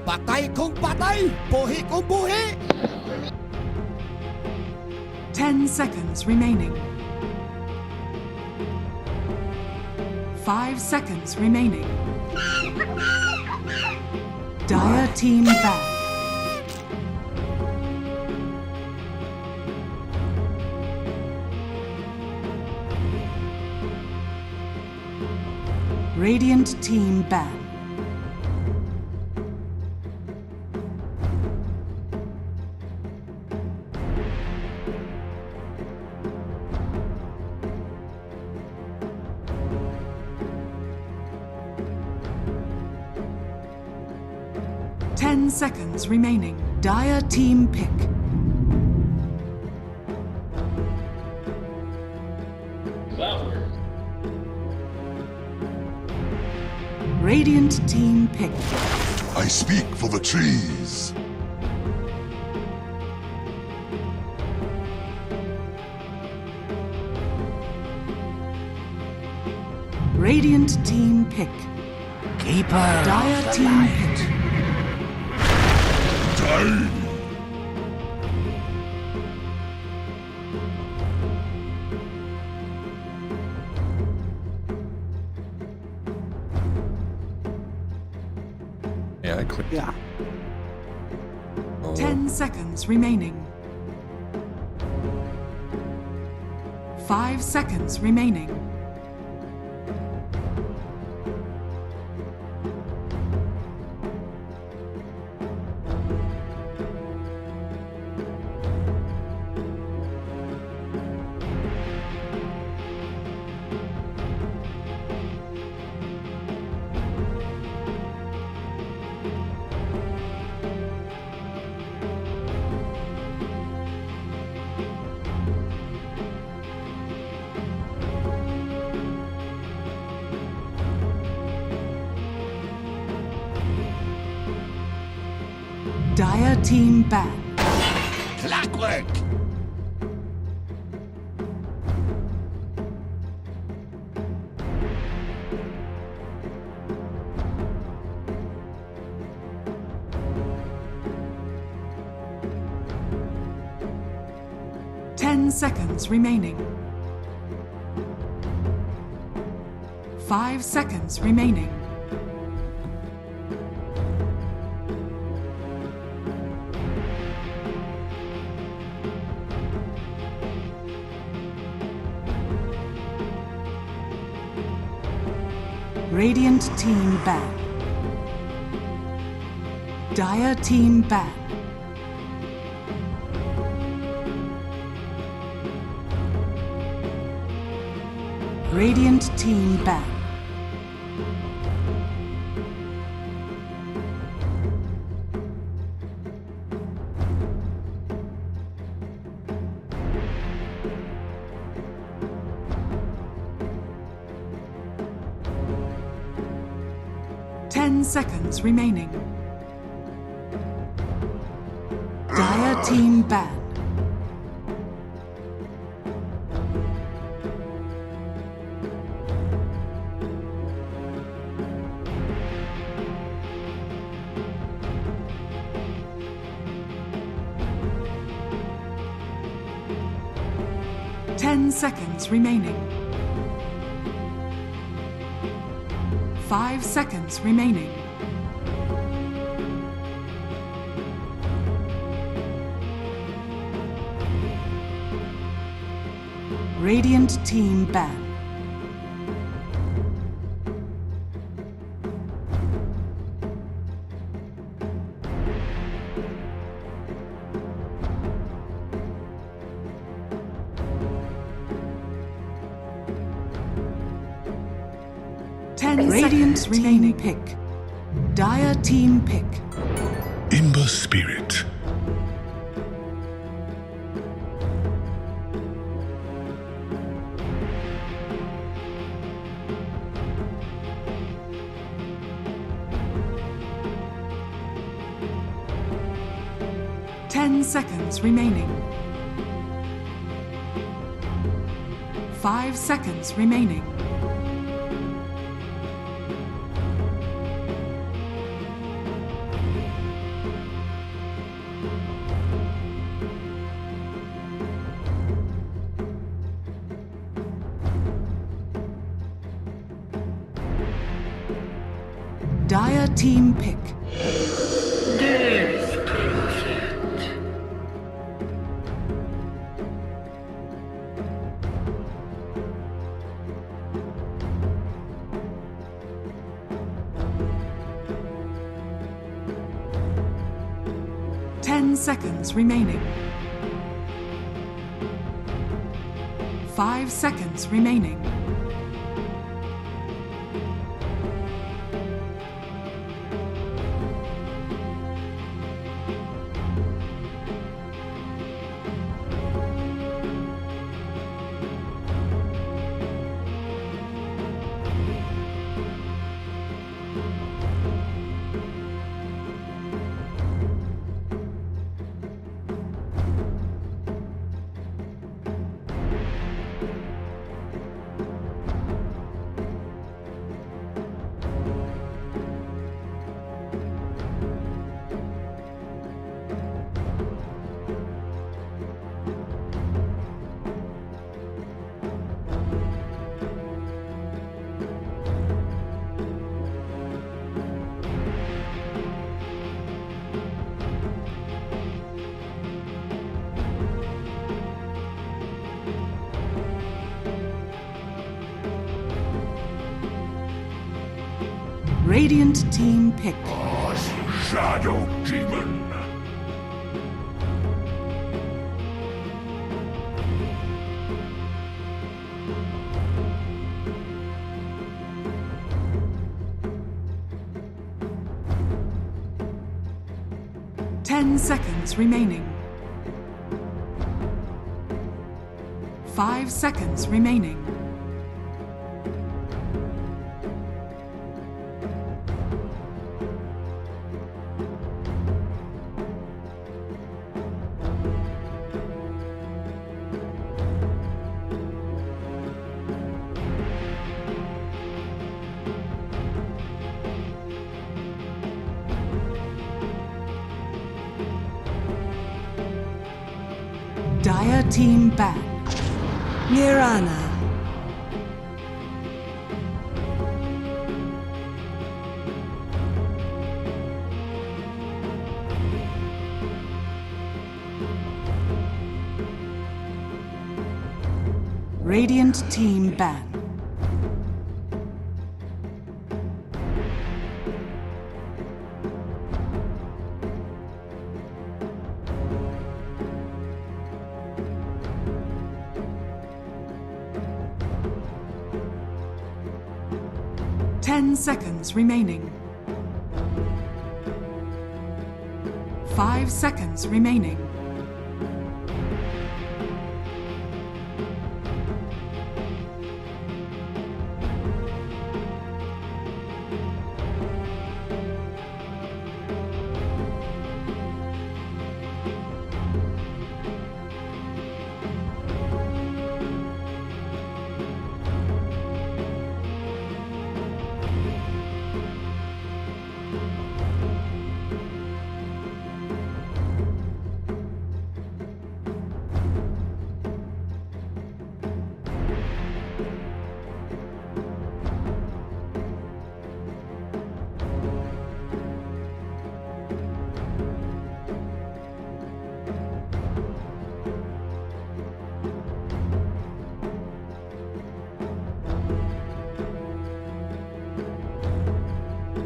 Patay kung patay! Buhi kung buhi! 10 seconds remaining. 5 seconds remaining. Dire team back. Radiant team ban. Seconds remaining. Dire team pick. Radiant team pick. I speak for the trees. Radiant team pick. Keeper Dire of the team light. pick. Yeah, I clicked. Yeah. 10 seconds remaining. 5 seconds remaining. Dire team ban. Clockwork! Ten seconds remaining. 5 seconds remaining. Radiant team ban. Dire team ban. Radiant team ban. Seconds remaining. Dire team ban. Ten seconds remaining. 5 seconds remaining. Radiant team ban. Radiant remaining pick. Dire team pick. Ember Spirit. Seconds remaining. 5 seconds remaining. Dire team pick. Disconnected. 10 seconds remaining. 5 seconds remaining. Radiant team pick. Shadow Demon. Ten seconds remaining. 5 seconds remaining. Dire team ban. Mirana. Radiant team ban. Ten seconds remaining. 5 seconds remaining.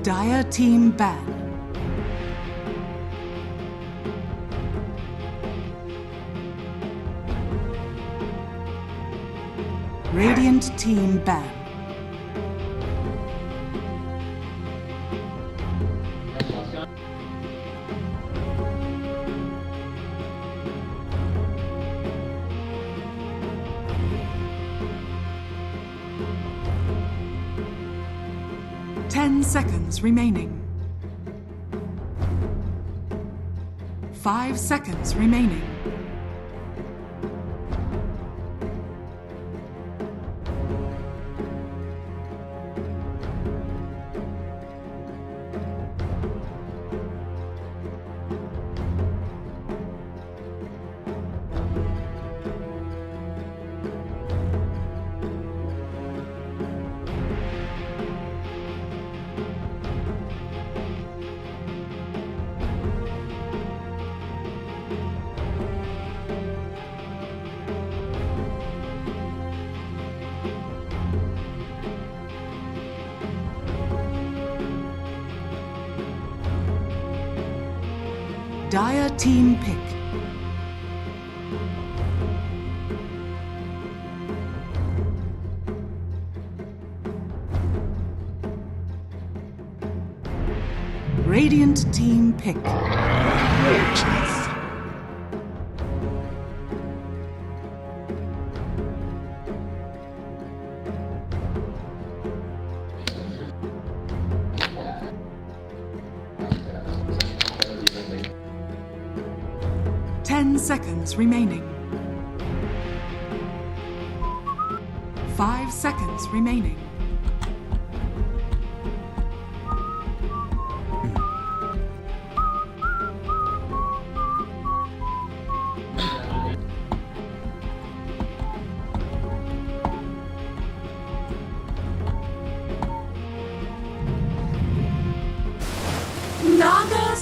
Dire team ban. Radiant team ban. Ten seconds remaining. 5 seconds remaining. Dire team pick. Radiant team pick. 10 seconds remaining. 5 seconds remaining.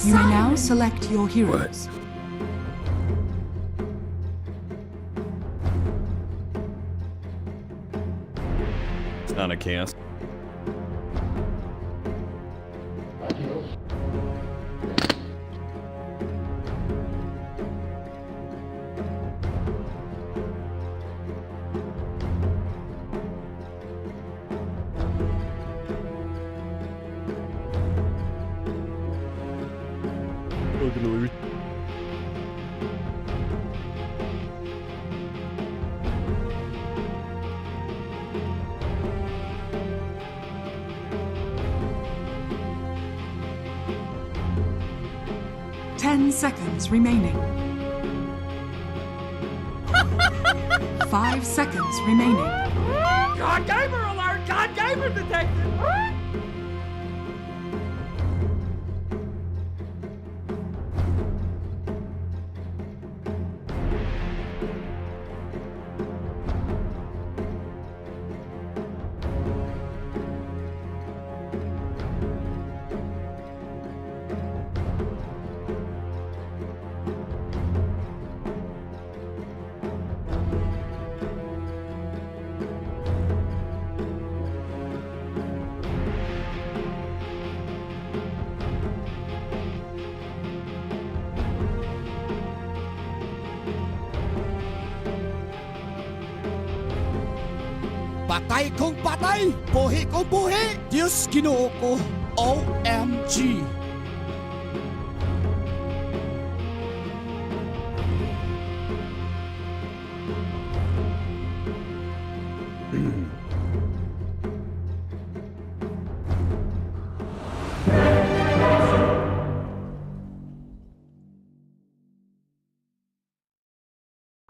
You may now select your heroes. It's not a chaos. We're gonna lose. Seconds remaining. 5 seconds remaining. God Gamer alert! God Gamer detected! Patay kong patay! Buhi kong buhi! Diyos Ginoo ko! OMG!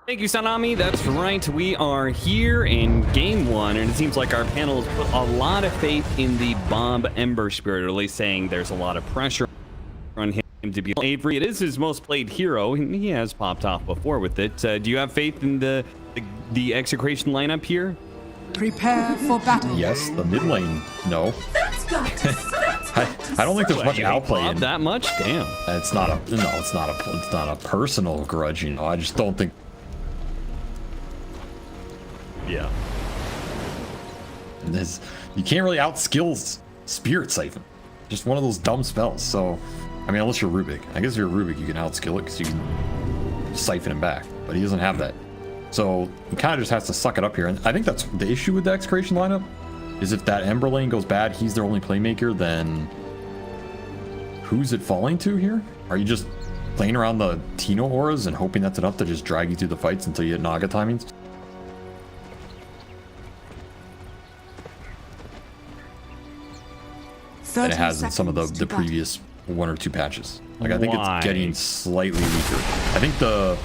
Thank you, Sanami. That's right. We are here in game one, and it seems like our panel has put a lot of faith in the Bob Ember Spirit, or at least saying there's a lot of pressure on him to be Avery. It is his most played hero, and he has popped off before with it. Do you have faith in the Execration lineup here? Prepare for battle. Yes, the mid lane. No. I don't think there's much outplay in that much. Damn. It's not a personal grudge. You know, I just don't think. Yeah. You can't really outskill Spirit Siphon. Just one of those dumb spells. So, I mean, unless you're Rubik. I guess if you're Rubik, you can outskill it because you can siphon him back. But he doesn't have that. So, he kind of just has to suck it up here. And I think that's the issue with the Execration lineup. Is if that Ember lane goes bad, he's their only playmaker, then who's it falling to here? Are you just playing around the Tino auras and hoping that's enough to just drag you through the fights until you hit Naga timings? Than it has in some of the previous 1 or 2 patches. Like, I think it's getting slightly weaker. I think the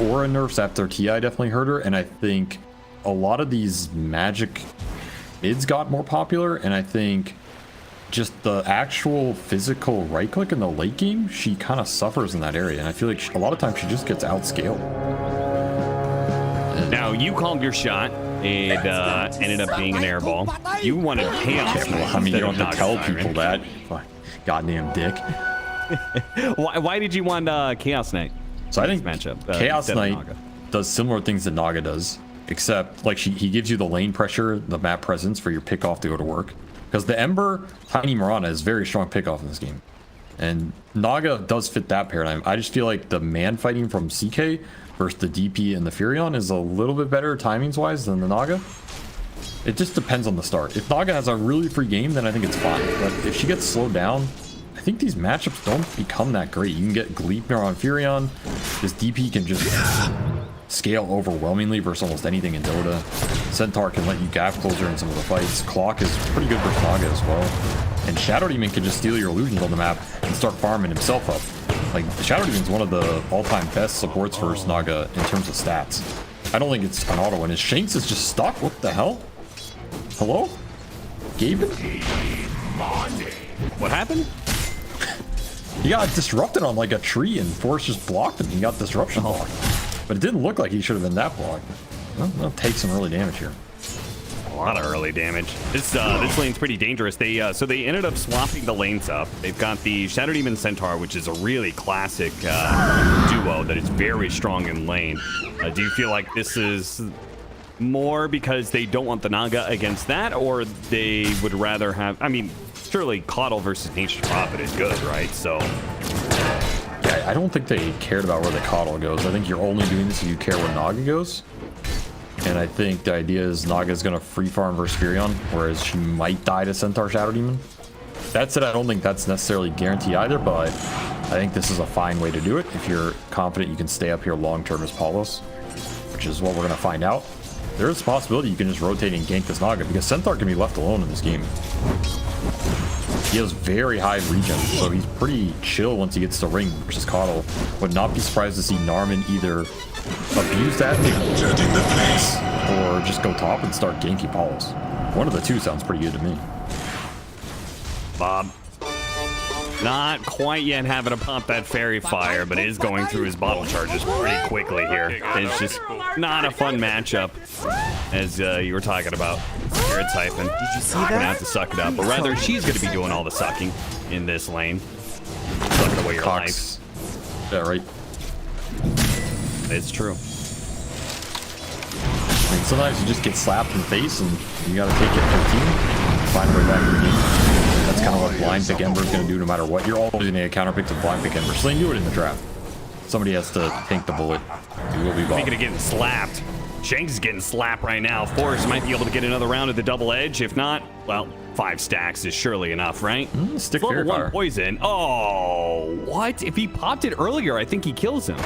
aura nerfs after TI definitely hurt her, and I think a lot of these magic mids got more popular, and I think just the actual physical right click in the late game, she kind of suffers in that area, and I feel like a lot of times she just gets outscaled. Now, you called your shot. It ended up being an airball. You wanted chaos. Okay, well, I mean, you don't have to tell people that. Goddamn dick. Why did you want Chaos Knight? So I think matchup, Chaos Knight does similar things that Naga does, except like he gives you the lane pressure, the map presence for your pick off to go to work. Because the Ember Tiny Mirana is very strong pick off in this game. And Naga does fit that paradigm. I just feel like the man fighting from CK versus the DP and the Furion is a little bit better timings-wise than the Naga. It just depends on the start. If Naga has a really free game, then I think it's fine. But if she gets slowed down, I think these matchups don't become that great. You can get Gleipnir on Furion. This DP can just scale overwhelmingly versus almost anything in Dota. Centaur can let you gap closer in some of the fights. Clock is pretty good versus Naga as well. And Shadow Demon can just steal your illusions on the map and start farming himself up. Like, Shadow Demon's one of the all-time best supports versus Naga in terms of stats. I don't think it's an auto win. His Shanks is just stuck. What the hell? Hello? Gaben? What happened? He got disrupted on like a tree and Force just blocked him. He got disruption blocked. But it didn't look like he should have been that blocked. Well, I'll take some early damage here. A lot of early damage. This lane's pretty dangerous. So they ended up swapping the lanes up. They've got the Shadow Demon Centaur, which is a really classic duo that is very strong in lane. Do you feel like this is more because they don't want the Naga against that, or they would rather have? I mean, surely Coddle versus Nature's Prophet is good, right? So yeah, I don't think they cared about where the Coddle goes. I think you're only doing this if you care where Naga goes. And I think the idea is Naga's going to free farm versus Furion, whereas she might die to Centaur Shadow Demon. That said, I don't think that's necessarily guaranteed either, but I think this is a fine way to do it if you're confident you can stay up here long term as Paulos, which is what we're going to find out. There is a possibility you can just rotate and gank this Naga, because Centaur can be left alone in this game. He has very high regen, so he's pretty chill once he gets to ring versus Coddle. Would not be surprised to see Narman either abuse that or just go top and start ganking Paulos. One of the two sounds pretty good to me. Bob, not quite yet having to pump that fairy fire, but is going through his bottle charges pretty quickly here. It's just not a fun matchup, as you were talking about. Spirit Siphon. Did you see that? Gonna have to suck it up, but rather she's gonna be doing all the sucking in this lane, sucking away your life. Yeah, right. It's true. I mean, sometimes you just get slapped in the face and you gotta take it for the team, find a way back to the game. That's kind of what blind pick Ember is going to do no matter what. You're always going to get counter pick to blind pick Ember. So they knew it in the draft. Somebody has to tank the bullet. It will be Bob. Speaking of getting slapped, Shanks is getting slapped right now. Force might be able to get another round at the double edge. If not, well, 5 stacks is surely enough, right? Stick level fairy 1 fire. poison. Oh, what? If he popped it earlier, I think he kills him.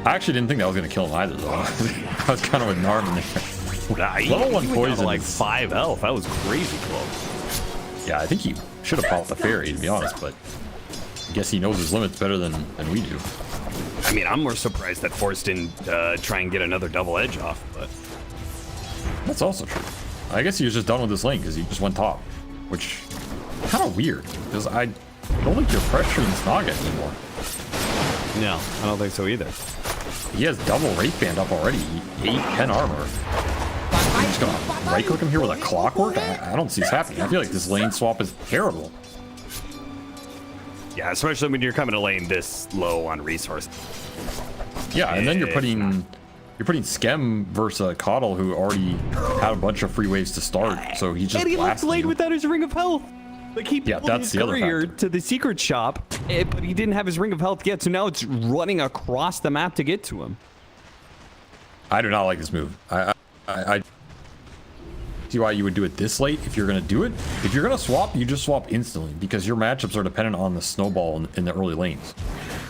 I actually didn't think that was going to kill him either, though. I was kind of with Narvin there. Nah, Level 1 poison. Like 5 health. That was crazy close. Yeah, I think he should have popped the fairy, to be honest, but I guess he knows his limits better than we do. I mean, I'm more surprised that Force didn't try and get another double edge off, but that's also true. I guess he was just done with this lane because he just went top, which kind of weird because I don't think you're pressuring this Naga anymore. No, I don't think so either. He has double Wraith Band up already, 8-10 armor. I'm just gonna right click him here with a clockwork. I don't see this happening. I feel like this lane swap is terrible. Yeah, especially when you're coming to lane this low on resource. Yeah, and then you're putting Skem versus a Coddle who already had a bunch of free waves to start, so he's just and he left lane you. without his ring of health. Like he pulled that's his the other courier factor. to the secret shop, but he didn't have his ring of health yet, so now it's running across the map to get to him. I do not like this move. I see why you would do it this late if you're going to do it. If you're going to swap, you just swap instantly because your matchups are dependent on the snowball in the early lanes.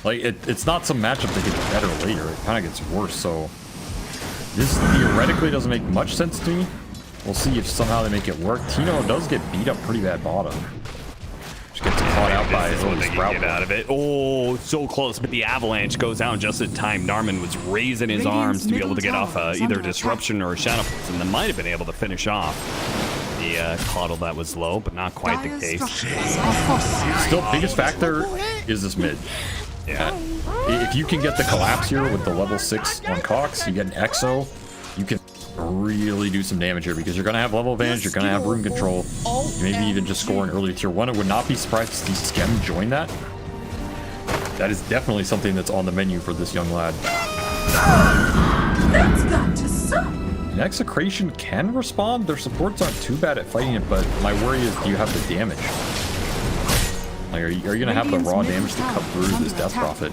Like it's not some matchup that gets better later. It kind of gets worse. So this theoretically doesn't make much sense to me. We'll see if somehow they make it work. Tino does get beat up pretty bad bottom. Just gets caught out by early Sprout. Get out of it. Oh, so close, but the avalanche goes out just in time. Narman was raising his arms to be able to get off either disruption or shadow pulse, and then might have been able to finish off the Coddle that was low, but not quite the case. Still, biggest factor is this mid. Yeah. If you can get the collapse here with the level 6 on Cox, you get an Exo, you can really do some damage here because you're going to have level advantage, you're going to have room control, maybe even just score an early tier 1. I would not be surprised to see Skem join that. That is definitely something that's on the menu for this young lad. That's got to suck. And Execration can respond. Their supports aren't too bad at fighting it, but my worry is, do you have the damage? Like, are you going to have the raw damage to cut through this Death Prophet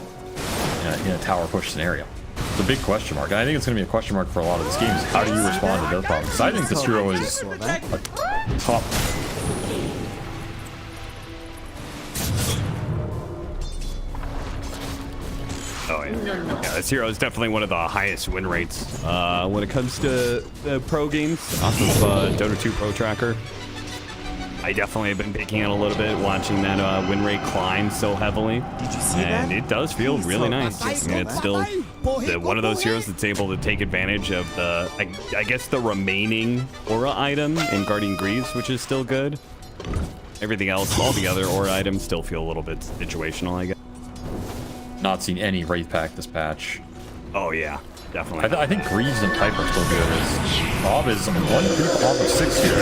in a tower push scenario? It's a big question mark. And I think it's going to be a question mark for a lot of this game is how do you respond to Death Prophet? Because I think this hero is a top. Oh yeah, this hero is definitely one of the highest win rates when it comes to the pro games off of Dota 2 Pro Tracker. I definitely have been picking it a little bit, watching that win rate climb so heavily. Did you see And that? it does feel really nice. I mean, it's still one of those heroes that's able to take advantage of the, I guess, the remaining aura item in Guardian Greaves, which is still good. Everything else, all the other aura items still feel a little bit situational, I guess. Not seen any Wraith Pack this patch. Oh yeah, definitely. I think Greaves and Pipe are still good. Bob is one creep off of 6 here.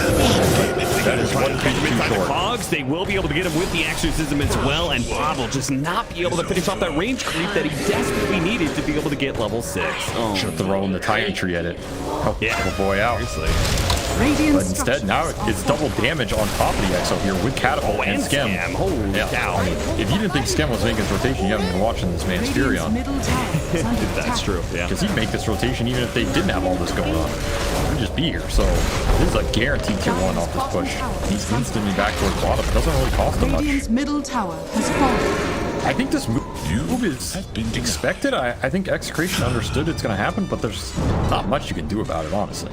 That is one creep too Inside the short. cogs, they will be able to get him with the exorcism as well, and Bob will just not be able to finish off that range creep that he desperately needed to be able to get level 6. Oh, Should have thrown the Titan Tree at it. Help yeah. the boy out. Seriously. But instead, now it's double damage on top of the Exo here with Catapult and Skem. Holy Yeah. cow. I mean, if you didn't think Skem was making his rotation, you haven't been watching this man's Fury on. That's true, yeah. Because he'd make this rotation even if they didn't have all this going on. He'd just be here. So this is a guaranteed tier 1 off this push. He's instantly back towards bottom. It doesn't really cost him much. Radiant's middle tower has fallen. I think this move is expected. I think Execration understood it's going to happen, but there's not much you can do about it, honestly.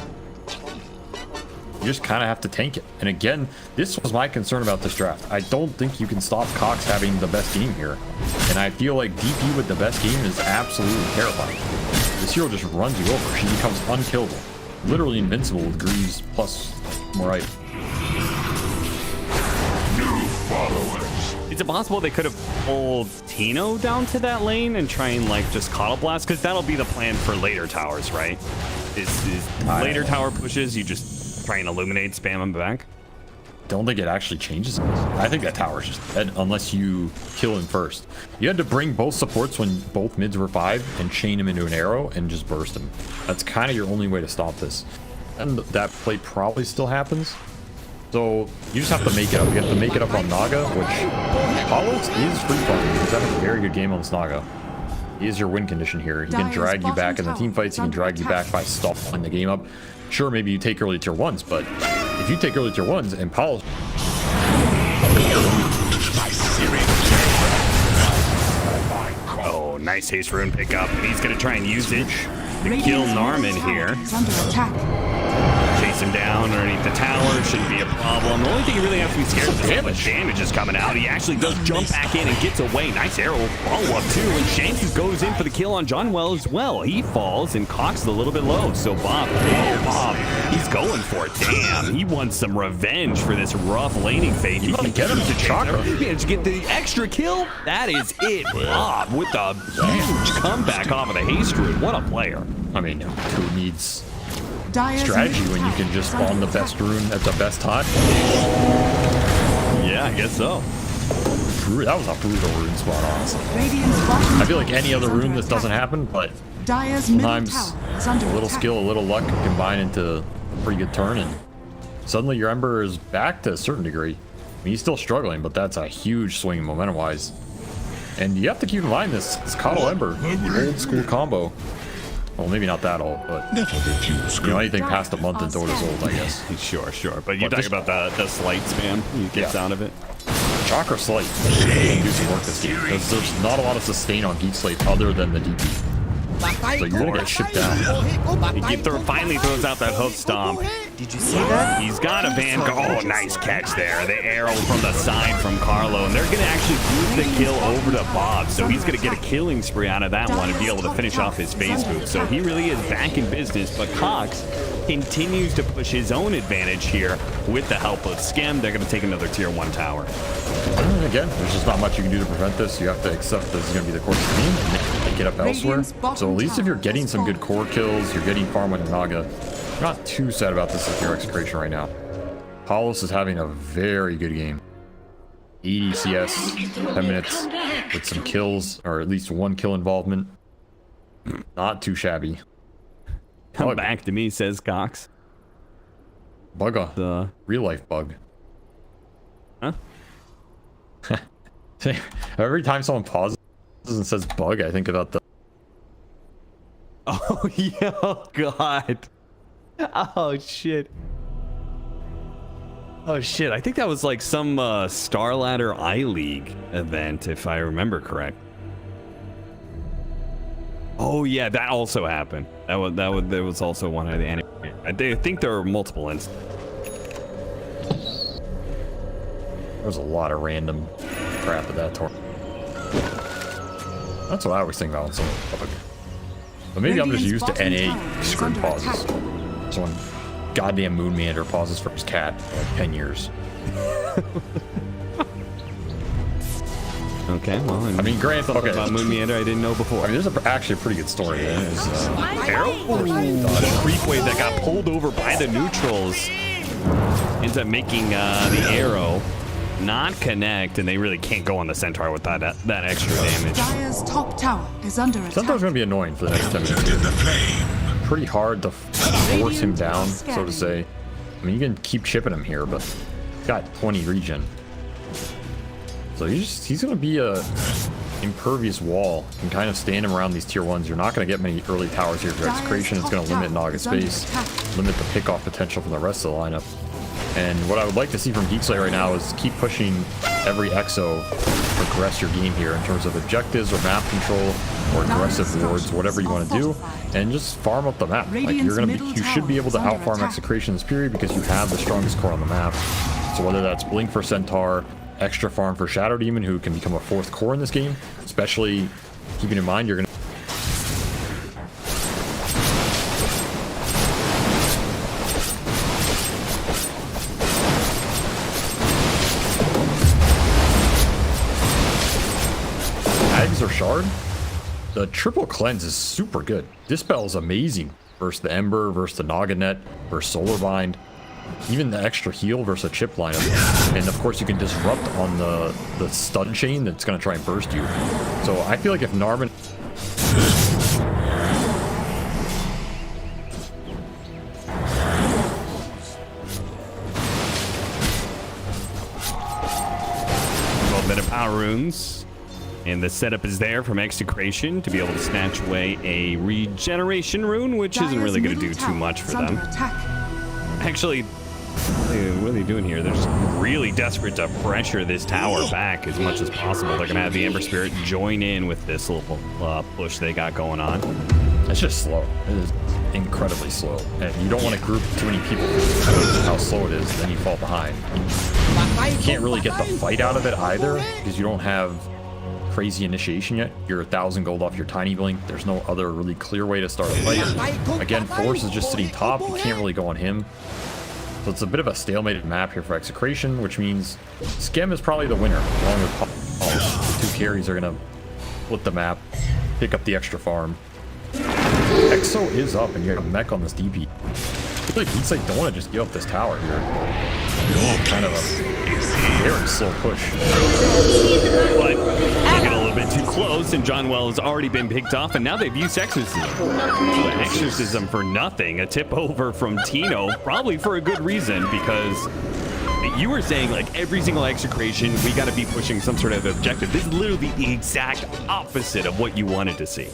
You just kind of have to tank it. And again, this was my concern about this draft. I don't think you can stop Cox having the best game here. And I feel like DP with the best game is absolutely terrifying. This hero just runs you over. She becomes unkillable. Literally invincible with Greaves plus more item. New followers. Is it possible they could have pulled Tino down to that lane and try and like just Coddle Blast? Because that'll be the plan for later towers, right? Is later tower pushes, you just try and illuminate, spam them back? Don't think it actually changes it. I think that tower's just dead unless you kill him first. You had to bring both supports when both mids were 5 and chain him into an arrow and just burst him. That's kind of your only way to stop this. And that play probably still happens. So you just have to make it up. You have to make it up on Naga, which Palos is free farming. He's having a very good game on this Naga. He is your win condition here. He can drag you back in the team fights. He can drag you back by stalling the game up. Sure, maybe you take early tier 1s, but if you take early tier 1s and Palos... Oh, nice haste rune pickup, and he's going to try and use it to kill Narman here. Chase him down underneath the tower, shouldn't be a problem. The only thing you really have to be scared of is how much damage is coming out. He actually does jump back in and gets away. Nice arrow follow-up too, and Shanks goes in for the kill on Johnwell as well. He falls, and Cox is a little bit low, so Bob, he's going for it. Damn, he wants some revenge for this rough laning fate. He can get him to Chakra. He managed to get the extra kill. That is it. Bob with the huge comeback off of the haste rune. What a player. I mean, who needs strategy when you can just spawn the best rune at the best time? Yeah, I guess so. That was a brutal rune spawn, honestly. I feel like any other rune this doesn't happen, but sometimes a little skill, a little luck can combine into a pretty good turn, and suddenly your Ember is back to a certain degree. I mean, he's still struggling, but that's a huge swing momentum-wise. And you have to keep in mind this Coddle Ember, the old school combo. Well, maybe not that old, but you know, anything past a month in Dota is old, I guess. Sure. But you talk about the slight spam he gets out of it. Chakra Slight can do some work this game, because there's not a lot of sustain on Geek Slate other than the DP. So you're gonna get shipped down. He finally throws out that hoof stomp. Did you see that? He's got a Vanguard. Oh, nice catch there. The arrow from the side from Carlo, and they're gonna actually move the kill over to Bob. So he's gonna get a killing spree out of that one and be able to finish off his phase move. So he really is back in business, but Cox continues to push his own advantage here with the help of Skem. They're gonna take another tier 1 tower. Again, there's just not much you can do to prevent this. You have to accept this is going to be the course of the game and make it up elsewhere. So at least if you're getting some good core kills, you're getting farm with Naga, you're not too sad about this if you're Execration right now. Palos is having a very good game. 80 CS, 10 minutes with some kills, or at least 1 kill involvement. Not too shabby. Come back to me, says Cox. Bug, the real life bug. Huh? Every time someone pauses and says bug, I think about the... Oh, yeah. Oh, God. Oh, shit. Oh, shit. I think that was like some Star Ladder I-League event, if I remember correct. Oh, yeah. That also happened. There was also one of the anime. I think there were multiple instances. There's a lot of random crap at that tournament. That's what I always think about when someone's public. But maybe I'm just used to NA screen pauses. Someone goddamn Moon Meander pauses for his cat for like 10 years. Okay, well, I mean, granted, okay. About Moon Meander, I didn't know before. I mean, there's actually a pretty good story there. The creep wave that got pulled over by the neutrals ends up making the arrow not connect, and they really can't go on the Centaur with that extra damage. Dire's top tower is under attack. Centaur's gonna be annoying for the next 10 minutes. Pretty hard to force him down, so to say. I mean, you can keep chipping him here, but he's got 20 regen. So he's gonna be a impervious wall. You can kind of stand him around these tier 1s. You're not gonna get many early towers here for Execration. It's gonna limit Naga's space, limit the pick-off potential from the rest of the lineup. And what I would like to see from Geek Slate right now is keep pushing every EXO to progress your game here in terms of objectives or map control or aggressive wards, whatever you want to do, and just farm up the map. Like you should be able to outfarm Execration this period because you have the strongest core on the map. So whether that's Blink for Centaur, extra farm for Shadow Demon, who can become a 4th core in this game, especially keeping in mind you're gonna or Shard. The triple cleanse is super good. Dispel is amazing versus the Ember, versus the Naganet, versus Solar Bind, even the extra heal versus a chip lineup. And of course you can disrupt on the stun chain that's going to try and burst you. So I feel like if Narman of power runes. And the setup is there from Execration to be able to snatch away a regeneration rune, which isn't really going to do too much for them. Actually, what are they doing here? They're just really desperate to pressure this tower back as much as possible. They're going to have the Ember Spirit join in with this little push they got going on. It's just slow. It is incredibly slow. And you don't want to group too many people because of how slow it is, then you fall behind. You can't really get the fight out of it either because you don't have crazy initiation yet. You're 1,000 gold off your tiny blink. There's no other really clear way to start a fight. Again, Force is just sitting top. You can't really go on him. So it's a bit of a stalemated map here for Execration, which means Skem is probably the winner, along with Paul. The 2 carries are going to split the map, pick up the extra farm. Exo is up, and you have a mech on this DP. I feel like Geek Slate don't want to just give up this tower here. Kind of a very slow push. But they get a little bit too close, and John Well has already been picked off, and now they've used Exorcism. Exorcism for nothing. A tip over from Tino, probably for a good reason, because you were saying, like, every single Execration, we got to be pushing some sort of objective. This is literally the exact opposite of what you wanted to see.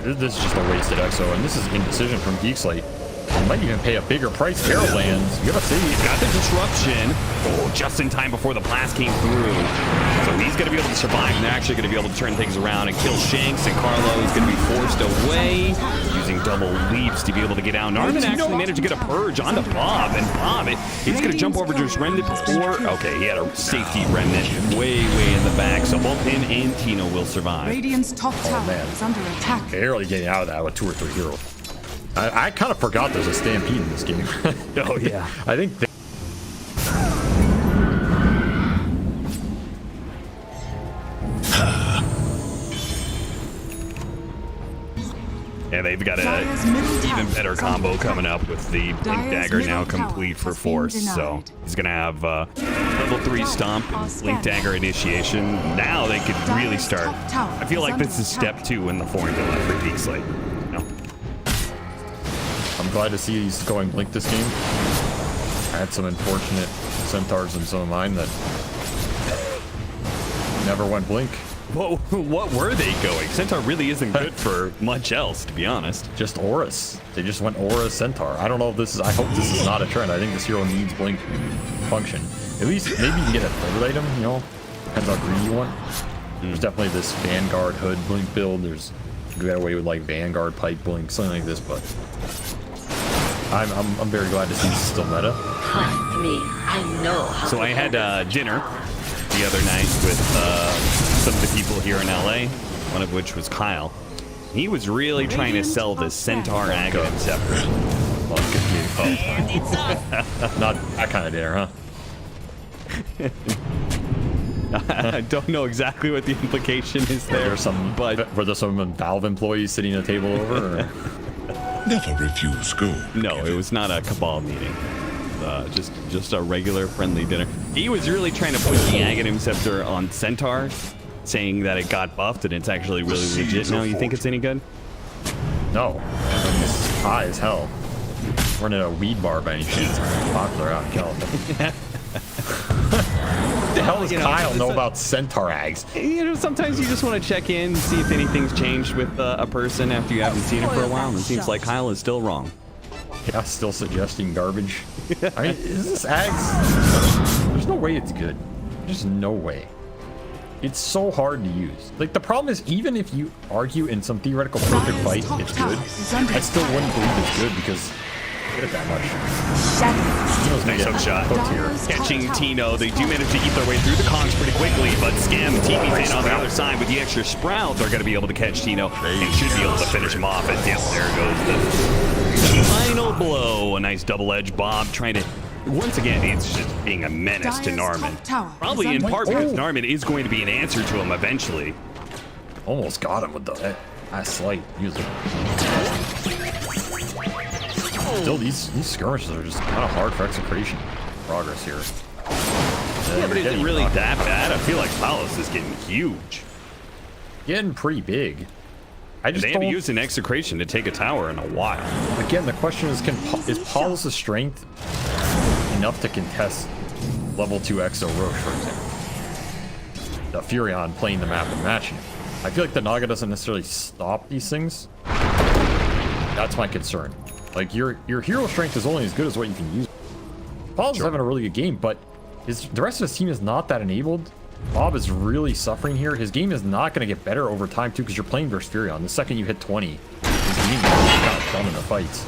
This is just a wasted EXO, and this is indecision from Geek Slate. You might even pay a bigger price. Arrow lands. You gotta see. He's got the disruption. Oh, just in time before the blast came through. So he's gonna be able to survive, and they're actually gonna be able to turn things around and kill Shanks, and Carlo is gonna be forced away, using double leaps to be able to get out. Narvin actually managed to get a purge onto Bob, and Bob, he's gonna jump over to his Remnant before. Okay, he had a safety Remnant way in the back, so both him and Tino will survive. Radiant's top tower is under attack. Barely getting out of that with 2 or 3 heroes. I kind of forgot there's a stampede in this game. Oh, yeah. I think Yeah, they've got an even better combo coming up with the Blink Dagger now complete for Force. So he's going to have level 3 Stomp and Blink Dagger initiation. Now they could really start. I feel like this is step 2 in the formula for Geek Slate. I'm glad to see he's going Blink this game. I had some unfortunate Centaurs in some of mine that Never went blink. What were they going? Centaur really isn't good for much else, to be honest. Just auras. They just went aura Centaur. I don't know if this is. I hope this is not a trend. I think this hero needs blink function. At least maybe you can get a third item. You know, depends how greedy you want. There's definitely this Vanguard hood blink build. There's you get away with like Vanguard pipe blink, something like this. But I'm very glad to see this is still meta. Trust me, I know how. So I had dinner the other night with some of the people here in LA, one of which was Kyle. He was really trying to sell this Centaur Aghanim Scepter. Not that kind of dinner, huh? I don't know exactly what the implication is there. Were there some Valve employees sitting at a table over? Or? Never refuse gold. No, it was not a cabal meeting. Just a regular friendly dinner. He was really trying to push the Aghanim Scepter on Centaur, saying that it got buffed and it's actually really legit now. You think it's any good? No. It's high as hell. We're in a weed bar by any chance. It's popular out in California. What the hell does Kyle know about Centaur Ags? You know, sometimes you just want to check in, see if anything's changed with a person after you haven't seen him for a while. And it seems like Kyle is still wrong. Yeah, still suggesting garbage. I mean, is this Ags? There's no way it's good. There's no way. It's so hard to use. Like, the problem is, even if you argue in some theoretical perfect fight it's good, I still wouldn't believe it's good because get it that much. Nice hook shot. Catching Tino. They do manage to eat their way through the Kongs pretty quickly, but Scam TV's in on the other side with the extra Sprout. They're going to be able to catch Tino and should be able to finish him off. And yep, there goes the final blow. A nice double-edged Bob trying to... Once again, it's just being a menace to Narman. Probably in part because Narman is going to be an answer to him eventually. Almost got him with the slight user. Still, these skirmishes are just kind of hard for Execration progress here. Yeah, but is it really that bad? I feel like Palos is getting huge. Getting pretty big. They haven't used an Execration to take a tower in a while. Again, the question is, is Palos' strength enough to contest level 2 Exo Roche, for example? The Furion playing the map and matching it. I feel like the Naga doesn't necessarily stop these things. That's my concern. Like, your hero strength is only as good as what you can use. Paul's having a really good game, but the rest of his team is not that enabled. Bob is really suffering here. His game is not going to get better over time, too, because you're playing versus Furion. The second you hit 20, his game is kind of done in the fights.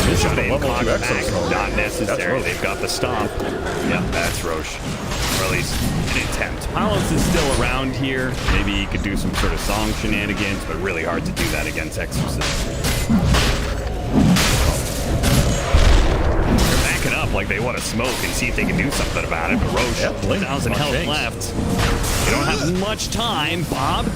This is the level 2 Exo. Not necessary. They've got the stomp. Yep, that's Roche. Or at least an attempt. Palos is still around here. Maybe he could do some sort of song shenanigans, but really hard to do that against Exorcist. Up like they want to smoke and see if they can do something about it. But Roche, 1,000 health left. They don't have much time. Bob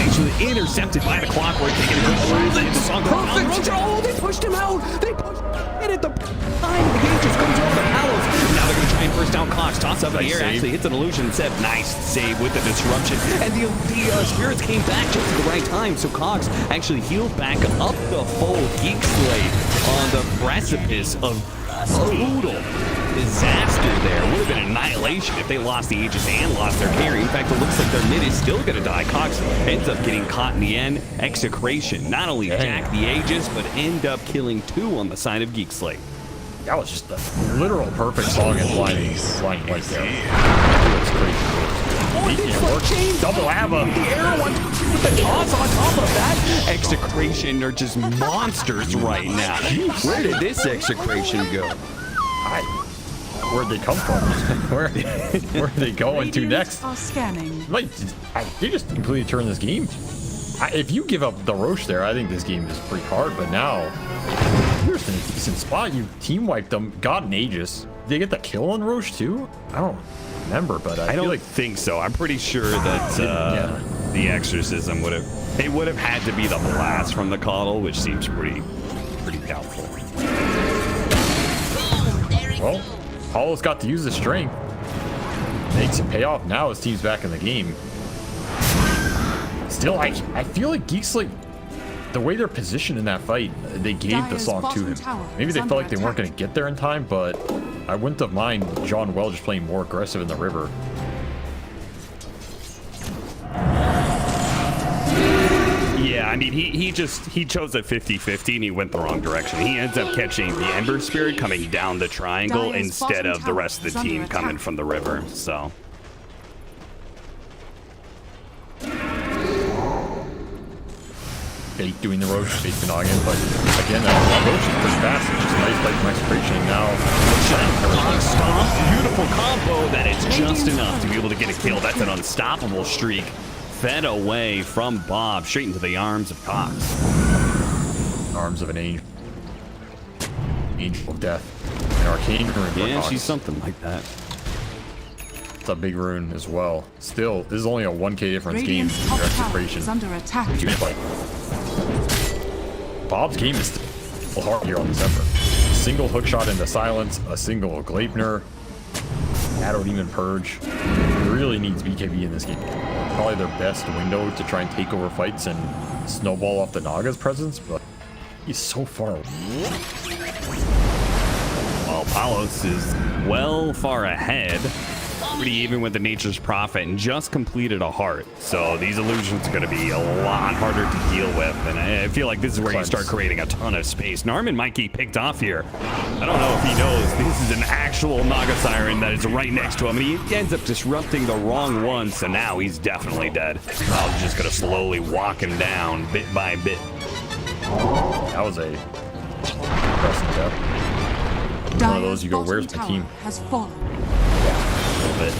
actually intercepted by the Clockwork, taking a good hold into Perfect! Oh, they pushed him out! They pushed him at the time. The game just comes over the Palos. Now they're going to try and first down Cox. Toss up in the air. Actually hits an illusion set. Nice save with the disruption. And the Spirits came back just at the right time. So Cox actually healed back up the full Geek Slate on the precipice of total disaster there. Would have been annihilation if they lost the Aegis and lost their carry. In fact, it looks like their mid is still going to die. Cox ends up getting caught in the end. Execration not only jack the Aegis, but end up killing 2 on the side of Geek Slate. That was just a literal perfect song and blinding light there. That's crazy. It works. Double Ava. The arrow one with the toss on top of that. Execration are just monsters right now. Where did this Execration go? Where'd they come from? Where are they going to next? Are scanning. Like, they just completely turned this game. If you give up the Roche there, I think this game is pretty hard. But now, you're in a decent spot. You team wiped them, got an Aegis. Did they get the kill on Roche too? I don't remember, but I don't think so. I'm pretty sure that the Exorcism would have had to be the blast from the Coddle, which seems pretty doubtful. Well, Paulo's got to use his strength. Makes it pay off. Now his team's back in the game. Still, I feel like Geek Slate, the way they're positioned in that fight, they gave the song to him. Maybe they felt like they weren't going to get there in time, but I wouldn't have mind John Well just playing more aggressive in the river. Yeah, I mean, he chose a 50-50 and he went the wrong direction. He ends up catching the Ember Spirit coming down the triangle Dire's instead bottom of the rest of the tower is team under coming attack. from the river, so. Fake doing the Roche, fake the noggin, but again, that Roche is pretty fast. It's just nice play from Execration. Now, Stomp, beautiful combo that it's just enough to be able to get a kill. That's an unstoppable streak. Fed away from Bob, straight into the arms of Cox. arms of an angel. Angel of death. An arcane rune. for Yeah, Cox. she's something like that. It's a big rune as well. Still, this is only a 1k difference game Radiant's in top your tower Execration. is under attack. Bob's game is still hard here on this effort. Single hook shot into silence, a single Gleipnir, Shadow Demon Purge. Really needs BKB in this game. Probably their best window to try and take over fights and snowball off the Naga's presence, but he's so far away. Well, Palos is well far ahead. Pretty even with the Nature's Prophet and just completed a heart. So these illusions are going to be a lot harder to deal with. And I feel like this is where you start creating a ton of space. Narman might get picked off here. I don't know if he knows this is an actual Naga Siren that is right next to him. And he ends up disrupting the wrong one. So now he's definitely dead. I was just going to slowly walk him down bit by bit. That was a impressive death. One of those you go, where's my team? Has fallen. Bit.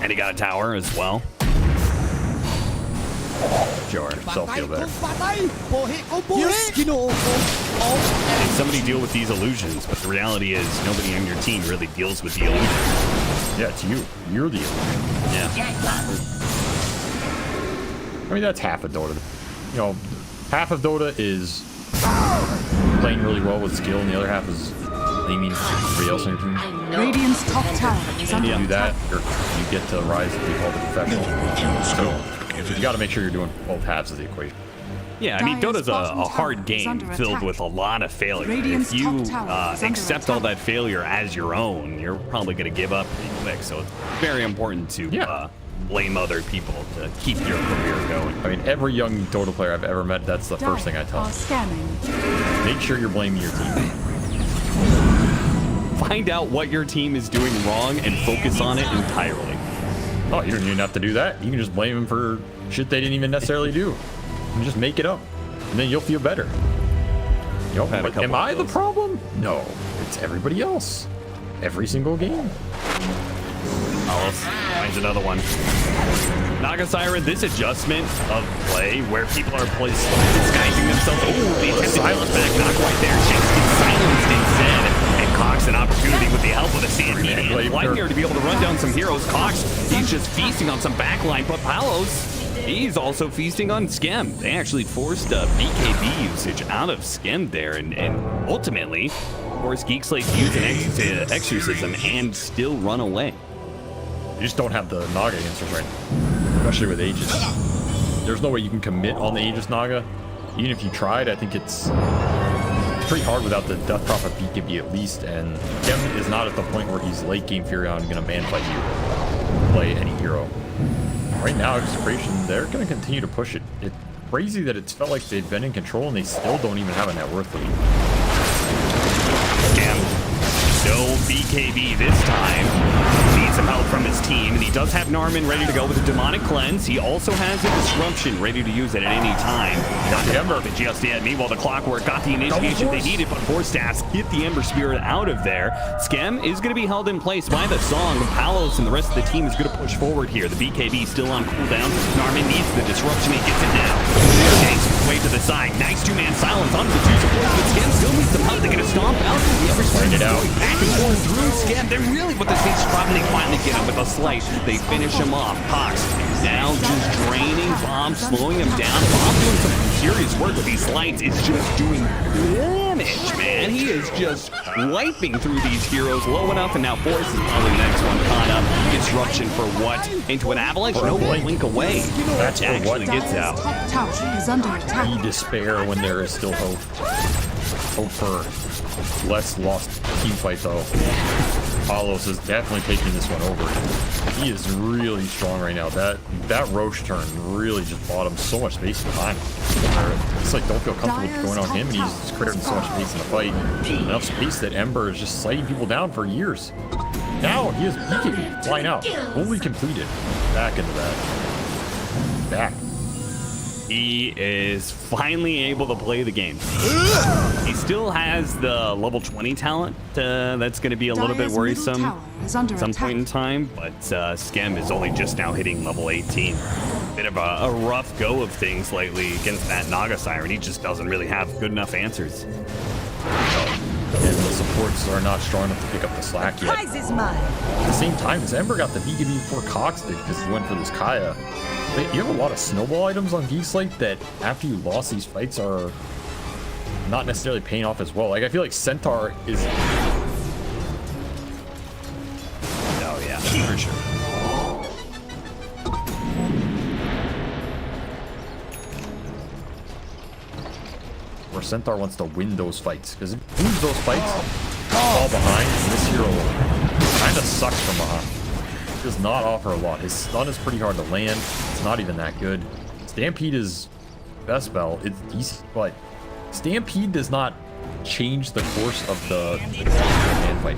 And he got a tower as well. Sure, Self feel better. Diyos ginoo ko. And somebody deal with these illusions, but the reality is nobody on your team really deals with the illusions. Yeah, it's you. You're the illusion. Yeah. I mean, that's half of Dota. You know, half of Dota is playing really well with skill, and the other half is blaming everybody else on your team. Radiant's top tower is under You do that, attack. you get to rise to be called a professional. So you got to make sure you're doing both halves of the equation. Yeah, I mean, Dire's Dota's a bottom hard tower is game under filled attack. with a lot of failure. Radiant's If you top tower is under accept all attack. that failure as your own, you're probably going to give up pretty quick. So it's very important to blame other people to keep your career going. I mean, every young Dota player I've ever met, that's the first thing I tell Are them. scanning. Make sure you're blaming your team. Find out what your team is doing wrong and focus on it entirely. Oh, you don't even have to do that. You can just blame them for shit they didn't even necessarily do. You can just make it up, and then you'll feel better. You know, Had a but couple am of I the those. problem? No, it's everybody else. Every single game. Alice finds another one. Naga Siren, this adjustment of play where people are disguising themselves. Oh, the attempted silence back, not quite there. Shanks gets silenced instead. And Cox an opportunity with the help of the Stampede and Gleipnir to be able to run down some heroes. Cox, he's just feasting on some backline, but Palos, he's also feasting on Skem. They actually forced BKB usage out of Skem there, and ultimately, of course, Geek Slate used an exorcism and still run away. You just don't have the Naga answers right now, especially with Aegis. There's no way you can commit on the Aegis Naga. Even if you tried, I think it's pretty hard without the Death Prophet BKB at least, and Gem is not at the point where he's late game Furion and gonna man fight you, play any hero. Right now, Execration, they're gonna continue to push it. It's crazy that it's felt like they've been in control and they still don't even have a net worth lead. Gem, no BKB this time. Needs some help from his team, and he does have Narman ready to go with a Demonic Cleanse. He also has a Disruption ready to use it at any time. Not the Ember just yet. Meanwhile, the Clockwork got the initiation they needed, but Force Staffs get the Ember Spirit out of there. Skem is going to be held in place by the Song. Palos and the rest of the team is going to push forward here. The BKB still on cooldown. Narman needs the Disruption. He gets it now. Takes his way to the side. Nice two-man silence onto the two supports, but Skem still needs some help. They're going to stomp out. The Ember Spirit is going back and forth through Skem. They're really what the Saints probably finally get him with a slice. They finish him off. Cox now just draining Bomb, slowing him down. Bomb doing some serious work with these lights. Is just doing damage, man. He is just wiping through these heroes low enough, and now Force is probably the next one caught up. Disruption for what? Into an avalanche? No, blink away. That's for what? Actually gets out. Top tower is under attack. Despair when there is still hope. Hope for less lost team fight though. Palos is definitely taking this one over. He is really strong right now. That Roche turn really just bought him so much space behind him. It's like don't feel comfortable going on him, and he's just creating so much space in the fight. Enough space that Ember is just sliding people down for years. Now he has BKB flying out, fully completed. Back into that. Back. He is finally able to play the game. He still has the level 20 talent. That's going to be a little bit worrisome at some point in time, but Skem is only just now hitting level 18. Bit of a rough go of things lately against that Naga Siren. He just doesn't really have good enough answers. And the supports are not strong enough to pick up the slack yet. Prize is mine. At the same time, as Ember got the BKB before Cox did because he went for this Kaya. You have a lot of snowball items on Geek Slate that after you lost these fights are not necessarily paying off as well. Like I feel like Centaur is... Oh yeah, for sure. Where Centaur wants to win those fights, because if you lose those fights, fall behind, and this hero kind of sucks from behind. Does not offer a lot. His stun is pretty hard to land. It's not even that good. Stampede is best spell. It's decent, but Stampede does not change the course of the hand fight.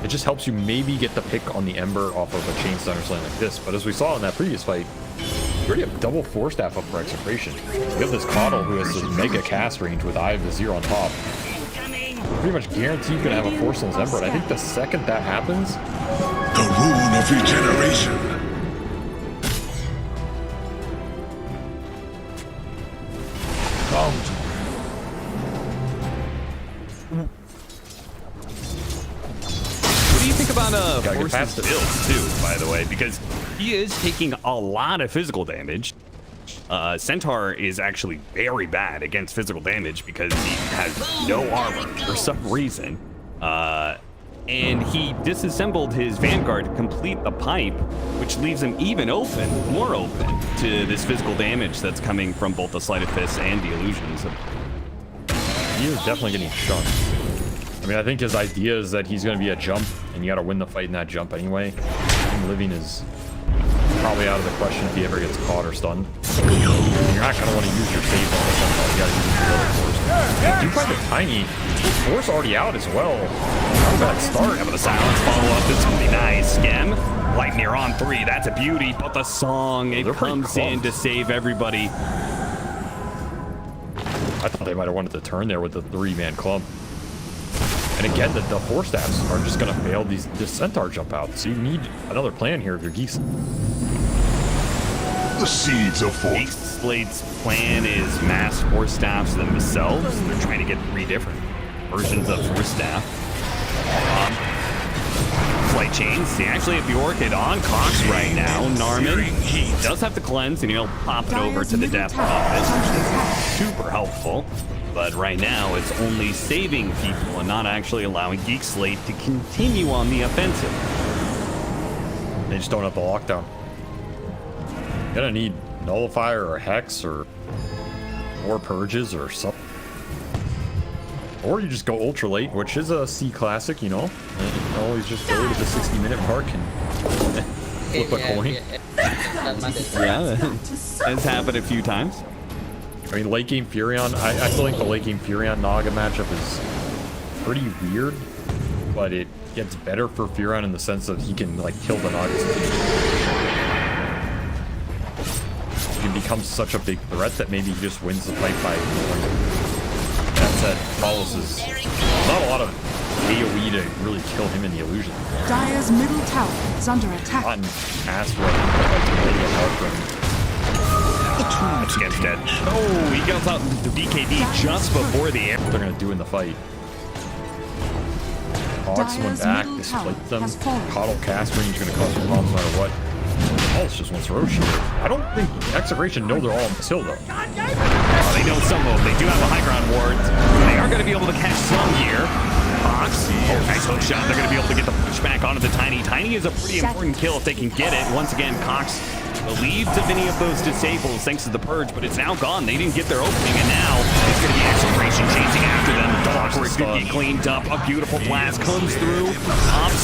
It just helps you maybe get the pick on the Ember off of a chain stun or something like this. But as we saw in that previous fight, you already have double 4-staff up for Execration. You have this Coddle who has this mega cast range with Eye of the Zero on top. Pretty much guaranteed gonna have a 4-Souls Ember, and I think the second that happens, The rune of regeneration. What do you think about Gotta get past Force's it. build too, by the way? Because he is taking a lot of physical damage. Centaur is actually very bad against physical damage because he has no armor for some reason. And he disassembled his Vanguard to complete the pipe, which leaves him even more open to this physical damage that's coming from both the Sleight of Fist and the Illusions. he is definitely getting shunned. I mean, I think his idea is that he's going to be a jump, and you got to win the fight in that jump anyway. Him living is probably out of the question if he ever gets caught or stunned. And you're not going to want to use your save on the Centaur. You got to use your other force. You find the Tiny. Force already out as well. Not a bad start. Yeah, but the silence follow-up is going to be nice. Skem, Lightning on 3. That's a beauty. But the song, it They're pretty comes in close. to save everybody. I thought they might have wanted to turn there with the 3-man club. And again, the 4-staffs are just going to fail this Centaur jump out. So you need another plan here if you're Geeks. The seeds of Geek force. Slate's plan is mass Force Staffs themselves. They're trying to get 3 different versions of Force Staff. Flight Chains. They actually have the Orchid on Cox right now. Narman does have the cleanse, and he'll pop it over to the depth office, which is super helpful. But right now, it's only saving people and not actually allowing Geek Slate to continue on the offensive. They just don't have the lockdown. You're gonna need Nullifier or Hex or more Purges or something. Or you just go Ultra Late, which is a C classic, you know. And you can always just go to the 60-minute mark and flip a coin. Yeah, that's happened a few times. I mean, late game Furion, I still think the late game Furion Naga matchup is pretty weird, but it gets better for Furion in the sense that he can like kill the Nagas. He can become such a big threat that maybe he just wins the fight by ignoring it. That said, Palos is not a lot of AoE to really kill him in the illusion. Dire's middle tower is under attack. Gotten ass right, like to make it hard for him. That's Skem's dead. Oh, he goes out the BKB just before the air. What they're gonna do in the fight. Hogs went back, displaced them. Coddle cast range gonna cause you problems no matter what. Pulse just wants Roche here. I don't think Execration know they're all on this hill though. They know some of them. They do have a high ground ward. They are going to be able to catch some here. Cox. Oh, nice hook shot. They're going to be able to get the pushback onto the Tiny. Tiny is a pretty important kill if they can get it. Once again, Cox believed of any of those disables thanks to the purge, but it's now gone. They didn't get their opening, and now it's going to be Execration chasing after them. Where it could get cleaned up. A beautiful blast comes through.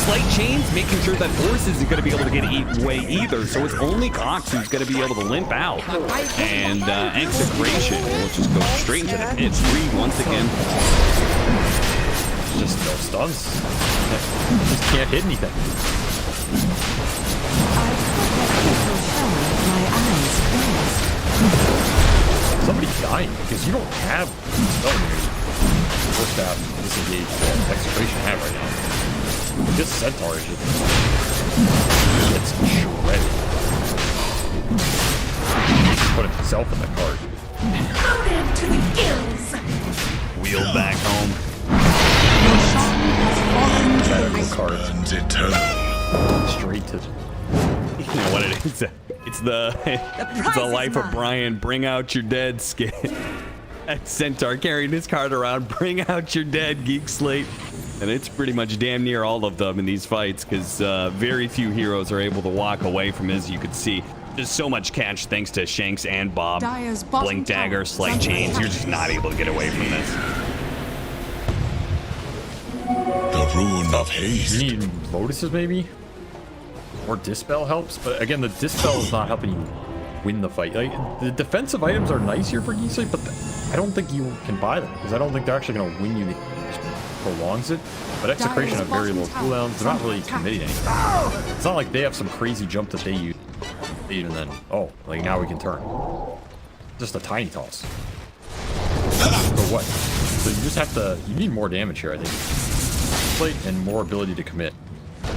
Slight chains, making sure that Force isn't going to be able to get away either, so it's only Cox who's going to be able to limp out. And Execration will just go straight into the pit. 3 once again. Just no stuns. Just can't hit anything. Somebody's dying because you don't have spell force staff disengage that Execration have right now. This Centaur is just gets shredded. He put himself in the cart. Loaded to the gills. Wheeled back home. Medical cart. Burns eternal. Straight to. You know what it is? It's the life of Brian. Bring out your dead skin. That Centaur carrying his card around. Bring out your dead, Geek Slate. And it's pretty much damn near all of them in these fights because very few heroes are able to walk away from it, as you could see. There's so much catch thanks to Shanks and Bob. Blink Dagger, Slight Chains. You're just not able to get away from this. The rune of haste. You need Lotuses maybe? Or Dispel helps, but again, the Dispel is not helping you win the fight. Like, the defensive items are nice here for Geek Slate, but I don't think you can buy them because I don't think they're actually going to win you. It just prolongs it. But Execration have very low cooldowns. They're not really committing anything. It's not like they have some crazy jump that they use, and then like now we can turn. Just a tiny toss. For what? So you just have to. You need more damage here, I think. Slate and more ability to commit.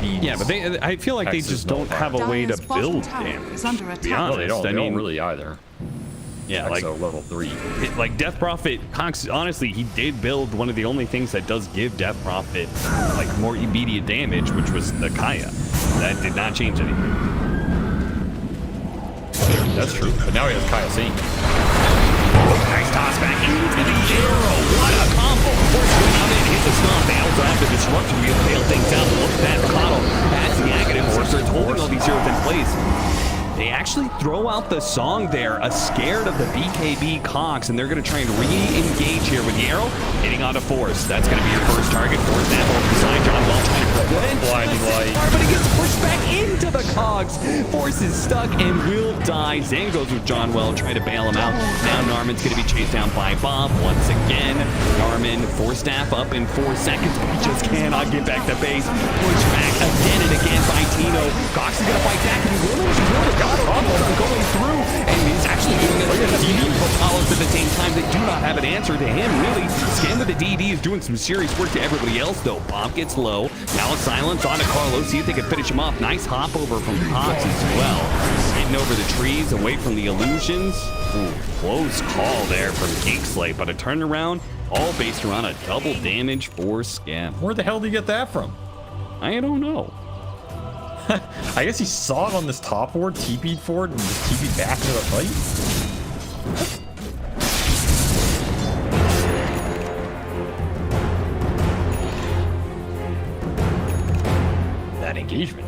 Yeah, but I feel like they just don't have a way to build damage. To be honest, No, they don't really either. Yeah, like level 3. Like Death Prophet, Cox, honestly, he did build one of the only things that does give Death Prophet like more immediate damage, which was the Kaya. That did not change anything. That's true, but now he has Kaya Singh. Nice toss back into the arrow. What a combo. Force going out and hit the stomp. They also have the disruption wheel to bail things out. Look at that. Coddle has negative. Forcer is holding all these heroes in place. They actually throw out the song there, scared of the BKB Cox, and they're going to try and re-engage here with the arrow, hitting onto Force. That's going to be your first target. Force that off the side. John Welch trying to prevent Blinding light. but he gets pushed back into the Cogs. Force is stuck and will die. Zan goes with John Welch, trying to bail him out. Now Narman's going to be chased down by Bob once again. Narman, Force Staff up in 4 seconds, but he just cannot get back to base. Pushed back again and again by Tino. Cox is going to fight back, and he's willing to kill the God going through, and he's actually doing it with Apollos at the same time. They do not have an answer to him, really. Scan with the DD is doing some serious work to everybody else, though. Bob gets low. Now a silence on to Carlos. See if they can finish him off. Nice hop over from Cox as well. Getting over the trees, away from the illusions. Ooh, close call there from Geek Slate, but a turnaround, all based around a double damage for Scam. Where the hell did you get that from? I don't know. I guess he saw it on this top ward, TP'd for it, and just TP'd back into the fight? That engagement.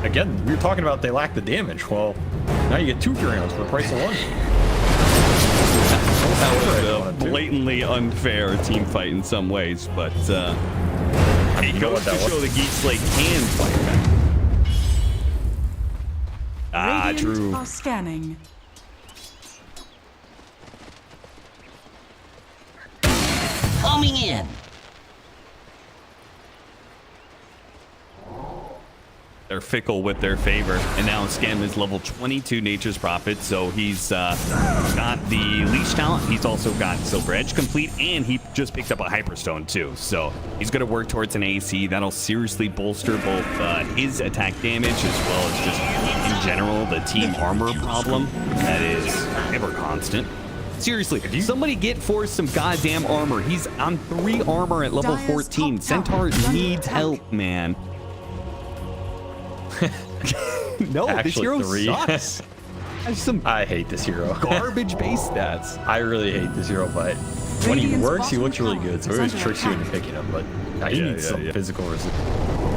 Again, we were talking about they lack the damage. Well, now you get 2 Furions for the price of 1. That was a blatantly unfair team fight in some ways, but it goes to show the Geek Slate can fight back. True. Are scanning. Coming in. They're fickle with their favor, and now Scam is level 22 Nature's Prophet, so he's got the Leash talent. He's also got Silver Edge complete, and he just picked up a Hyperstone too, so he's going to work towards an AC. That'll seriously bolster both his attack damage as well as just in general the team armor problem that is ever constant. Seriously, somebody get Force some goddamn armor. He's on 3 armor at level 14. Centaur needs help, man. No, Actually, this hero 3. sucks. I hate this hero. Garbage base stats. I really hate this hero, but when he works, he looks really good. So he always tricks you into picking him. But now he needs some physical resistance.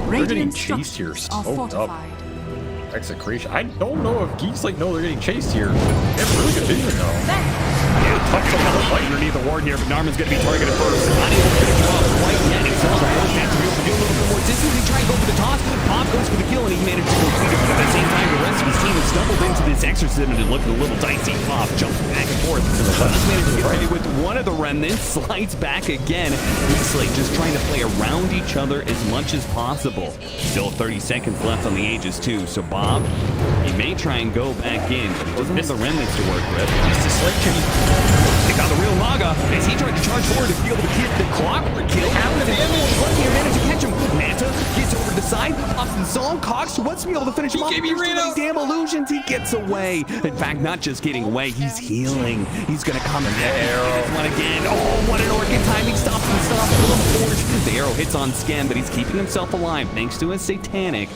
They're getting chased here so tough. Execration. I don't know if Geek Slate know they're getting chased here. They have really good vision though. Tough to hold fight underneath the ward here, but Narman's going to be targeted first. Not able to get a draw quite yet. He's on the first half to be able to get a little bit more distance. He tries to go for the toss. Pop goes for the kill, and he managed to complete it. But at the same time, the rest of his team has stumbled into this exorcism and looking a little dicey. Pop jumping back and forth. He's managed to get ready with one of the remnants. Slides back again. Geek Slate just trying to play around each other as much as possible. Still 30 seconds left on the Aegis too. So Bob, he may try and go back in, but he doesn't have the remnants to work with. Just a slight change. They got the real Naga as he tried to charge forward to be able to get the clockwork kill. Happened to Lucky managed to catch him. Manta gets over to the side. Austin Song, Cox wants to be able to finish him off. These damn illusions. He gets away. In fact, not just getting away, he's healing. He's going to come in there. Arrow. One again. Oh, what an organ timing. Stops and stops. The arrow hits on Scan, but he's keeping himself alive thanks to his satanic.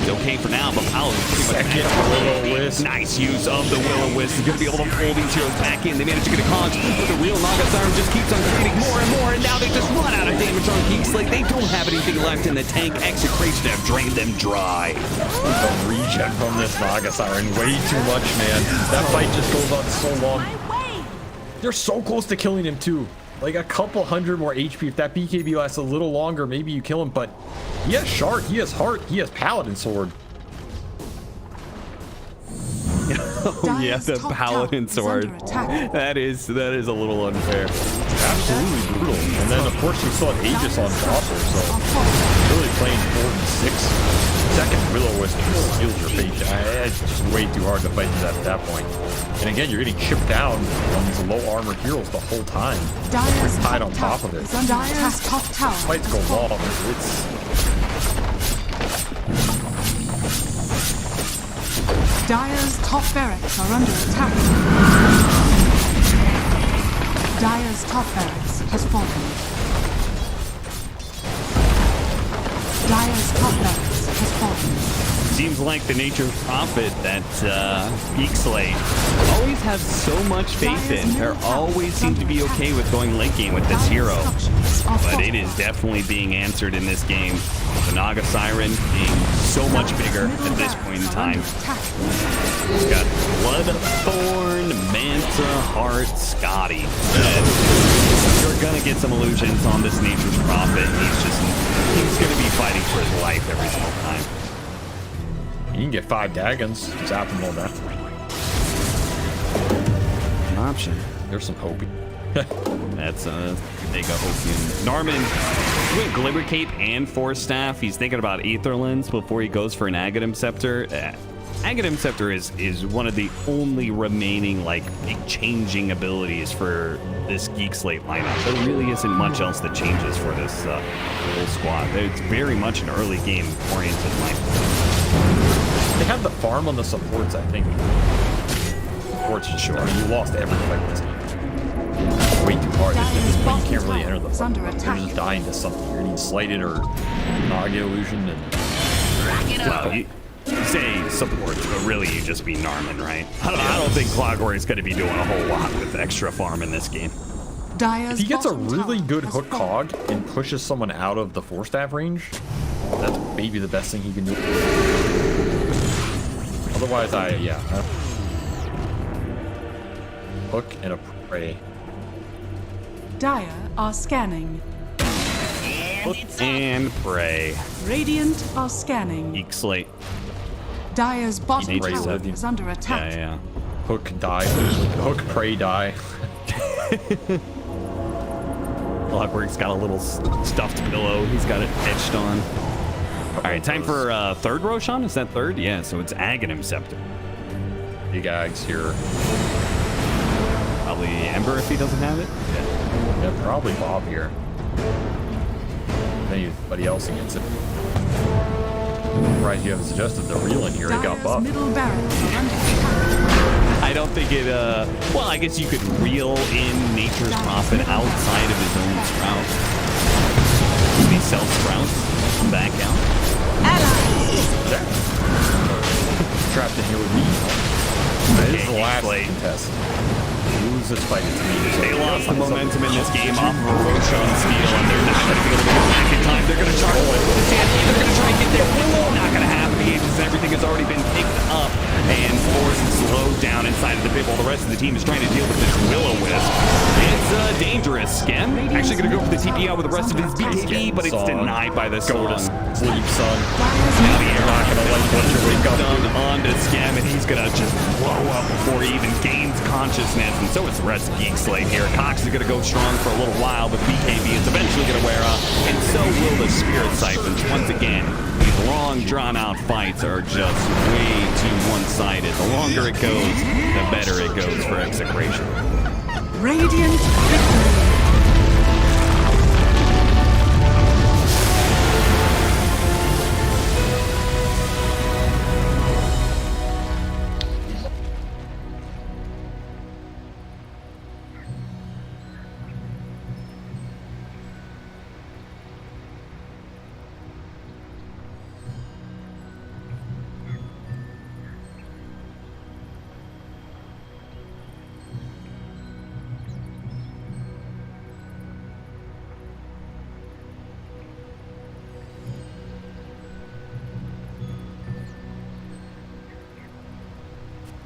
It's okay for now, but Paladin pretty much Will-O-Wisp. nice use of the Will-O-Wisp. He's going to be able to pull these heroes back in. They managed to get a Cogs, but the real Naga Siren just keeps on creating more and more, and now they just run out of damage on Geek Slate. They don't have anything left in the tank. Execration have drained them dry. The regen from this Naga Siren, way too much, man. That fight just goes on so long. They're so close to killing him too. Like a couple hundred more HP. If that BKB lasts a little longer, maybe you kill him, but he has Shard, he has Heart, he has Paladin Sword. Oh yeah, the Paladin Sword. That is a little unfair. Absolutely brutal. And then of course you still have Aegis on Dropper, so really playing 4 and 6. Second Will-O-Wisp just steals your face. It's just way too hard to fight that at that point. And again, you're getting chipped down on these low armor heroes the whole time. Dyer's tied on top of it. Dyer's top tower. Fights go long. It's Dyer's top barracks are under attack. Dyer's top barracks has fallen. Dyer's top barracks has fallen. Seems like the Nature's Prophet that Geek Slate always have so much faith in. They always seem to be okay with going late game with this hero. But it is definitely being answered in this game. The Naga Siren being so much bigger at this point in time. We've got Bloodthorn, Manta, Heart, Scotty. You're gonna get some illusions on this Nature's Prophet. He's gonna be fighting for his life every single time. You can get 5 Daggons, zap them all that. An option. There's some Hopi. That's mega Hopian. Norman with Glimmer Cape and Force Staff. He's thinking about Aetherlands before he goes for an Aghanim Scepter. Aghanim Scepter is one of the only remaining like big changing abilities for this Geek Slate lineup. There really isn't much else that changes for this whole squad. It's very much an early game oriented lineup. They have the farm on the supports, I think. Supports for sure. I mean, you lost every fight this game. It's way too hard. At this point, you can't really enter the fight. You're just dying to something. You're getting slighted or Naga illusion. And Well, you say support, but really you just be Narman, right? I don't think Clogwar is going to be doing a whole lot with extra farm in this game. If he gets a really good hook cog and pushes someone out of the Force Staff range, that's maybe the best thing he can do. Otherwise, hook and a prey. Dire are scanning. Hook and pray. Radiant are scanning. Geek Slate. Dire's bottom Nature tower said. is under attack. Yeah. Hook, die. Hook, prey, die. Clockwork's got a little stuffed pillow. He's got it etched on. All right, time for third Roshan. Is that third? Yeah, so it's Aghanim Scepter. Big Ags here. Probably Ember if he doesn't have it. Yeah, probably Bob here. Anybody else against it. Right, you haven't suggested the real in here. He got buffed. Middle barracks are under attack. I don't think it, well, I guess you could reel in Nature's Prophet outside of his own Sprout. He sells Sprouts back out. Trapped in here with me. This is the last contest. Lose this fight, it's me. They lost the momentum in this game off of a Roshan steal, and they're not going to be able to get back in time. They're going to charge with the Sand. They're going to try and get their Willow. Not going to happen. engages, everything has already been picked up and forced slowed down inside of the pit while the rest of the team is trying to deal with this Will-O-Wisp. It's dangerous. Skem actually going to go for the TP out with the rest of his BKB, but it's denied by the Go to Song. sleep, son. Now the You're not gonna like what you wake up done to. onto Skem, and he's gonna just blow up before he even gains consciousness. And so is the rest of Geek Slate here. Cox is gonna go strong for a little while, but BKB is eventually gonna wear off, and so will the Spirit Siphons. Once again, these long, drawn-out fights are just way too one-sided. The longer it goes, the better it goes for Execration. Radiant victory.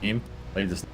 Team, play this.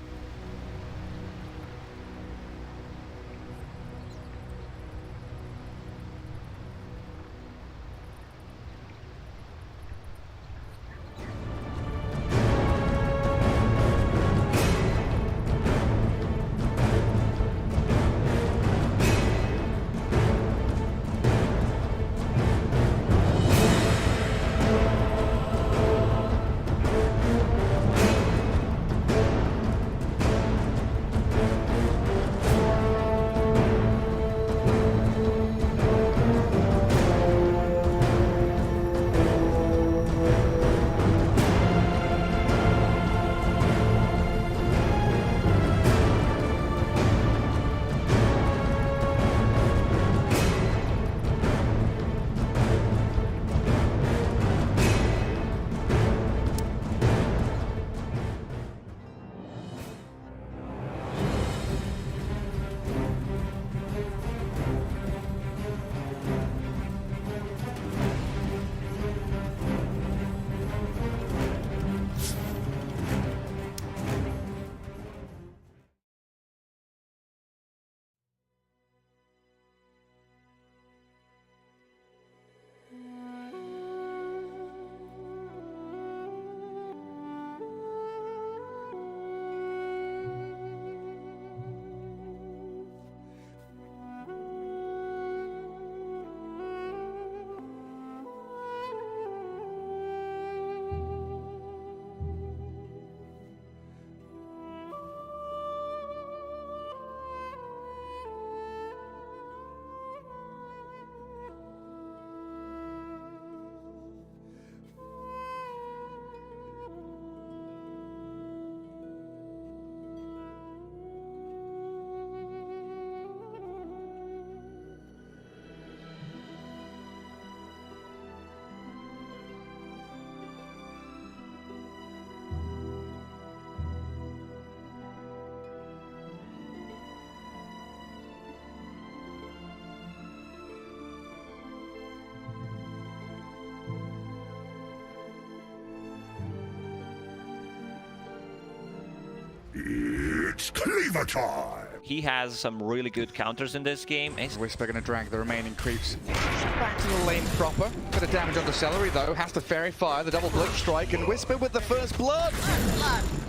It's cleaver time! He has some really good counters in this game. Whisper going to drag the remaining creeps back to the lane proper. Bit of damage onto Celery though. Has to fairy fire the double blink strike, and Whisper with the first blood.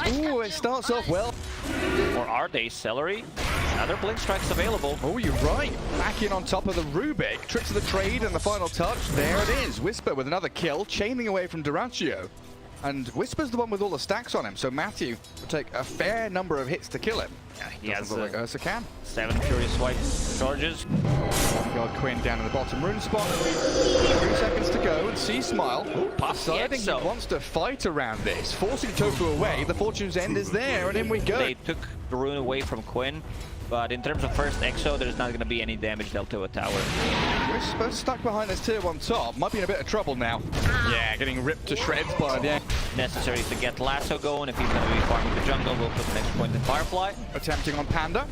Ooh, it starts off well. Or are they Celery? Another blink strikes available. Oh, you're right. Back in on top of the Rubik. Tricks of the trade and the final touch. There it is. Whisper with another kill, chaining away from Duraccio. And Whisper's the one with all the stacks on him, so Matthew will take a fair number of hits to kill him. Yeah, he has look like Ursa can. 7 Furious Swipe charges. God Quinn down in the bottom rune spot. 3 seconds to go, and see Smile deciding he wants to fight around this, forcing Tofu away. The Fortune's End is there, and in we go. They took the rune away from Quinn, but in terms of first Exo, there's not going to be any damage dealt to a tower. Whisper stuck behind this tier 1 top. Might be in a bit of trouble now. Yeah, getting ripped to shreds by the Necessary to get Lasso going. If he's going to be farming the jungle, we'll put the next point in Firefly. attempting on Panda.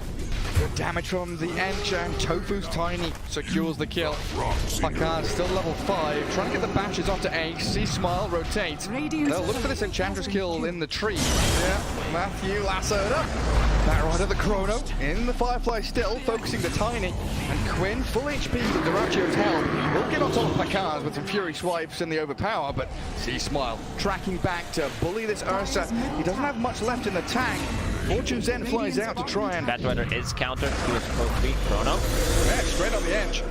Good damage from the Ench, and Tofu's Tiny secures the kill. Pakaz still level 5, trying to get the bashes onto Ace. See Smile rotate. They'll look for this Enchantress kill in the tree. Yeah, Matthew lassoed up. That right of the Chrono in the Firefly still, focusing the Tiny. And Quinn, full HP with Duracio's help, will get on top of Pakaz with some Fury swipes in the overpower, but see Smile tracking back to bully this Ursa. He doesn't have much left in the tank. Fortune Zen flies out to try and... Batrider is countered. He was supposed to be Chrono. Yeah, straight on the edge.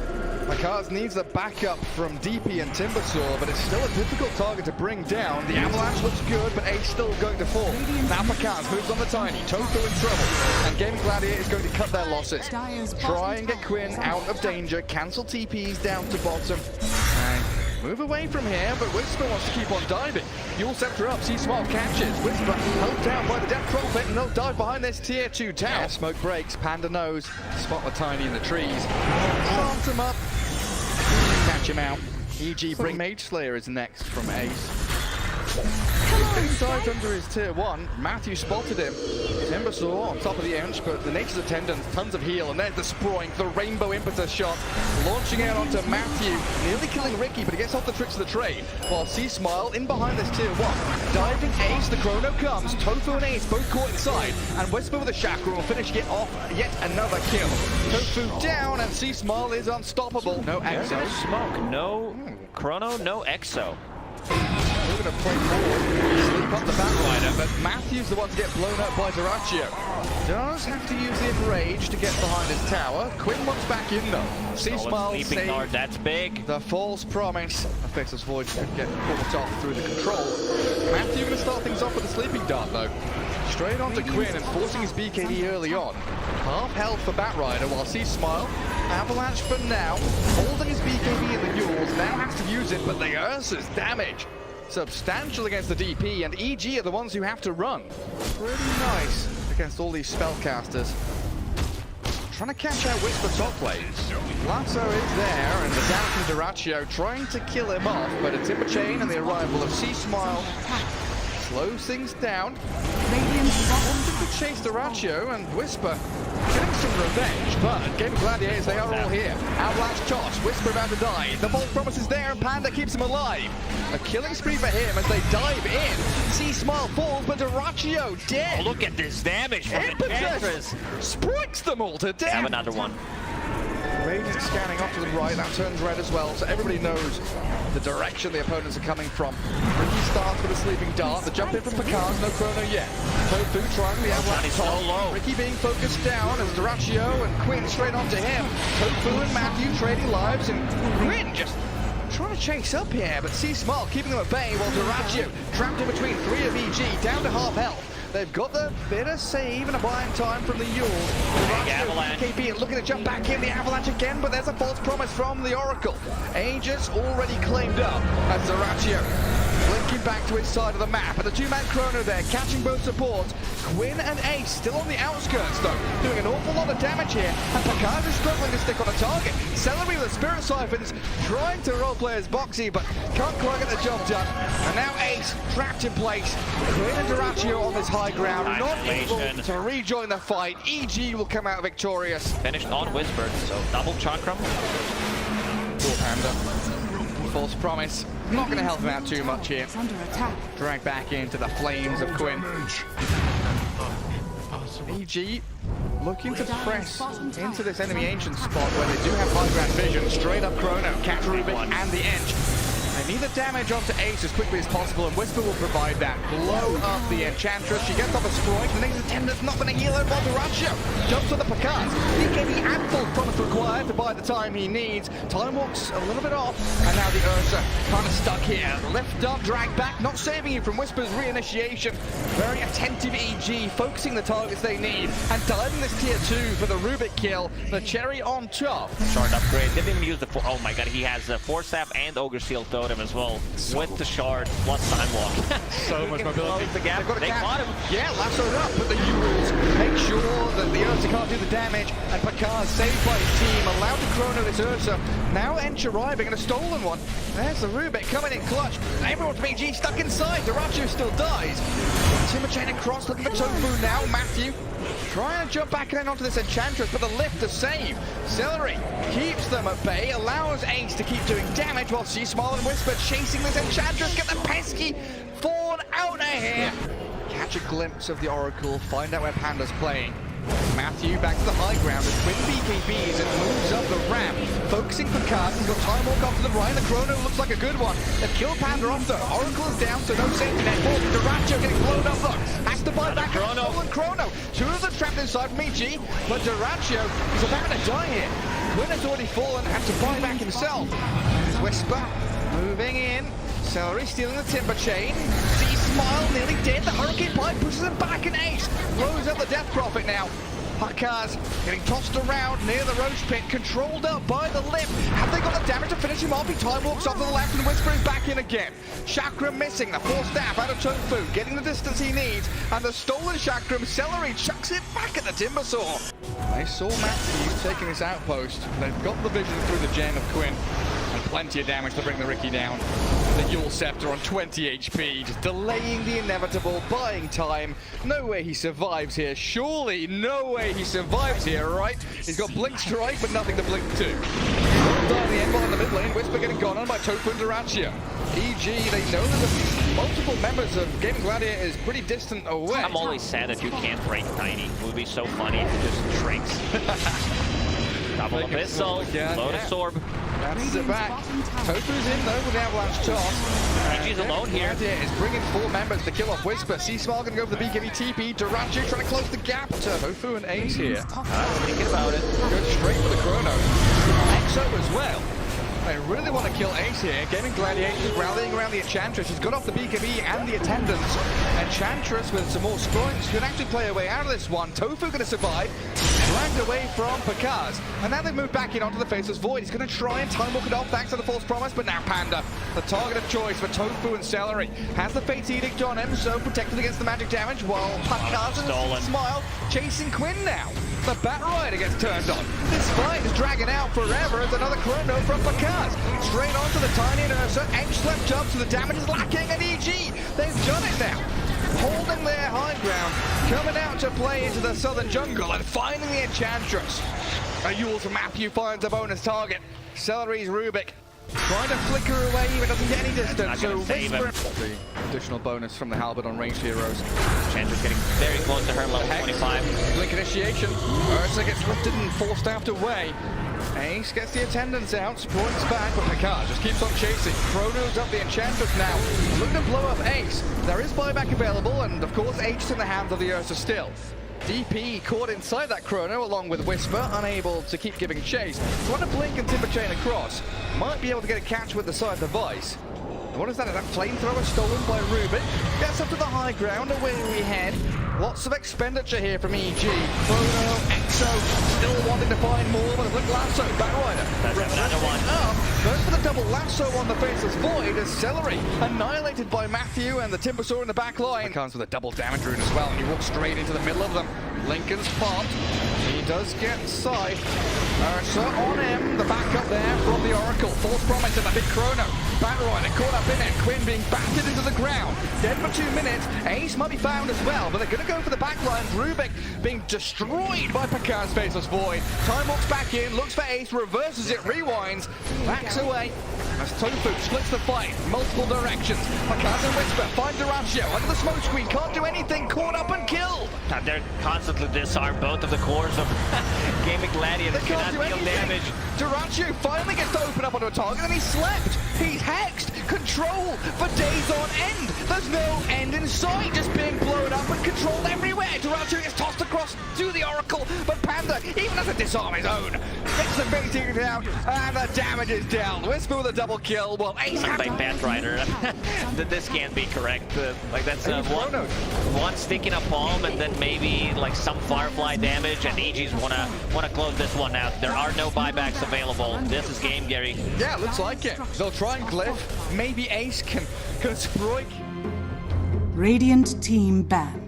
Pakaz needs the backup from DP and Timbersaw, but it's still a difficult target to bring down. The Avalanche looks good, but Ace still going to fall. Now Pakaz moves on the Tiny. Tofu in trouble. And Gaming Gladiator is going to cut their losses. Try and get Quinn out of danger. Cancel TPs down to bottom. And move away from here, but Whisper wants to keep on diving. You'll scepter up, see Smile catches. Whisper held down by the Death Prophet, and they'll dive behind this tier 2 tower. Yeah, smoke breaks, Panda knows. Spot the Tiny in the trees. Plant him up. Catch him out. EG bring Mage Slayer is next from Ace. Getting dived under his tier 1. Matthew spotted him. Timbersaw on top of the Ench, but the Nature's Attendant, tons of heal, and there's the Sproink, the Rainbow Impetus shot, launching out onto Matthew, nearly killing Ricky, but he gets off the tricks of the trade, while C-Smile in behind this tier 1. Diving Ace, the Chrono comes, Tofu and Ace both caught inside, and Whisper with a Chakra will finish it off yet another kill. Tofu down, and C-Smile is unstoppable. No Exo. Smoke, no Chrono, no Exo. We're going to play forward, sleep up the Batrider, but Matthew's the one to get blown up by Duraccio. Does have to use the Enrage to get behind his tower. Quinn wants back in though. C-Smile saves that's big. The false promise. Affixus Void could get caught off through the control. Matthew going to start things off with a Sleeping Dart though. Straight onto Quinn and forcing his BKB early on. Half health for Batrider while C-Smile. Avalanche for now. Holding his BKB in the Yules. Now has to use it, but the Ursa's damage substantial against the DP, and EG are the ones who have to run. Pretty nice against all these spellcasters. Trying to catch out Whisper top lane. Lasso is there, and the down from Duraccio trying to kill him off, but a Timber Chain and the arrival of C-Smile slows things down. Wanted to chase Duraccio, and Whisper getting some revenge, but Game of Gladiators, they are all here. Avalanche toss, Whisper about to die. The Bolt Promise is there, and Panda keeps him alive. A killing spree for him as they dive in. C-Smile falls, but Duraccio dead. Oh, look at this damage from the Enchantress. Sprites them all to death. Have another one. Radiant scanning off to the right, that turns red as well, so everybody knows the direction the opponents are coming from. Ricky starts with a Sleeping Dart, the jump in from Pakaz, no Chrono yet. Tofu trying the Avalanche top. Ricky being focused down as Duraccio and Quinn straight onto him. Tofu and Matthew trading lives, and Quinn just trying to chase up here, but C-Smile keeping them at bay while Duraccio trapped in between 3 of EG, down to half health. They've got the bit of save and a buying time from the Yule. BKB looking to jump back in, the Avalanche again, but there's a false promise from the Oracle. Aegis already claimed up as Duraccio linking back to his side of the map. And the 2-man Chrono there, catching both supports. Quinn and Ace still on the outskirts though, doing an awful lot of damage here. And Pakaz is struggling to stick on a target. Celery with the Spirit Siphons, trying to roleplay as Boxy, but can't quite get the job done. And now Ace trapped in place. Quinn and Duraccio on this high ground, not able to rejoin the fight. EG will come out victorious. Finished on Whisper, so double Chakram. Poor Panda. False promise. Not going to help him out too much here. Drag back into the flames of Quinn. EG looking to press into this enemy ancient spot where they do have high ground vision. Straight up Chrono, catch Rubik and the Ench. They need the damage onto Ace as quickly as possible, and Whisper will provide that. Blow up the Enchantress. She gets off a Sproink. The next attendant's not going to heal her while Duraccio jumps on the Pakaz. BKB and full promise required to buy the time he needs. Time walks a little bit off, and now the Ursa kind of stuck here. Lift up, drag back, not saving you from Whisper's reinitiation. Very attentive EG, focusing the targets they need, and diving this tier 2 for the Rubik kill. The cherry on top. Shard upgrade. Didn't even use the oh my god, he has a Force Staff and Ogre Seal Totem as well, with the shard plus time walk. So much mobility. The gap. They caught him. Yeah, lassoed up, but the Urals make sure that the Ursa can't do the damage, and Pakaz saved by his team, allowed to Chrono this Ursa. Now Ench arriving, and a stolen one. There's the Rubik coming in clutch. Everyone's BG stuck inside. Duraccio still dies. Timber timber chain across, looking for Tofu now. Matthew trying to jump back in onto this Enchantress, but the lift to save. Celery keeps them at bay, allows Ace to keep doing damage while Seasmile and Whisper chasing this Enchantress. Get the pesky Fawn out of here. Catch a glimpse of the Oracle, find out where Panda's playing. Matthew back to the high ground with twin BKBs and moves up the ramp. Focusing for Cars, he's got time walk off to the right. The Chrono looks like a good one. They've killed Panda off though. Oracle is down, so no safety net. Duracho getting blown up though. Has to buy back a stolen Chrono. Two of them trapped inside from EG, but Duracho is about to die here. Quinn has already fallen, had to buy back himself. Whisper moving in. Celery stealing the timber chain. Seasmile nearly dead. The Hurricane Pipe pushes him back, and Ace blows up the Death Prophet now. Huckars getting tossed around near the Roach Pit, controlled up by the lift. Have they got the damage to finish him off? He time walks off to the left and Whisper is back in again. Chakram missing, the force staff out of Tofu, getting the distance he needs, and the stolen Chakram, Celery chucks it back at the Timber Saw. They saw Matthew taking this outpost. They've got the vision through the gem of Quinn, and plenty of damage to bring the Ricky down. The Yule Scepter on 20 HP, just delaying the inevitable, buying time. No way he survives here. Surely no way he survives here, right? He's got Blink Strike, but nothing to blink to. Down the end ball in the mid lane, Whisper getting gone on by Tofu and Duracio. EG, they know that the multiple members of Gaming Gladiators pretty distant away. I'm always sad that you can't break Tiny. It would be so funny if it just shrinks. Double Abyssal, Lotus Orb. That's it back. Tofu's in though with the Avalanche toss. EG's alone here. Is bringing 4 members to kill off Whisper. Seasmile gonna go for the BKB TP. Duracho trying to close the gap to Tofu and Ace here. Thinking about it. Goes straight for the Chrono. Exo as well. They really want to kill Ace here. Gaming Gladiators rallying around the Enchantress. She's got off the BKB and the Attendants. Enchantress with some more strikes can actually play her way out of this one. Tofu going to survive. Dragged away from Picard. And now they've moved back in onto the Faceless Void. He's going to try and time walk it off thanks to the False Promise, but now Panda, the target of choice for Tofu and Celery, has the Fate's Edict on him, so protected against the magic damage, while Picard and Smile chasing Quinn now. The Bat Rider gets turned on. This fight is dragging out forever as another Chrono from Picard. Straight onto the Tiny and Ursa. Edge slept up, so the damage is lacking, and EG, they've done it now. Holding their high ground, coming out to play into the southern jungle and finding the Enchantress. A Yule from Matthew finds a bonus target. Celery's Rubik trying to flicker away, but doesn't get any distance. So Whisper. The additional bonus from the Halberd on ranged heroes. Enchantress getting very close to her level 25. Blink initiation. Ursa gets lifted and forced out away. Ace gets the Attendants out, points back, but Picard just keeps on chasing. Chrono's up the Enchantress now, looking to blow up Ace. There is buyback available, and of course Ace in the hands of the Ursa still. DP caught inside that Chrono along with Whisper, unable to keep giving chase. Trying to blink and timber chain across. Might be able to get a catch with the side device. What is that? Is that flamethrower stolen by Rubik? Gets up to the high ground, away we head. Lots of expenditure here from EG. Chrono, Exo, still wanting to find more, but a Blink Lasso, Bat Rider. That's another one. Goes for the double lasso on the Faceless Void as Celery annihilated by Matthew and the Timber Saw in the back line. Comes with a double damage rune as well, and he walks straight into the middle of them. Lincoln's popped. He does get Scythe. Ursa on him. The backup there from the Oracle. False Promise and a big Chrono. Bat Rider caught up in it. Quinn being battered into the ground. Dead for 2 minutes. Ace might be found as well, but they're going to go for the back line. Rubik being destroyed by Picard's Faceless Void. Time walks back in, looks for Ace, reverses it, rewinds, backs away. As Tofu splits the fight, multiple directions. Picard and Whisper find Duracio under the smoke screen, can't do anything, caught up and killed. They're constantly disarmed both of the cores of Gaming Gladiators. They can't do deal damage. Duracio finally gets to open up onto a target, and he slept. He's hexed. Control for days on end. There's no end in sight, just being blown up and controlled everywhere. Duracio gets tossed across to the Oracle, but Panda, even has to disarm his own, gets the baiting out, and the damage is down. Whisper with a double kill. Well, Ace by Bat Rider. This can't be correct. Like that's one stick in a palm, and then maybe like some Firefly damage, and EG's wanna close this one out. There are no buybacks available. This is game, Gary. Yeah, looks like it. They'll try and glyph. Maybe Ace can strike. Radiant team ban.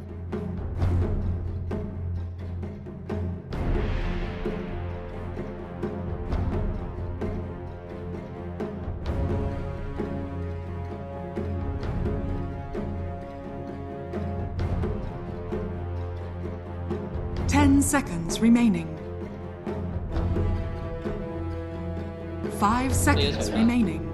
10 seconds remaining. 5 seconds remaining.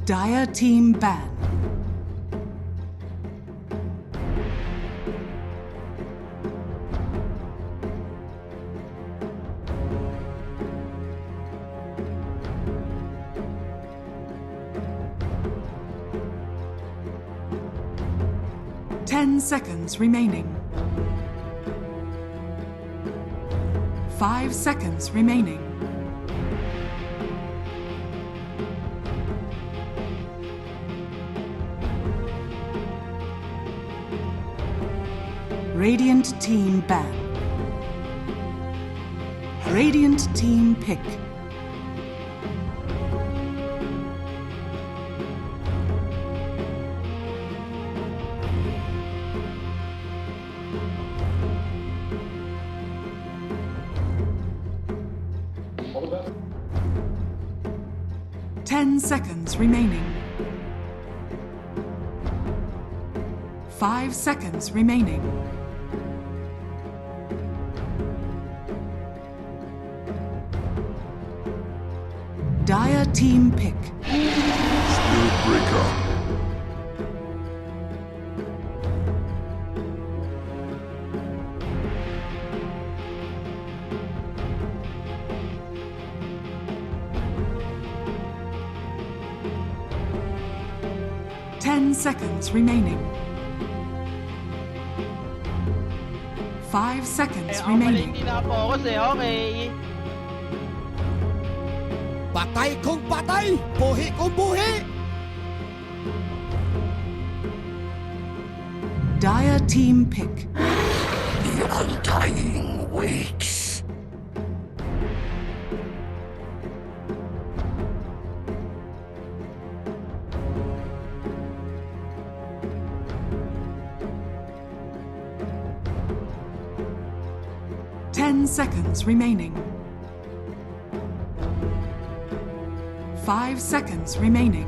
Dire team ban. Ten seconds remaining. 5 seconds remaining. Radiant team ban. Radiant team pick. Ten seconds remaining. 5 seconds remaining. Dire team pick. Spirit Breaker. Seconds remaining. 5 seconds remaining. Patay kung patay, buhi kung buhi. Dire team pick. The Undying waits. Seconds remaining. 5 seconds remaining.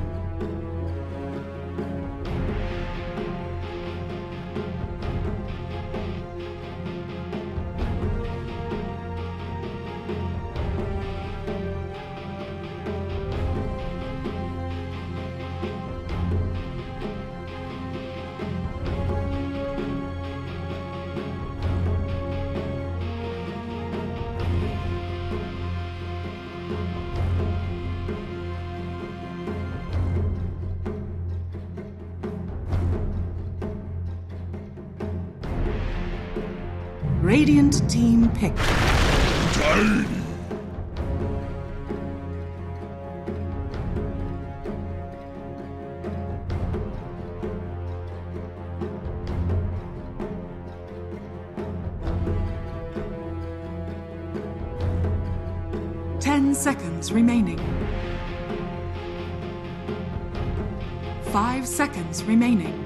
Radiant team pick. Done. Seconds remaining. 5 seconds remaining.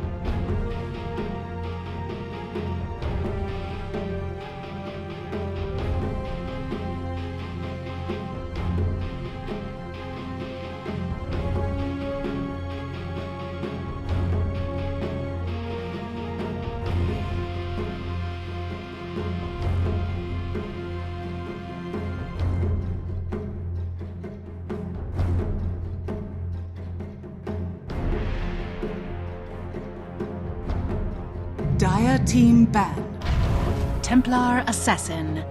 Dire team ban. Templar Assassin.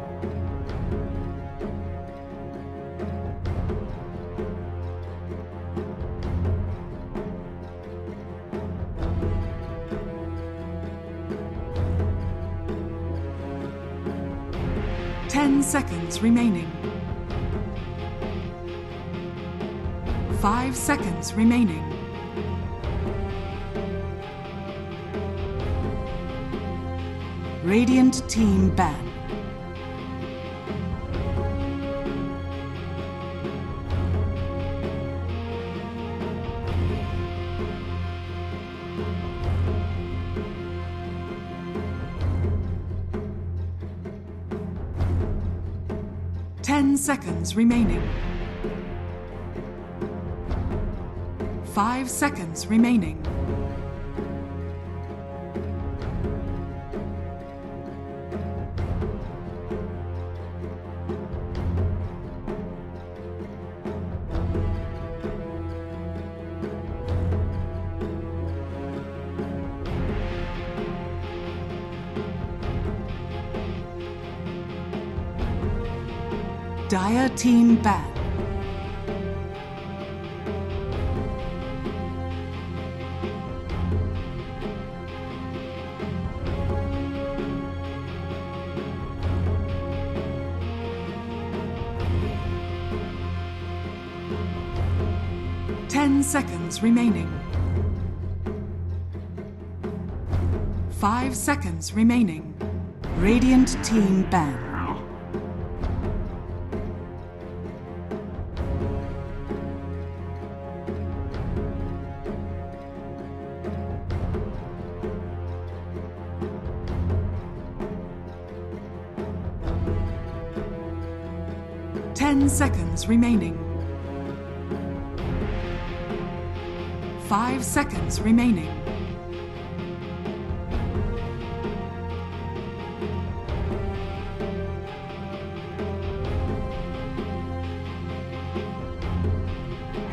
Seconds remaining. 5 seconds remaining. Radiant team ban. 10 seconds remaining. 5 seconds remaining. Dire team ban. Ten seconds remaining. 5 seconds remaining. Radiant team ban. Seconds remaining. 5 seconds remaining.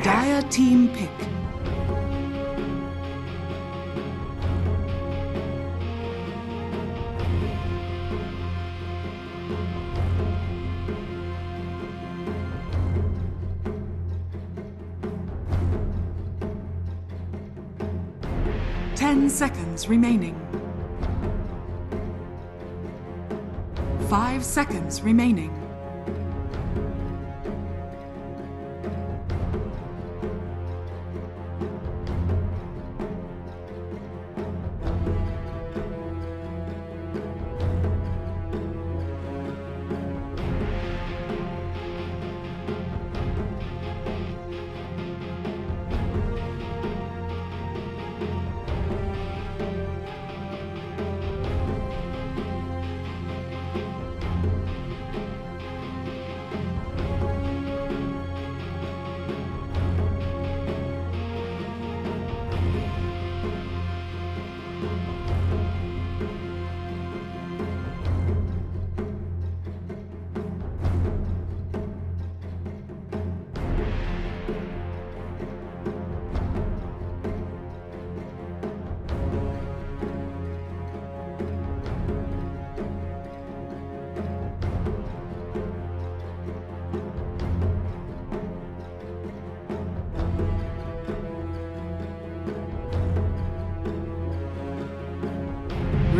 Dire team pick. Seconds remaining. 5 seconds remaining.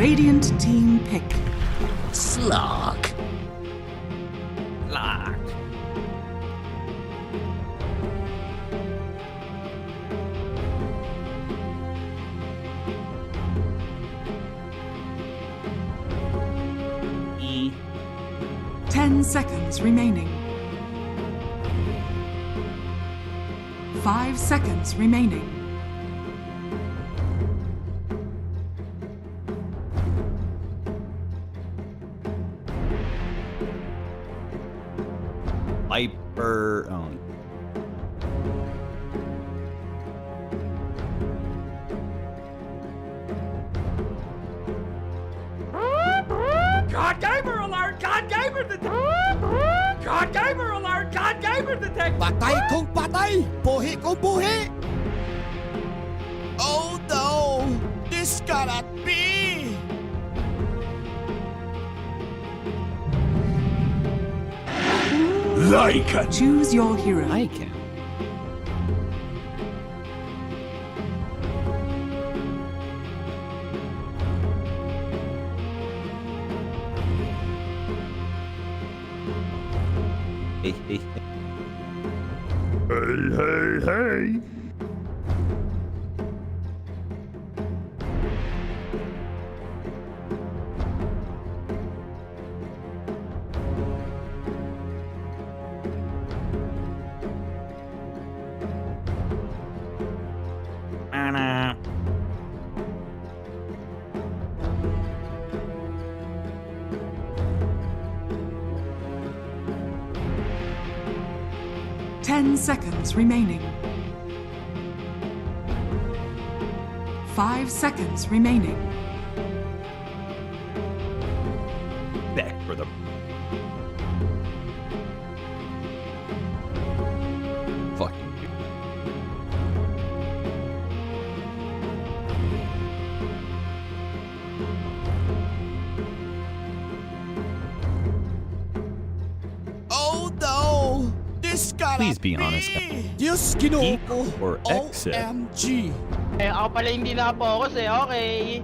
Radiant team pick. Slog. Lock. E. 10 seconds remaining. 5 seconds remaining. Viper. Oh. God Gamer alert! God Gamer detect! God Gamer alert! God Gamer detect! Patay kung patay! Buhi kung buhi! Oh no! This cannot be! Like a Choose your hero. I can. Hey, hey, hey. hey, hey. Anna. 10 seconds remaining. 5 seconds remaining. Back for the fucking. Oh no! This gotta Please be honest. Diyos ginoo Geek ko. or exit? OMG. Eh, ako pala hindi na-focus eh, okay.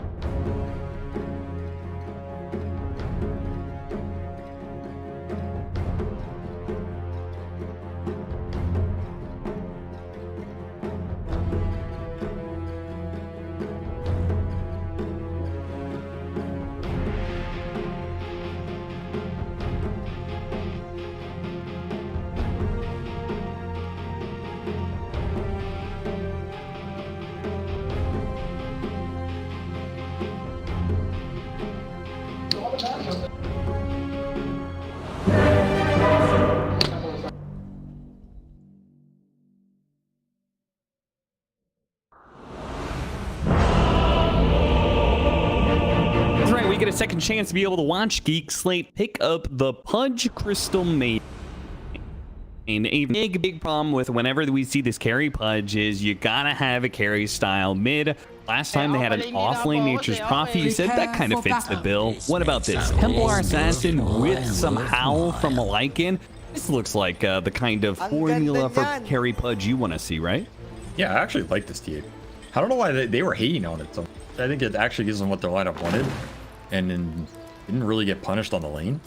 That's right, we get a second chance to be able to watch Geek Slate pick up the Pudge Crystal Maiden. And a big problem with whenever we see this carry Pudge is you gotta have a carry style mid. Last time they had an offlane Nature's Prophet, you said that kind of fits the bill. What about this? Templar Assassin with some Howl from a Lycan. This looks like the kind of formula for carry Pudge you want to see, right? Yeah, I actually like this TA. I don't know why they were hating on it. So I think it actually gives them what their lineup wanted, and then didn't really get punished on the lane,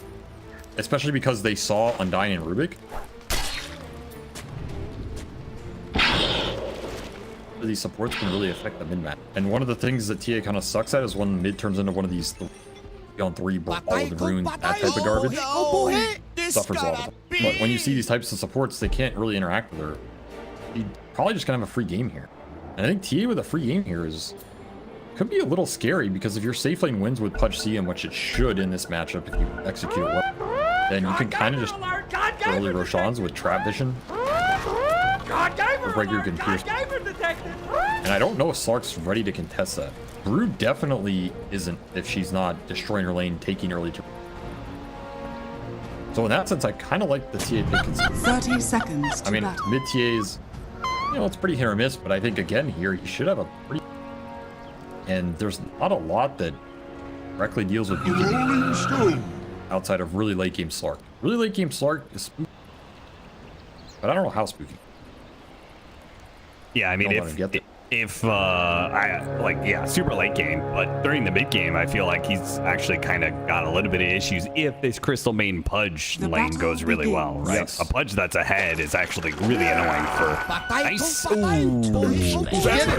especially because they saw Undying and Rubik. These supports can really affect the mid map, and one of the things that TA kind of sucks at is when mid turns into one of these 3-on-3 all with runes, that type of garbage. Suffers a lot. But when you see these types of supports, they can't really interact with her. You probably just gonna have a free game here. And I think TA with a free game here could be a little scary, because if your safe lane wins with Pudge CM, which it should in this matchup if you execute it well, then you can kind of just early Roshans with trap vision. Breaker can pierce. And I don't know if Slark's ready to contest that. Brood definitely isn't if she's not destroying her lane, taking early turn. So in that sense, I kind of like the TA pick. 30 seconds. I mean, mid TA's, it's pretty hit or miss, but I think again here, he should have a pretty. And there's not a lot that directly deals with BKB outside of really late game Slark. Really late game Slark is spooky, but I don't know how spooky. Yeah, I mean, super late game, but during the mid game, I feel like he's actually kind of got a little bit of issues if this Crystal Maiden Pudge lane goes really well, right? Yes. A Pudge that's ahead is actually really annoying for Ice. Ooh,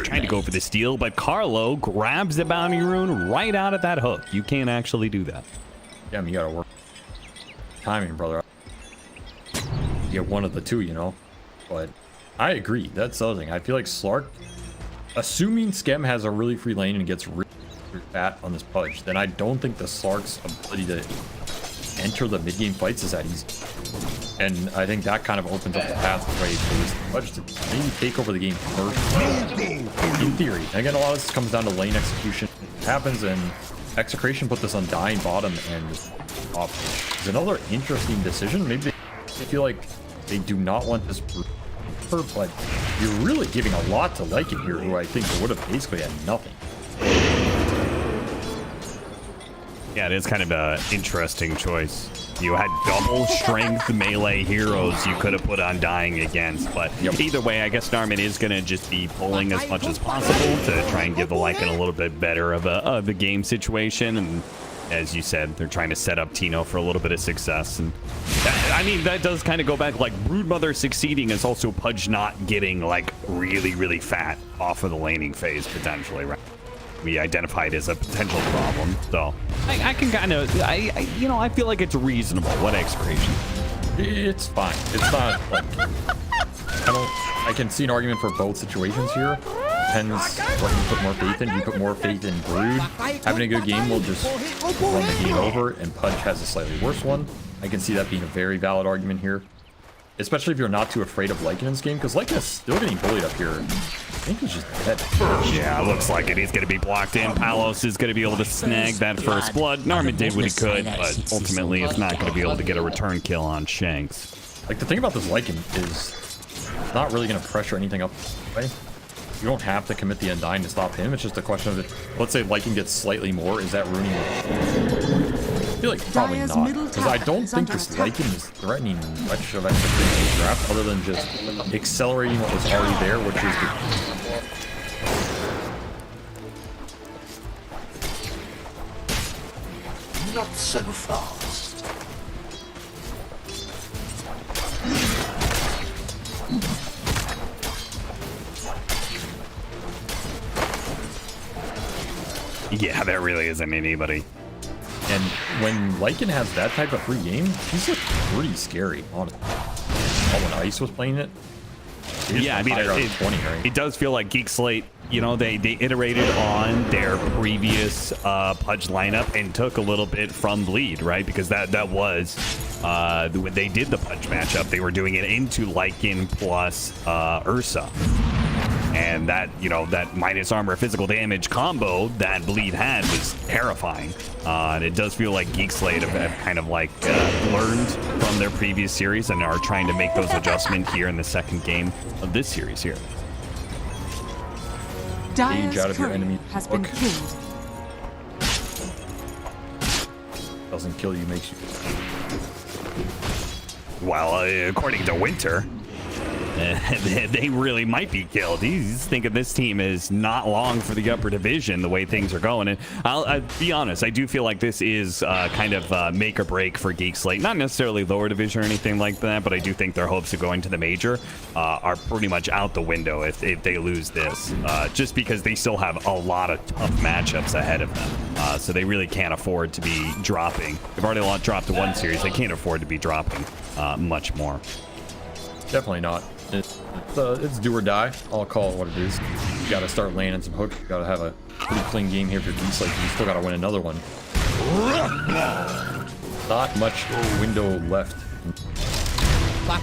trying to go for the steal, but Carlo grabs the bounty rune right out of that hook. You can't actually do that. Yeah, I mean, you gotta work timing, brother. You get one of the two, but I agree. That's the other thing. I feel like Slark, assuming Skem has a really free lane and gets really fat on this Pudge, then I don't think the Slark's ability to enter the mid-game fights is that easy. And I think that kind of opens up the pathway for this Pudge to maybe take over the game first. In theory. And again, a lot of this comes down to lane execution. It happens, and Execration put this on dying bottom and off. It's another interesting decision. Maybe they feel like they do not want this, but you're really giving a lot to Lycan here, who I think would have basically had nothing. Yeah, it is kind of an interesting choice. You had double strength melee heroes you could have put Undying against, but either way, I guess Narman is going to just be pulling as much as possible to try and give the Lycan a little bit better of a game situation. And as you said, they're trying to set up Tino for a little bit of success. And I mean, that does kind of go back, like, Broodmother succeeding is also Pudge not getting, like, really, really fat off of the laning phase, potentially, right? We identified as a potential problem. So I can kind of, I feel like it's reasonable. What Execration? It's fine. It's not like, I can see an argument for both situations here. Depends what you put more faith in. You put more faith in Brood having a good game will just run the game over, and Pudge has a slightly worse one. I can see that being a very valid argument here. especially if you're not too afraid of Lycan in this game, because Lycan is still getting bullied up here. I think he's just dead. Yeah, looks like it. He's going to be blocked in. Palos is going to be able to snag that first blood. Norman did what he could, but ultimately it's not going to be able to get a return kill on Shanks. Like, the thing about this Lycan is it's not really going to pressure anything up right? You don't have to commit the Undying to stop him. It's just a question of it. Let's say Lycan gets slightly more. Is that ruining it? I feel like probably not. Because I don't think this Lycan is threatening much of anything in the draft other than just accelerating what was already there, which is the... Not so fast. Yeah, there really isn't anybody. And when Lycan has that type of free game, he's like pretty scary, honestly. Oh, when Ice was playing it? Yeah, I mean, it does feel like Geek Slate, you know, they iterated on their previous Pudge lineup and took a little bit from Bleed, right? Because that was when they did the Pudge matchup, they were doing it into Lycan plus Ursa. And that, you know, that minus armor physical damage combo that Bleed had was terrifying. And it does feel like Geek Slate have kind of like learned from their previous series and are trying to make those adjustments here in the second game of this series here. Dire's out of your courier enemy has been killed. Doesn't kill you, makes you. Well, according to Winter, they really might be killed. He's thinking this team is not long for the upper division the way things are going. And I'll be honest, I do feel like this is kind of make or break for Geek Slate. Not necessarily lower division or anything like that, but I do think their hopes of going to the major are pretty much out the window if they lose this. Just because they still have a lot of tough matchups ahead of them. So they really can't afford to be dropping. They've already dropped one series. They can't afford to be dropping much more. Definitely not. It's do or die. I'll call it what it is. You gotta start landing some hooks. You gotta have a pretty clean game here for Geek Slate. You still gotta win another one. Not much window left. Even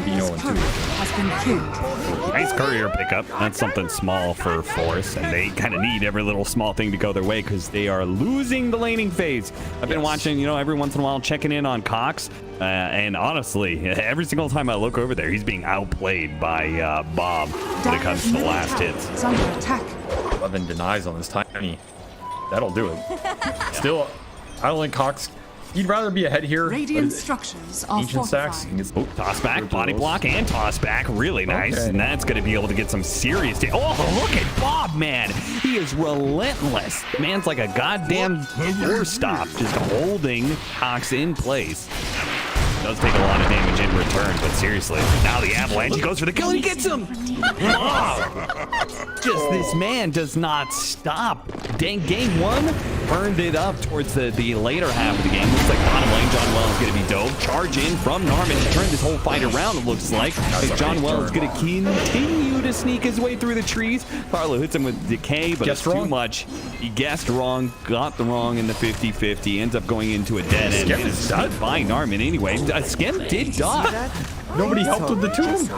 being 0-2. Nice courier pickup. That's something small for Force, and they kind of need every little small thing to go their way because they are losing the laning phase. I've been watching, you know, every once in a while checking in on Cox, and honestly, every single time I look over there, he's being outplayed by Bob when it comes to the last hits. It's under attack. 11 denies on this tiny. That'll do it. Still, I don't think Cox. He'd rather be ahead here. Radiant structures are ancient stacks. Oh, toss back, body block, and toss back. Really nice. Okay. And that's going to be able to get some serious damage. Oh, look at Bob, man. He is relentless. Man's like a goddamn doorstop, just holding Cox in place. Does take a lot of damage in return, but seriously, now the avalanche, he goes for the kill and he gets him. Just this man does not stop. Dang, game one burned it up towards the later half of the game. Looks like bottom lane, John Well is going to be dove. Charge in from Norman to turn this whole fight around, it looks like. As John Well is going to continue to sneak his way through the trees. Carlo hits him with decay, but it's too much. He guessed wrong, got the wrong in the 50-50, ends up going into a dead end. It is done by Norman anyway. Skem did die. Nobody helped with the tomb.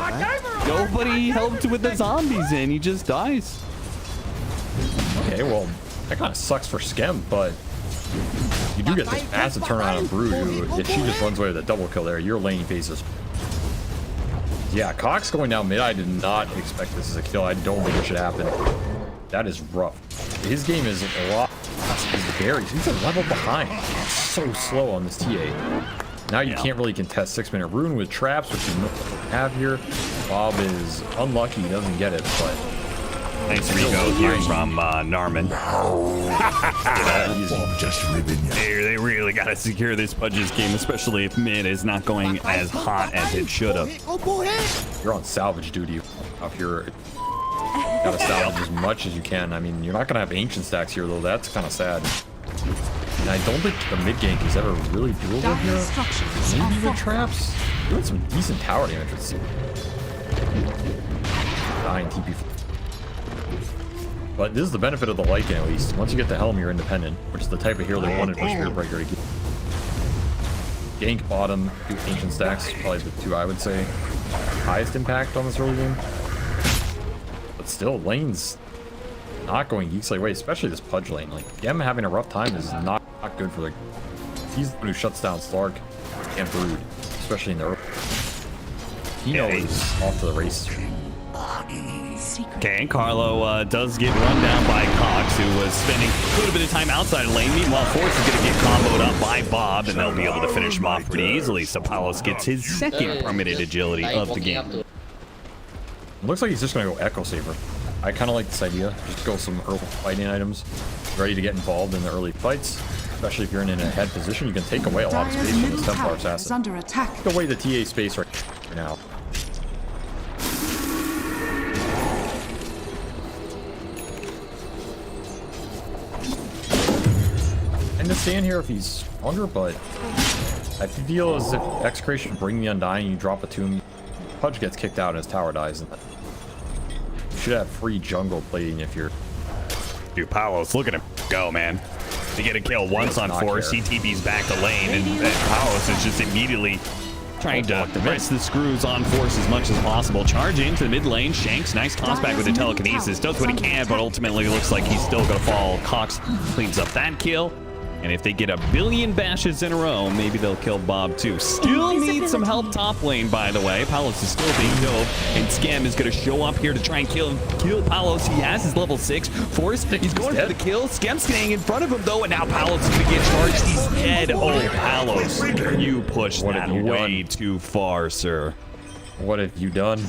Nobody helped with the zombies, and he just dies. Okay, well, that kind of sucks for Skem, but you do get this massive turnaround on Brood, who, if she just runs away with a double kill there, your laning phase is... Yeah, Cox going down mid, I did not expect this as a kill. I don't think it should happen. That is rough. His game is a lot... He's a level behind. He's so slow on this TA. Now you can't really contest 6-minute rune with traps, which you don't have here. Bob is unlucky, he doesn't get it, but... Nice rego here from Narman. They really got to secure this Pudge's game, especially if mid is not going as hot as it should have. You're on salvage duty up here. You gotta salvage as much as you can. I mean, you're not gonna have ancient stacks here, though. That's kind of sad. And I don't think the mid gank is ever really doable here. Maybe the traps. Doing some decent tower damage with C. Dying TP. But this is the benefit of the Lycan, at least. Once you get the helm, you're independent, which is the type of hero they wanted for Spirit Breaker to get. gank bottom, 2 ancient stacks, probably the 2 I would say highest impact on this early game. But still, lane's not going Geek Slate way, especially this Pudge lane. Like, Gem having a rough time is not good for the... He's the one who shuts down Slark and Brood, especially in the early. Kino is off to the races. Okay, Carlo does get run down by Cox, who was spending a little bit of time outside of lane. Meanwhile, Force is going to get comboed up by Bob, and they'll be able to finish him off pretty easily. So Palos gets his second permitted agility of the game. It looks like he's just going to go Echo Saber. I kind of like this idea. Just go some early fighting items, ready to get involved in the early fights. Especially if you're in a head position, you can take away a lot of space from this Templar Assassin. Under attack. Take away the TA space right now. I understand here if he's stronger, but I feel as if Execration bring the Undying, you drop a tomb, Pudge gets kicked out and his tower dies, and you should have free jungle plating if you're... Dude, Palos, look at him go, man. To get a kill once on Force, he TP's back to lane, and Palos is just immediately trying to press the screws on Force as much as possible. Charge into the mid lane. Shanks, nice toss back with the telekinesis. Does what he can, but ultimately looks like he's still going to fall. Cox cleans up that kill. And if they get a billion bashes in a row, maybe they'll kill Bob too. Still need some help top lane, by the way. Palos is still being killed, and Scam is going to show up here to try and kill Palos. He has his level 6. Force, he's going for the kill. Scam's staying in front of him, though, and now Palos is going to get charged. He's dead. Oh, Palos, you pushed that way too far, sir. What have you done?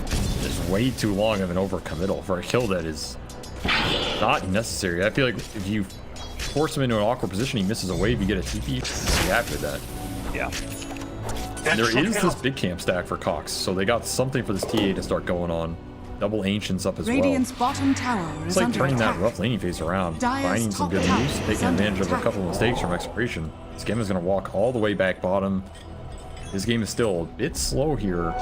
Just way too long of an overcommittal for a kill that is not necessary. I feel like if you force him into an awkward position, he misses a wave, you get a TP after that. Yeah. And there is this big camp stack for Cox, so they got something for this TA to start going on. Double Ancients up as Radiant's well. bottom tower It's is like under turning attack. that rough laning phase around, Dire's finding some good top moves, tower taking is under advantage of a attack. couple of mistakes from Execration. Scam is going to walk all the way back bottom. This game is still a bit slow here.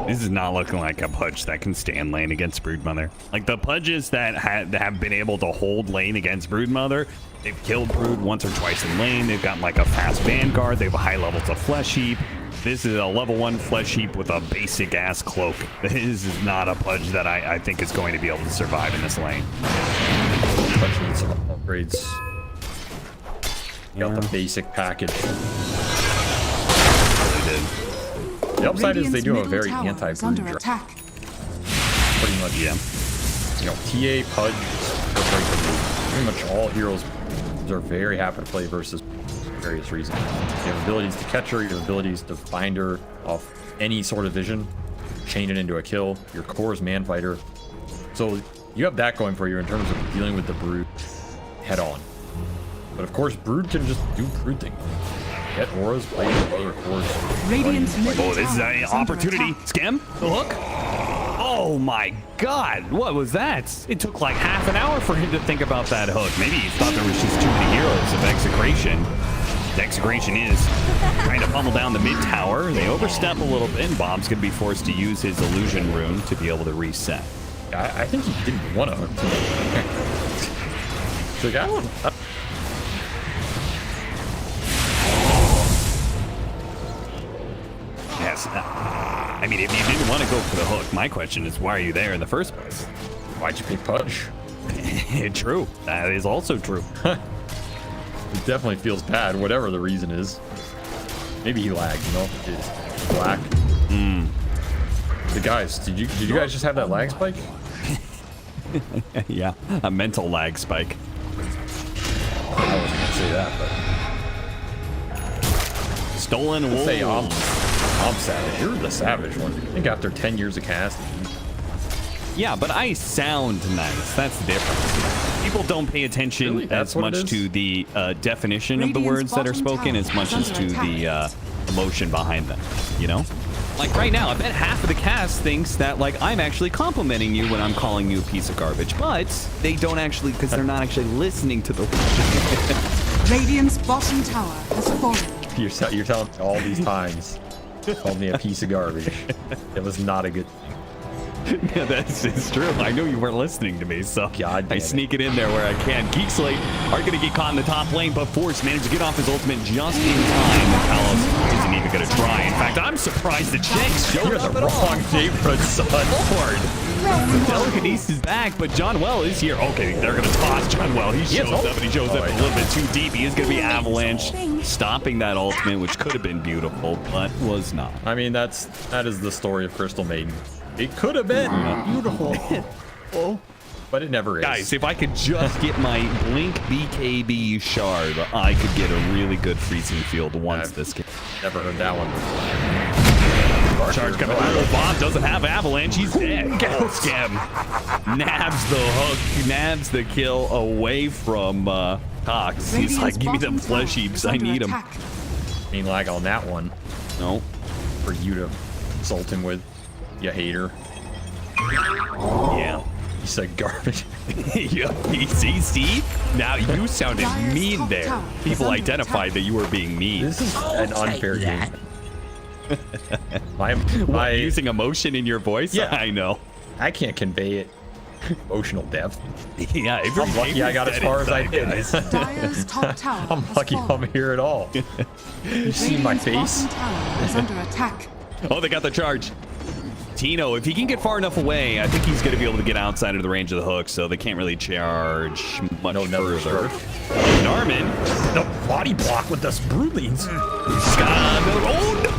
This is not looking like a Pudge that can stand lane against Broodmother. Like the Pudges that have been able to hold lane against Broodmother, they've killed Brood once or twice in lane. They've got like a fast Vanguard. They have high levels of Flesh Heap. This is a level 1 Flesh Heap with a basic ass cloak. This is not a Pudge that I think is going to be able to survive in this lane. Pudge needs some upgrades. Got the basic package. Really did. The upside is they do have a very Radiant's middle tower is anti-Brood under attack. Pretty much, yeah. You know, TA, Pudge, pretty much all heroes are very happy to play versus various reasons. You have abilities to catch her, you have abilities to find her off any sort of vision, chain it into a kill. Your core is man fighter. So you have that going for you in terms of dealing with the Brood head on. But of course, Brood can just do Brood things. Get auras, play other cores. Radiant's middle Oh, this is an opportunity. Scam, the hook. Oh my god, what was that? It took like half an hour for him to think about that hook. Maybe he thought there was just too many heroes of Execration. The Execration is trying to pummel down the mid tower. They overstep a little bit, and Bob's going to be forced to use his illusion rune to be able to reset. I think he didn't want to hook too much. Like, I don't... Yes. I mean, if you didn't want to go for the hook, my question is, why are you there in the first place? Why'd you pick Pudge? True. That is also true. It definitely feels bad, whatever the reason is. Maybe he lagged, you know? It's black. The guys, did you guys just have that lag spike? Yeah, a mental lag spike. I wasn't gonna say that, but Stolen wolves. say I'm savage. You're the savage one. I think after 10 years of casting. Yeah, but I sound nice. That's the difference. People don't pay attention Really? That's as what it much is? to the definition of the Radiant's words that are bottom spoken tower as much is as to under the emotion behind them, you know? Like right now, I bet half of the cast thinks that like I'm actually complimenting you when I'm calling you a piece of garbage, but they don't actually, because they're not actually listening to the Radiant's bottom tower has fallen. You're telling me all these times. Called me a piece of garbage. It was not a good thing. Yeah, it's true. I know you weren't listening to me, so God I sneak it in there where I can. Geek Slate are going to get caught in the top lane, but Force managed to get off his ultimate just in time. Talos isn't even going to try. In fact, I'm surprised that Shanks showed You're up the at all. wrong neighborhood, son. Lord. Telekinesis is back, but John Well is here. Okay, they're going to toss John Well. He shows up, and he shows up a little bit too deep. He is going to be Avalanche, stopping that ultimate, which could have been beautiful, but was not. I mean, that is the story of Crystal Maiden. It could have been beautiful, but it never is. Guys, if I could just get my Blink BKB shard, I could get a really good freezing field once this game. Never heard that one before. Charge coming through. Bob doesn't have Avalanche. He's dead. Scam. Nabs the hook. Nabs the kill away from Cox. He's like, give me them flesh heaps. I need them. Mean lag on that one. No. For you to insult him with, you hater. Yeah. You said garbage. Yeah. See? Now you sounded mean there. People identified that you were being mean. This is an unfair game. What, using emotion in your voice? Yeah. I know. I can't convey it. Emotional depth. Yeah, if I'm lucky I got as far as I did. Dire's top tower I'm has lucky fallen. I'm here at all. You see my face? Bottom tower is under attack. Oh, they got the charge. Tino, if he can get far enough away, I think he's going to be able to get outside of the range of the hook, so they can't really charge much further. Narman, the body block with the Broodlings. Oh no!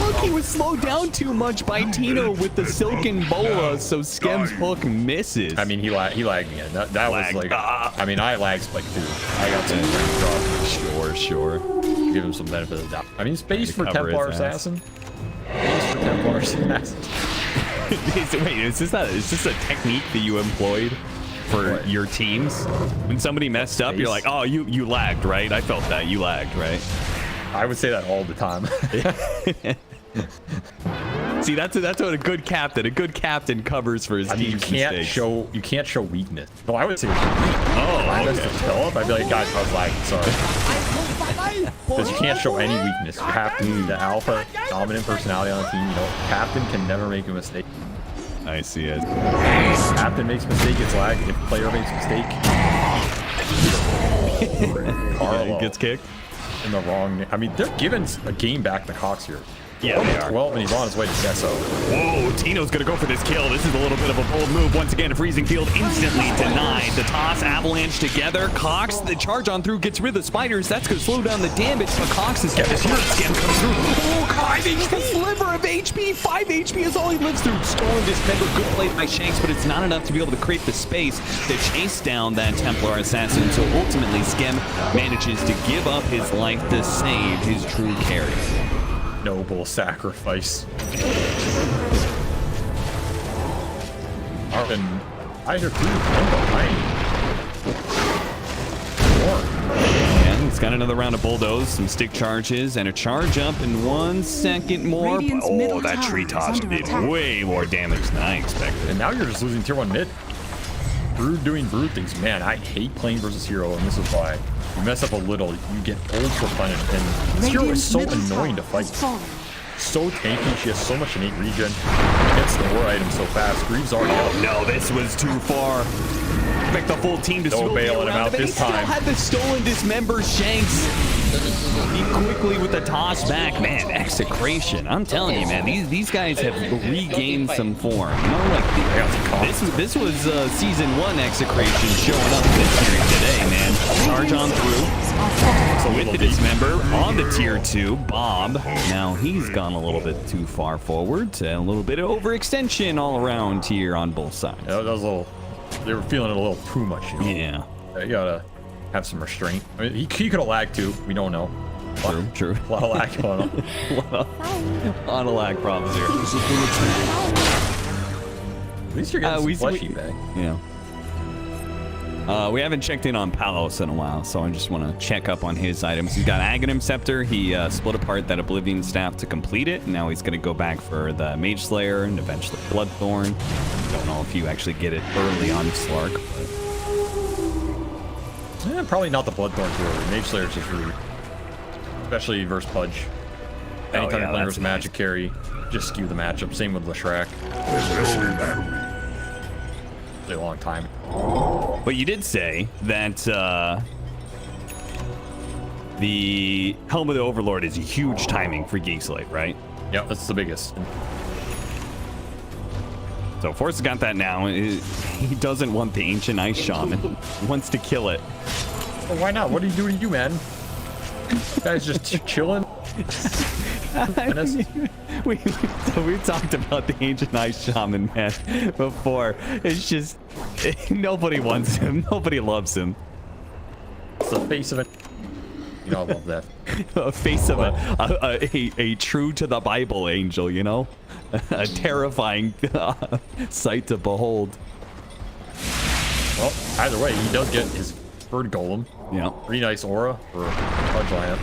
Look, he was slowed down too much by Tino with the silken bola, so Skem's hook misses. I mean, he lagged again. That was like, I mean, I lagged Spike too. I got some drop. Sure. Give him some benefit of the doubt. I mean, space for cover Templar his ass. Assassin. Space for Templar Assassin. Wait, is this a technique that you employed for your teams? When somebody messed up, you're like, oh, you lagged, right? I felt that. You lagged, right? I would say that all the time. See, that's what a good captain covers for his team's mistakes. You can't show weakness. No, I would say okay. Philip, I'd be like, guys, I was lagging, sorry. Because you can't show any weakness. You have to be the alpha dominant personality on the team. You know, captain can never make a mistake. I see it. If captain makes a mistake, it's lag. If player makes a mistake, Carlo gets kicked. In the wrong. I mean, they're giving a game back to Cox here. Yeah, they are. 12, and he's on his way to Gesso. Whoa, Tino's gonna go for this kill. This is a little bit of a bold move. Once again, a freezing field instantly denied. The toss, Avalanche together. Cox, the charge on through, gets rid of the spiders. That's gonna slow down the damage, but Cox is getting here. Scam comes through. Oh, 5 HP, a sliver of HP. 5 HP is all he lives through. Stolen dismember, good play by Shanks, but it's not enough to be able to create the space to chase down that Templar Assassin. So ultimately, Scam manages to give up his life to save his true carry. Noble sacrifice. Arvin, I hear food And he's got another round of bulldoze, some stick charges, and a charge up in 1 second more. Radiant's Oh, middle that tower tree is toss under did attack. way more damage than I expected. And now you're just losing tier 1 mid. Brood doing Brood things. Man, I hate playing versus hero, and this is why. You mess up a little, you get ultra punished, and this hero is so annoying to fight. So tanky, she has so much innate regen. Gets the war item so fast. Greaves already out. No, this was too far. Expect the full team to No bailing him out this time. He still had the stolen dismember Shanks. He quickly with the toss back. Man, Execration. I'm telling you, man, these guys have regained some form. You know, like this was season 1 Execration showing up this series today, man. Charge on through. So with the dismember on the tier 2, Bob. Now he's gone a little bit too far forward. A little bit of overextension all around here on both sides. Yeah, that was a little. They were feeling it a little too much. You know? Yeah. You gotta have some restraint. I mean, he could have lagged too. We don't know. True. A lot of lag going on. A lot of lag problems here. At least you're getting some fleshy back. Yeah. We haven't checked in on Palos in a while, so I just want to check up on his items. He's got Aghanim Scepter. He split apart that Oblivion Staff to complete it. Now he's going to go back for the Mage Slayer and eventually Bloodthorn. Don't know if you actually get it early on Slark. But... Yeah, probably not the Bloodthorn too early. Mage Slayer is just rude. Especially versus Pudge. Anytime you're playing versus Magic Carry, just skew the matchup. Same with Leshrac. a long time. But you did say that the Helm of the Overlord is a huge timing for Geek Slate, right? Yeah, that's the biggest. So Force has got that now. He doesn't want the Ancient Ice Shaman. He wants to kill it. Well, why not? What are you doing to you, man? This guy's just chilling. we talked about the Ancient Ice Shaman, man, before. It's just, nobody wants him. Nobody loves him. It's the face of it. You know, I love that. A face of a true to the Bible angel, you know? A terrifying sight to behold. Well, either way, he does get his bird golem. Yeah. Pretty nice aura for Fudge Lamp.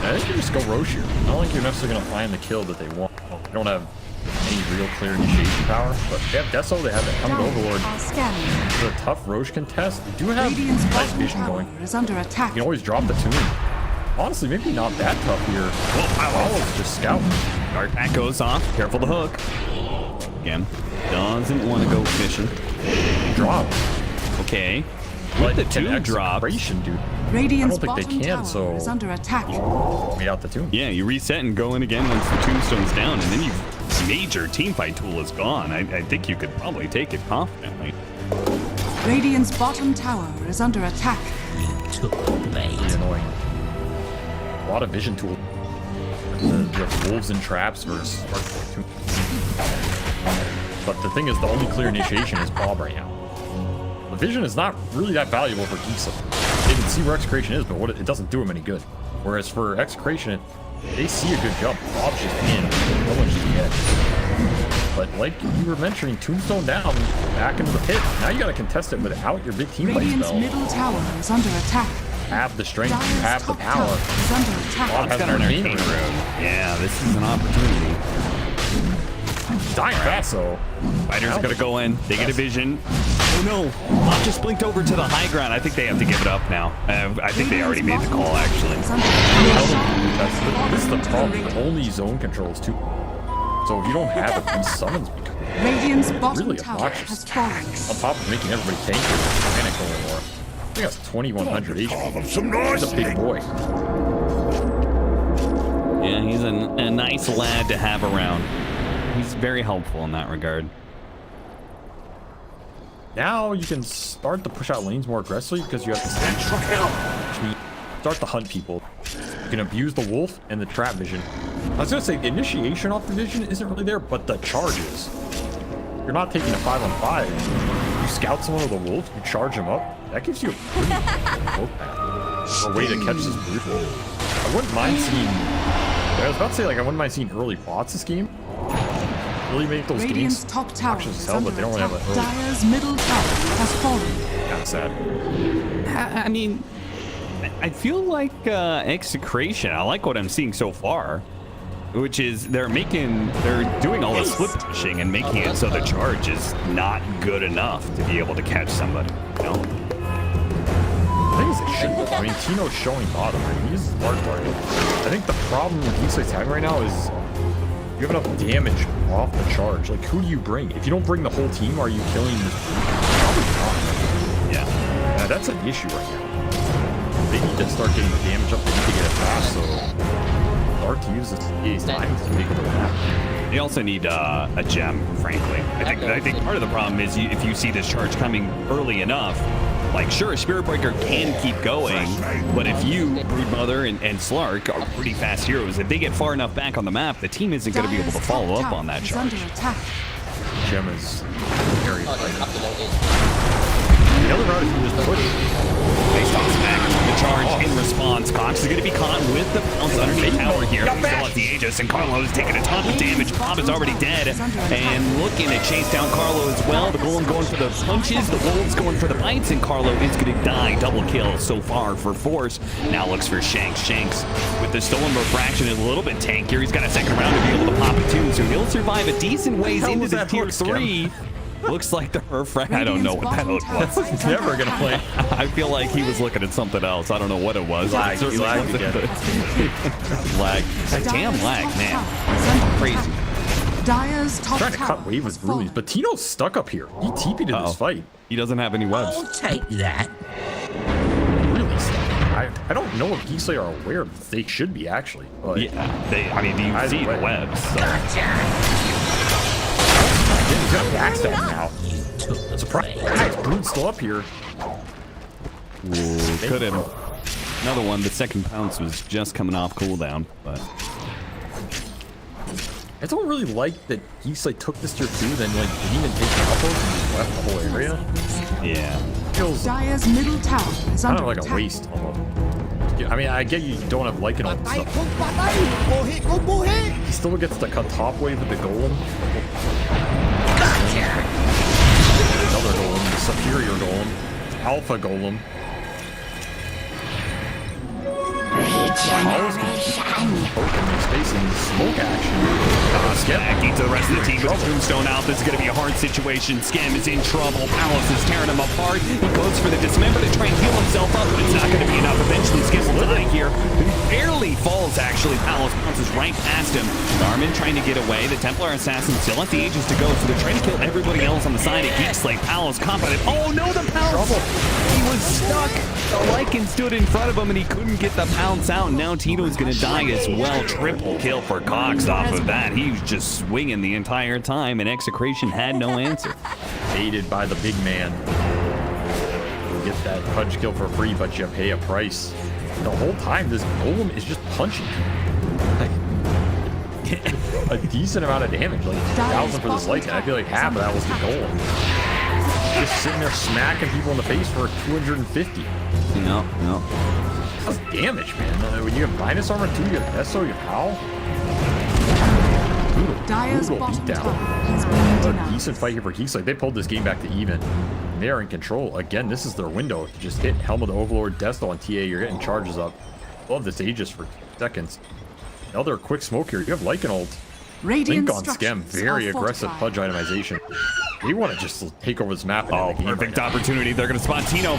I think you just go Roche here. I don't think you're necessarily going to find the kill that they want. They don't have any real clear initiation power, but they have Deso, they have the Helm of the Overlord. It's a tough Roche contest. They do have nice vision going. Is under attack. You can always drop the tune. Honestly, maybe not that tough here. Apollo's just scouting. Dark pack goes off. Careful the hook. Again, doesn't want to go fishing. Drop. Okay. But the two drop. Dude. Radiant's I don't think they can, so is under attack. Made out the tomb. Yeah, you reset and go in again once the tombstone's down, and then your major teamfight tool is gone. I think you could probably take it confidently. Radiant's bottom tower is under attack. Really annoying. A lot of vision tool. The wolves and traps versus Spark Tomb. But the thing is, the only clear initiation is Bob right now. The vision is not really that valuable for Geek Slate. They can see where Execration is, but it doesn't do them any good. Whereas for Execration, they see a good jump. Bob's just in. No one's just yet. But like you were mentioning, Tombstone down, back into the pit. Now you got to contest it without your big team fight Radiant's spell. middle tower is under attack. Have the strength, Dire's you have the top power. tower is under attack. Bob has Got an an arcane arcane room. room. Yeah, this is an opportunity. Dying fast, so Fighters are gonna go in. They get a vision. Oh no! Bob just blinked over to the high ground. I think they have to give it up now. I think they already made the call, actually. This is the problem. Only zone controls too. So if you don't have it, these summons become Radiant's bottom really tower obnoxious. has fallen. On top of making everybody tanky, panic a little more. I think that's 2100 HP. He's a big boy. Yeah, he's a nice lad to have around. He's very helpful in that regard. Now you can start to push out lanes more aggressively because you have the central kill, which means start to hunt people. You can abuse the wolf and the trap vision. I was gonna say the initiation off the vision isn't really there, but the charges. You're not taking a 5-on-5. You scout someone with a wolf, you charge him up. That gives you a pretty wolf path. Or a way to catch this brutal. I wouldn't mind seeing. I was about to say like I wouldn't mind seeing early bots this game. Really make those Radiant's games top tower obnoxious as is hell, under but they don't really have attack. an early. Dire's middle tower has fallen. Kind of sad. I mean, I feel like Execration. I like what I'm seeing so far, which is they're doing all the slip pushing and making it so the charge is not good enough to be able to catch somebody. You know? I think it's a shit. I mean, Tino's showing bottom. I mean, he uses large target. I think the problem with Geek Slate's having right now is you have enough damage off the charge. Like, who do you bring? If you don't bring the whole team, are you killing this? Probably not. Yeah. That's an issue right now. They need to start getting the damage up. They need to get it fast. So hard to use this time to make it happen. They also need a gem, frankly. I think part of the problem is if you see this charge coming early enough, like, sure, Spirit Breaker can keep going, but if you, Broodmother and Slark are pretty fast heroes, if they get far enough back on the map, the team isn't going to be able to follow up on that charge. Gem is very The other route is you just push. They toss back the charge in response. Cox is going to be caught with the bounce underneath the tower here. Still has the Aegis, and Carlo is taking a ton of damage. Bob is already dead, and looking to chase down Carlo as well. The Golem going for the punches, the Wolves going for the bites, and Carlo is going to die. Double kill so far for Force. Now looks for Shanks. Shanks with the Stolen Refraction is a little bit tankier. He's got a second round to be able to pop it too, so he'll survive a decent ways into the tier 3. Looks like the refract. I don't know what that hook was. He's never gonna play. I feel like he was looking at something else. I don't know what it was. Lag. It certainly Lag wasn't again. lag. Damn lag, man. Crazy. Dire's top Trying to tower cut wave has with ruins, fallen. but Tino's stuck up here. He TP'd in this fight. He doesn't have any webs. I'll take that. Really stuck. I don't know if Geek Slate are aware that they should be actually. But Yeah, I mean, you Either see the way. webs. So. he's got backstab now. Surprise! Guys, Brood's still up here. Ooh, could have. Another one. The second pounce was just coming off cooldown, but I don't really like that Geek Slate took this tier 2, then like didn't even take the outpost and just left the whole area. yeah. Feels Dire's middle tower is kind under of like attack. a waste almost. Yeah, I mean, I get you don't have Lycan ult and Patay stuff. kung patay! Buhi kung buhi! He still gets to cut top wave with the golem. Another golem, superior golem, alpha golem. He's facing smoke action. Back to the rest of the team with Tombstone out. This is going to be a hard situation. Scam is in trouble. Palos is tearing him apart. He goes for the dismember to try and heal himself up, but it's not going to be enough. Eventually, Scam will die here. He barely falls, actually. Palos bounces right past him. Garmin trying to get away. The Templar Assassin still has the ages to go, so they're trying to kill everybody else on the side of Geek Slate. Palos confident. Oh, no, the pounce! He was stuck. The Lycan stood in front of him, and he couldn't get the pounce out. Now Tito's going to die as well. Triple kill for Cox off of that. He was just swinging the entire time, and Execration had no answer. Aided by the big man. You get that punch kill for free, but you pay a price. The whole time, this golem is just punching like, a decent amount of damage, like 2,000 for this Lycan. I feel like half of that was the golem. Just sitting there smacking people in the face for 250. No. That's damage, man. When you have minus armor 2, you have Esso, you have Howl. Dire's Brutal bottom beatdown. tower has been A denied. decent fight here for Geek Slate. They pulled this game back to even. They are in control. Again, this is their window. To just hit Helm of the Overlord, Desto on TA. You're getting charges up. Love this Aegis for seconds. Another quick smoke here. You have Lycan ult. Radiant Link on Scam. structures Very are aggressive fortified. pudge itemization. They want to just take over this map and Oh, end the game perfect right now. opportunity. They're going to spot Tino.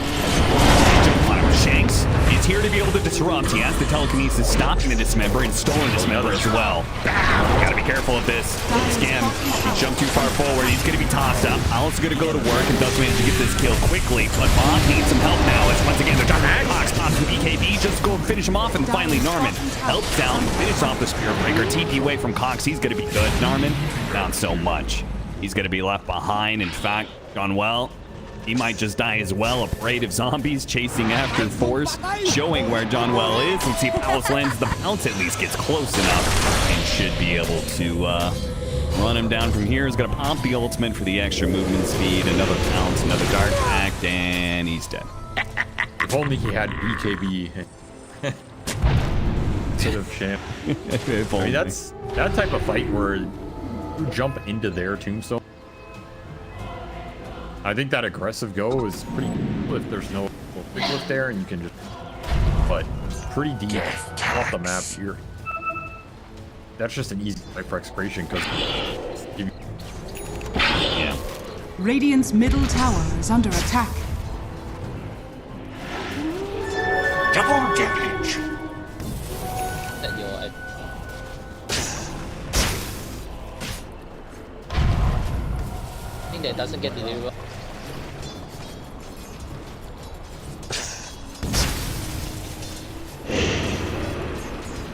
Shanks is here to be able to disrupt. He has the telekinesis stopping the dismember and stolen dismember as well. Gotta be careful of this. Scam, he jumped too far forward. He's going to be tossed up. Owl's going to go to work and does manage to get this kill quickly. But Bob needs some help now as once again they're trying to Cox pops from BKB. Just go and finish him off. And finally Narman helps down, finish off the Spirit Breaker. TP away from Cox. He's going to be good. Narman, not so much. He's going to be left behind. In fact, gone well. He might just die as well. A parade of zombies chasing after Force, showing where John Well is. Let's see if Palos lands the pounce, at least gets close enough, and should be able to run him down from here. He's going to pop the ultimate for the extra movement speed. Another pounce, another dark pact, and he's dead. If only he had BKB instead of champ. I mean, that's that type of fight where you jump into their tombstone. I think that aggressive go is pretty cool if there's no quick lift there and you can just, but pretty deep off the map here. That's just an easy fight for Execration because Yeah. Radiant's middle tower is under attack. Double damage. I think that doesn't get delivered.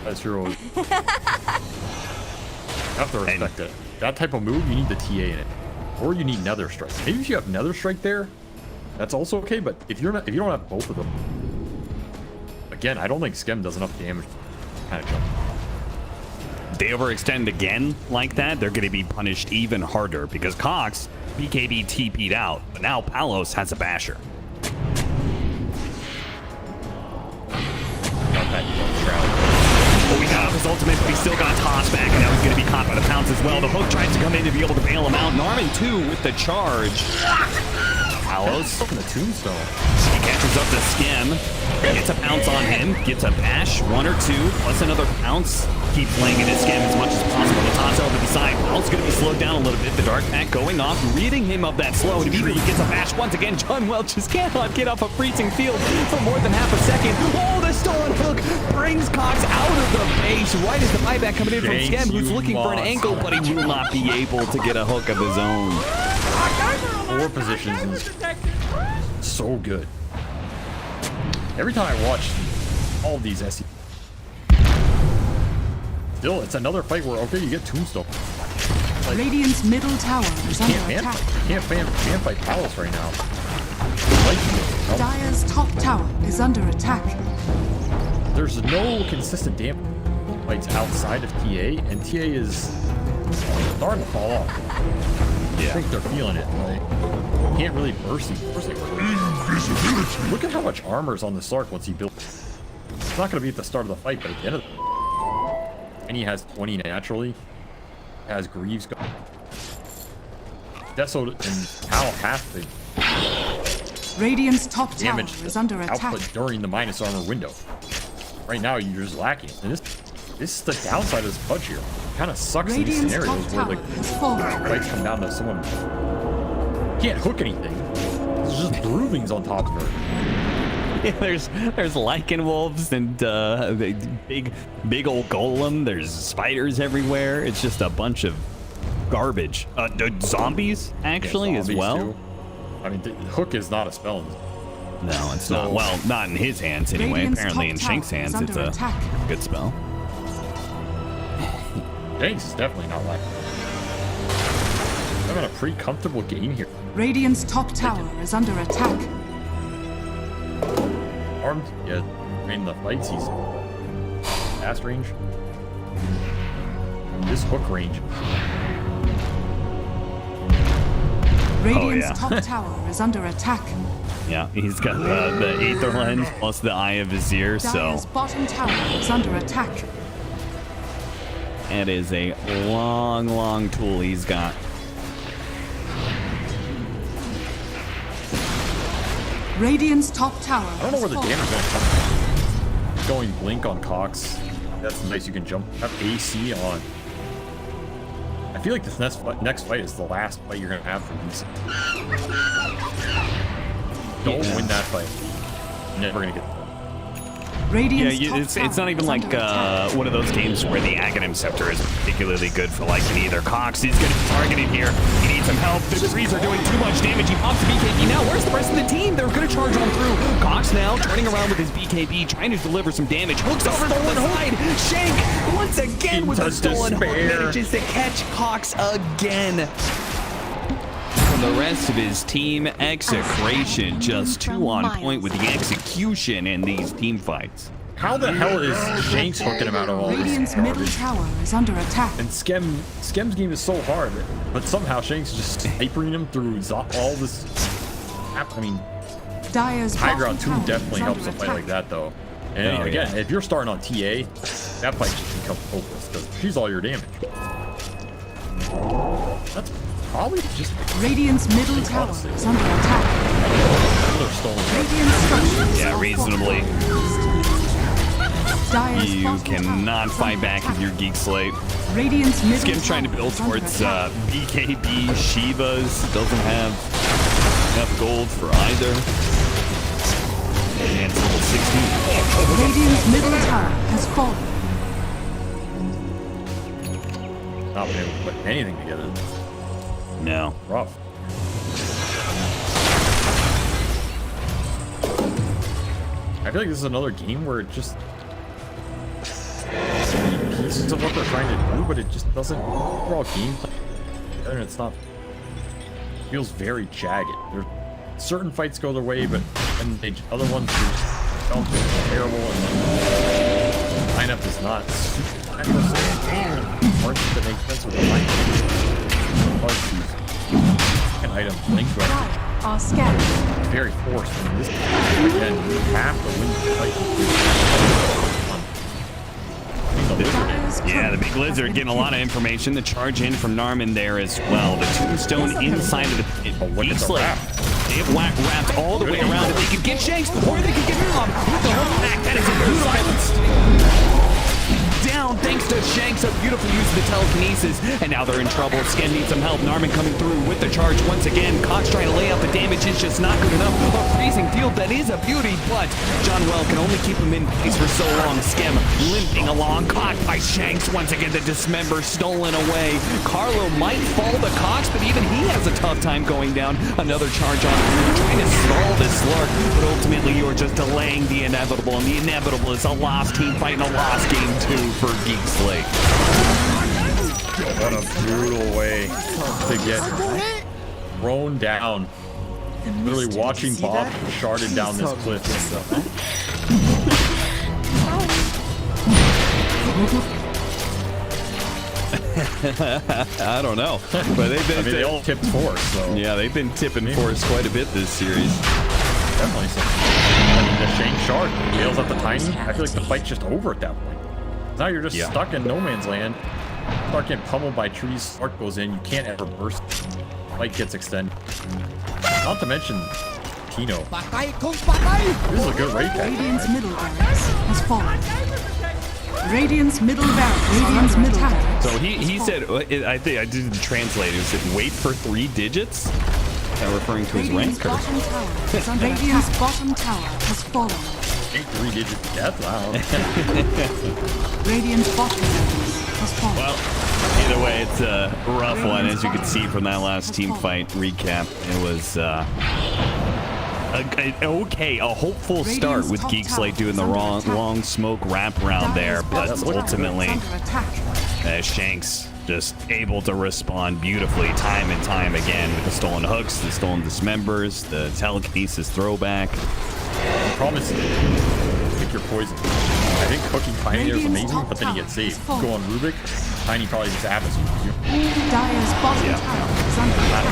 that's your. You have to respect it. That type of move, you need the TA in it, or you need Nether Strike. Maybe if you have Nether Strike there, that's also okay. But if you don't have both of them, again, I don't think Schem does enough damage to kind of jump. They overextend again like that, they're going to be punished even harder because Cox, BKB TP'd out, but now Palos has a basher. Oh, he got off his ultimate, but he still got tossed back, and now he's going to be caught by the pounce as well. The hook tries to come in to be able to bail him out. Narman, too, with the charge. Palos. The tombstone. He catches up to Skem, gets a pounce on him, gets a bash, 1 or 2, plus another pounce. Keep playing it at Skem as much as possible. The toss over the side. Palos going to be slowed down a little bit. The dark pack going off, ridding him of that slow. And immediately gets a bash once again. John Welch just cannot get off a freezing field for more than half a second. Oh, the stolen hook brings Cox out of the base right as the buyback coming in from Skem, who's looking for an ankle, but he will not be able to get a hook of his own. 4 positions is so good. Every time I watch all of these SE, still, it's another fight where, okay, you get tombstone. Like, Radiant's middle tower is under attack. You can't fan fight Palos right now. Dire's top tower is under attack. There's no consistent damage fights outside of TA, and TA is starting to fall off. Yeah. I think they're feeling it. Like, can't really burst him. Look at how much armor is on the Sark once he builds. It's not going to be at the start of the fight, but at the end of the and he has 20 naturally. Has Greaves go. Deso and Cal have to Radiant's top tower damage is under attack. output during the minus armor window. Right now, you're just lacking. And this is the downside of this pudge here. It kind of sucks in these scenarios where like fights come down to someone can't hook anything. There's just broodings on top of her. Yeah, there's lichen wolves and big old golem. There's spiders everywhere. It's just a bunch of garbage. Zombies actually as well. Too. I mean, hook is not a spell. No, it's not. Well, not in his hands anyway. Radiant's Apparently in top Shank's tower is hands, it's under a attack. good spell. Shanks is definitely not lacking. Having a pretty comfortable game here. Radiant's top tower is under attack. Armed, yeah. I mean, the fights he's fast range. This hook range. Radiant's top tower is under attack. Yeah, he's got the Aether Lens plus the Eye of Vizier, so Dire's bottom tower is under attack. it is a long tool he's got. Radiant's top tower. I don't know where the damage is going to come from. Going blink on Cox. That's nice. You can jump. Have AC on. I feel like this next fight is the last fight you're going to have for these. Don't win that fight. You're never going to get that. Radiant's Yeah, it's not even like one of those games where the Aghanim Scepter is particularly good for like either. Cox is going to be targeted here. He needs some help. The trees are doing too much damage. He pops the BKB. Now, where's the rest of the team? They're going to charge on through. Cox now turning around with his BKB, trying to deliver some damage. Hooks over to the side. Shank once again with the stolen hook manages to catch Cox again. The rest of his team, Execration, just 2 on point with the execution in these team fights. How the hell is Shanks hooking him out of all this Radiant's middle garbage? tower is under attack. And Skem's game is so hard, but somehow Shanks is just snipering him through all this. I mean, Dire's high bottom ground 2 tower definitely is helps under a fight like attack. that, though. And again, if you're starting on TA, that fight just becomes hopeless because she's all your damage. That's probably just Radiant's middle tower is under attack. another stolen. Radiant structures Yeah, are reasonably. Dire's You bottom cannot tower is fight under back attack. with your Geek Slate. Radiant's middle Skim trying to tower build is under towards attack. BKB. Shivas doesn't have enough gold for either. And it's level 16. Radiant's middle tower has fallen. Not been able to put anything together. No. Rough. I feel like this is another game where it just pieces of what they're trying to do, but it just doesn't overall gameplay. And it's not. It feels very jagged. There's certain fights go their way, but then other ones just don't feel terrible, and the lineup is not super. I'm just saying, parts that make sense with the lineup. An item linked to it. Are scattered. Very forced. I mean, this again, you have to win the fight. Dire's Yeah, the big lizard getting a lot of information. The charge in from Narman there as well. The tombstone inside of the pit. Geek Slate. They have wrapped all the way around. If they could get Shanks before they could get Bob with the hook back, that is a beautiful down thanks to Shanks, a beautiful use of the telekinesis, and now they're in trouble. Sken needs some help. Narman coming through with the charge once again. Cox trying to lay out the damage is just not good enough. A freezing field that is a beauty, but John Well can only keep him in place for so long. Skem limping along, caught by Shanks. Once again, the dismember stolen away. Carlo might fall to Cox, but even he has a tough time going down. Another charge on him, trying to stall this Slark, but ultimately you're just delaying the inevitable, and the inevitable is a lost team fight and a lost game too for Geek Slate. What a brutal way to get thrown down. Literally watching Bob sharded down this cliff. I don't know, but they all tipped force. So yeah, they've been tipping force quite a bit this series. Definitely so. The Shank shard nails up the Tiny. I feel like the fight's just over at that point. Now you're just stuck in no man's land. Start getting pummeled by trees. Spark goes in. You can't ever burst. Fight gets extended. Not to mention Tino. This is a good raid pack. Radiant's middle barracks has fallen. Radiant's middle barracks. Radiant's middle barracks. So he said, I think I didn't translate. He said, wait for 3 digits. Referring to his rank. Radiant's bottom tower has fallen. 3 digit death. Wow. Radiant's bottom has fallen. Well, either way, it's a rough one, as you can see from that last team fight recap. It was a hopeful start with Geek Slate doing the long smoke wrap around there, but ultimately Shanks just able to respond beautifully time and time again with the stolen hooks, the stolen dismembers, the telekinesis throwback. The problem is pick your poison. I think cooking Tiny is amazing, but then you get saved. Go on Rubik, Tiny probably just abs you. Dire's bottom tower is under attack.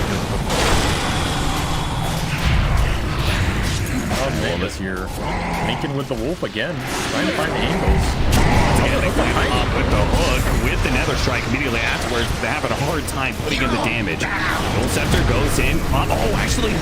This here, Lincoln with the wolf again, trying to find the angles. Again, they climb up with the hook, with the nether strike immediately afterwards. They're having a hard time putting in the damage. Gold Scepter goes in. Actually,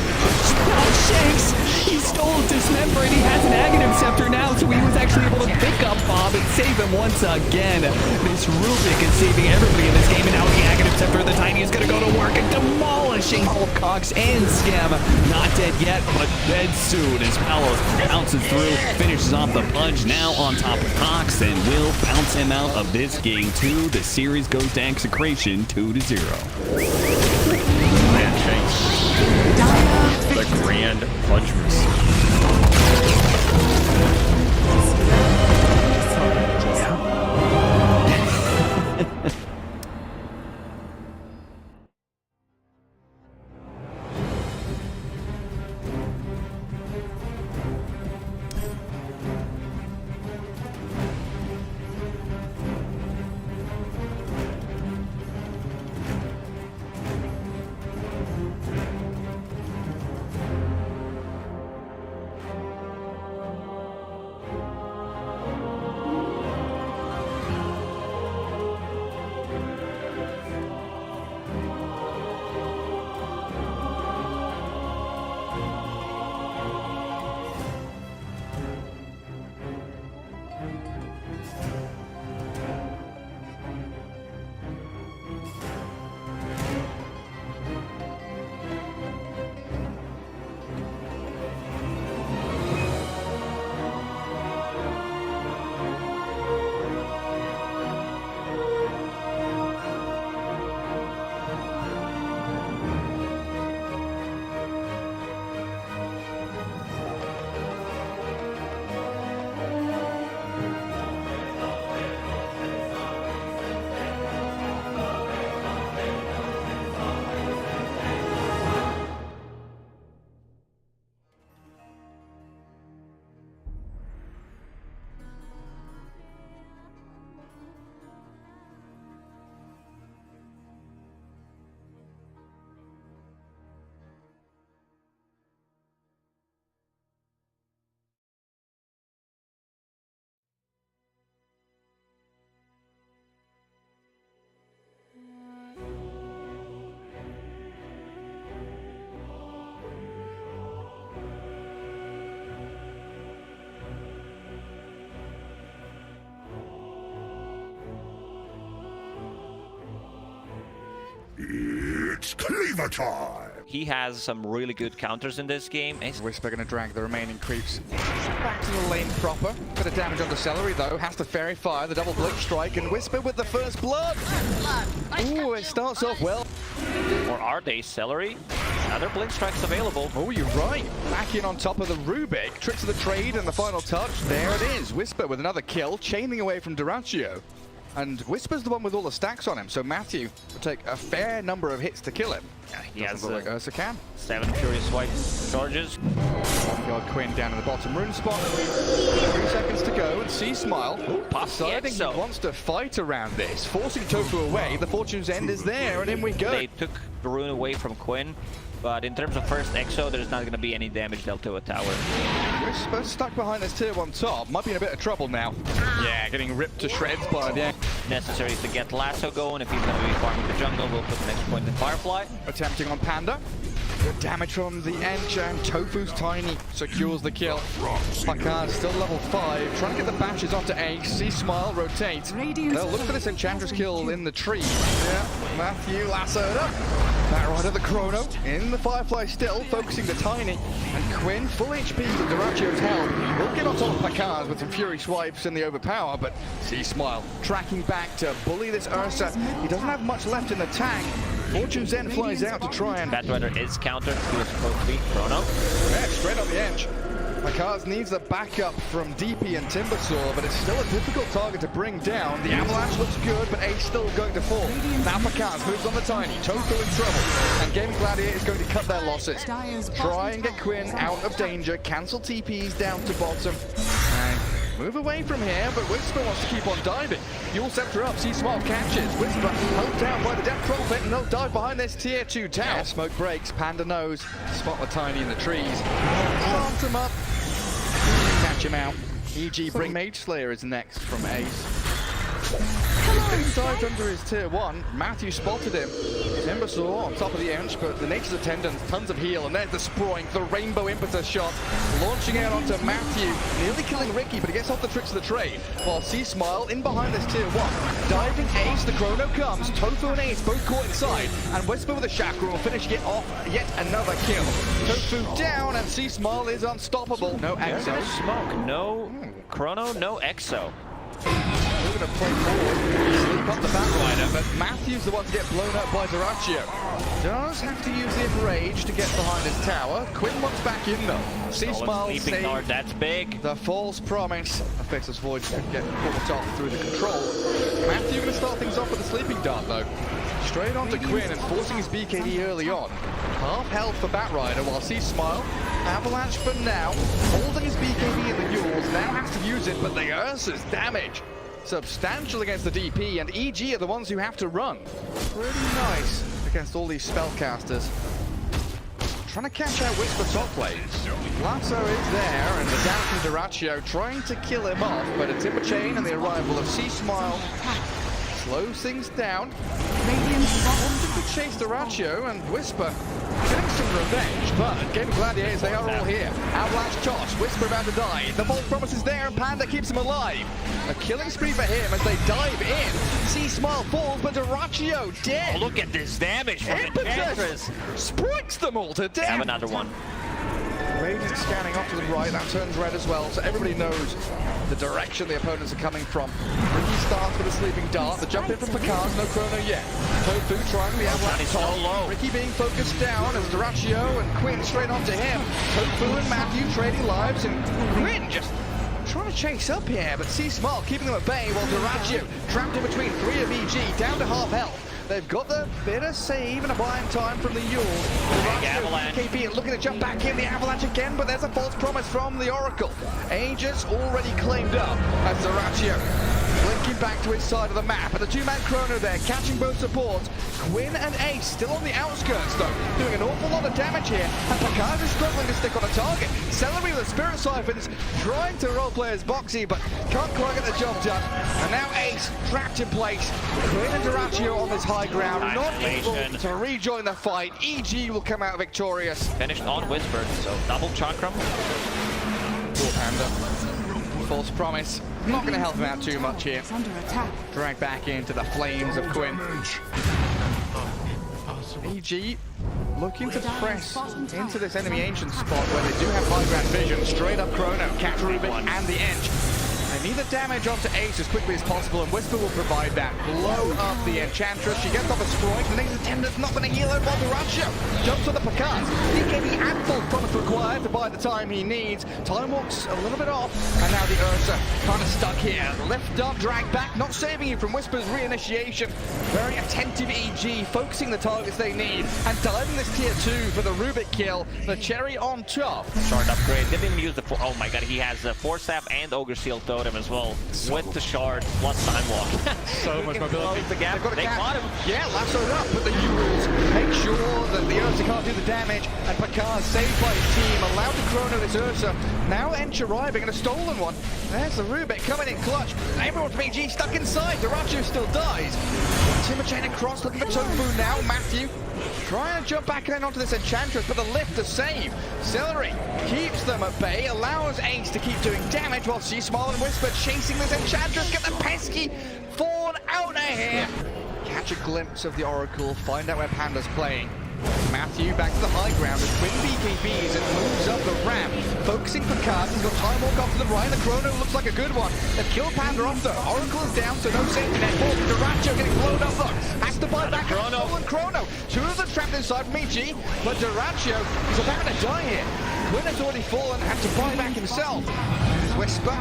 Shanks, he stole Dismember and he has an Aghanim Scepter now, so he was actually able to pick up Bob and save him once again. This Rubik is saving everybody in this game, and now the Aghanim Scepter, the Tiny is going to go to work and demolishing both Cox and Scam. Not dead yet, but dead soon as Palos bounces through, finishes off the punch, now on top of Cox, and will bounce him out of this game too. The series goes to Execration 2-0. Man, Shanks. The grand punchers. Fever time! He has some really good counters in this game. Whisper gonna drag the remaining creeps back to the lane proper. Bit of damage onto Celery though. Has to fairy fire the double blink strike, and Whisper with the first blood. Ooh, it starts off well. Or are they Celery? Another blink strikes available. Oh, you're right. Back in on top of the Rubik. Tricks of the trade and the final touch. There it is. Whisper with another kill, chaining away from Duraccio. And Whisper's the one with all the stacks on him, so Matthew will take a fair number of hits to kill him. Yeah, he has look like Ursa can. 7 Furious Swipe charges. God Quinn down in the bottom rune spot. 3 seconds to go, and C-Smile deciding he wants to fight around this, forcing Tofu away. The Fortune's End is there, and in we go. They took the rune away from Quinn, but in terms of first Exo, there's not going to be any damage dealt to a tower. Whisper stuck behind this tier 1 top. Might be in a bit of trouble now. Yeah, getting ripped to shreds by the end. Necessary to get Lasso going. If he's going to be farming the jungle, we'll put the next point in Firefly. Attempting on Panda. Good damage from the Ench, and Tofu's Tiny secures the kill. Pakaz still level 5, trying to get the bashes onto Ace. C-Smile rotates. They'll look for this Enchantress kill in the tree. Yeah, Matthew lassoed up. Batrider the Chrono in the Firefly still, focusing the Tiny. And Quinn, full HP with Duracio's help. Will get on top of Pakaz with some Fury Swipes in the overpower, but C-Smile tracking back to bully this Ursa. He doesn't have much left in the tank. Fortune's End flies out to try and... Batrider is countered. He was supposed to be Chrono. Yeah, straight on the edge. Pakaz needs a backup from DP and Timbersaw, but it's still a difficult target to bring down. The Avalanche looks good, but Ace still going to fall. Now Pakaz moves on the Tiny. Tofu in trouble. And Gaming Gladiator is going to cut their losses. Try and get Quinn out of danger. Cancel TPs down to bottom. And move away from here, but Whisper wants to keep on diving. You'll Scepter up, C-Smile catches. Whisper held down by the Death Prophet, and they'll dive behind this tier 2 tower. Yeah, smoke breaks, Panda knows. Spot the Tiny in the trees. Plant him up. Catch him out. EG bring Mage Slayer is next from Ace. He's dived under his tier 1. Matthew spotted him. Timbersaw on top of the Ench, but the Nature's Attendant, tons of heal, and there's the Sproink, the Rainbow Impetus shot, launching out onto Matthew, nearly killing Ricky, but he gets off the tricks of the trade, while C-Smile in behind this tier 1. Diving Ace, the Chrono comes, Tofu and Ace both caught inside, and Whisper with the Chakra will finish it off yet another kill. Tofu down, and C-Smile is unstoppable. No Exo. No smoke, no Chrono, no Exo. We're going to play forward, sleep up the Batrider, but Matthew's the one to get blown up by Duraccio. Does have to use the Enrage to get behind his tower. Quinn wants back in though. C-Smile saves that's big. The false promise. Affixus Void could get caught off through the control. Matthew going to start things off with a Sleeping Dart though. Straight onto Quinn and forcing his BKB early on. Half health for Batrider while C-Smile. Avalanche for now. Holding his BKB in the Yules. Now has to use it, but the Ursa's damage substantial against the DP, and EG are the ones who have to run. Pretty nice against all these spellcasters. Trying to catch out Whisper top lane. Lasso is there, and the down from Duraccio trying to kill him off, but a Timber Chain and the arrival of C-Smile slows things down. Wanted to chase Duraccio, and Whisper getting some revenge, but Game Gladiators, they are all here. Avalanche toss, Whisper about to die. The false promise is there, and Panda keeps him alive. A killing spree for him as they dive in. C-Smile falls, but Duraccio dead. Oh, look at this damage from Impetus sprites them all to death. Have another one. Radiant scanning off to the right, that turns red as well, so everybody knows the direction the opponents are coming from. Ricky starts with a Sleeping Dart, the jump in from Pakaz, no Chrono yet. Tofu trying the Avalanche top. Ricky being focused down as Duraccio and Quinn straight onto him. Tofu and Matthew trading lives, and Quinn just trying to chase up here, but C-Smile keeping them at bay while Duraccio trapped in between 3 of EG, down to half health. They've got the bit of save and a buying time from the Yules. BKB looking to jump back in, the Avalanche again, but there's a false promise from the Oracle. Aegis already claimed up as Duraccio blinking back to his side of the map, and the 2-man Chrono there, catching both supports. Quinn and Ace still on the outskirts though, doing an awful lot of damage here, and Pakaz is struggling to stick on a target. Celery with the Spirit Siphons, trying to roleplay as Boxy, but can't quite get the job done. And now Ace trapped in place. Quinn and Duraccio on this high ground, not able to rejoin the fight. EG will come out victorious. Finished on Whisper, so double Chakram. Poor Panda. False promise. Not going to help him out too much here. Under attack. Drag back into the flames of Quinn. EG looking to press into this enemy ancient spot where they do have high ground vision. Straight up Chrono, catch Rubik and the Edge. They need the damage onto Ace as quickly as possible, and Whisper will provide that. Blow up the Enchantress. She gets off a strike. The next attendant's not going to heal her while Durancio jumps on the Picard. DKB and full promise required to buy the time he needs. Time walks a little bit off, and now the Ursa kind of stuck here. Lift up, drag back, not saving you from Whisper's reinitiation. Very attentive EG, focusing the targets they need, and diving this tier 2 for the Rubik kill. The cherry on top. Shard upgrade. Didn't even use the oh my god, he has the Force Staff and Ogre Seal Totem as well, with the shard plus time walk. So much mobility. The gap. They caught him. Yeah, lassoed up, but the U-Rules make sure that the Ursa can't do the damage, and Picard saved by his team, allowed to Chrono this Ursa. Now Ench arriving and a stolen one. There's the Rubik coming in clutch. Everyone from EG stuck inside. Durancio still dies. Timber chain across, looking for Tofu now. Matthew trying to jump back in onto this Enchantress, but the lift to save. Celery keeps them at bay, allows Ace to keep doing damage while Smile and Whisper chasing this Enchantress. Get the pesky Fawn out of here. Catch a glimpse of the Oracle, find out where Panda's playing. Matthew back to the high ground as Twin BKBs and moves up the ramp. Focusing for Cars, he's got time walk off to the right. The Chrono looks like a good one. They've killed Panda off though. Oracle is down, so no safety net. Durancio getting blown up though. Has to buy back a stolen Chrono. Two of them trapped inside from EG, but Durancio is about to die here. Quinn has already fallen, had to buy back himself. Whisper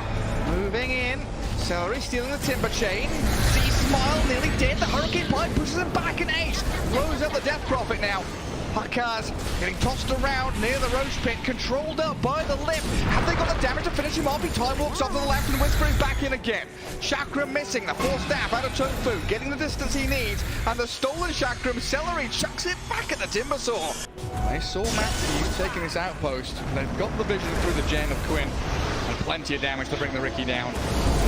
moving in. Celery stealing the timber chain. See Smile nearly dead. The Hurricane Pipe pushes him back, and Ace blows up the Death Prophet now. Huckars getting tossed around near the Roach Pit, controlled up by the lift. Have they got the damage to finish him off? He time walks off to the left and Whisper is back in again. Chakram missing, the Force Staff out of Tofu, getting the distance he needs, and the stolen Chakram, Celery chucks it back at the Timber Saw. They saw Matthew taking this outpost. They've got the vision through the gen of Quinn, and plenty of damage to bring the Ricky down.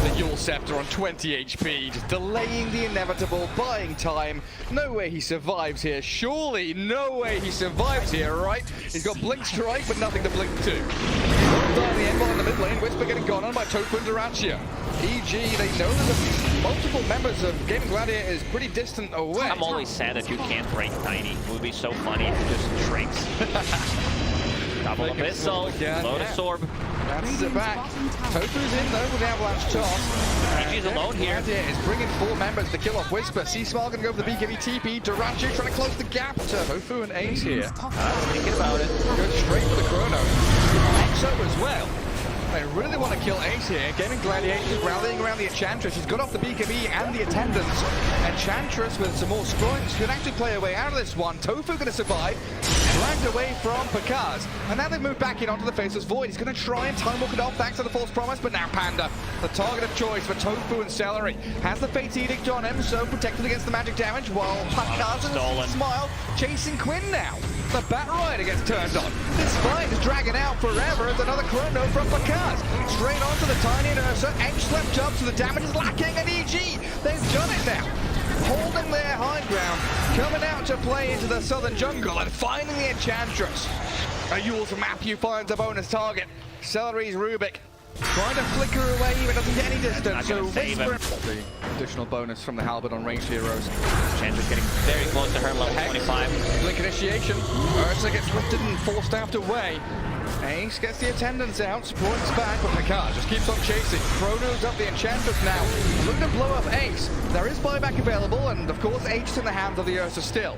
The Yule Scepter on 20 HP, just delaying the inevitable, buying time. No way he survives here. Surely no way he survives here, right? He's got Blink Strike, but nothing to blink to. The end ball in the mid lane, Whisper getting gone on by Tofu and Durancio. EG, they know that the multiple members of Gaming Gladiators pretty distant away. I'm always sad that you can't break Tiny. It would be so funny if it just shrinks. Double Abyssal, Lotus Orb. That's it back. Tofu's in though with the Avalanche toss. EG's alone here. Is bringing 4 members to kill off Whisper. C-Smile gonna go for the BKB TP. Durancio trying to close the gap to Tofu and Ace here. Thinking about it. Goes straight for the Chrono. Exo as well. They really want to kill Ace here. Gaming Gladiators rallying around the Enchantress. She's got off the BKB and the attendants. Enchantress with some more strikes could actually play her way out of this one. Tofu going to survive. Dragged away from Picard. And now they've moved back in onto the Faceless Void. He's going to try and time walk it off thanks to the False Promise, but now Panda, the target of choice for Tofu and Celery, has the Fate's Edict on him, so protected against the magic damage, while Picard and Smile chasing Quinn now. The Bat Rider gets turned on. This fight is dragging out forever as another Chrono from Picard. Straight onto the Tiny and Ursa. Edge slept up, so the damage is lacking, and EG, they've done it now. Holding their high ground, coming out to play into the southern jungle and finding the Enchantress. A Yule from Matthew finds a bonus target. Celery's Rubik trying to flicker away, but doesn't get any distance. So Whisper. The additional bonus from the Halberd on ranged heroes. Enchantress getting very close to her level 25. Blink initiation. Ursa gets lifted and forced out away. Ace gets the attendants out, points back, but Picard just keeps on chasing. Chrono's up the Enchantress now. Looking to blow up Ace. There is buyback available, and of course, Ace in the hands of the Ursa still.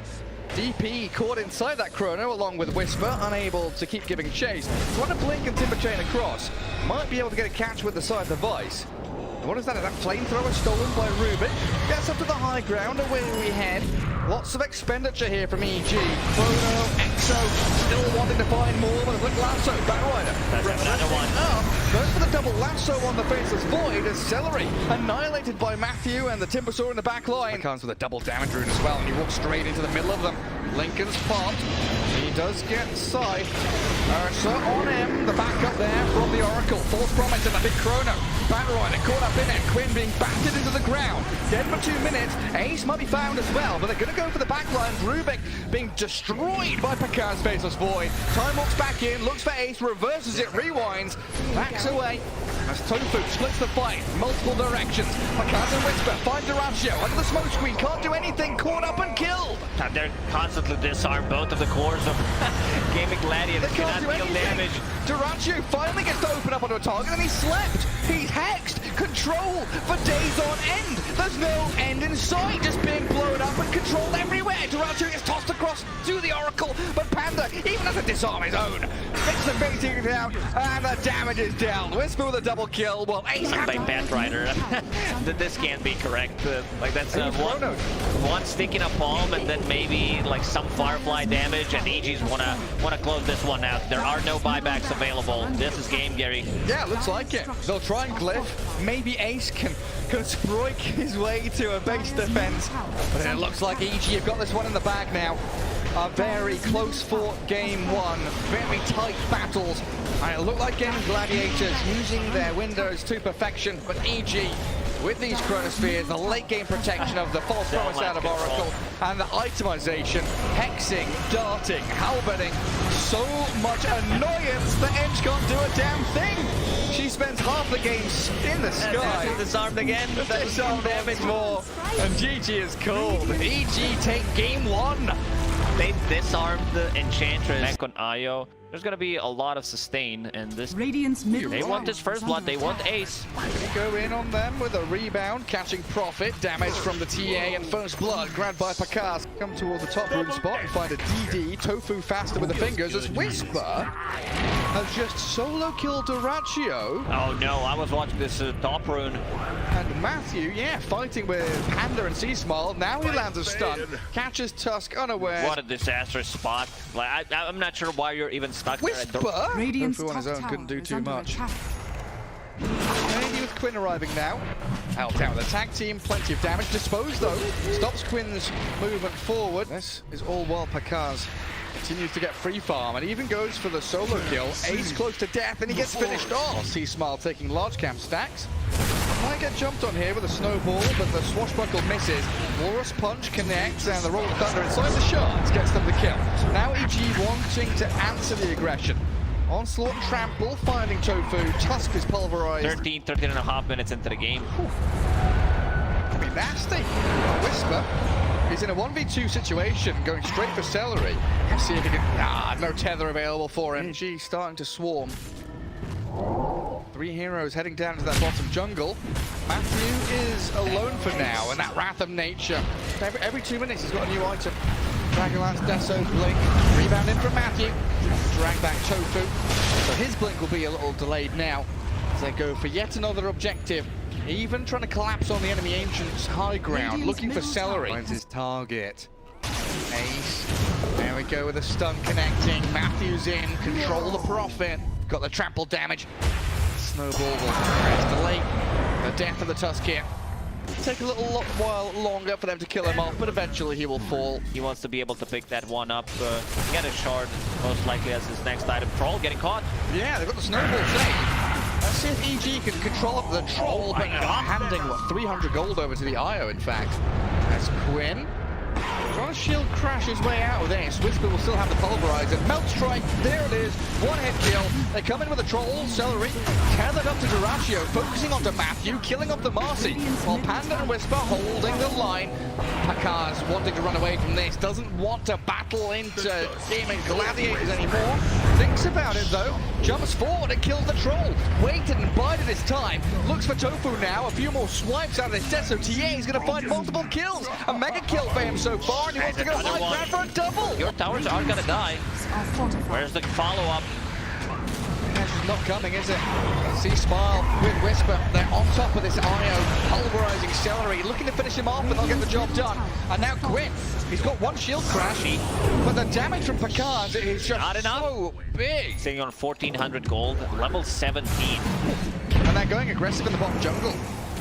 DP caught inside that Chrono along with Whisper, unable to keep giving chase. Trying to blink and timber chain across. Might be able to get a catch with the side device. What is that? Is that flamethrower stolen by Rubik? Gets up to the high ground, away we head. Lots of expenditure here from EG. Chrono, Exo, still wanting to find more, but a Blink Lasso, Bat Rider. That's another one. Goes for the double lasso on the Faceless Void as Celery annihilated by Matthew and the Timber Saw in the back line. Comes with a double damage rune as well, and he walks straight into the middle of them. Lincoln's popped. He does get side. Ursa on him. The backup there from the Oracle. False Promise and a big Chrono. Bat Rider caught up in it. Quinn being battered into the ground. Dead for 2 minutes. Ace might be found as well, but they're going to go for the backline. Rubik being destroyed by Picard's Faceless Void. Time walks back in, looks for Ace, reverses it, rewinds, backs away. as Tofu splits the fight, multiple directions. Picard and Whisper find Duratio under the smoke screen, can't do anything, caught up and killed. They're constantly disarmed both of the cores of Gaming Gladiators. They can't do anything. Damage. Duratio finally gets to open up onto a target and he slept. He's hexed. Control for days on end. There's no end in sight, just being blown up and controlled everywhere. Duratio gets tossed across to the Oracle, but Panda, even has to disarm his own. Fix the baiting down, and the damage is down. Whisper with a double kill. Well, Ace by Pathrider. This can't be correct. Like that's one stick in a palm, and then maybe like some Firefly damage. And EGs wanna close this one out. There are no buybacks available. This is game, Gary. Yeah, looks like it. They'll try and glyph. Maybe Ace can sproik his way to a base defense, but it looks like EG have got this one in the bag now. A very close fought game one, very tight battles, and it looked like Gaming Gladiators using their windows to perfection, but EG with these chronospheres, the late game protection of the false promise out of Oracle, and the itemization, hexing, darting, halberding, so much annoyance that Edge can't do a damn thing. She spends half the game in the sky. Disarmed again. Disarmed damage more, and GG is cold. EG take game one. They disarmed the Enchantress. Back on Io. There's gonna be a lot of sustain, and this Radiant's middle. They want this first blood. They want Ace. Go in on them with a rebound, catching profit. Damage from the TA and first blood grabbed by Picard. Come towards the top room spot and find a DD. Tofu faster with the fingers as Whisper has just solo killed Duratio. Oh no, I was watching this top rune. And Matthew, yeah, fighting with Panda and Sea-Smile. Now he lands a stun, catches Tusk unaware. What a disastrous spot. Like I'm not sure why you're even stuck Whisper! there. Radiant's Tofu on his top own tower couldn't do is too under much. attack. Maybe with Quinn arriving now. Out with the tag team, plenty of damage. Disposed though, stops Quinn's movement forward. This is all while Picard continues to get free farm and even goes for the solo kill. Ace close to death and he gets finished off. Sea-Smile taking large camp stacks. Might get jumped on here with a snowball, but the swashbuckle misses. Walrus punch connects and the roll of thunder inside the shards gets them the kill. Now EG wanting to answer the aggression. Onslaught and trample, finding Tofu. Tusk is pulverized. 13 and a half minutes into the game. Could be nasty. Whisper is in a 1v2 situation, going straight for Celery. Let's see if he can... no tether available for him. EG starting to swarm. 3 heroes heading down to that bottom jungle. Matthew is alone for now, and that Wrath of Nature. Every 2 minutes he's got a new item. Dragonlance, Deso, Blink. Rebound in from Matthew. Drag back Tofu. So his Blink will be a little delayed now as they go for yet another objective. Even trying to collapse on the enemy Ancient's high ground, looking for Celery. Finds his target. Ace. There we go with a stun connecting. Matthew's in. Control the Prophet. Got the trample damage. Snowball will press delay the death of the Tusk here. Take a little while longer for them to kill him off, but eventually he will fall. He wants to be able to pick that one up. Get a shard, most likely as his next item. Troll getting caught. Yeah, they've got the snowball saved. Let's see if EG can control up the troll, but handing, 300 gold over to the IO, in fact. That's Quinn. Trying to shield crash his way out of this. Whisper will still have the pulverizer. Melt strike, there it is. One hit kill. They come in with a troll, Celery, tethered up to Duratio, focusing onto Matthew, killing off the Marcy. While Panda and Whisper holding the line. Picard's wanting to run away from this, doesn't want to battle into Gaming Gladiators anymore. Thinks about it though, jumps forward and kills the troll. Waited and bided his time. Looks for Tofu now, a few more swipes out of this Deso. TA is going to find multiple kills. A mega kill for him so far, and he wants to go high ground for a double. Your towers aren't gonna die. Where's the follow-up? She's not coming, is it? Sea-Smile with Whisper. They're on top of this IO, pulverizing Celery, looking to finish him off, and they'll get the job done. And now Quinn, he's got one shield crash, but the damage from Picard is just so big. Sitting on 1,400 gold, level 17. And they're going aggressive in the bottom jungle.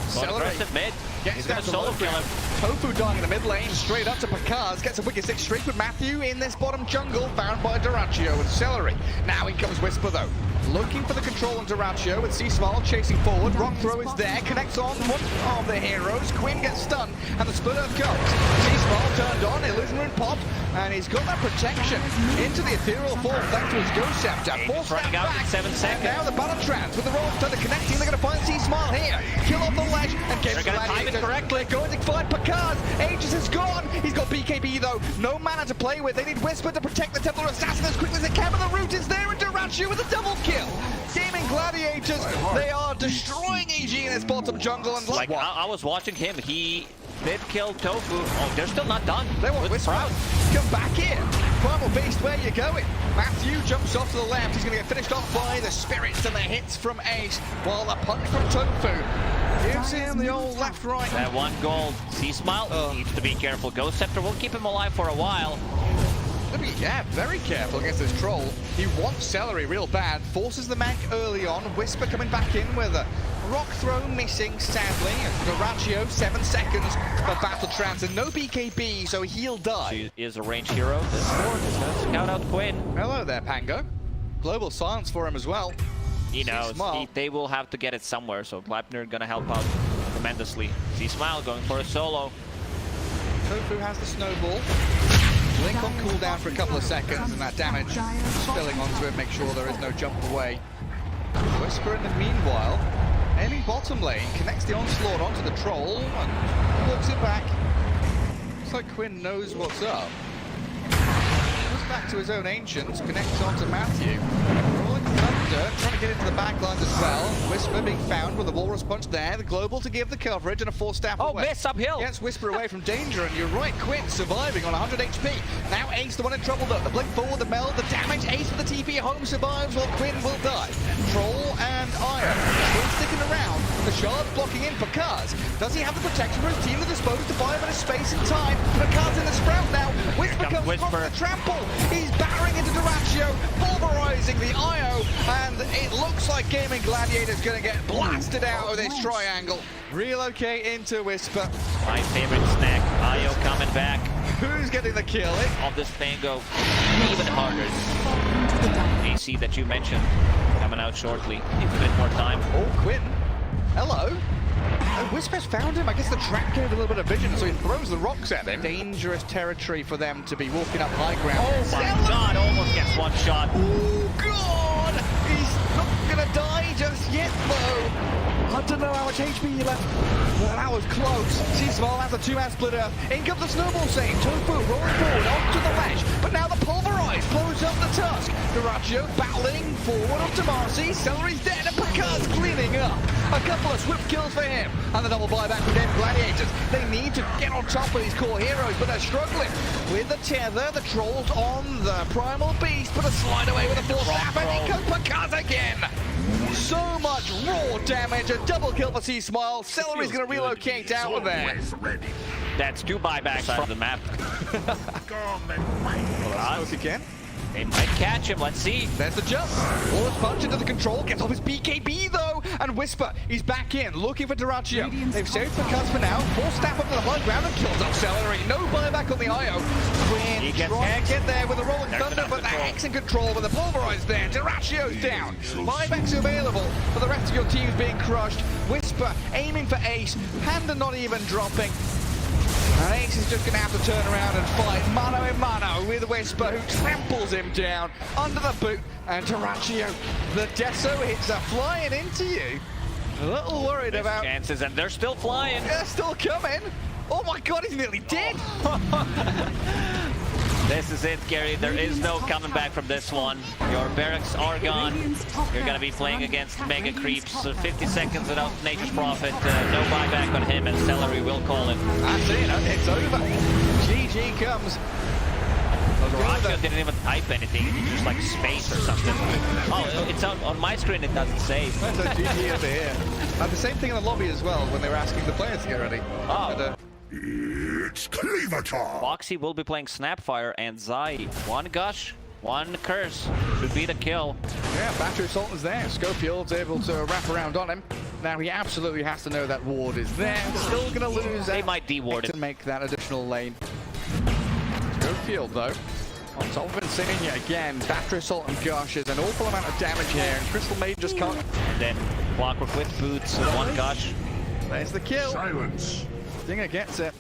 Celery Aggressive mid. gets He's down gonna to solo low kill him. ground. Tofu dying in the mid lane, straight up to Pakaz, gets a wicked 6 streak with Matthew in this bottom jungle, found by Duraccio and Celery. Now in comes Whisper though, looking for the control on Duraccio with C-Smile chasing forward. Rock throw is there, connects on one of the heroes. Quinn gets stunned, and the split earth comes. C-Smile turned on, Illusion Rune popped, and he's got that protection into the ethereal form thanks to his Ghost Scepter. Force running that out in back. 7 seconds. Now the battle trans with the roll turn connecting. They're going to find C-Smile here. Kill off the ledge and get They're gonna time it correctly. Going to find Pakaz. Aegis is gone. He's got BKB though. No mana to play with. They need Whisper to protect the Templar Assassin as quickly as they can. But the root is there, and Duraccio with a double kill. Gaming Gladiators, they are destroying EG in this bottom jungle. And Like, I was watching him. He did kill Tofu. Oh, they're still not done. They want With Whisper. Proud. Come back here. Primal Beast, where you going? Matthew jumps off to the left. He's going to get finished off by the spirits and the hits from Ace, while the punch from Tofu gives him the old left-right. That one gold. C-Smile needs to be careful. Ghost Scepter will keep him alive for a while. Yeah, very careful against this troll. He wants Celery real bad. Forces the mech early on. Whisper coming back in with a rock throw missing, sadly. Duraccio, 7 seconds for battle trans and no BKB, so he'll die. She is a ranged hero. This Lord is going to scout out Quinn. Hello there, Pango. Global silence for him as well. He knows. They will have to get it somewhere, so Gleipnir going to help out tremendously. C-Smile going for a solo. Tofu has the snowball. Blink on cooldown for a couple of seconds, and that damage spilling onto it, make sure there is no jump away. Whisper in the meanwhile, aiming bottom lane, connects the onslaught onto the troll, and walks it back. Looks like Quinn knows what's up. Goes back to his own ancients, connects onto Matthew. Rolling thunder, trying to get into the back lines as well. Whisper being found with a walrus punch there. The global to give the coverage and a 4-staff away. Miss uphill. Gets Whisper away from danger, and you're right, Quinn surviving on 100 HP. Now Ace the one in trouble though. The blink forward, the meld, the damage. Ace with the TP home survives while Quinn will die. Troll and Iron still sticking around. The shard's blocking in for Kaz. Does he have the protection for his team to dispose to buy him a space and time? But Kaz in the sprout now. Whisper comes from the trample. He's battering into Duraccio, pulverizing the IO, and it looks like Gaming Gladiator's going to get blasted out of this triangle. Relocate into Whisper. My favorite snack. IO coming back. Who's getting the kill? Of this thing go even harder. AC that you mentioned coming out shortly. Needs a bit more time. Oh, Quinn. Hello. Whisper's found him. I guess the trap gave a little bit of vision, so he throws the rocks at him. Dangerous territory for them to be walking up high ground. Oh my god, almost gets one shot. Oh god! He's not gonna die just yet though. I don't know how much HP he left. Well, that was close. C-Smile has a 2-man split earth. In comes the snowball save. Tofu rolling forward onto the ledge. But now the pulverize blows up the tusk. Duraccio battling forward up to Marcy. Celery's dead and Picard's cleaning up. A couple of swift kills for him. And the double buyback with them Gladiators. They need to get on top of these core heroes, but they're struggling. With the tether, the trolls on the Primal Beast, but a slide away with a full staff. And in comes Picard again. So much raw damage, a double kill for C-Smile. Celery's going to relocate out of there. That's 2 buybacks side of the map. Smoke again. They might catch him, let's see. There's the jump. Walrus punch into the control, gets off his BKB though, and Whisper, he's back in, looking for Duraccio. They've saved the cusp for now, 4-staff up to the high ground and kills off Celery. No buyback on the IO. Quinn trying to get there with a rolling thunder, but the Hex in control with the pulverize there. Duraccio's down. Buybacks available, but the rest of your team's being crushed. Whisper aiming for Ace, Panda not even dropping. And Ace is just going to have to turn around and fight mano a mano with Whisper, who tramples him down under the boot. And Duraccio, the Deso hits are flying into you. A little worried about chances, and they're still flying. They're still coming. Oh my god, he's nearly dead. This is it, Gary. There is no coming back from this one. Your barracks are gone. You're going to be playing against Mega Creeps. So 50 seconds without Nature's Prophet. No buyback on him, and Celery will call him. That's it. It's over. GG comes. Duraccio didn't even type anything. He just like space or something. Oh, it's on my screen. It doesn't say. That's a GG over here. And the same thing in the lobby as well when they were asking the players to get ready. Oh. It's Cleaver time. Foxy will be playing Snapfire and Zai. 1 Gush, One curse should be the kill. Yeah, battery assault is there. Schofield's able to wrap around on him. Now he absolutely has to know that ward is there. Still gonna lose. They might de-ward it to make that additional lane. Schofield though, on top of Insania again. Battery assault and Gush is an awful amount of damage here, and Crystal Maiden just can't. And then Clockwork with boots, one Gush. There's the kill. Silence. Stinger gets it.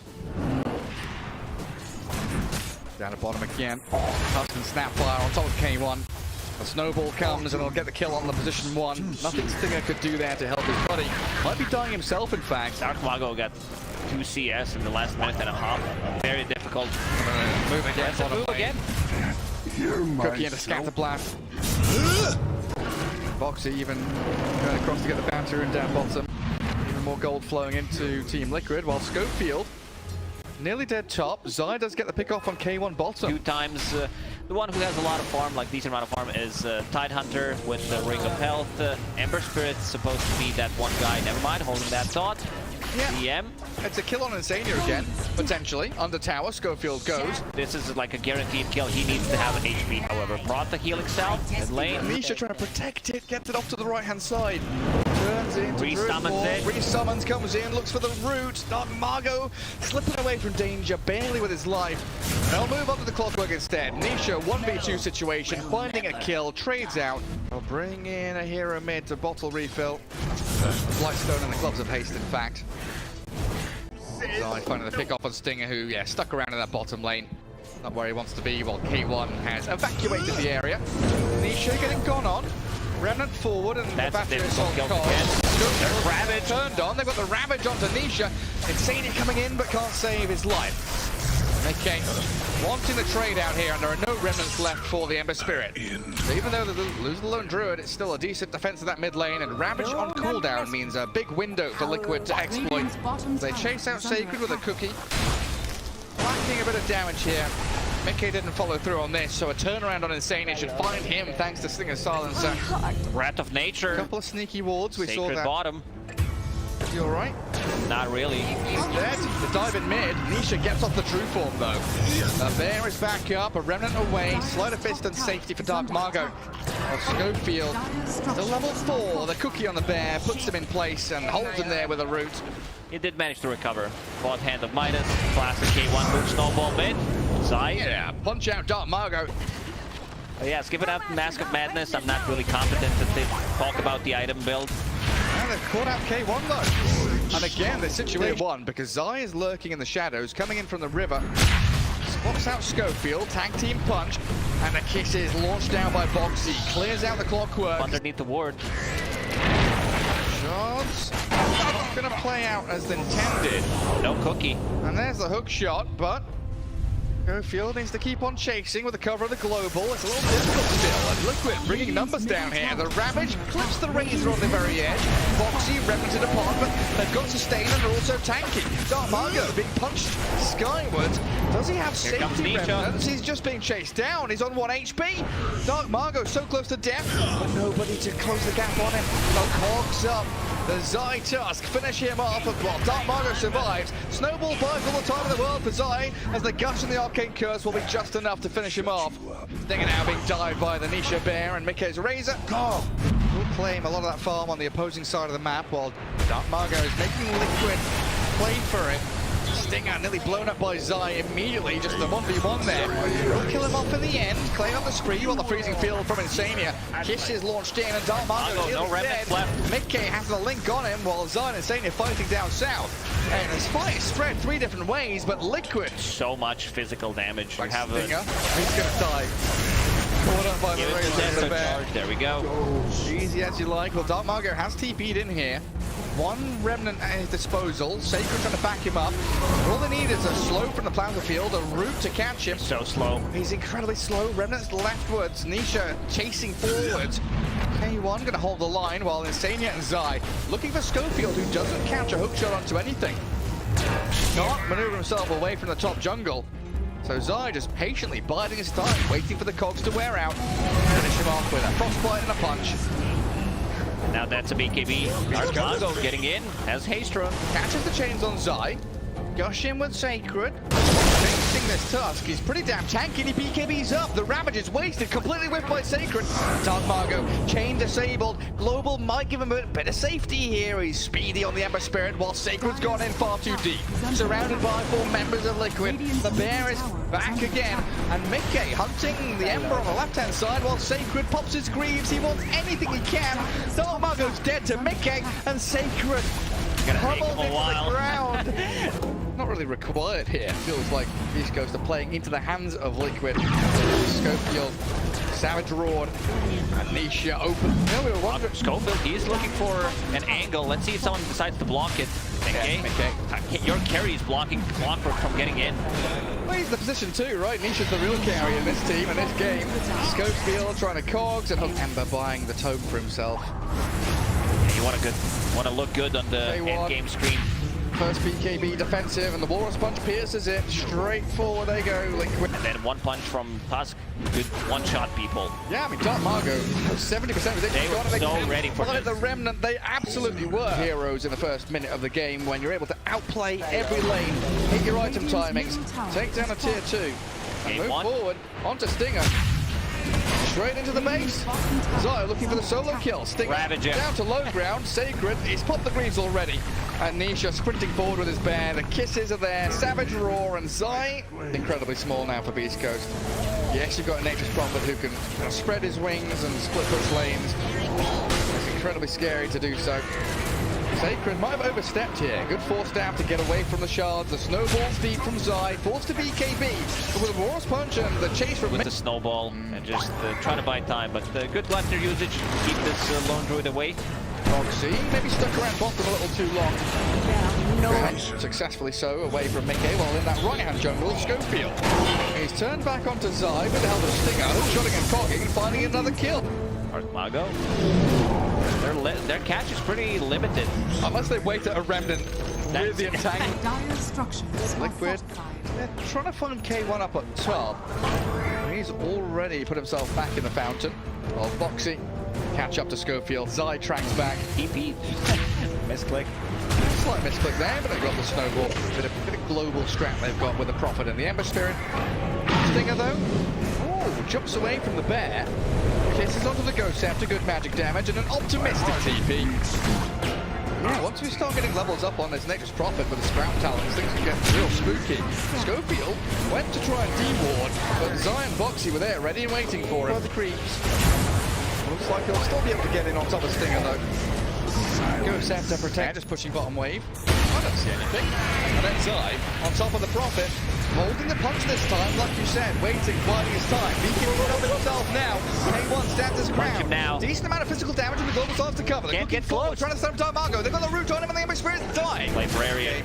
Down at bottom again. Tusk and Snapfire on top of K1. The snowball comes and he'll get the kill on the position 1. Nothing Stinger could do there to help his buddy. Might be dying himself, in fact. Dark Mago got 2 CS in the last minute and a half. Very difficult. Move again. Move again. Cookie into Scatter Blast. Boxy even going across to get the bounty rune down bottom. Even more gold flowing into Team Liquid, while Schofield nearly dead top. Zai does get the pick off on K1 bottom. 2 times. The one who has a lot of farm, like decent amount of farm, is Tidehunter with the Ring of Health. Ember Spirit's supposed to be that one guy. Never mind, holding that thought. Yeah. DM. It's a kill on Insania again, potentially. Under tower, Schofield goes. This is like a guaranteed kill. He needs to have an HP, however. Brought the healing cell. Mid lane. Nisha trying to protect it, gets it off to the right-hand side. Turns into Resummons it. Resummons, comes in, looks for the root. Dark Margo slipping away from danger, barely with his life. They'll move on to the Clockwork instead. Nisha, 1v2 situation, finding a kill, trades out. They'll bring in a hero mid to bottle refill. Blightstone and the Gloves of Haste, in fact. Zai finding the pick off on Stinger, who, yeah, stuck around in that bottom lane. Not where he wants to be, while K1 has evacuated the area. Nisha getting gone on. Remnant forward, and the battery assault cost. Ravage turned on. They've got the Ravage onto Nisha. Insania coming in, but can't save his life. Okay, wanting the trade out here, and there are no remnants left for the Ember Spirit. So even though they lose the Lone Druid, it's still a decent defense of that mid lane, and Ravage on cooldown means a big window for Liquid to exploit. They chase out Sacred with a cookie. Lacking a bit of damage here. Mickey didn't follow through on this, so a turnaround on Insania should find him thanks to Slinger's Silencer. Wrath of Nature. A couple of sneaky wards, we saw Sacred that. bottom. Is he alright? Not really. He's dead. The dive in mid. Nisha gets off the true form though. The bear is back up, a remnant away. Sleight of fist and safety for Dark Margo. Schofield, still level 4. The cookie on the bear puts him in place and holds him there with a root. He did manage to recover. Bought Hand of Midas. Classic K1 move, snowball mid. Zai. Yeah, punch out Dark Margo. Yes, given up Mask of Madness, I'm not really confident to talk about the item build. And they've caught out K1 though. And again, they're situated 1 because Zai is lurking in the shadows, coming in from the river. Spots out Schofield, tag team punch, and the kiss is launched down by Boxy. Clears out the Clockwork. Underneath the ward. Shots. Not gonna play out as intended. No cookie. And there's the hook shot, but Schofield needs to keep on chasing with the cover of the global. It's a little difficult still. And Liquid bringing numbers down here. The Ravage clips the Razor on the very edge. Boxy remnanted apart, but they've got sustain and they're also tanky. Dark Margo being punched skywards. Does he have safety remnants? He's just being chased down. He's on 1 HP. Dark Margo so close to death, but nobody to close the gap on him. The cogs up. The Zai Tusk finish him off, while Dark Margo survives. Snowball buys all the time in the world for Zai, as the Gush and the Arcane Curse will be just enough to finish him off. Stinger now being dived by the Nisha Bear and Mickey's Razor. Oh, will claim a lot of that farm on the opposing side of the map, while Dark Margo is making Liquid play for it. Stinger nearly blown up by Zai immediately, just the 1v1 there. Will kill him off in the end, claim up the spree while the freezing field from Insania. Kiss is launched in and Dark Margo no remnants left. Mickey has a link on him while Zai and Insania fighting down south. And this fight is spread 3 different ways, but Liquid. So much physical damage. Like You have Stinger, he's gonna die. Caught up by the Razor Bear. There we go. Easy as you like. Well, Dark Margo has TP'd in here. 1 remnant at his disposal. Sacred trying to back him up. All they need is a slow from the Plaza field, a route to catch him. So slow. He's incredibly slow. Remnants leftwards. Nisha chasing forwards. K1 gonna hold the line while Insania and Zai looking for Schofield, who doesn't catch a hookshot onto anything. Can't maneuver himself away from the top jungle. So Zai just patiently biding his time, waiting for the cogs to wear out. Finish him off with a frostbite and a punch. Now that's a BKB. Dark Margo getting in, has haste run. Catches the chains on Zai. Gush in with Sacred. Chains chasing this Tusk. He's pretty damn tanky, and he BKB's up. The Ravage is wasted, completely whipped by Sacred. Dark Margot, chain disabled. Global might give him a bit of safety here. He's speedy on the Ember Spirit, while Sacred's gone in far too deep. Surrounded by 4 members of Liquid. The Bear is back again, and Mickey hunting the Ember on the left-hand side, while Sacred pops his greaves. He wants anything he can. Dark Margot's dead to Mickey, and Sacred pummeled into the ground. Not really required here. Feels like Beast Ghost are playing into the hands of Liquid. Schofield, Savage Roared, and Nisha open. No, we were wondering. Schofield, he's looking for an angle. Let's see if someone decides to block it. Your carry is blocking Clockwork from getting in. Well, he's the position too, right? Nisha's the real carry in this team, in this game. Schofield trying to cogs, and Ember buying the tome for himself. Yeah, you want to look good on the end game screen. First BKB defensive, and the Walrus Punch pierces it. Straight forward they go, Liquid. And then one punch from Tusk. Good one-shot people. Yeah, I mean, Dark Margot, 70% of it. They were so ready for this. The Remnant, they absolutely were heroes in the first minute of the game when you're able to outplay every lane, hit your item timings, take down a tier 2, and move forward onto Stinger. Straight into the base. Zai looking for the solo kill. Stinger down to low ground. Sacred, he's popped the greaves already. And Nisha sprinting forward with his bear. The kisses are there. Savage Roar, and Zai incredibly small now for Beast Coast. Yes, you've got a Nature's Prophet who can spread his wings and split push lanes. It's incredibly scary to do so. Sacred might have overstepped here. Good force stab to get away from the shards. The snowball's deep from Zai. Forced to BKB. But with a Walrus Punch and the chase from... With the snowball and just trying to buy time. But good blaster usage to keep this lone druid away. Roxy maybe stuck around bottom a little too long. And successfully so, away from Mickey, while in that right-hand jungle, Schofield. He's turned back onto Zai with the help of Stinger, shooting and cogging and finding another kill. Dark Margot. Their catch is pretty limited. Unless they wait at a Remnant with the entanglement. Dire structures. Liquid. They're trying to find K1 up at top. He's already put himself back in the fountain. Well, Boxy catch up to Schofield. Zai tracks back. EP. Misclick. Slight misclick there, but they've got the snowball. Bit of global strat they've got with the Prophet and the Ember Spirit. Stinger though. Oh, jumps away from the bear. Kisses onto the Ghost Scepter, good magic damage, and an optimistic TP. Yeah, once we start getting levels up on this Nature's Prophet with the Sprout Talons, things can get real spooky. Schofield went to try and de-ward, but Zai and Boxy were there, ready and waiting for him. The creeps. Looks like he'll still be able to get in on top of Stinger, though. Ghost Scepter protect, just pushing bottom wave. I don't see anything. And then Zai, on top of the Prophet, holding the punch this time, like you said, waiting, biding his time. Beacon will help himself now. K1 stands his ground. Now. Decent amount of physical damage with the global stars to cover. Can't get close. Trying to start Dark Margot. They've got the root on him and the Ember Spirit's dying. Play for area.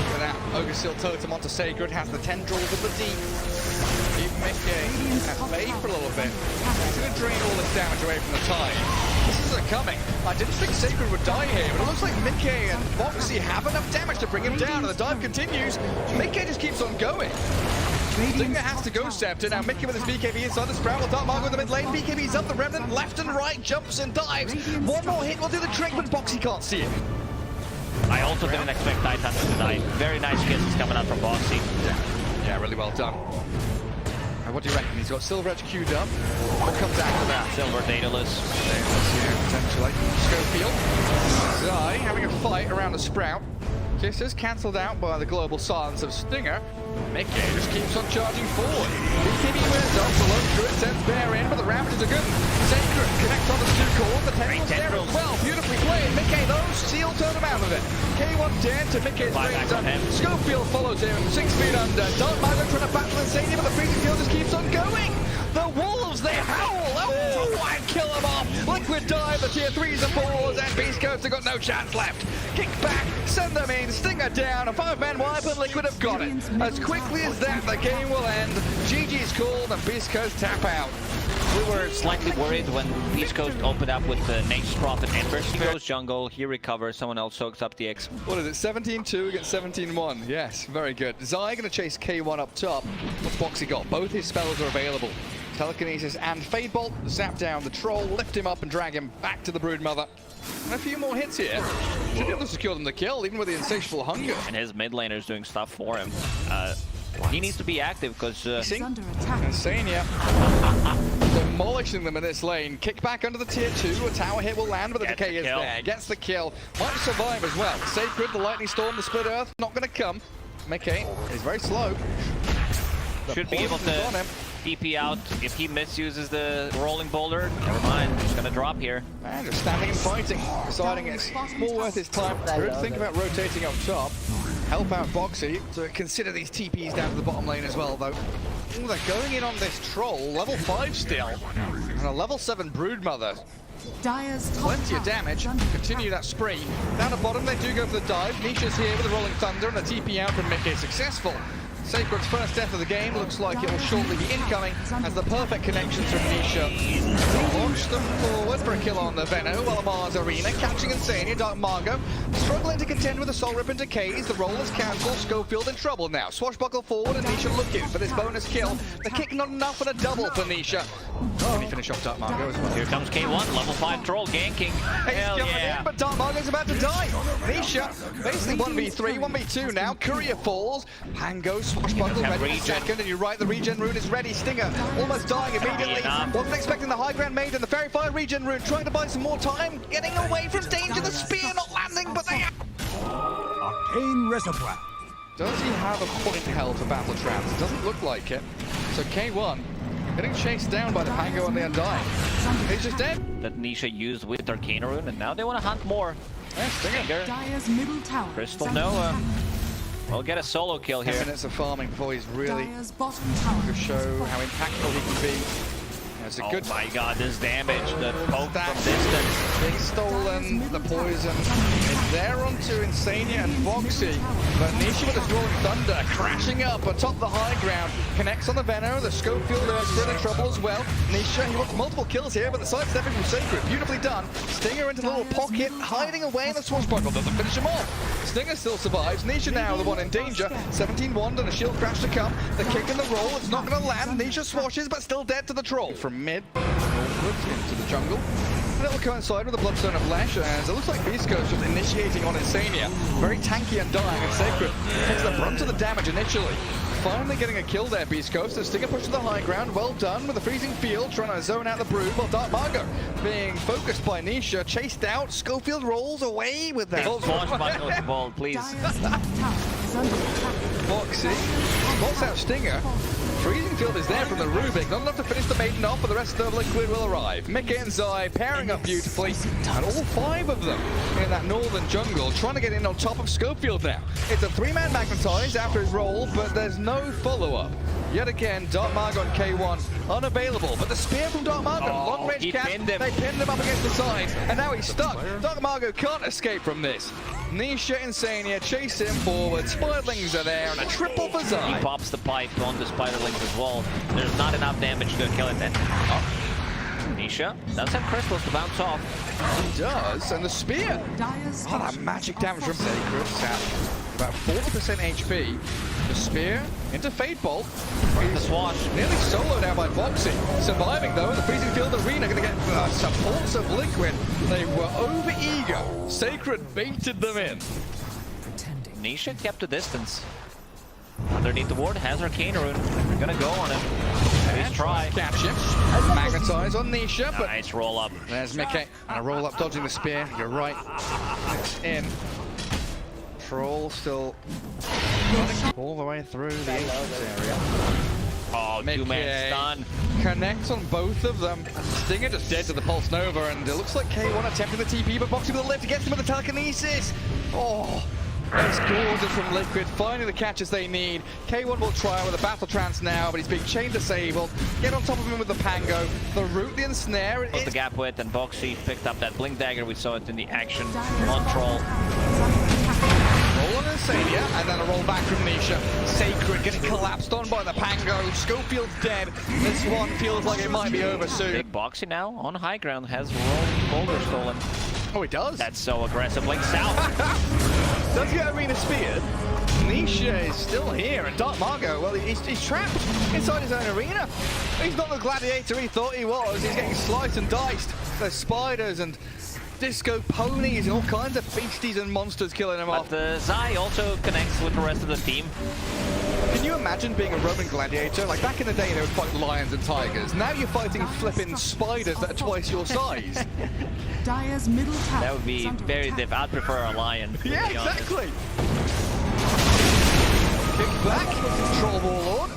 With that Ogre Seal Totem onto Sacred, has the tendrils of the deep. Even Mickey has fade for a little bit. He's going to drain all this damage away from the tide. This isn't coming. I didn't think Sacred would die here, but it looks like Mickey and Boxy have enough damage to bring him down, and the dive continues. Mickey just keeps on going. Stinger has to go Scepter. Now Mickey with his BKB inside the Sprout. Will Dark Margot in the mid lane. BKB's up. The Remnant left and right jumps and dives. One more hit will do the trick, but Boxy can't see it. I also didn't expect Titan to die. Very nice kisses coming out from Boxy. Yeah, really well done. What do you reckon? He's got Silver Edge queued up. What comes after that? Silver Daedalus. Yeah, potentially. Schofield. Zai having a fight around the Sprout. Kisses cancelled out by the global silence of Stinger. Mickey just keeps on charging forward. BKB wears off, the lone druid sends Bear in, but the Ravages are good. Sacred connects on the two cores, the tendrils there as well. Beautifully played. Mickey, though, Seal turned him out of it. K1 dead to Mickey's range. Schofield follows him, 6 feet under. Dark Margot trying to battle Insania, but the freezing field just keeps on going. The Wolves, they howl. Oh, why kill them off? Liquid dive, the tier 3s and 4s, and Beast Coast have got no chance left. Kick back, send them in, Stinger down, a 5-man wipe, and Liquid have got it. As quickly as that, the game will end. GG's called, and Beast Coast tap out. We were slightly worried when Beast Coast opened up with the Nature's Prophet Ember. He goes jungle, he recovers, someone else soaks up the X. What is it, 17-2 against 17-1? Yes, very good. Zai going to chase K1 up top. What's Boxy got? Both his spells are available. Telekinesis and Fadebolt zap down the troll, lift him up and drag him back to the Broodmother. And a few more hits here. Should be able to secure them the kill, even with the insatiable hunger. And his mid laner is doing stuff for him. He needs to be active because Insania demolishing them in this lane. Kick back under the tier 2. A tower hit will land, but the decay is there. Gets the kill. Might survive as well. Sacred, the lightning storm, the split earth, not going to come. Mickey is very slow. Should be able to DP out if he misuses the rolling boulder. Never mind, he's going to drop here. And just standing and fighting, deciding it's more worth his time. Good, think about rotating up top. Help out Boxy to consider these TPs down to the bottom lane as well, though. Ooh, they're going in on this troll, level 5 still, and a level 7 Broodmother. Plenty of damage. Continue that spree. Down the bottom, they do go for the dive. Nisha's here with the Rolling Thunder, and the TP out from Mickey successful. Sacred's first death of the game looks like it will shortly be incoming as the perfect connections from Nisha launch them forward for a kill on the Venno while Mars Arena catching Insania. Dark Margo struggling to contend with the Soul Rip and Decays. The roll is cancelled. Schofield in trouble now. Swashbuckle forward and Nisha looking for this bonus kill. The kick not enough for the double for Nisha. Can he finish off Dark Margo as well? Here comes K1, level 5 troll ganking. Hell yeah. In, but Dark Margo's about to die. Nisha basically 1v3, 1v2 now. Courier falls. Pango Swashbuckle ready for second, and you're right, the regen rune is ready. Stinger almost dying immediately. Wasn't expecting the high ground maiden, the Fairy Fire regen rune, trying to buy some more time, getting away from danger, the spear not landing, but they... Arcane Reservoir. Does he have a point held for Battle Trance? It doesn't look like it. So K1 getting chased down by the Pango and the Undying. He's just dead. That Nisha used with Arcane Rune, and now they want to hunt more. Yeah, Stinger. Dire's middle tower. Crystal Noah. We'll get a solo kill here. 10 minutes of farming before he's really to show how impactful he can be. It's a good. Oh my god, this damage, the poke from distance. Being stolen, the poison is there onto Insania and Boxy. But Nisha with his Rolling Thunder crashing up atop the high ground. Connects on the Venno, the Schofield is in trouble as well. Nisha, he wants multiple kills here, but the sidestepping from Sacred, beautifully done. Stinger into the little pocket, hiding away in the Swashbuckle, doesn't finish him off. Stinger still survives. Nisha now the one in danger. 17-1 and a shield crash to come. The kick in the roll, it's not going to land. Nisha swashes, but still dead to the troll. From mid, into the jungle. And it'll coincide with the Bloodstone of Flesh, as it looks like Beast Coast was initiating on Insania. Very tanky and dying, and Sacred takes the brunt of the damage initially. Finally getting a kill there, Beast Coast. The Stinger pushed to the high ground, well done with the freezing field, trying to zone out the Brood, while Dark Margo being focused by Nisha, chased out. Schofield rolls away with that. Swashbuckle ball, please. Boxy spots out Stinger. Freezing field is there from the Rubik, not enough to finish the maiden off, but the rest of Liquid will arrive. Mickey and Zai pairing up beautifully, and all 5 of them in that northern jungle trying to get in on top of Schofield now. It's a 3-man magnetize after his roll, but there's no follow-up. Yet again, Dark Margo and K1 unavailable, but the spear from Dark Margo, long range cast, they pinned him up against the side, and now he's stuck. Dark Margo can't escape from this. Nisha Insania chase him forward, Spiderlings are there, and a triple for Zai. He pops the pipe on the Spiderlings as well. There's not enough damage to kill it then. Nisha does have crystals to bounce off. He does, and the spear. Oh, that magic damage from Sacred. About 40% HP. The spear into Fadebolt. The swash. Nearly soloed out by Boxy. Surviving though in the freezing field arena. Going to get supports of Liquid. They were over eager. Sacred baited them in. Nisha kept a distance. Underneath the ward has Arcane Rune. They're gonna go on him. Nice try. Catch him. Magnetize on Nisha, but nice roll up. There's Mickey. And a roll up dodging the spear. You're right. It's in. Troll still all the way through the area. Oh, two-man stun. Connects on both of them. Stinger just dead to the Pulse Nova, and it looks like K1 attempting the TP, but Boxy with the lift gets him with the telekinesis. Oh, that's gorgeous from Liquid, finding the catches they need. K1 will try with a Battle Trance now, but he's being chain disabled. Get on top of him with the Pango. The root, the ensnare. Put the gap with, and Boxy picked up that Blink Dagger. We saw it in the action on Troll. Roll on Insania, and then a roll back from Nisha. Sacred getting collapsed on by the Pango. Schofield's dead. This one feels like it might be over soon. Big Boxy now on high ground has rolling boulder stolen. Oh, he does? That's so aggressive. Link south. Does get Arena speared. Nisha Nisha is still here, and Dark Margo, well, he's trapped inside his own arena. He's not the gladiator he thought he was. He's getting sliced and diced. There's spiders and disco ponies and all kinds of beasties and monsters killing him off. But Zai also connects with the rest of the team. Can you imagine being a Roman gladiator? Like back in the day, they would fight lions and tigers. Now you're fighting flipping spiders that are twice your size. Dire's middle tower. That would be very different. I'd prefer a lion. Yeah, exactly. Kick back, Troll Warlord.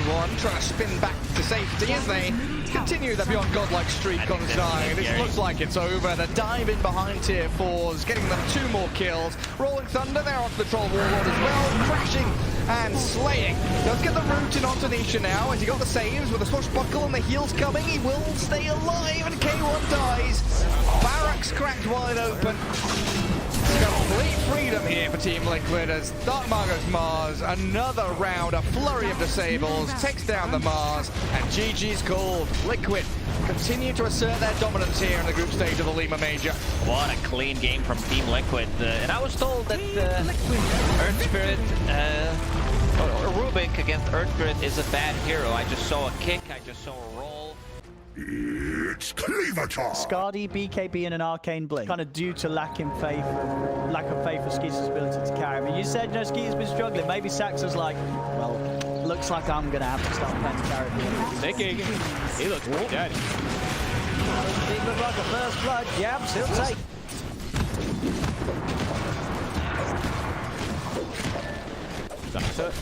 One trying to spin back to safety as they continue their beyond godlike streak on Zai. This looks like it's over. The dive in behind tier 4s, getting them 2 more kills. Rolling Thunder there onto the Troll Warlord as well, crashing and slaying. Let's get the root in onto Nisha now as he got the saves with the swashbuckle and the heals coming. He will stay alive and K1 dies. Barracks cracked wide open. Complete freedom here for Team Liquid as Dark Margo's Mars, another round, a flurry of disables, takes down the Mars, and GG's called. Liquid continue to assert their dominance here in the group stage of the Lima Major. What a clean game from Team Liquid. And I was told that Earth Spirit, or Rubik against Earth Spirit is a bad hero. I just saw a kick, I just saw a roll. It's Cleaver time! Skadi, BKB, and an Arcane Blink. Kind of due to lack of faith for Skeeter's ability to carry. I mean, you said, you know, Skeeter's been struggling. Maybe Saxa's like, well, looks like I'm going to have to start playing carry. Thinking. He looks pretty dead. He looked like a first blood. Jabs, he'll take. That's it.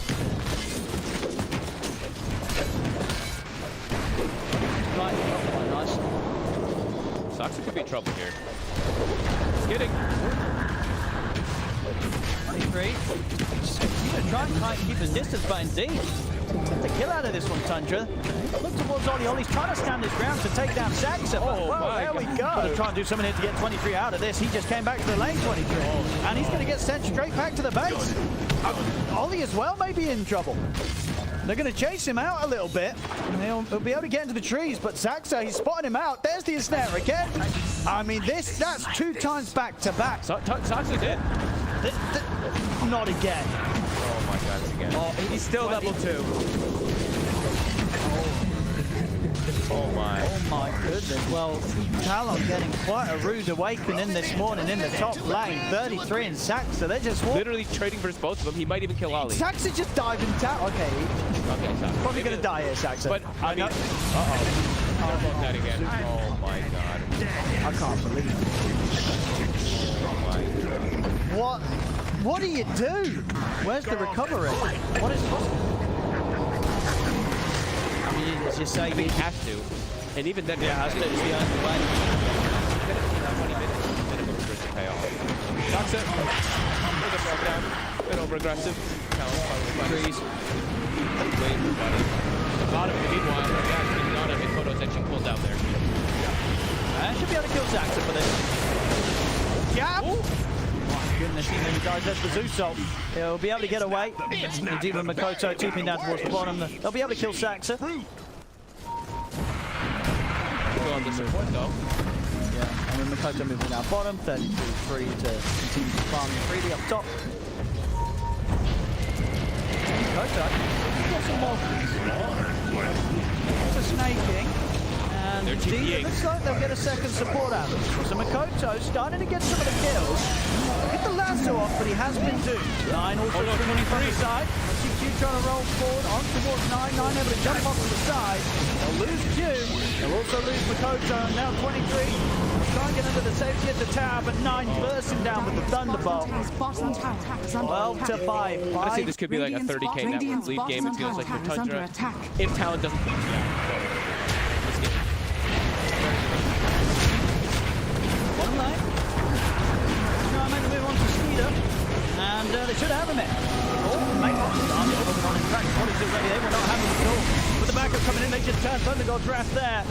Right, quite nice. Saxa could be trouble here. Just kidding. 23. Try and keep his distance, but indeed, get the kill out of this one, Tundra. Look towards Ollie. Ollie's trying to stand his ground to take down Saxa, but there we go. Gonna try and do something here to get 23 out of this. He just came back to the lane, 23. And he's going to get sent straight back to the base. Ollie as well may be in trouble. They're going to chase him out a little bit. He'll be able to get into the trees, but Saxa, he's spotting him out. There's the snare again. I mean, that's 2 times back to back. Saxa did. Not again. Oh my god, it's again. Oh, he's still level 2. Oh my goodness. Well, Talon getting quite a rude awakening this morning in the top lane. 33 and Saxa, they're just literally trading versus both of them. He might even kill Ali. Saxa just diving down. Okay, Saxa. Probably going to die here, Saxa. But, I mean, How about that again? Oh my god. I can't believe it. Oh my god. What do you do? Where's the recovery? What is possible? I mean, as you say, he has to. And even then, has to. It's the only way. 20 minutes minimum for it to pay off. That's it. Bit of down. Bit over aggressive. Trees. Wait for bottom. The bottom, meanwhile, he's not a hit photo section pulled out there. I should be able to kill Saxa for this. Jab! My goodness, he nearly dies. That's the Zeus. He'll be able to get away. Indeed, with Makoto keeping down towards the bottom. They'll be able to kill Saxa. Go on the support though. Yeah, and with Makoto moving down bottom, 32-3 to continue to farm freely up top. Makoto, got some more. It's a snaking. And indeed, it looks like they'll get a second support out of it. So Makoto starting to get some of the kills. Get the lasso off, but he has been doomed. 9 also running from the side. CQ trying to roll forward on towards 9. 9 able to jump off to the side. They'll lose Q. They'll also lose Makoto. Now 23. Try and get into the safety at the tower, but 9 bursting down with the Thunderbolt. 12 to 5. Honestly, this could be like a 30k network lead game. It feels like for Tundra. If Talon doesn't. Bottom lane. Try and make the move on to Skeeter. And they should have him in. Oh, mate, on in fact, what is it ready? They will not have him at all. With the backup coming in, they just turn Thundergold draft there.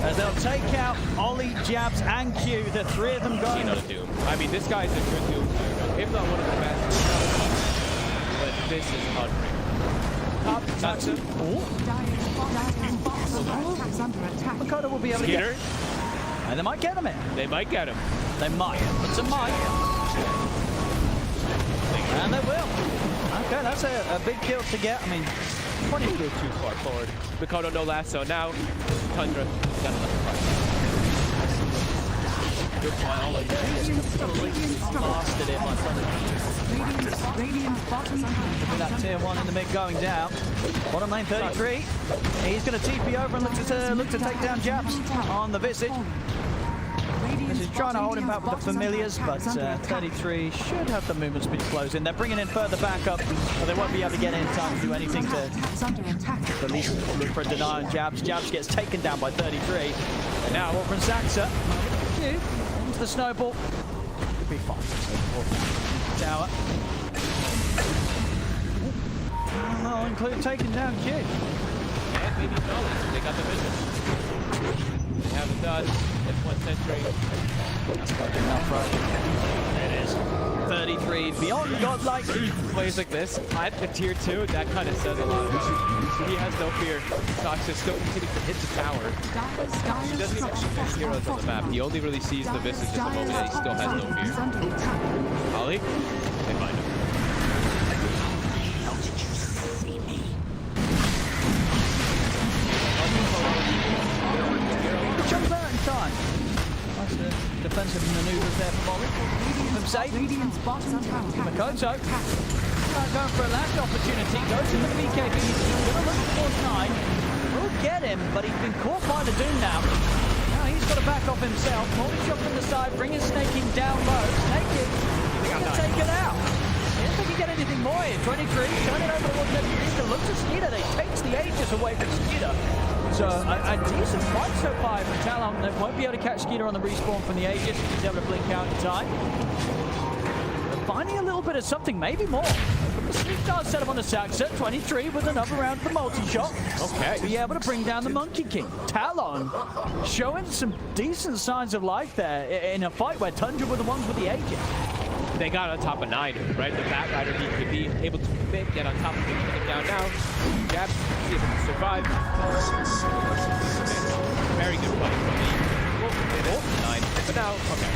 As they'll take out Ollie, Jabs, and Q. The 3 of them going. Not a Doom. I mean, this guy's a good Doom player, if not one of the best. But this is unreal. Top Saxon. Makoto will be able to get. And they might get him in. They might get him. They might. It's a might. And they will. Okay, that's a big kill to get. I mean, 20 go too far forward. Mikado no lasso. Now, Tundra got left. Good point. All of that. Blasted it, my friend. Radiant bottom tower. That tier 1 in the mid going down. Bottom lane 33. He's going to TP over and look to take down Jabs on the Visage. He's trying to hold him back with the familiars, but 33 should have the movement speed closing. They're bringing in further backup, but they won't be able to get in time to do anything to at least look for a deny on Jabs. Jabs gets taken down by 33. And now over from Saxa. Into the snowball. Could be fine. Tower. No, include taking down Q. And maybe knowledge. They got the vision. They haven't done. It's 1 century. That's quite enough, right? There it is. 33 beyond godlike. Plays like this at the tier 2, that kind of says a lot. He has no fear. Sox is still continuing to hit the tower. He doesn't even see many heroes on the map. He only really sees the Visage at the moment, and he still has no fear. Ollie, they find him. Jumps out in time. Nice defensive maneuvers there from Ollie. From Safe. Radiant's bottom tower. Makoto. Going for a last opportunity. Goes in with the BKB. He's going to look for Force 9. Will get him, but he's been caught by the Doom now. Now he's got to back off himself. Moldy shot from the side, bringing Snaking down low. Snaking going to take it out. I don't think he get anything more here. 23, turn it over towards Skeeter. Looks at Skeeter. They takes the Aegis away from Skeeter. So a decent fight so far from Talon. They won't be able to catch Skeeter on the respawn from the Aegis. He's able to blink out in time. They're finding a little bit of something, maybe more. The sneak dart set up on the Saxa. 23 with another round of the multi-shot. Okay. To be able to bring down the Monkey King. Talon showing some decent signs of life there in a fight where Tundra were the ones with the Aegis. They got on top of 9, right? The Batrider could be able to get on top of him, put him down now. Jab, see if he can survive. Very good fight from the 9. But now, okay.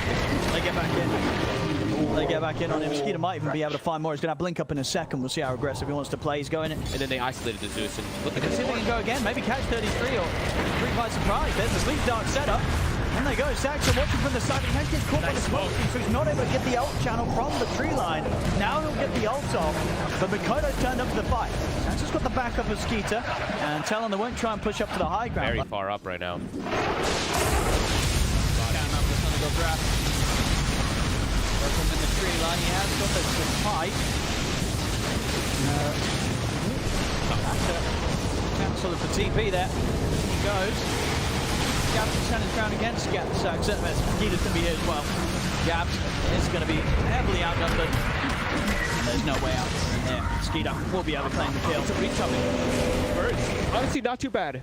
They get back in. They get back in on him. Skeeter might even be able to find more. He's going to blink up in a second. We'll see how aggressive he wants to play. He's going in. And then they isolated the Zeus and look at See if they can go again. Maybe catch 33 or 3 by surprise. There's the sleep dart setup. And they go. Saxa watching from the side. He gets caught by the smoke, so he's not able to get the ult channel from the tree line. Now he'll get the ult off. But Mikoto turned up to the fight. Saxa's got the backup of Skeeter. And Talon, they won't try and push up to the high ground. Very far up right now. Working in the tree line. He has got the fight. Cancel it for TP there. He goes. Jabs is standing ground against Saxa. Skeeter's going to be here as well. Jabs is going to be heavily outnumbered. There's no way out from there. Skeeter will be able to claim the kill. It's a recoming. Birds. Honestly, not too bad.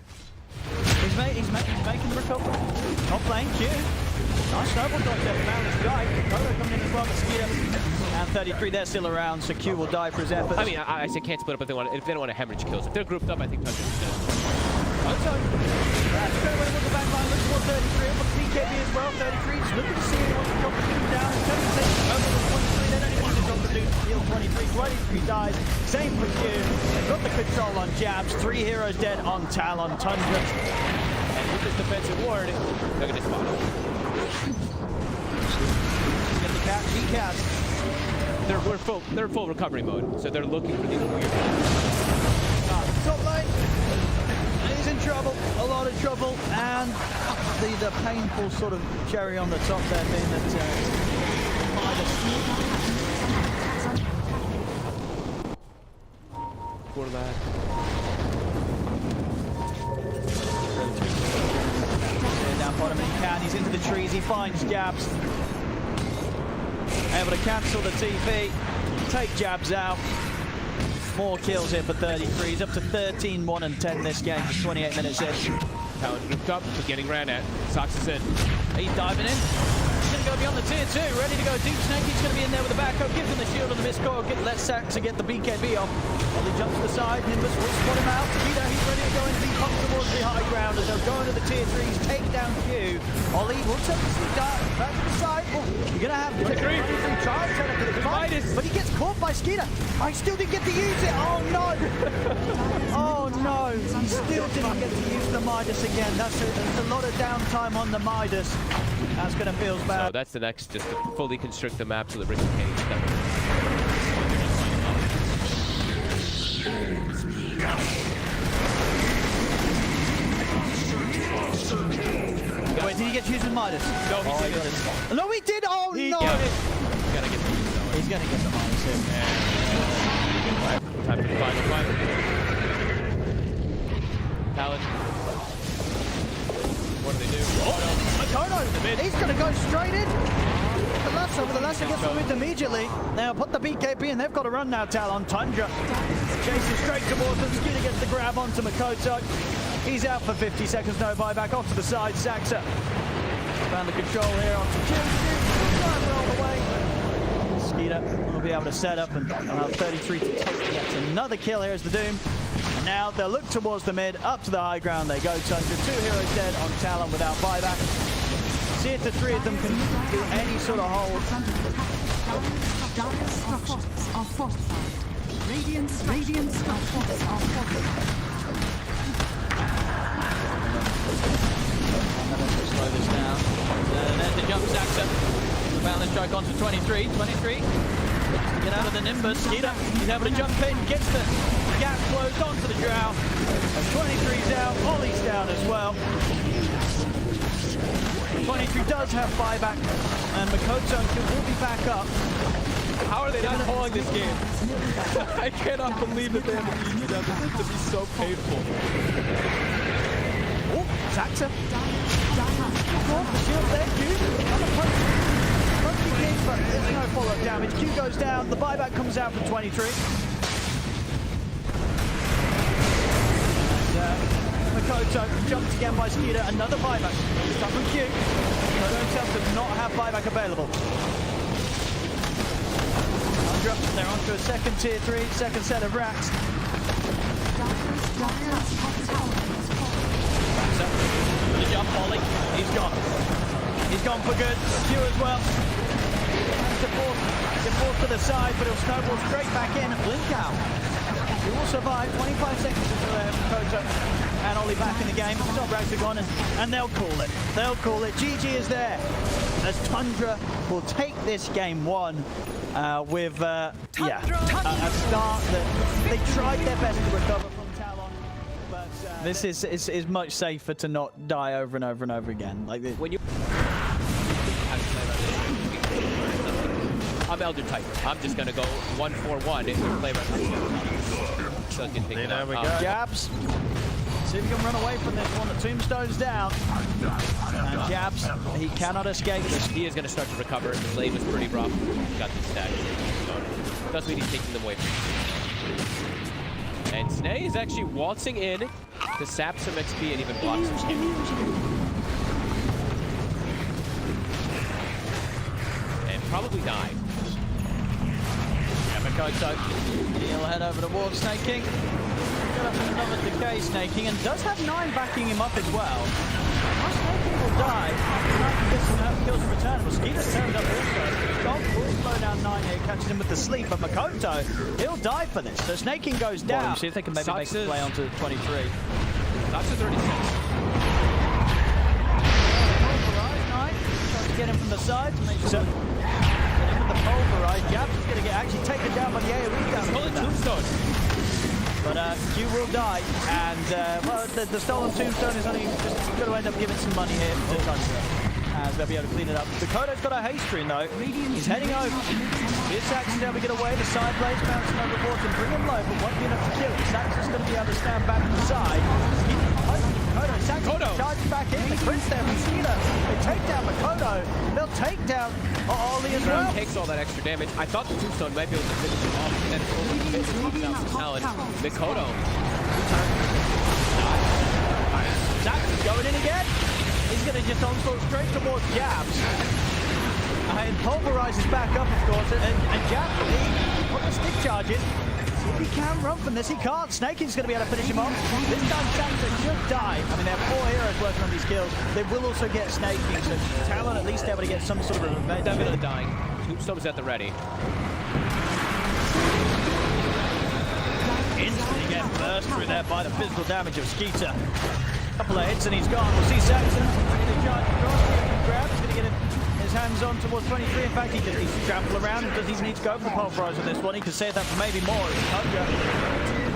He's making the recovery. Top lane, Q. Nice snowball dodge there from Alex Guy. Kodo coming in as well, but Skeeter and 33, they're still around, so Q will die for his efforts. I mean, I say can't split up if they don't want to hemorrhage kills. If they're grouped up, I think Tundra is good. Straight away with the back line, looks for 33, but PKB as well. 33, just looking to see if he wants to drop the dude down. He's coming to take over the 23, they don't even want to drop the dude. Heal 23, 23 dies. Same for Q. They've got the control on Jabs. 3 heroes dead on Talon. Tundra. And with this defensive ward, look at this spot. Get the catch, he catch. They're full recovery mode, so they're looking for these weird. Top lane. He's in trouble, a lot of trouble, and the painful sort of cherry on the top there being that Poor lad. Down bottom he can, he's into the trees, he finds Jabs. Able to cancel the TP, take Jabs out. More kills here for 33. He's up to 13, 1 and 10 this game. Just 28 minutes in. Talon grouped up, but getting ran at. Sox is in. He's diving in. to go beyond the tier 2. Ready to go deep. Snaky's going to be in there with the backup. Gives him the shield on the missed coil. Let Sax to get the BKB off. Ollie jumps to the side. Nimbus will spot him out. Peter, he's ready to go into the up towards the high ground as they'll go into the tier 3s. Take down Q. Ollie will take the sneak dart back to the side. Oh, you're going to have to try and turn it to the fight. But he gets caught by Skeeter. I still didn't get to use it. Oh, no. Oh, no. He still didn't get to use the Midas again. That's a lot of downtime on the Midas. That's going to feel bad. So that's the next, just to fully construct the map so the Ricky Cage. Wait, did he get to use his Midas? No, he didn't. No, he did. Oh, no. He's gonna get the Midas. He's going to get the Midas in. Time for the final fight. Talon. What do they do? Makoto! He's going to go straight in. The lasso, but the lasso gets removed immediately. Now put the BKB and they've got to run now, Talon. Tundra chases straight towards them. Skeeter gets the grab onto Makoto. He's out for 50 seconds, no buyback. Off to the side, Saxa. Found the control here onto Q. Roll away. Skeeter will be able to set up and 33 to take yet another kill. Here's the Doom. Now they'll look towards the mid, up to the high ground they go. Tundra, 2 heroes dead on Talon without buyback. See if the 3 of them can do any sort of hold. Dire structures are fortified. Radiant structures are fortified. Slow this down. There's the jump Saxa. Balance strike onto 23. 23. Get out of the Nimbus. Skeeter, he's able to jump in, gets the gap closed onto the Drow. And 23's out, Ollie's down as well. 23 does have buyback, and Makoto will be back up. How are they not calling this game? I cannot believe that they have to use that. This to be so painful. Oh, Saxa. Oh, the shield there, Q. But there's no follow-up damage. Q goes down, the buyback comes out from 23. And Makoto jumped again by Skeeter, another buyback. This time from Q. Makoto does not have buyback available. They're on to a second tier 3, second set of racks. Racks up. The jump, Ollie. He's gone. He's gone for good. Q as well. Support to the side, but he'll snowball straight back in and blink out. He will survive 25 seconds until they have Makoto and Ollie back in the game. Top racks are gone, and they'll call it. They'll call it. GG is there as Tundra will take this game 1 with a start that they tried their best to recover from Talon. But this is much safer to not die over and over and over again. Like this. When you I'm Elder Tiger. I'm just gonna go 1-4-1 if we play right. So there we go. Jabs. See if he can run away from this one. The tombstone's down. And Jabs, he cannot escape this. He is gonna start to recover. The lane was pretty rough. Got the stack. Doesn't mean he's taking them away from him. And Snay is actually waltzing in to sap some XP and even block some damage. And probably die. Makoto, he'll head over towards Snake King. Get up another decay Snake King, and does have 9 backing him up as well. Snake King will die. Gets some kills in return. Mosquito's turned up also. Dog will slow down 9 here, catches him with the sleep, but Makoto, he'll die for this. So Snake King goes down. Well, See if they can maybe make a play onto 23. That's a 36. Tries to get him from the side to make sure. The pulverized Jabs is going to get actually taken down by the AoE down. Tombstone. But Q will die, and well, the stolen tombstone is only just going to end up giving some money here to Tundra, as they'll be able to clean it up. Dakota's got a haste screen though. He's heading over. Here's Saxon able to get away. The side blades bouncing over the water and bring him low, but won't be enough to kill him. Saxon's going to be able to stand back to the side. Saxon charges back in. The crits there from Skeeter. They take down Makoto. They'll take down Ollie as well. Takes all that extra damage. I thought the tombstone might be able to finish him off, and then it comes out from Talon. Makoto. Saxon's going in again. He's going to just onslaught straight towards Jabs. And pulverizes back up, of course, and Jab, he put the stick charges. See if he can run from this. He can't. Snaking's going to be able to finish him off. This time, Saxon should die. I mean, they have 4 heroes working on these kills. They will also get Snaking, so Talon at least able to get some sort of revenge. Definitely dying. Tombstone's at the ready. Instantly get burst through there by the physical damage of Skeeter. Couple of hits and he's gone. We'll see Saxon going to charge across, grab. He's going to get his hands on towards 23. In fact, he just needs to trample around and doesn't even need to go for the pulverize on this one. He could save that for maybe more.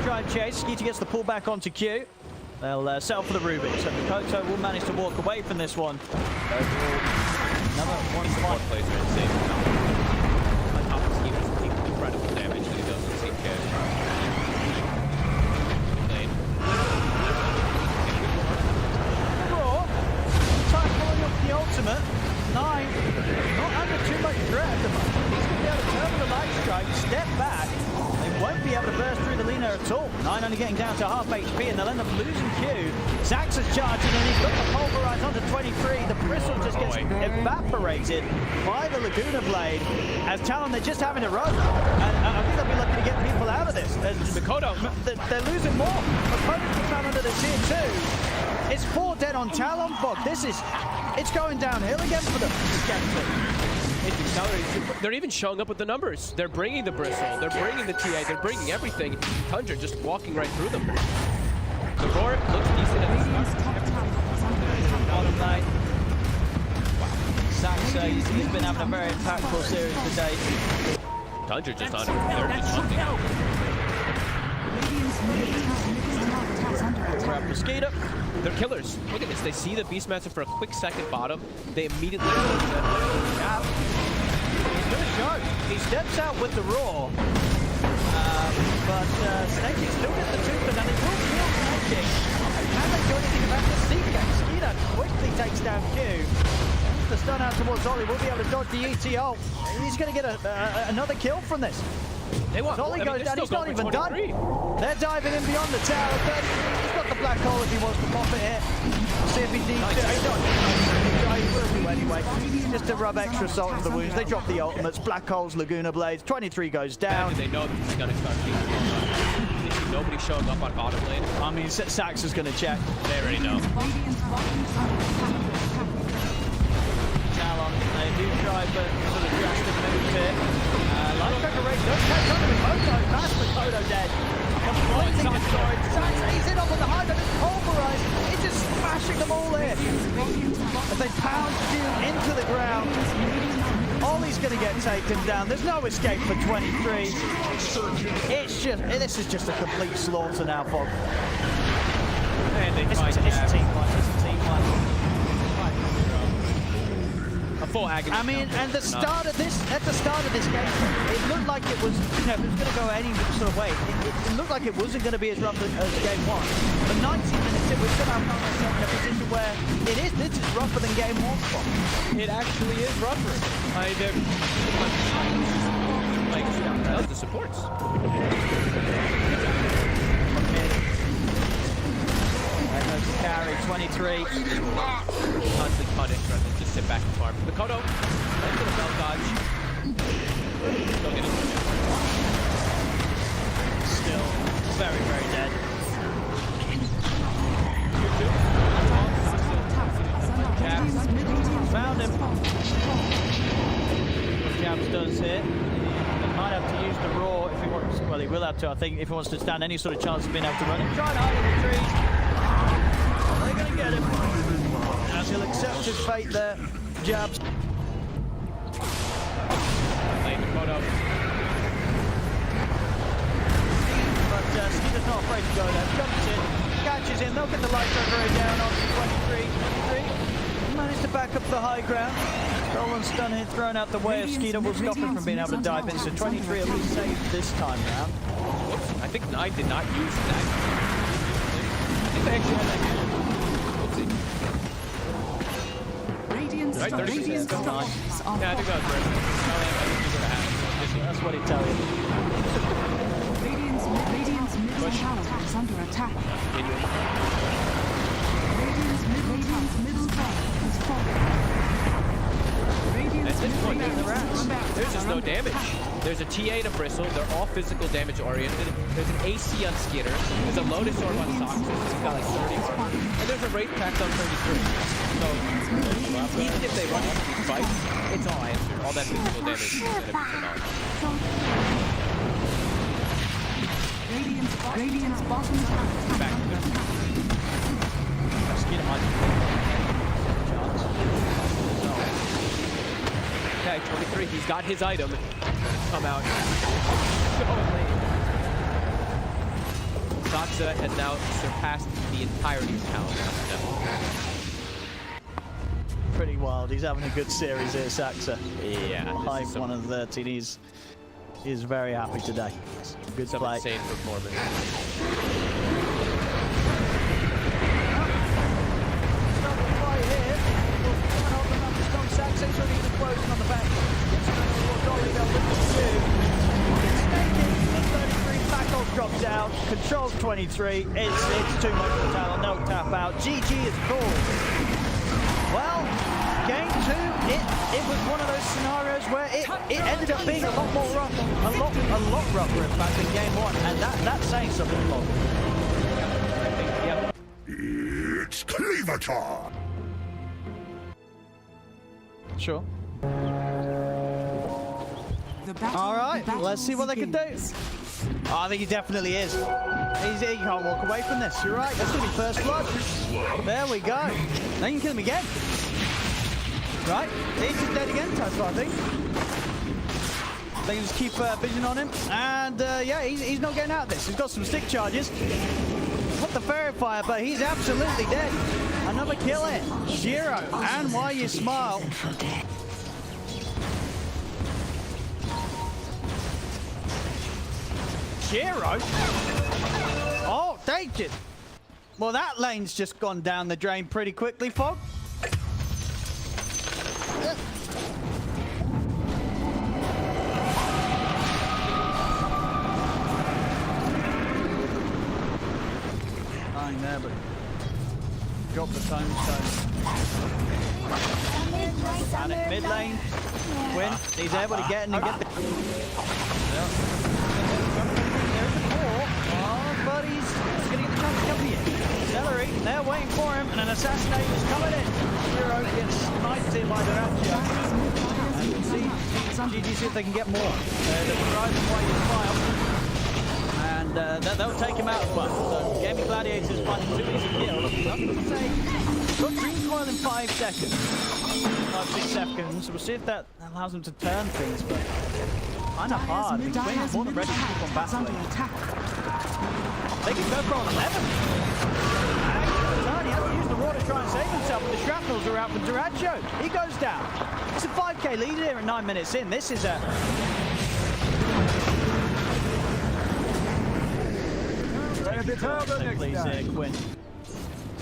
Try and chase. Skeeter gets the pull back onto Q. They'll sell for the Rubik. So Mikoto will manage to walk away from this one. Another one spot. On top of Skeeter, taking incredible damage that he does with CK. The ultimate 9, not under too much threat at the moment. He's going to be able to turn with the light strike, step back. They won't be able to burst through the Lina at all. 9 only getting down to half HP, and they'll end up losing Q. Zax is charging, and he's got the pulverize onto 23. The bristle just gets evaporated by the Laguna Blade. As Talon, they're just having to run. And I think they'll be lucky to get people out of this. Mikoto. They're losing more. Mikoto gets down under the tier 2. It's 4 dead on Talon, Bog. It's going downhill again for them. They're even showing up with the numbers. They're bringing the bristle. They're bringing the TA. They're bringing everything. Tundra just walking right through them. The roar looks decent at the Bottom line. Sax, he's been having a very impactful series today. Tundra just on him. They're just hunting. Grab Mosquito. They're killers. Look at this. They see the Beastmaster for a quick second bottom. They immediately He's going to charge. He steps out with the roar. But Snakey still gets the tooth, and they will kill Snakey. Can they do anything about the CK? Skeeter quickly takes down Q. The stun out towards Ollie will be able to dodge the ETO. He's going to get another kill from this. Ollie goes down, he's not even done. They're diving in beyond the tower, but he's got the black hole if he wants to pop it here. See if he needs to. He will do anyway. Just to rub extra salt in the wounds. They drop the ultimates, black holes, Laguna Blades. 23 goes down. They know this is going to start being. They see nobody showing up on bottom lane. I mean, Sax is going to check. They already know. Talon, they do try, but sort of drastic moves here. Life Execration does catch on to Mikoto. That's Mikoto dead. Completely destroyed. Sax, he's in up on the high, but it's pulverized. It's just smashing them all in. As they pound Q into the ground. Ollie's going to get taken down. There's no escape for 23. This is just a complete slaughter now, Fog. And it's a team fight. It's a team fight. Full agony. I mean, and at the start of this game, it looked like it was, if it was going to go any sort of way, it looked like it wasn't going to be as rough as game 1. But 19 minutes in, we somehow found ourselves in a position where this is rougher than game 1. It actually is rougher. Like the supports. Carry 23. Constantly cutting rather than just sit back and farm. Mikoto, nice little belt dodge. Don't get it. Still very, very dead. Found him. Jabs does hit. He might have to use the roar if he wants. Well, he will have to, I think, if he wants to stand any sort of chance of being able to run him. Try and hide in the trees. They're going to get him. As he'll accept his fate there. Jabs. But Skeeter's not afraid to go there. Jumps in, catches him. They'll get the light trigger down on 23. 23 managed to back up the high ground. Talon stun hit thrown out the way of Skeeter will stop him from being able to dive in. So 23 at least saved this time round. Whoops, I think 9 did not use that. I think they actually had that. Right, 30%. Yeah, I think that was right. That's what he tells you. Radiant's middle tower is under attack. Radiant's middle tower is falling. At this point, no damage. There's a TA to Bristle. They're all physical damage oriented. There's an AC on Skitter. There's a Lotus Orb on Soxus. He's got like 30 armor. And there's a Wraith Pact on 33. So even if they run into these fights, it's all answered. All that physical damage is going to be turned on. Radiant's bottom tower. Back to them. Skitter on. Okay, 23. He's got his item. Come out. Saksa has now surpassed the entirety of Talon. Pretty wild. He's having a good series here, Saksa. Yeah. Hype 1 of 13. He's very happy today. Good Some play. insane performance. Saksa's already closing on the back. Drops out, controls 23, it's too much for Talon, no tap out. GG is called. Well, game 2, it was one of those scenarios where it ended up being a lot more rough, a lot rougher in fact than game 1, and that's saying something long. It's cleaver time! Sure. All right, let's see what they can do. Oh, I think he definitely is. He can't walk away from this. You're right. That's going to be first blood. There we go. Now you can kill him again. Right. He's just dead again, Tasva, I think. They can just keep vision on him. And, yeah, he's not getting out of this. He's got some stick charges. Put the fairy fire, but he's absolutely dead. Another kill in. Shiro. And why you smile. Shiro? Oh, take it. Well, that lane's just gone down the drain pretty quickly, Fog. Lying there, but drop the tombstone. Panic mid lane. Win. He's able to get in and get the... But he's going to get the chance to come here. Celery, they're waiting for him, and an assassinate is coming in. Shiro gets sniped in by Durantio. And you can see GG see if they can get more. They're driving while you file. And they'll take him out as well. So Gaming Gladiators finding 2 easy kills. I'm going to say, got Dream Coil in 5 seconds. 5-6 seconds. We'll see if that allows them to turn things, but kind of hard. He's more than ready to keep on battling. They can go for an 11. He has to use the raw to try and save himself, but the shrapnels are out for Durantio. He goes down. It's a 5k lead here at 9 minutes in. This is a... Please, Quinn.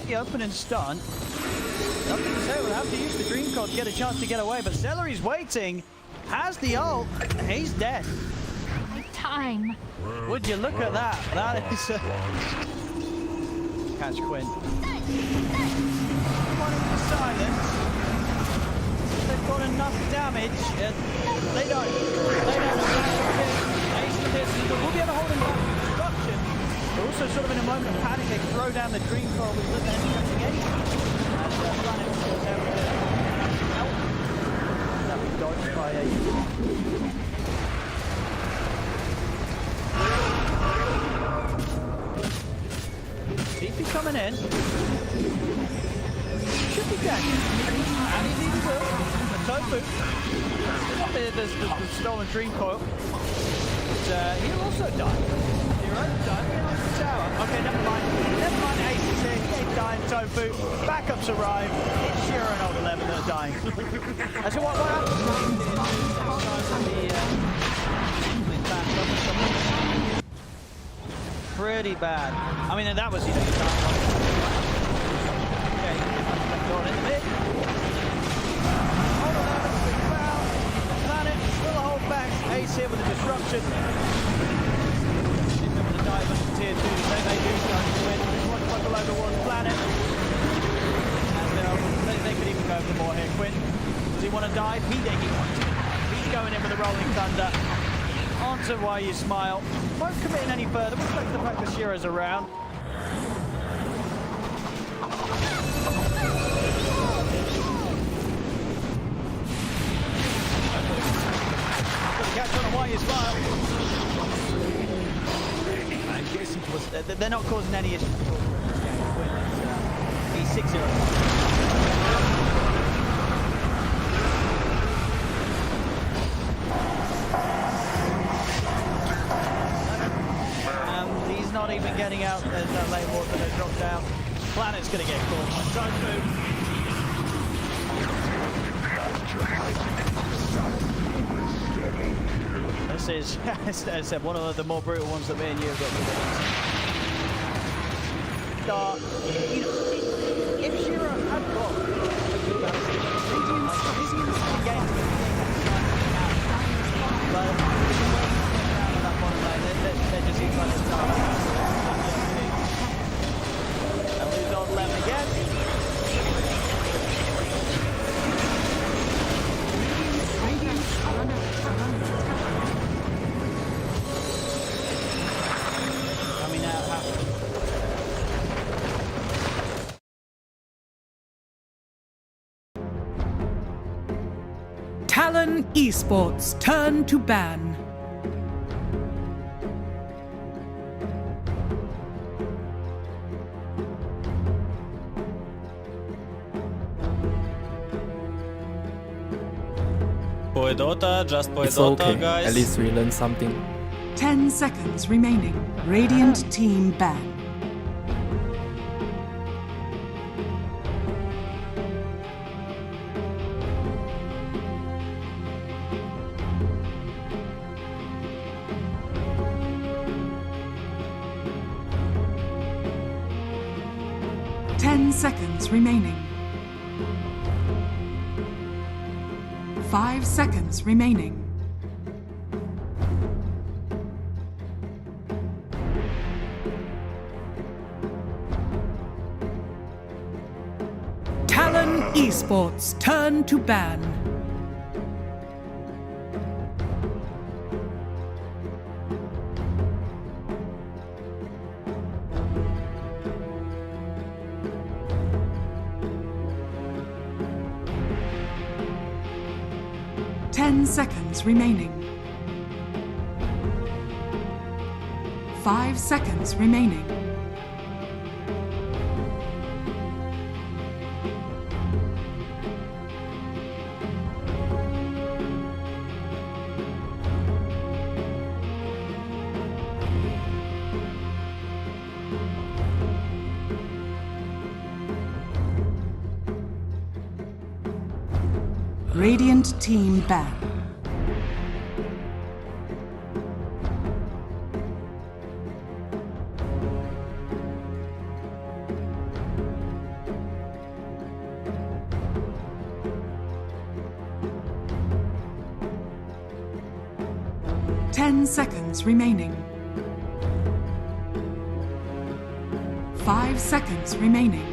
The opening stun. Nothing to say. We'll have to use the Dream Code to get a chance to get away, but Celery's waiting. Has the ult. He's dead. Time. Would you look at that? That is catch Quinn. Running for silence. They've got enough damage. They don't. Ace the distance, but we'll be able to hold him back with destruction. They're also sort of in a moment of panic. They throw down the Dream Coil with the investigation. And Planet was able to help. That was dodged by a... TP coming in. Should be dead. And he's even good. A tofu. There's the stolen Dream Coil. But he'll also die. Hero died behind the tower. Okay, never mind. Never mind. Ace is here. He ain't dying. Tofu. Backups arrive. Shiro and old 11 that are dying. I said, what happened? Pretty bad. I mean, and that was, you know, okay, going in the mid. Hold on, Planet, will hold back. Ace here with the disruption. If they want to dive into tier 2, they do start to win. One point below the one Planet. And they could even go for more here. Quinn, does he want to dive? He wants to. He going in with the Rolling Thunder. Onto Why You Smile. Won't commit in any further, reflects the fact that Shiro's around. Catch on Why You Smile. I guess it was. They're not causing any issues. He's 6-0. He's not even getting out. There's no lane water that dropped down. Planet's going to get caught. Try to move. This is, as I said, one of the more brutal ones that me and you have got to do. If Shiro had got but that bottom lane, they're just trying to start. And lose on 11 again. Coming out half. Talon Esports turn to ban. Play Dota, just play It's Dota, okay. guys. At least we learned something. 10 seconds remaining. Radiant team ban. Seconds remaining. 5 seconds remaining. Talon Esports turn to ban. Seconds remaining. 5 seconds remaining. Radiant team ban. Seconds remaining. 5 seconds remaining.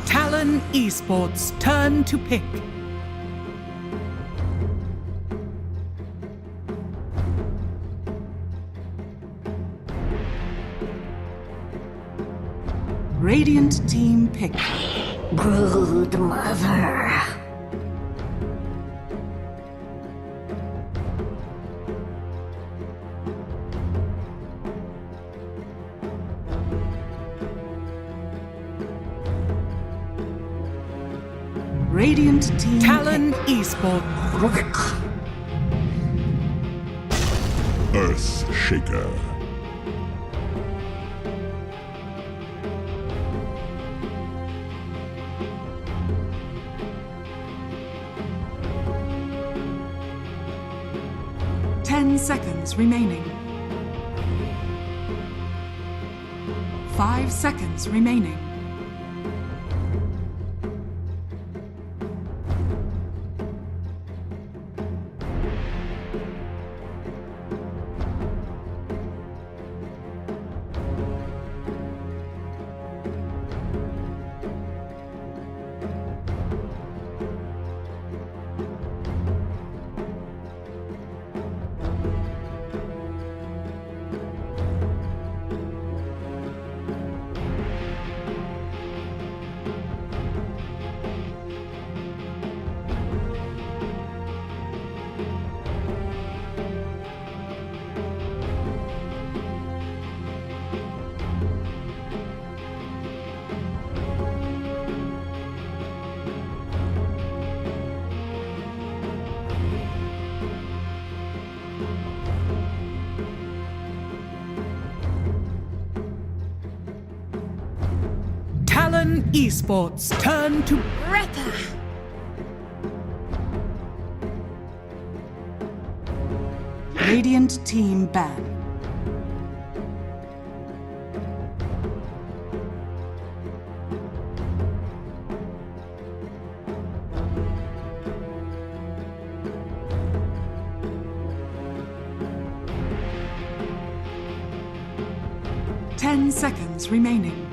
Talon Esports turn to pick. Radiant team pick. Brood mother. Radiant team Talon Esports. Earth Shaker. Seconds remaining. 5 seconds remaining. Talon Esports, turn to Reppa. Radiant team ban. Seconds remaining.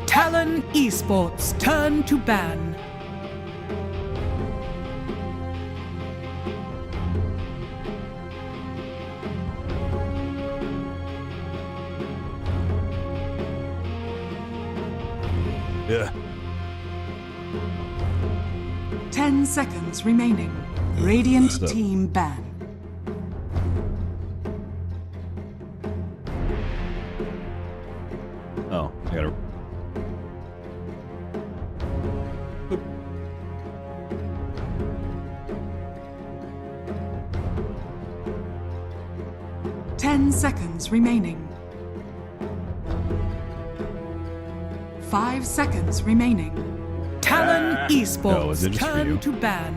Talon Esports, turn to ban. Yeah. 10 seconds remaining. Radiant team ban. Oh, I gotta. 10 seconds remaining. 5 seconds remaining. Talon Esports, just for you. turn to ban.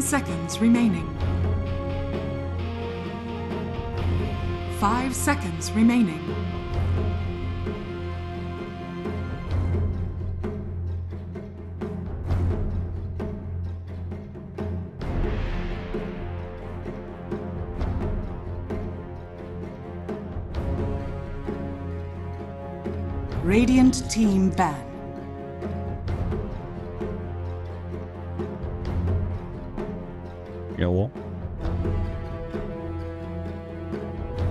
Seconds remaining. 5 seconds remaining. Radiant team ban. Yellow.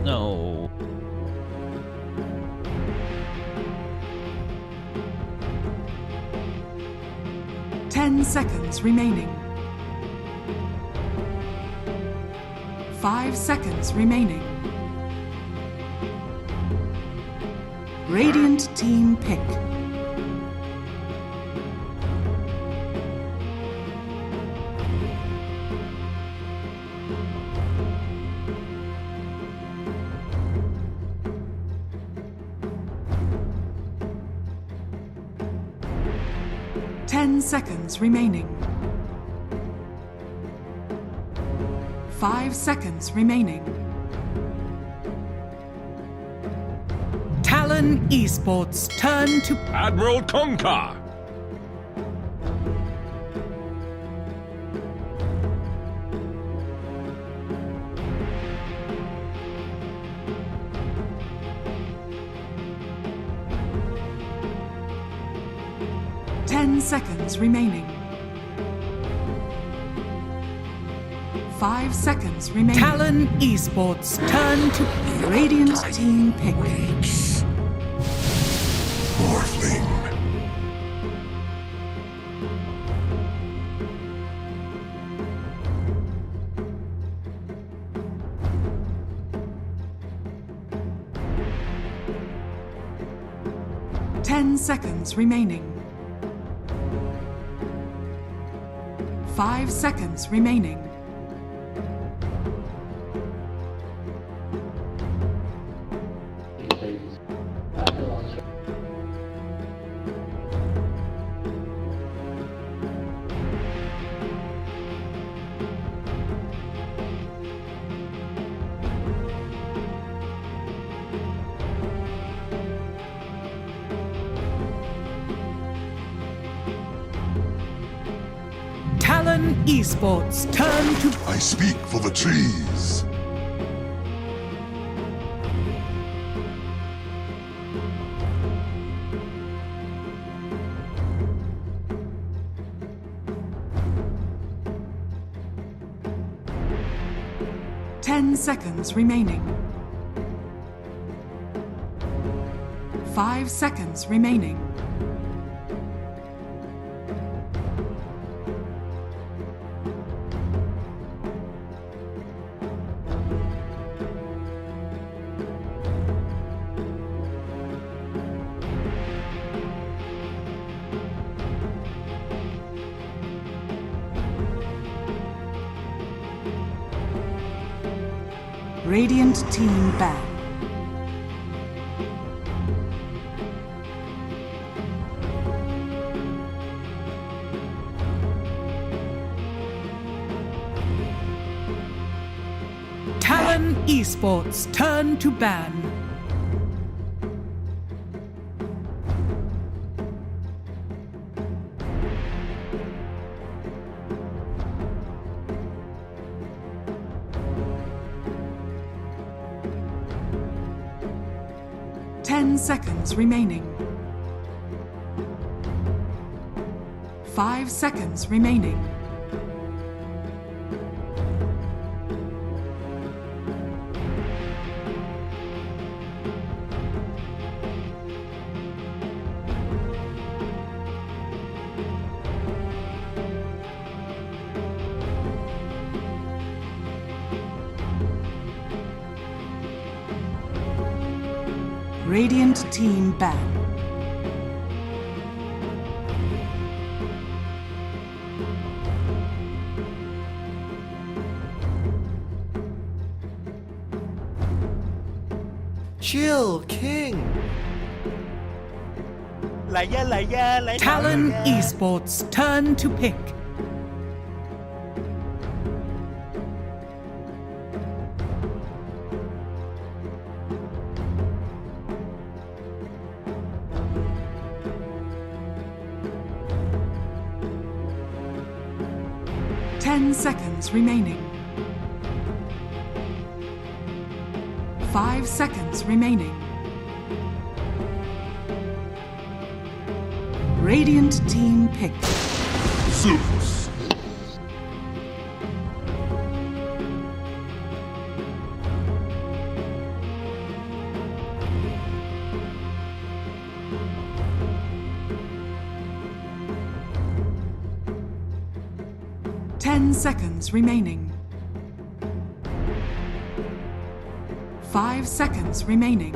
No. Seconds remaining. 5 seconds remaining. Radiant team pick. Seconds remaining. 5 seconds remaining. Talon Esports, turn to Admiral Conker. Seconds remaining. 5 seconds remaining. Talon Esports, turn to Radiant team pick. Morphling. Seconds remaining. 5 seconds remaining. Talon Esports, turn to... I speak for the trees. Seconds remaining. 5 seconds remaining. Radiant team ban. Talon Esports turn to ban. Seconds remaining. 5 seconds remaining. Radiant team ban. Chill, King. Talon Esports turn to pick. Seconds remaining. 5 seconds remaining. Radiant team picked. Zeus. Seconds remaining. 5 seconds remaining.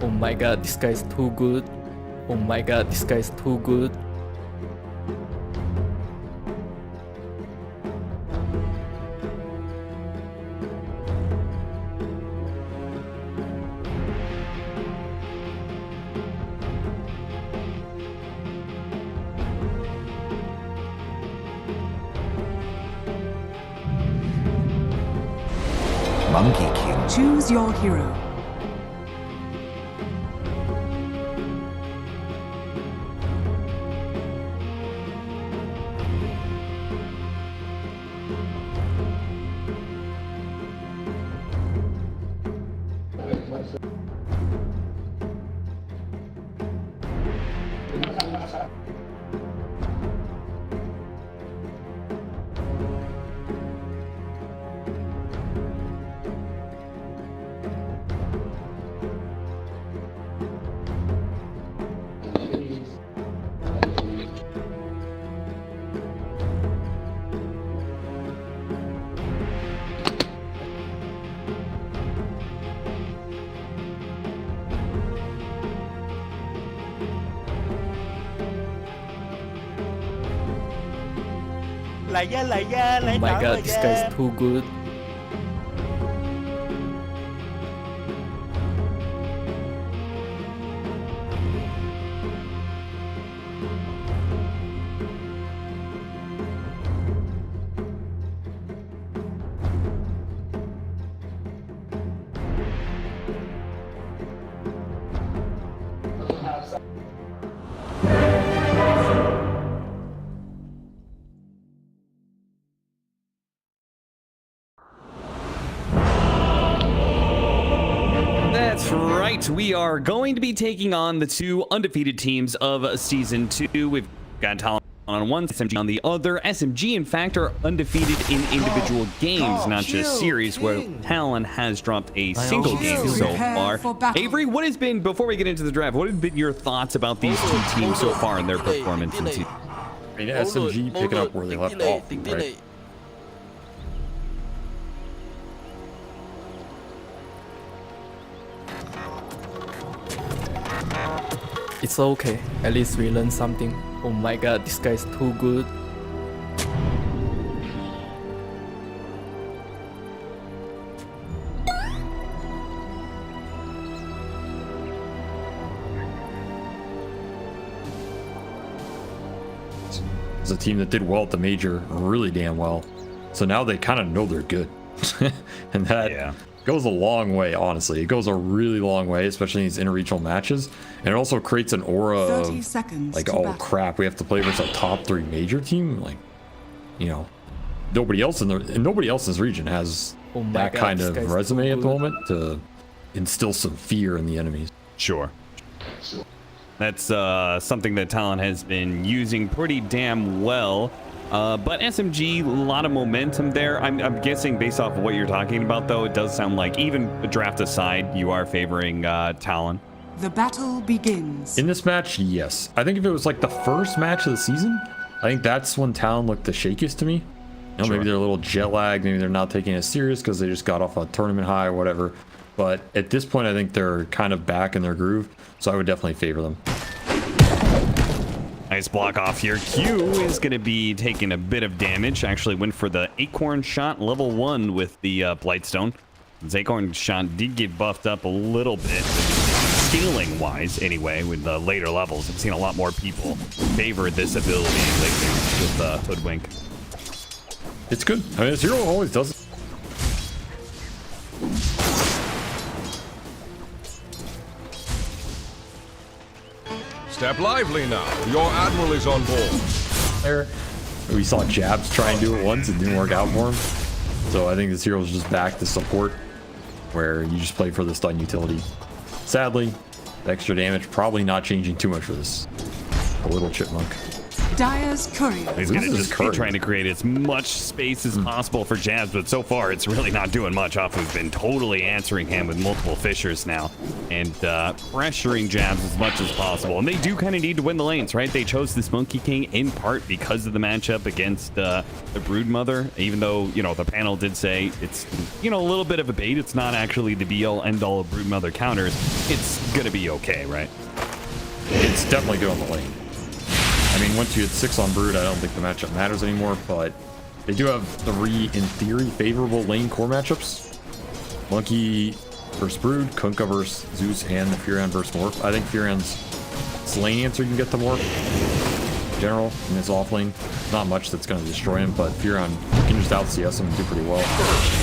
Oh my god, this guy's too good. Oh my god, this guy's too good. Monkey King. Choose your hero. Oh my god, this guy's too good. right, we are going to be taking on the two undefeated teams of Season 2. We've got Talon on one, SMG on the other. SMG, in fact, are undefeated in individual games, not just series, where Talon has dropped a single game so far. Avery, what has been, before we get into the draft, what have been your thoughts about these two teams so far in their performance in season? I mean, SMG picking up where they left off, right? It's okay. At least we learned something. Oh my god, this guy's too good. It's a team that did well at the major, really damn well. So now they kind of know they're good. And that goes a long way, honestly. It goes a really long way, especially in these interregional matches. And it also creates an aura of, like, oh crap, we have to play versus a top 3 major team. Like, you know, nobody else in this region has that kind of resume at the moment to instill some fear in the enemies. Sure. That's something that Talon has been using pretty damn well. But SMG, a lot of momentum there. I'm guessing based off of what you're talking about, though, it does sound like, even draft aside, you are favoring Talon. The battle begins. In this match, yes. I think if it was like the first match of the season, I think that's when Talon looked the shakiest to me. You know, maybe they're a little jet lagged, maybe they're not taking it serious because they just got off a tournament high or whatever. But at this point, I think they're kind of back in their groove, so I would definitely favor them. Nice block off here. Q is going to be taking a bit of damage. Actually went for the Acorn shot level 1 with the Blightstone. His Acorn shot did get buffed up a little bit, scaling wise anyway, with the later levels. I've seen a lot more people favor this ability lately with Hoodwink. It's good. I mean, Zero always does it. Step lively now. Your admiral is on board. There, we saw Jabs try and do it once. It didn't work out for him. So I think this hero's just back to support, where you just play for the stun utility. Sadly, the extra damage probably not changing too much for this little chipmunk. Dire's courier. He's going to just be trying to create as much space as possible for Jabs, but so far it's really not doing much. Afu's been totally answering him with multiple fissures now and pressuring Jabs as much as possible. And they do kind of need to win the lanes, right? They chose this Monkey King in part because of the matchup against the Broodmother, even though, you know, the panel did say it's, you know, a little bit of a bait. It's not actually the be-all, end-all of Broodmother counters. It's going to be okay, right? It's definitely good on the lane. I mean, once you hit 6 on Brood, I don't think the matchup matters anymore, but they do have 3, in theory, favorable lane core matchups. Monkey versus Brood, Kunkka versus Zeus, and the Furion versus Morph. I think Furion's lane answer you can get the Morph in general in his off lane. Not much that's going to destroy him, but Furion can just out CS him and do pretty well.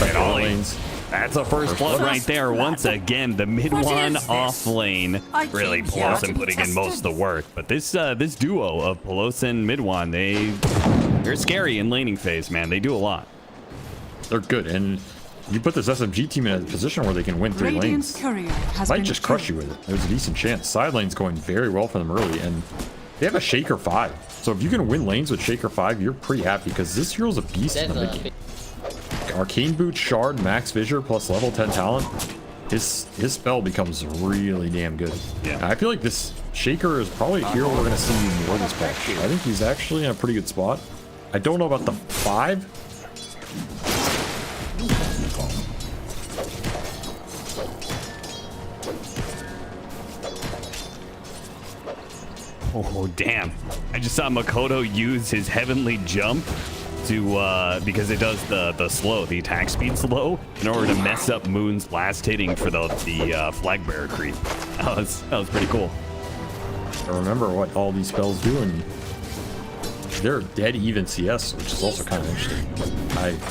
And all lanes. That's a first blood right there. Once again, the mid one off lane really Pelosin putting in most of the work. But this this duo of Pelosin mid one, they're scary in laning phase, man. They do a lot. They're good, and you put this SMG team in a position where they can win 3 lanes. Might just crush you with it. There's a decent chance. Side lane's going very well for them early, and they have a Shaker 5. So if you can win lanes with Shaker 5, you're pretty happy because this hero's a beast in the mid game. Arcane Boot, Shard, Max Fissure, plus level 10 Talent. His spell becomes really damn good. Yeah. I feel like this Shaker is probably a hero we're going to see more this patch. I think he's actually in a pretty good spot. I don't know about the 5. Oh, damn. I just saw Makoto use his Heavenly Jump to because it does the slow, the attack speed slow, in order to mess up Moon's last hitting for the flag bearer creep. That was pretty cool. I remember what all these spells do, and they're dead even CS, which is also kind of interesting.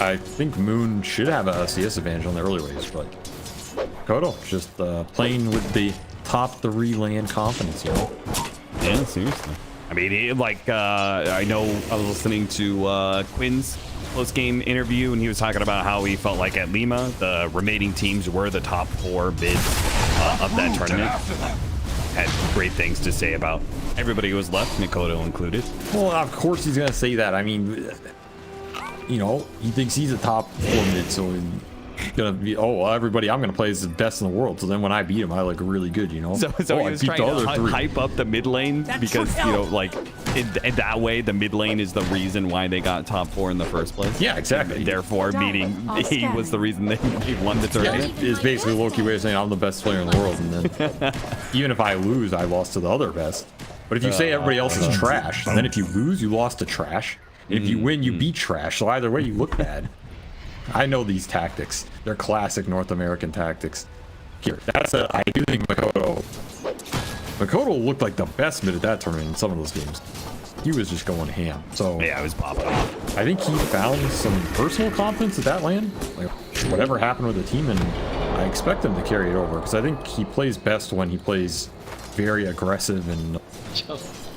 I think Moon should have a CS advantage on the early waves, but Kodo just playing with the top 3 land confidence, you know? Yeah, seriously. I mean, I know I was listening to Quinn's post-game interview, and he was talking about how he felt like at Lima, the remaining teams were the top 4 bids of that tournament had great things to say about everybody who was left, Mikoto included. Well, of course he's gonna say that. I mean, you know, he thinks he's a top 4 mid, so he's gonna be, oh, well, everybody I'm gonna play is the best in the world. So then when I beat him, I look really good, you know. So oh, he was trying to hype up the mid lane because, you know, like in that way, the mid lane is the reason why they got top 4 in the first place. Yeah, exactly. And therefore, meaning he was the reason they won the tournament. Yeah, it's basically Loki way of saying I'm the best player in the world, and then even if I lose, I lost to the other best. But if you say everybody else is trash, and then if you lose, you lost to trash. And if you win, you beat trash. So either way, you look bad. I know these tactics. They're classic North American tactics. Here, I do think Mikoto looked like the best mid at that tournament in some of those games. He was just going ham. So yeah, it was popping off. I think he found some personal confidence at that land. Like whatever happened with the team, and I expect him to carry it over because I think he plays best when he plays very aggressive and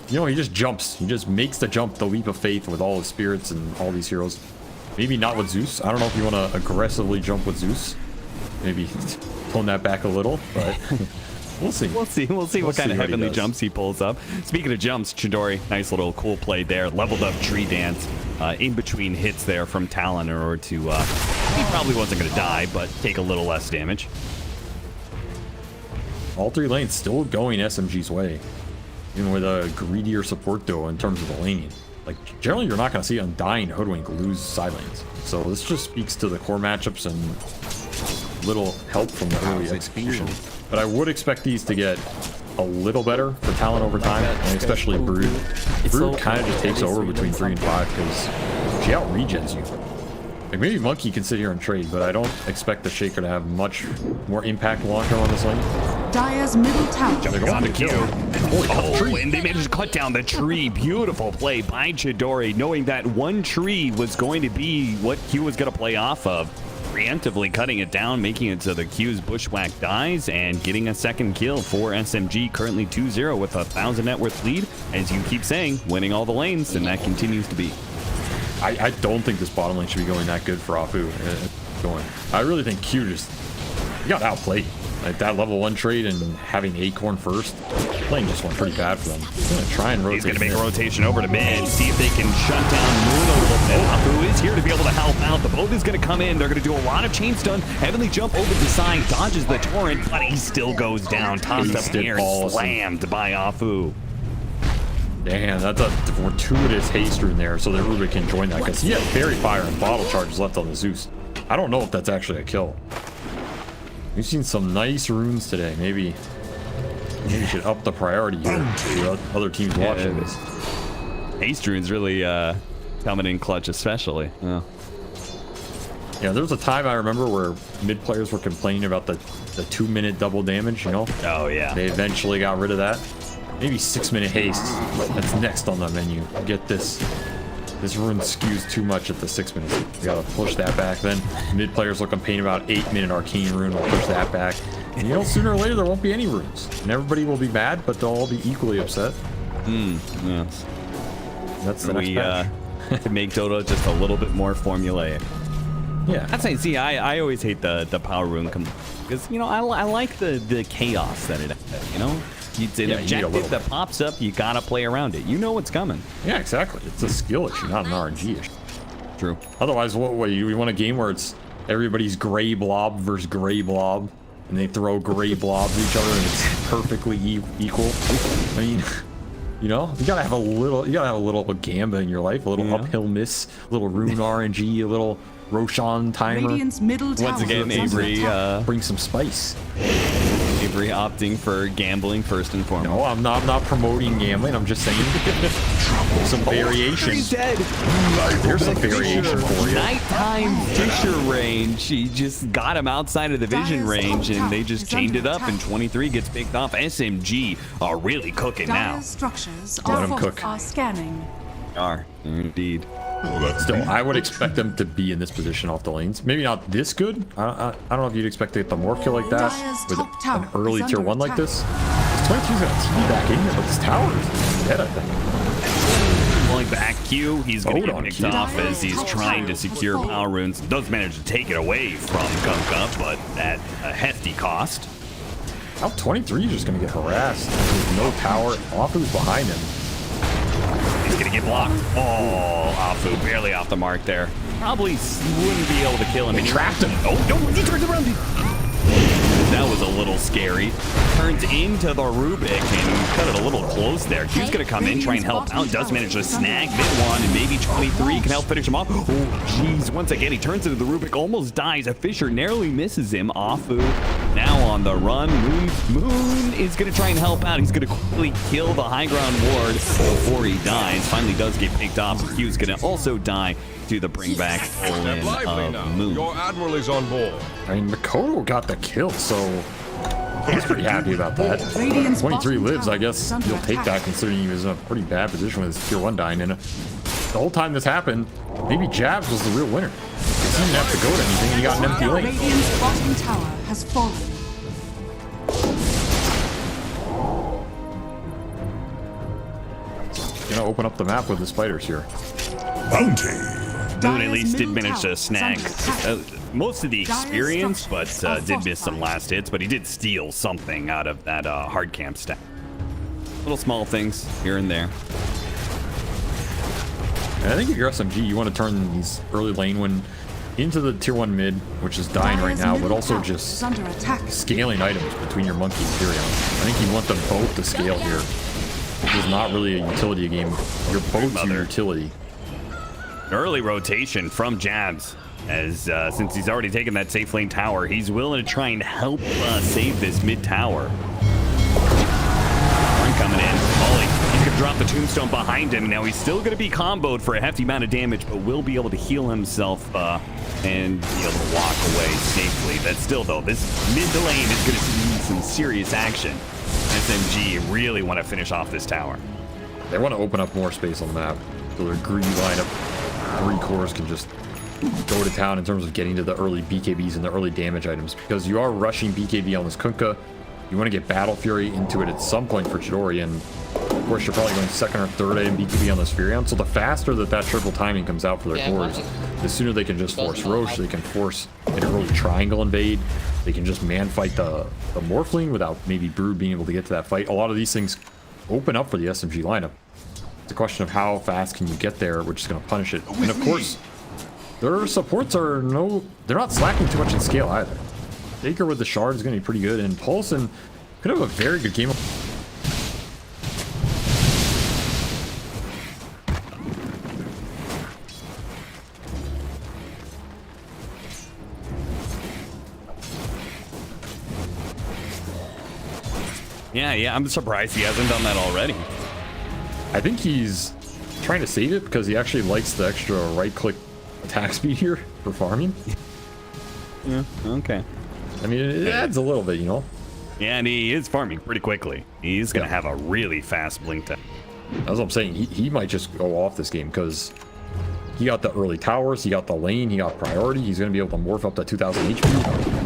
you know, he just jumps. He just makes the jump, the leap of faith with all his spirits and all these heroes. Maybe not with Zeus. I don't know if you want to aggressively jump with Zeus. Maybe tone that back a little, but we'll see. We'll see what kind of heavenly jumps he pulls up. Speaking of jumps, Chidori, nice little cool play there. Leveled up tree dance in between hits there from Talon in order to, he probably wasn't going to die, but take a little less damage. All 3 lanes still going SMG's way. Even with a greedier support duo in terms of the laning. Like, generally you're not going to see Undying Hoodwink lose side lanes. So this just speaks to the core matchups and little help from the early execution. But I would expect these to get a little better for Talon over time, and especially Brood. Brood kind of just takes over between 3 and 5 because she out-regens you. Like, maybe Monkey can sit here and trade, but I don't expect the Shaker to have much more impact long-term on this lane. Dire's middle tower. Jumping on the queue. Oh, and they managed to cut down the tree. Beautiful play by Chidori, knowing that one tree was going to be what Q was going to play off of. Preemptively cutting it down, making it so the Q's Bushwhack dies, and getting a second kill for SMG, currently 2-0 with a 1,000 net worth lead. As you keep saying, winning all the lanes, and that continues to be. I don't think this bottom lane should be going that good for Afu. I really think Q just got outplayed. Like that level 1 trade and having Acorn first, playing just went pretty bad for them. He's gonna try and rotate. He's gonna make a rotation over to mid, see if they can shut down Moon a little bit. Afu is here to be able to help out. The boat is gonna come in. They're gonna do a lot of chain stun. Heavenly jump over the side, dodges the torrent, but he still goes down. Tossed up here, slammed by Afu. Damn, that's a fortuitous haste rune there, so that Rubik can join that, because he has Fairy Fire and Bottle Charges left on the Zeus. I don't know if that's actually a kill. We've seen some nice runes today. Maybe you should up the priority here for other teams watching this. Haste runes really coming in clutch, especially. Yeah, there was a time I remember where mid players were complaining about the 2-minute double damage, you know? Oh, yeah. They eventually got rid of that. Maybe 6-minute haste. That's next on the menu. Get this. This rune skews too much at the 6 minutes. You gotta push that back. Then mid players will complain about 8-minute arcane rune. We'll push that back. And you know, sooner or later there won't be any runes, and everybody will be mad, but they'll all be equally upset. Yes. That's the next patch. To make Dota just a little bit more formulaic. Yeah. That's like, see, I always hate the power rune because you know I like the chaos that it has, you know. It's an objective that pops up, you gotta play around it. You know what's coming. Yeah, exactly. It's a skill issue, not an RNG issue. True. Otherwise, what you want a game where it's everybody's gray blob versus gray blob, and they throw gray blobs at each other, and it's perfectly equal. I mean, you know, you gotta have a little gamba in your life, a little uphill miss, a little rune RNG, a little Roshan timer. Radiant's middle tower. Once again, Avery bring some spice. Avery opting for gambling first and foremost. No, I'm not promoting gambling. I'm just saying some variation. He's dead. There's some variation for you. Nighttime Fisher range. He just got him outside of the vision range, and they just chained it up, and 23 gets picked off. SMG are really cooking now. Structures Let them cook. Are scanning. Are indeed. Still, I would expect them to be in this position off the lanes. Maybe not this good. I don't know if you'd expect to get the morph kill like that with an early tier 1 like this. 22's got TV back in here, but this tower is dead, I think. Pulling back Q, he's going to get picked off as he's trying to secure power runes. Does manage to take it away from Gunka, but at a hefty cost. Now 23 is just going to get harassed. There's no tower. Afu's behind him. He's going to get blocked. Oh, Afu barely off the mark there. Probably wouldn't be able to kill him. He trapped him. Oh, no, he turns around. That was a little scary. Turns into the Rubik and cut it a little close there. Q's going to come in, try and help out. Does manage to snag mid-1, and maybe 23 can help finish him off. Oh, jeez. Once again, he turns into the Rubik, almost dies. A Fisher narrowly misses him. Afu now on the run. Moon is going to try and help out. He's going to quickly kill the high ground ward before he dies. Finally does get picked off. Q's going to also die to the bring back Step lively now. Moon. Your admiral is on board. I mean, Makoto got the kill, so he's pretty happy about that. 23 lives, I guess he'll take that considering he was in a pretty bad position with his tier 1 dying in it. The whole time this happened, maybe Jabs was the real winner. He didn't have to go to anything, and he got an empty lane. Radiant's bottom tower has fallen. Gonna open up the map with the spiders here. Bounty. Moon at least did manage to snag most of the experience, but did miss some last hits, but he did steal something out of that hard camp stack. Little small things here and there. And I think if you're SMG, you want to turn these early lane win into the tier 1 mid, which is dying right now, but also just scaling items between your Monkey and Tyrion. I think you want them both to scale here. This is not really a utility game. You're both your utility. Early rotation from Jabs, as since he's already taken that safe lane tower, he's willing to try and help save this mid tower. Run coming in. Ollie, he's gonna drop the tombstone behind him. Now he's still gonna be comboed for a hefty amount of damage, but will be able to heal himself and be able to walk away safely. But still, though, this mid lane is gonna see some serious action. SMG really want to finish off this tower. They want to open up more space on the map, so their greedy lineup. 3 cores can just go to town in terms of getting to the early BKBs and the early damage items, because you are rushing BKB on this Kunkka. You want to get Battle Fury into it at some point for Chidori, and of course you're probably going 2nd or 3rd item BKB on this Furion, so the faster that triple timing comes out for their cores, the sooner they can just force Roche, they can force an early triangle invade, they can just man fight the Morphling without maybe Brood being able to get to that fight. A lot of these things open up for the SMG lineup. It's a question of how fast can you get there, which is going to punish it. And of course, their supports are they're not slacking too much in scale either. Baker with the shard is going to be pretty good, and Paulson could have a very good game. Yeah, I'm surprised he hasn't done that already. I think he's trying to save it because he actually likes the extra right-click attack speed here for farming. Yeah, okay. I mean, it adds a little bit, you know? Yeah, and he is farming pretty quickly. He's going to have a really fast blink time. That's what I'm saying. He might just go off this game because he got the early towers, he got the lane, he got priority. He's going to be able to morph up to 2,000 HP.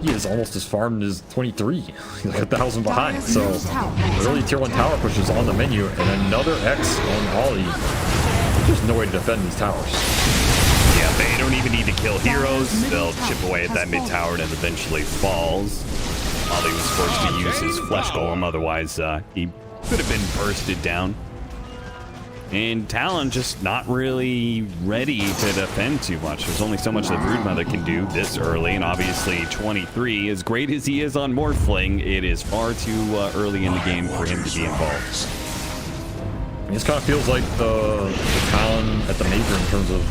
He is almost as farmed as 23. He's like 1,000 behind. So the early tier 1 tower push is on the menu, and another X on Ollie. There's no way to defend these towers. Yeah, they don't even need to kill heroes. They'll chip away at that mid tower and eventually falls. Ollie was forced to use his flesh golem, otherwise he could have been bursted down. And Talon just not really ready to defend too much. There's only so much that Broodmother can do this early, and obviously 23, as great as he is on Morphling, it is far too early in the game for him to be involved. This kind of feels like the Talon at the Major in terms of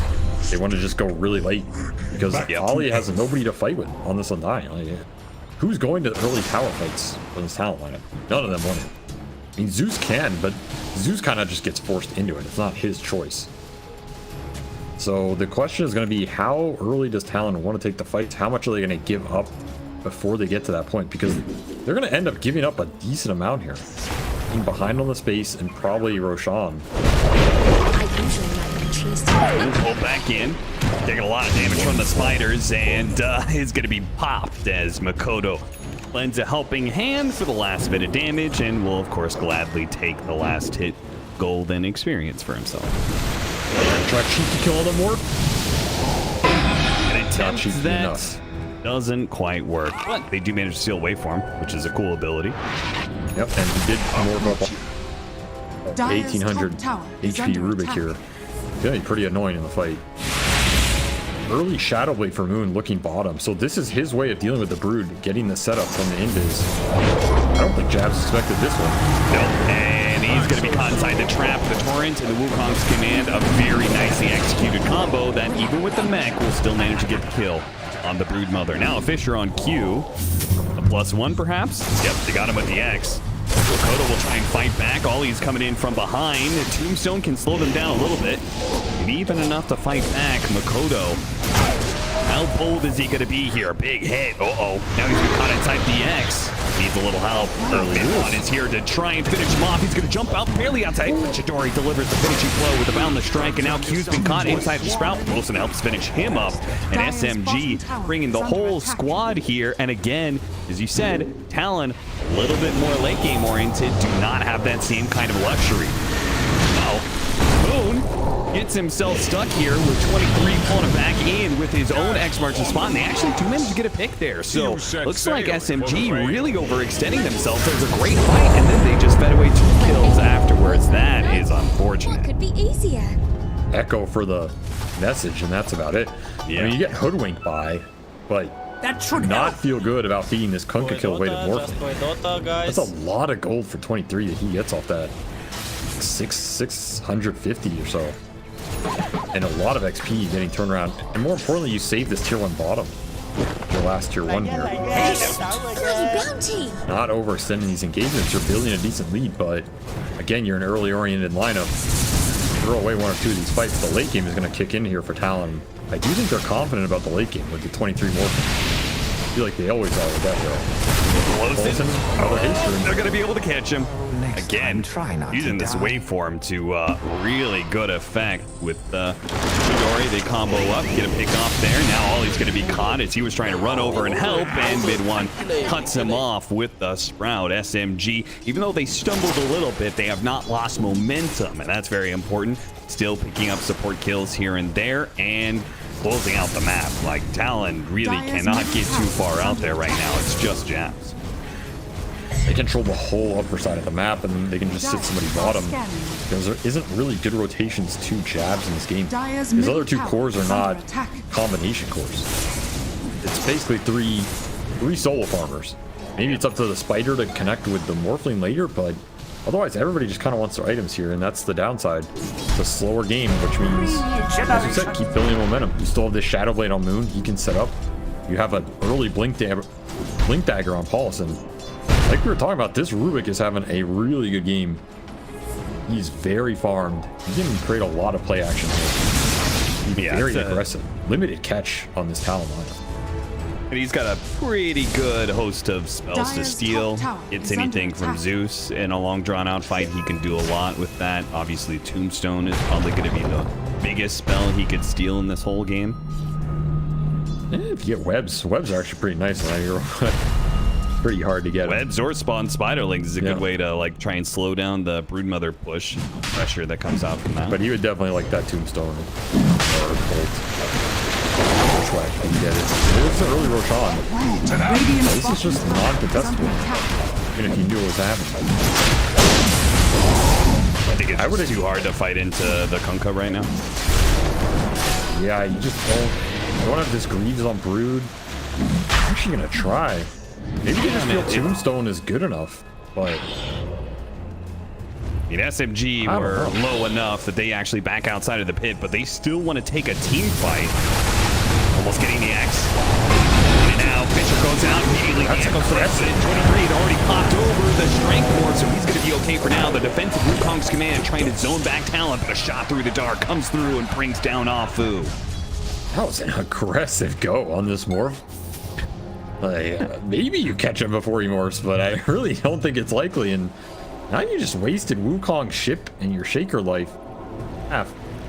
they want to just go really late, because Ollie has nobody to fight with on this Undying. Like, who's going to early tower fights on this Talon lineup? None of them want it. I mean, Zeus can, but Zeus kind of just gets forced into it. It's not his choice. So the question is going to be, how early does Talon want to take the fights? How much are they going to give up before they get to that point? Because they're going to end up giving up a decent amount here. Being behind on the space and probably Roshan. Pull back in, taking a lot of damage from the spiders, and is going to be popped as Makoto lends a helping hand for the last bit of damage, and will of course gladly take the last hit gold and experience for himself. Try cheeky kill them more. And attempts that doesn't quite work. But they do manage to steal away from him, which is a cool ability. Yep, and he did more up Dire's 1800 top tower is HP under Rubik attack. here. Gonna be pretty annoying in the fight. Early Shadow Blade for Moon looking bottom. So this is his way of dealing with the Brood, getting the setup from the invis. I don't think Jabs expected this one. Nope. And he's going to be caught inside the trap. The Torrent and the Wukong's command, a very nicely executed combo that even with the mech will still manage to get the kill on the Brood Mother. Now a Fisher on Q. A +1 perhaps? Yep, they got him with the X. Makoto will try and fight back. Ollie's coming in from behind. Tombstone can slow them down a little bit. And even enough to fight back. Makoto. How bold is he going to be here? Big hit. Uh-oh. Now he's been caught inside the X. Needs a little help. One is here to try and finish him off. He's going to jump out barely outside. Chidori delivers the finishing blow with a boundless strike. And now Q's been caught inside the Sprout. Wilson helps finish him up. And SMG bringing the whole squad here. And again, as you said, Talon, a little bit more late game oriented, do not have that same kind of luxury. Moon gets himself stuck here with 23 pulling it back in with his own X marks the spot, and they actually do manage to get a pick there. So looks like SMG really overextending themselves. There's a great fight, and then they just fed away 2 kills afterwards. That is unfortunate. What could be easier? Echo for the message, and that's about it. Yeah. I mean, you get hoodwinked by, but That should not feel good about feeding this Kunkka kill away to Morphling. That's a lot of gold for 23 that he gets off that. 650 or so. And a lot of XP getting turned around. And more importantly, you save this tier 1 bottom. Your last tier 1 here. Not overextending these engagements. You're building a decent lead, but again, you're an early oriented lineup. Throw away 1 or 2 of these fights. The late game is going to kick in here for Talon. I do think they're confident about the late game with the 23 Morphling. I feel like they always are with that hero. They're going to be able to catch him. Again, using this waveform to really good effect with Chidori. They combo up, get a pick off there. Now Ollie's going to be caught as he was trying to run over and help, and mid one cuts him off with the Sprout. SMG, even though they stumbled a little bit, they have not lost momentum, and that's very important. Still picking up support kills here and there, and closing out the map. Like, Talon really cannot get too far out there right now. It's just Jabs. They control the whole upper side of the map, and they can just sit somebody bottom. Because there isn't really good rotations to Jabs in this game. His other 2 cores are not combination cores. It's basically three solo farmers. Maybe it's up to the Spider to connect with the Morphling later, but otherwise everybody just kind of wants their items here, and that's the downside. It's a slower game, which means, as you said, keep building momentum. You still have this Shadow Blade on Moon he can set up. You have an early Blink Dagger on Paulson. Like we were talking about, this Rubik is having a really good game. He's very farmed. He can create a lot of play action here. He's very aggressive. Limited catch on this Talon lineup. And he's got a pretty good host of spells to steal. It's anything from Zeus. In a long drawn-out fight, he can do a lot with that. Obviously, Tombstone is probably going to be the biggest spell he could steal in this whole game. If you get webs, webs are actually pretty nice in that hero. Pretty hard to get webs or spawn spiderlings is a good way to like try and slow down the Broodmother push pressure that comes out from that. But he would definitely like that Tombstone or Bolt. Which way can you get it? It's an early Roshan. This is just non-contestable. Even if you knew what was happening. I think it's too hard to fight into the Kunkka right now. Yeah, you just don't have this Greaves on Brood. I'm actually gonna try. Maybe you just feel Tombstone is good enough, but I mean, SMG were low enough that they actually back outside of the pit, but they still want to take a team fight. Almost getting the X. And now Fisher goes out immediately. That's a president. 23 had already popped over the strength board, so he's going to be okay for now. The defensive Wukong's command trying to zone back Talon, but a shot through the dark comes through and brings down Afu. That was an aggressive go on this morph. Like, maybe you catch him before he morphs, but I really don't think it's likely. And now you just wasted Wukong's ship and your Shaker life.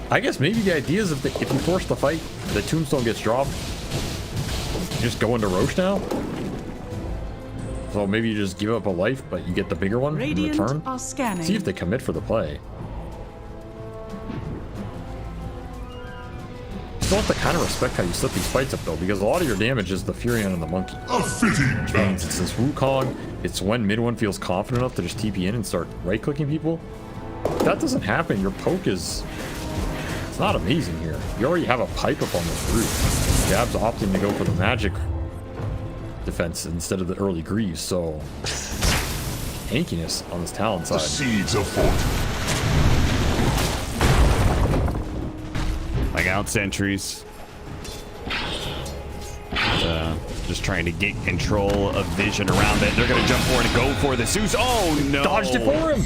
I guess maybe the idea is if you force the fight, the Tombstone gets dropped. You just go into Roche now. So maybe you just give up a life, but you get the bigger one in return. See if they commit for the play. still have to kind of respect how you set these fights up though, because a lot of your damage is the Furion and the Monkey. Which means it's this Wukong, it's when mid one feels confident enough to just TP in and start right-clicking people. If that doesn't happen, your poke is... It's not amazing here. You already have a pipe up on this roof. Jab's opting to go for the magic defense instead of the early Greaves, so... Tankiness on this Talon side. The seeds of fortune. Like out sentries. Just trying to get control of vision around it. They're going to jump for it and go for the Zeus. Oh, no. Dodged it for him.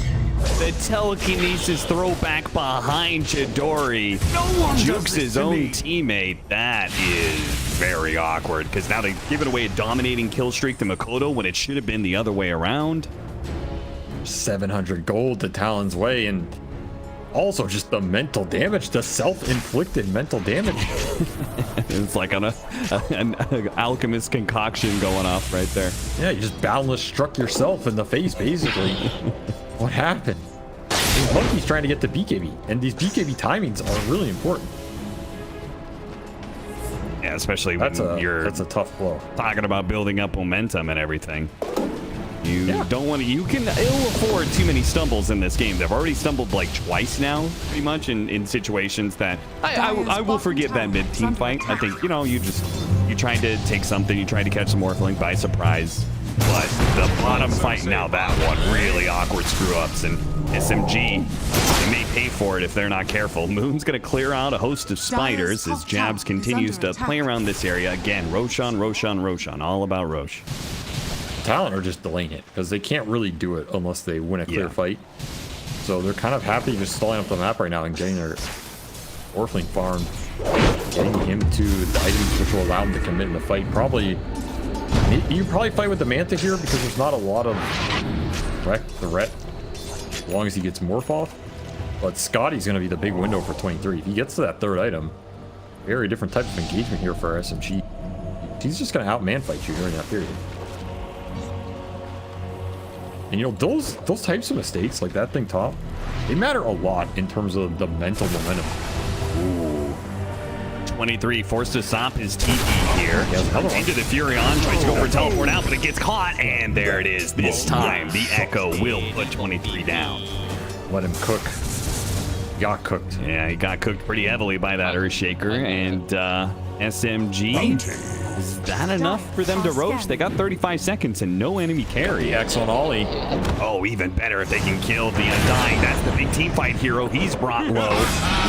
The telekinesis throwback behind Chidori. No one jukes does this his to own me. teammate. That is very awkward because now they've given away a dominating kill streak to Makoto when it should have been the other way around. 700 gold to Talon's way, and also just the mental damage, the self-inflicted mental damage. It's like an alchemist concoction going off right there. Yeah, you just boundless struck yourself in the face, basically. What happened? This Monkey's trying to get to BKB, and these BKB timings are really important. Yeah, especially when that's a tough blow. Talking about building up momentum and everything. You don't want to. You can ill afford too many stumbles in this game. They've already stumbled like twice now, pretty much in situations that I will forgive that mid team fight. I think you tried to take something, you tried to catch the Morphling by surprise, but the bottom fight now, that one really awkward screw ups, and SMG they may pay for it if they're not careful. Moon's gonna clear out a host of spiders as Jabs continues to play around this area again. Roshan, all about Rosh. Talon are just delaying it because they can't really do it unless they win a clear fight. So they're kind of happy just stalling up the map right now and getting their Orphling farm, getting him to the items which will allow him to commit in the fight. You probably fight with the Manta here because there's not a lot of threat as long as he gets Morph off. But Scotty's going to be the big window for 23. If he gets to that third item, very different type of engagement here for SMG. He's just going to out-man fight you during that period. And you know, those types of mistakes, like that thing top, they matter a lot in terms of the mental momentum. Ooh. 23 forced to stop his TP here. Into the Furion, tries to go for a teleport out, but it gets caught, and there it is. This time, the Echo will put 23 down. Let him cook. Got cooked. Yeah, he got cooked pretty heavily by that Earthshaker, and SMG. Is that enough for them to roach? They got 35 seconds and no enemy carry. X on Ollie. Oh, even better if they can kill the Undying. That's the big team fight hero. He's brought low.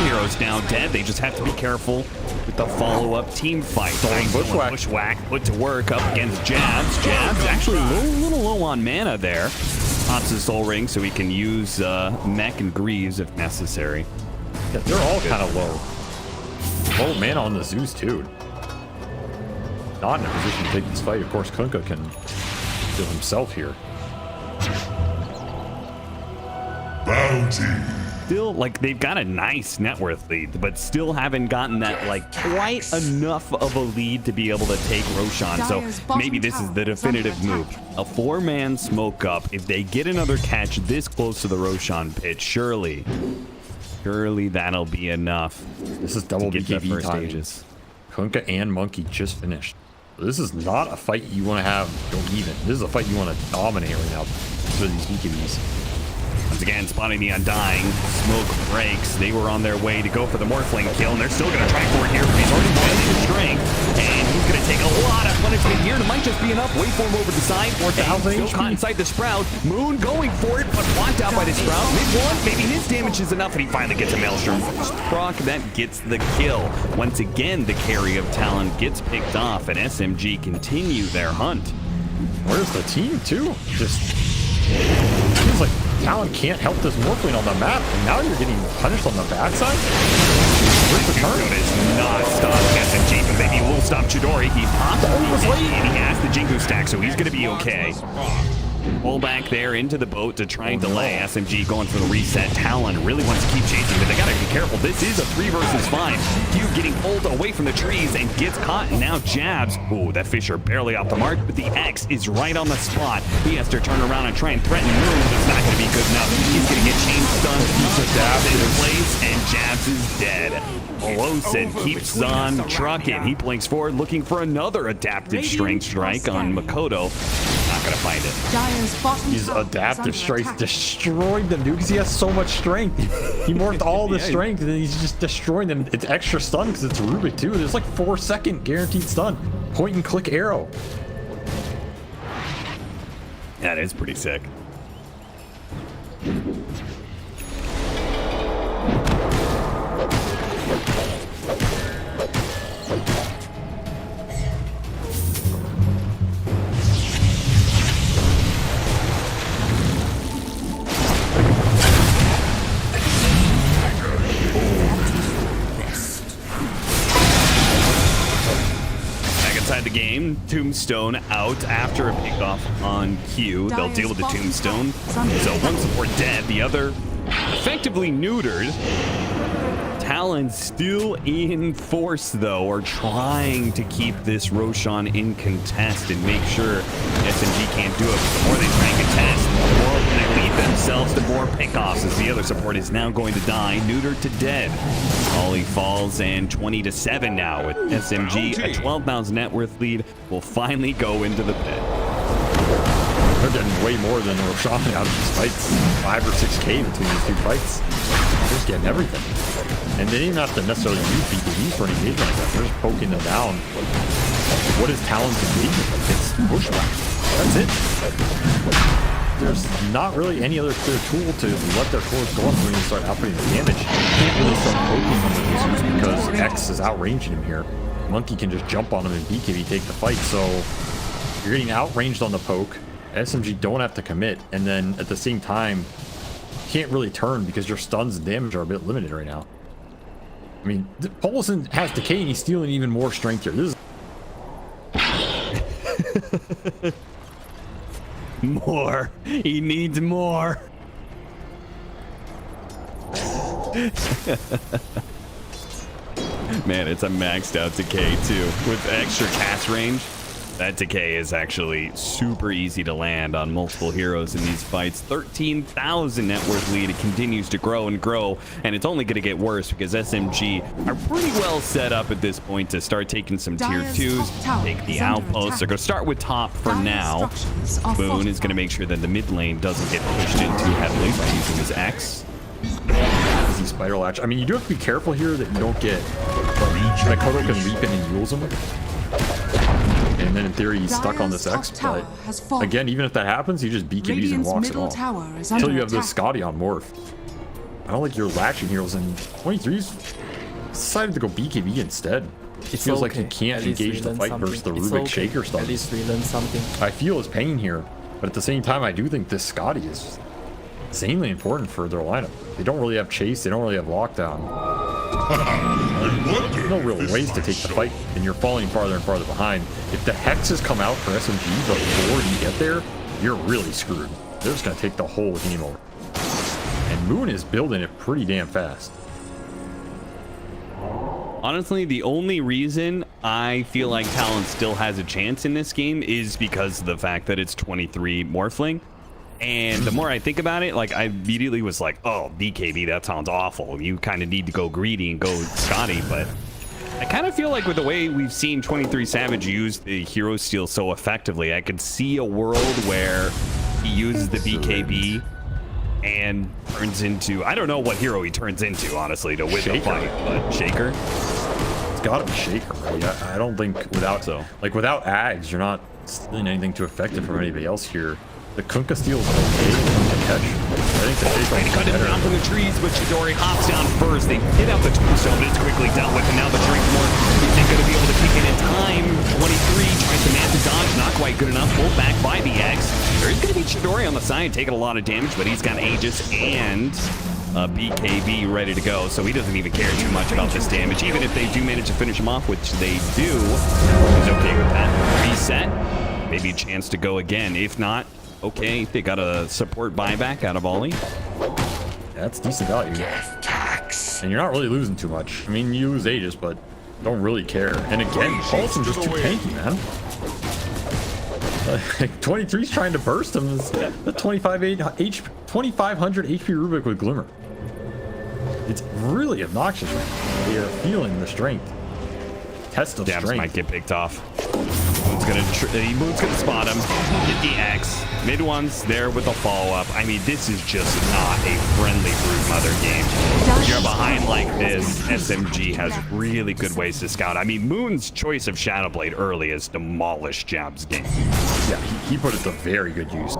Hero's now dead. They just have to be careful with the follow-up team fight. Bushwhack put to work up against Jabs. Jabs actually a little low on mana there. Pops his soul ring so he can use Mech and Greaves if necessary. Yeah, they're all kind of low. Low mana on the Zeus too. Not in a position to take this fight. Of course, Kunkka can kill himself here. Bounty. Still, like, they've got a nice net worth lead, but still haven't gotten that, like, quite enough of a lead to be able to take Roshan. So maybe this is the definitive move. A 4-man smoke up. If they get another catch this close to the Roshan pit, surely that'll be enough. This is double BKB stages. Kunkka and Monkey just finished. This is not a fight you want to have go even. This is a fight you want to dominate right now for these BKBs. Once again, spotting the Undying. Smoke breaks. They were on their way to go for the Morphling kill, and they're still going to try for it here. He's already spending his strength, and he's going to take a lot of punishment here. It might just be enough. Wait for him over the side. 4,000 still caught inside the Sprout. Moon going for it, but blocked out by the Sprout. Mid-one, maybe his damage is enough, and he finally gets a Maelstrom. Proc that gets the kill. Once again, the carry of Talon gets picked off, and SMG continue their hunt. Where's the team, too? Just seems like Talon can't help this Morphling on the map, and now you're getting punished on the backside? Where's the turn? Is not stopping SMG, but maybe will stop Chidori. He popped and he has the Jingu stack, so he's going to be okay. Pull back there into the boat to try and delay. SMG going for the reset. Talon really wants to keep chasing, but they gotta be careful. This is a 3 versus 5. Hugh getting pulled away from the trees and gets caught, and now Jabs. Ooh, that Fisher barely off the mark, but the X is right on the spot. He has to turn around and try and threaten Moon, but it's not gonna be good enough. He's gonna get chain stunned. He's Jabs in place, and Jabs is dead. Olosen keeps on trucking. He blinks forward, looking for another adaptive strength strike on Makoto. Not gonna find it. He's adaptive strength destroyed them, dude, because he has so much strength. He morphed all the strength, and then he's just destroying them. It's extra stun because it's Rubik too. There's like 4-second guaranteed stun. Point and click arrow. That is pretty sick. Inside the game, Tombstone out after a pickoff on Q. They'll deal with the Tombstone. So one support dead, the other effectively neutered. Talon still in force though, or trying to keep this Roshan in contest and make sure SMG can't do it. But the more they try and contest, the more they lead themselves to more pickoffs as the other support is now going to die, neutered to dead. Ollie falls, and 20-7 now with SMG. A 12,000 net worth lead will finally go into the pit. They're getting way more than Roshan out of these fights. 5 or 6K between these two fights. They're just getting everything. And they didn't have to necessarily use BKBs for an engagement like that. They're just poking them down. What is Talon's engagement? It's pushback. That's it. There's not really any other clear tool to let their cores go up when you start outputting the damage. You can't really start poking on the users because X is outranging him here. Monkey can just jump on him and BKB take the fight. So you're getting outranged on the poke. SMG don't have to commit. And then at the same time, you can't really turn because your stuns and damage are a bit limited right now. I mean, Paulson has decay and he's stealing even more strength here. This is more. He needs more. Man, it's a maxed out decay too with extra cast range. That decay is actually super easy to land on multiple heroes in these fights. 13,000 net worth lead. It continues to grow and grow, and it's only going to get worse because SMG are pretty well set up at this point to start taking some tier 2s, take the outposts. They're going to start with top for now. Boone is going to make sure that the mid lane doesn't get pushed in too heavily by using his X. easy spiral latch. I mean, you do have to be careful here that you don't get Makoto can leap in and yules him. And then in theory he's stuck on this X, but again, even if that happens, he just BKBs and walks it off. Until you have this Scotty on morph. I don't like your latching heroes, and 23's decided to go BKB instead. It feels like he can't engage the fight versus the Rubik Shaker stuff. At least we learn something. I feel his pain here, but at the same time, I do think this Scotty is insanely important for their lineup. They don't really have chase, they don't really have lockdown. There's no real ways to take the fight, and you're falling farther and farther behind. If the hexes come out for SMG before you get there, you're really screwed. They're just going to take the whole game over. And Moon is building it pretty damn fast. Honestly, the only reason I feel like Talon still has a chance in this game is because of the fact that it's 23 Morphling. And the more I think about it, like, I immediately was like, oh, BKB, that sounds awful. You kind of need to go greedy and go Scotty. But I kind of feel like with the way we've seen 23 Savage use the hero steal so effectively, I could see a world where he uses the BKB and turns into, I don't know what hero he turns into, honestly, to win the fight, but Shaker. It's gotta be Shaker, right? I don't think without, like, without Ags, you're not stealing anything too effective from anybody else here. The Kunkka steal is okay to catch. I think the Shaker trying to cut him down from the trees, but Chidori hops down first. They hit out the tombstone, but it's quickly dealt with, and now the drink more isn't going to be able to kick in time. 23 tries to map the dodge, not quite good enough. Pulled back by the X. There's going to be Chidori on the side, taking a lot of damage, but he's got Aegis and a BKB ready to go, so he doesn't even care too much about this damage. Even if they do manage to finish him off, which they do, he's okay with that. Reset, maybe a chance to go again. If not, okay, they got a support buyback out of Ollie. That's decent value. And you're not really losing too much. I mean, you lose Aegis, but don't really care. And again, Paulson just too tanky, man. 23's trying to burst him. The 2500 HP Rubik with Glimmer. It's really obnoxious right now. They are feeling the strength. Test of Dabs strength. might get picked off. Moon's gonna spot him. Get the X. Mid one's there with the follow-up. I mean, this is just not a friendly Brood Mother game. If you're behind like this, SMG has really good ways to scout. I mean, Moon's choice of Shadowblade early is demolished Jab's game. Yeah, he put it to very good use.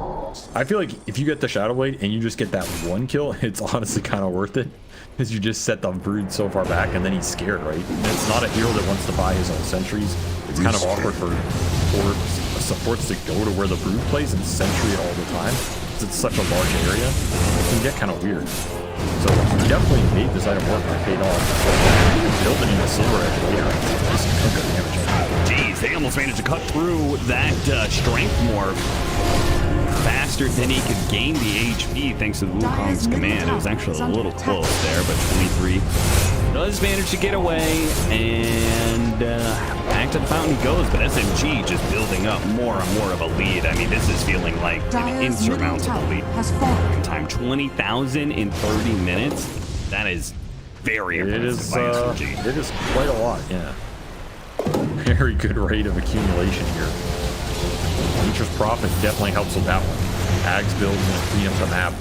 I feel like if you get the Shadowblade and you just get that one kill, it's honestly kind of worth it. Because you just set the Brood so far back and then he's scared, right? And it's not a hero that wants to buy his own sentries. It's kind of awkward for supports to go to where the Brood plays and sentry it all the time. Because it's such a large area. It can get kind of weird. So he definitely made this item work and it paid off. Building in the Silver Edge later. This is good damage. Jeez, they almost managed to cut through that strength morph faster than he could gain the HP thanks to the Wukong's command. It was actually a little close there, but 23 does manage to get away, and back to the fountain goes, but SMG just building up more and more of a lead. I mean, this is feeling like an insurmountable lead. Time 20,000 in 30 minutes. That is very impressive by SMG. It is quite a lot, yeah. Very good rate of accumulation here. Nature's Prophet definitely helps with that one. Ag's build is going to clean up the map.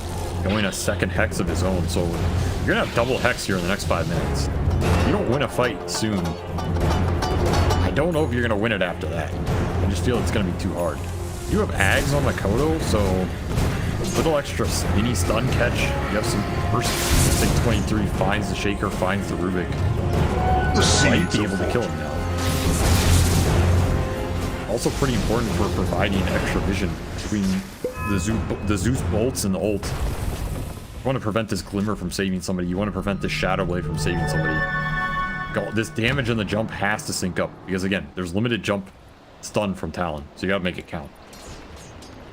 Going a second hex of his own, so you're going to have double hex here in the next 5 minutes. If you don't win a fight soon, I don't know if you're going to win it after that. I just feel it's going to be too hard. You have Ags on Makoto, so a little extra mini stun catch. You have some first, I think 23 finds the Shaker, finds the Rubik. Might be able to kill him now. Also pretty important for providing extra vision between the Zeus bolts and the ult. You want to prevent this Glimmer from saving somebody. You want to prevent this Shadowblade from saving somebody. This damage and the jump has to sync up. Because again, there's limited jump stun from Talon. So you gotta make it count.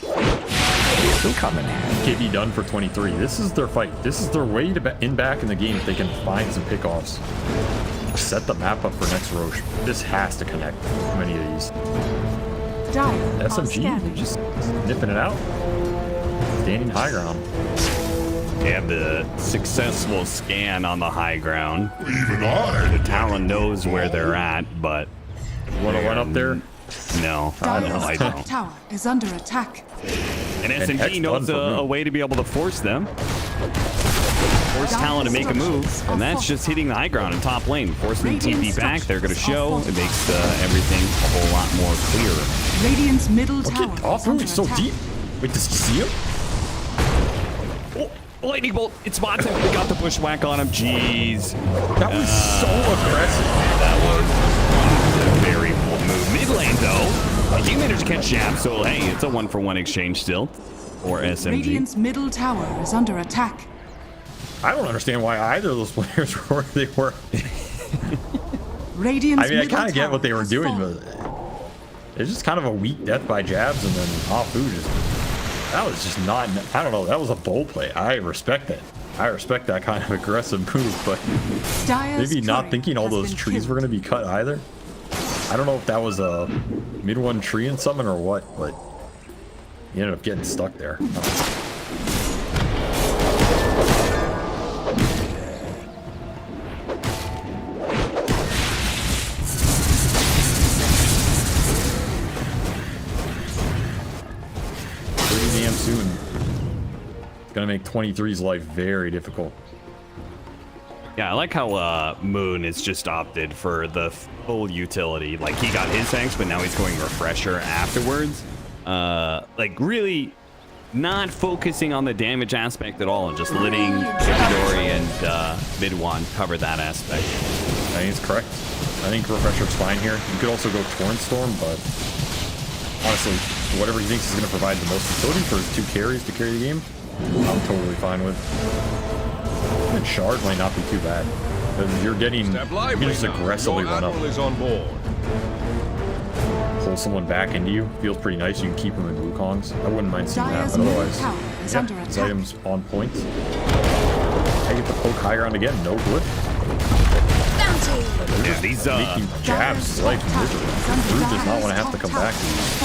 KB done for 23. This is their fight. This is their way to in back in the game if they can find some pickoffs. Set the map up for next Roche. This has to connect many of these. SMG, just nipping it out. Standing high ground. They have the successful scan on the high ground. The Talon knows where they're at, but... Want to run up there? No, I don't. Tower is under attack. And SMG knows a way to be able to force them. Force Talon to make a move, and that's just hitting the high ground in top lane. Forcing the TP back, they're going to show. It makes everything a whole lot more clear. Radiant's middle tower. Oh, really? So deep. Wait, does he see him? Oh, lightning bolt. It spots him. We got the bushwhack on him. Jeez. That was so aggressive. That was a very bold move. Mid lane, though. He managed to catch Jab, so hey, it's a 1-for-1 exchange still for SMG. Radiant's middle tower is under attack. I don't understand why either of those players were where they were. Radiant's I mean, I kind of get what they were doing, but it's just kind of a weak death by Jabs, and then Afu just... That was just not... I don't know. That was a bold play. I respect it. I respect that kind of aggressive move, but maybe not thinking all those trees were going to be cut either. I don't know if that was a mid-one tree in summon or what, but he ended up getting stuck there. Soon. It's gonna make 23's life very difficult. Yeah, I like how Moon has just opted for the full utility. Like, he got his tanks, but now he's going Refresher afterwards. Like, really not focusing on the damage aspect at all and just letting Shikidori and Midwan cover that aspect. I think it's correct. I think Refresher's fine here. You could also go Torrent Storm, but honestly, whatever he thinks is going to provide the most utility for his 2 carries to carry the game, I'm totally fine with. And Shard might not be too bad. Because you're getting, you can just aggressively run up. Pull someone back into you. Feels pretty nice. You can keep him in Wukongs. I wouldn't mind seeing that, but otherwise, yeah, his item's on point. I get the poke high ground again. No good. Yeah, these making Jabs life miserable. Brood does not want to have to come back to these.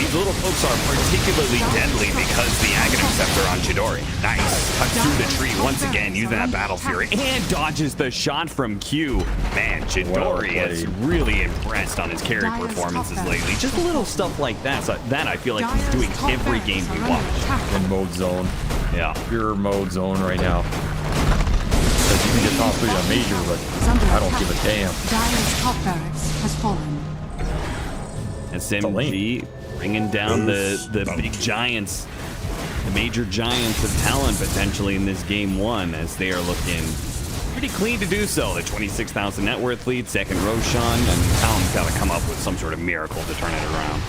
These little pokes are particularly deadly because the Aghanim Scepter on Chidori. Nice. cuts through the tree once again, using that Battle Fury, and dodges the shot from Q. Man, Chidori is really impressed on his carry performances lately. Just little stuff like that. So that I feel like he's doing every game we watch. In mode zone. Yeah. Pure mode zone right now. Because you can get top 3 on major, but I don't give a damn. Dire's top barracks has fallen. SMG bringing down the big giants, the major giants of Talon potentially in this game 1, as they are looking pretty clean to do so. The 26,000 net worth lead, second Roshan, and Talon's got to come up with some sort of miracle to turn it around.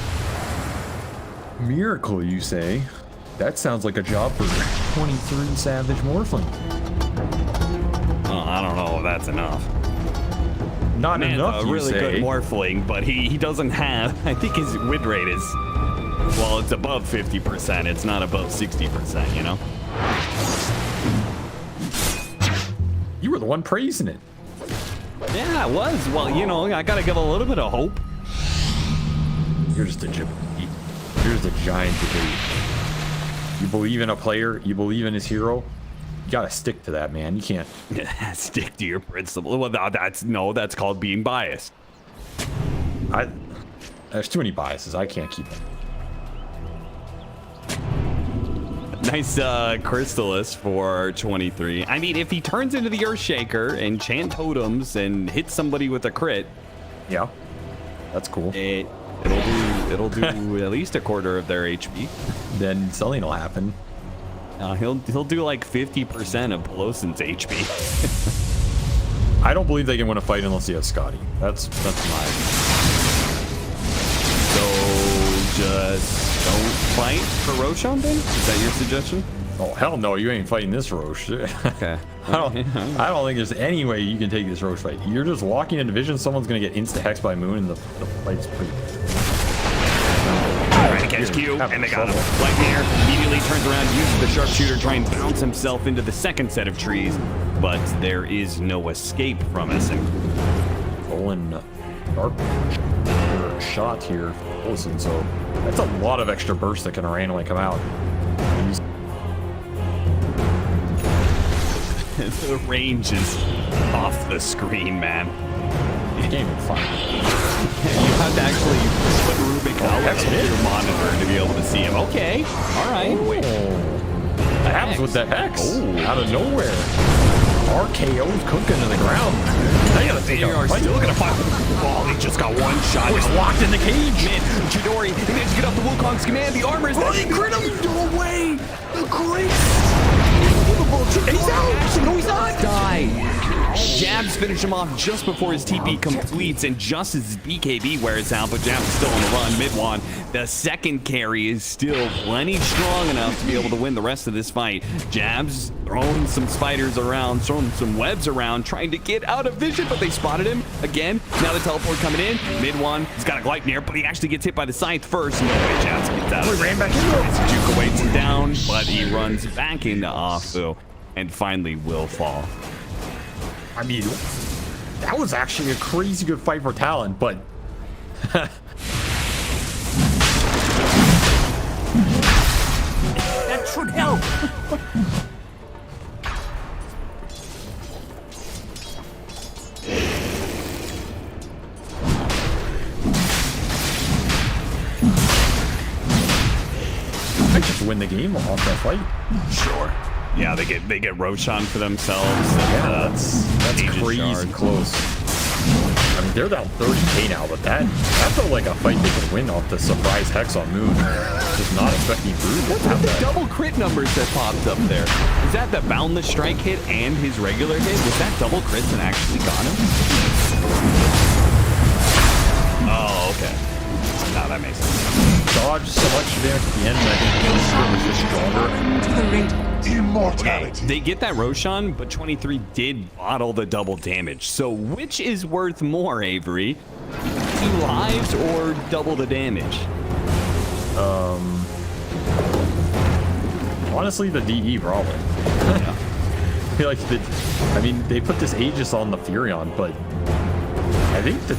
Miracle, you say? That sounds like a job for 23 Savage Morphling. Oh, I don't know if that's enough. Not enough, a you really say. good Morphling, but he doesn't have, I think his win rate is, well, it's above 50%. It's not above 60%, you know? You were the one praising it. Yeah, it was. Well, you know, I gotta give a little bit of hope. You're just a giant debate. You believe in a player, you believe in his hero, you gotta stick to that, man. You can't stick to your principle. Well, that's called being biased. There's too many biases. I can't keep it. Nice Crystallis for 23. I mean, if he turns into the Earthshaker and chant totems and hits somebody with a crit, yeah, that's cool. It'll do at least a quarter of their HP. Then something will happen. He'll do like 50% of Pelosin's HP. I don't believe they can win a fight unless he has Scotty. That's my. So just don't fight for Roshan then? Is that your suggestion? Oh hell no! You ain't fighting this Roche. Okay. I don't think there's any way you can take this Roche fight. You're just walking in division. Someone's gonna get insta hexed by Moon, and the fight's pretty. Trying to catch Q, and they got him. Lightmare immediately turns around, uses the sharpshooter, trying to bounce himself into the second set of trees, but there is no escape from SM. Colin Dark shot here for Olsen, so that's a lot of extra bursts that can randomly come out. The range is off the screen, man. Game is fun. You have to actually put Rubik out of your monitor to be able to see him. Okay, all right. Wait. That happens with that Hex. Out of nowhere. RKO's cooking to the ground. They gotta take are still gonna fight. Oh, he just got one shot. Oh, he's locked in the cage. Man, Chidori, he managed to get off the Wukong's command. The armor is there. He crit him. No way. Great. He's out. No, he's not. Die. Jabs finish him off just before his TP completes and just as his BKB wears out, but Jabs is still on the run. Mid-one, the second carry is still plenty strong enough to be able to win the rest of this fight. Jabs throwing some spiders around, throwing some webs around, trying to get out of vision, but they spotted him again. Now the teleport coming in. Mid-one, he's got a Gleipnir, but he actually gets hit by the scythe first. No way Jabs gets out. He ran back into him. Juka waits him down, but he runs back into Afu and finally will fall. I mean, that was actually a crazy good fight for Talon, but That should help. I just win the game off that fight. Sure. Yeah, they get Roshan for themselves. Yeah, that's crazy close. I mean, they're down 30k now, but that felt like a fight they could win off the surprise Hex on Moon. Just not expecting Brood to have that. Double crit numbers that popped up there. Is that the Boundless Strike hit and his regular hit? Was that double crits that actually got him? Oh, okay. Now that makes sense. Dodge so much there at the end, I think the was just stronger. Immortality. They get that Roshan, but 23 did bottle the double damage. So which is worth more, Avery? 2 lives or double the damage? Honestly, the DE probably. Yeah. I feel like they put this Aegis on the Furion, but I think the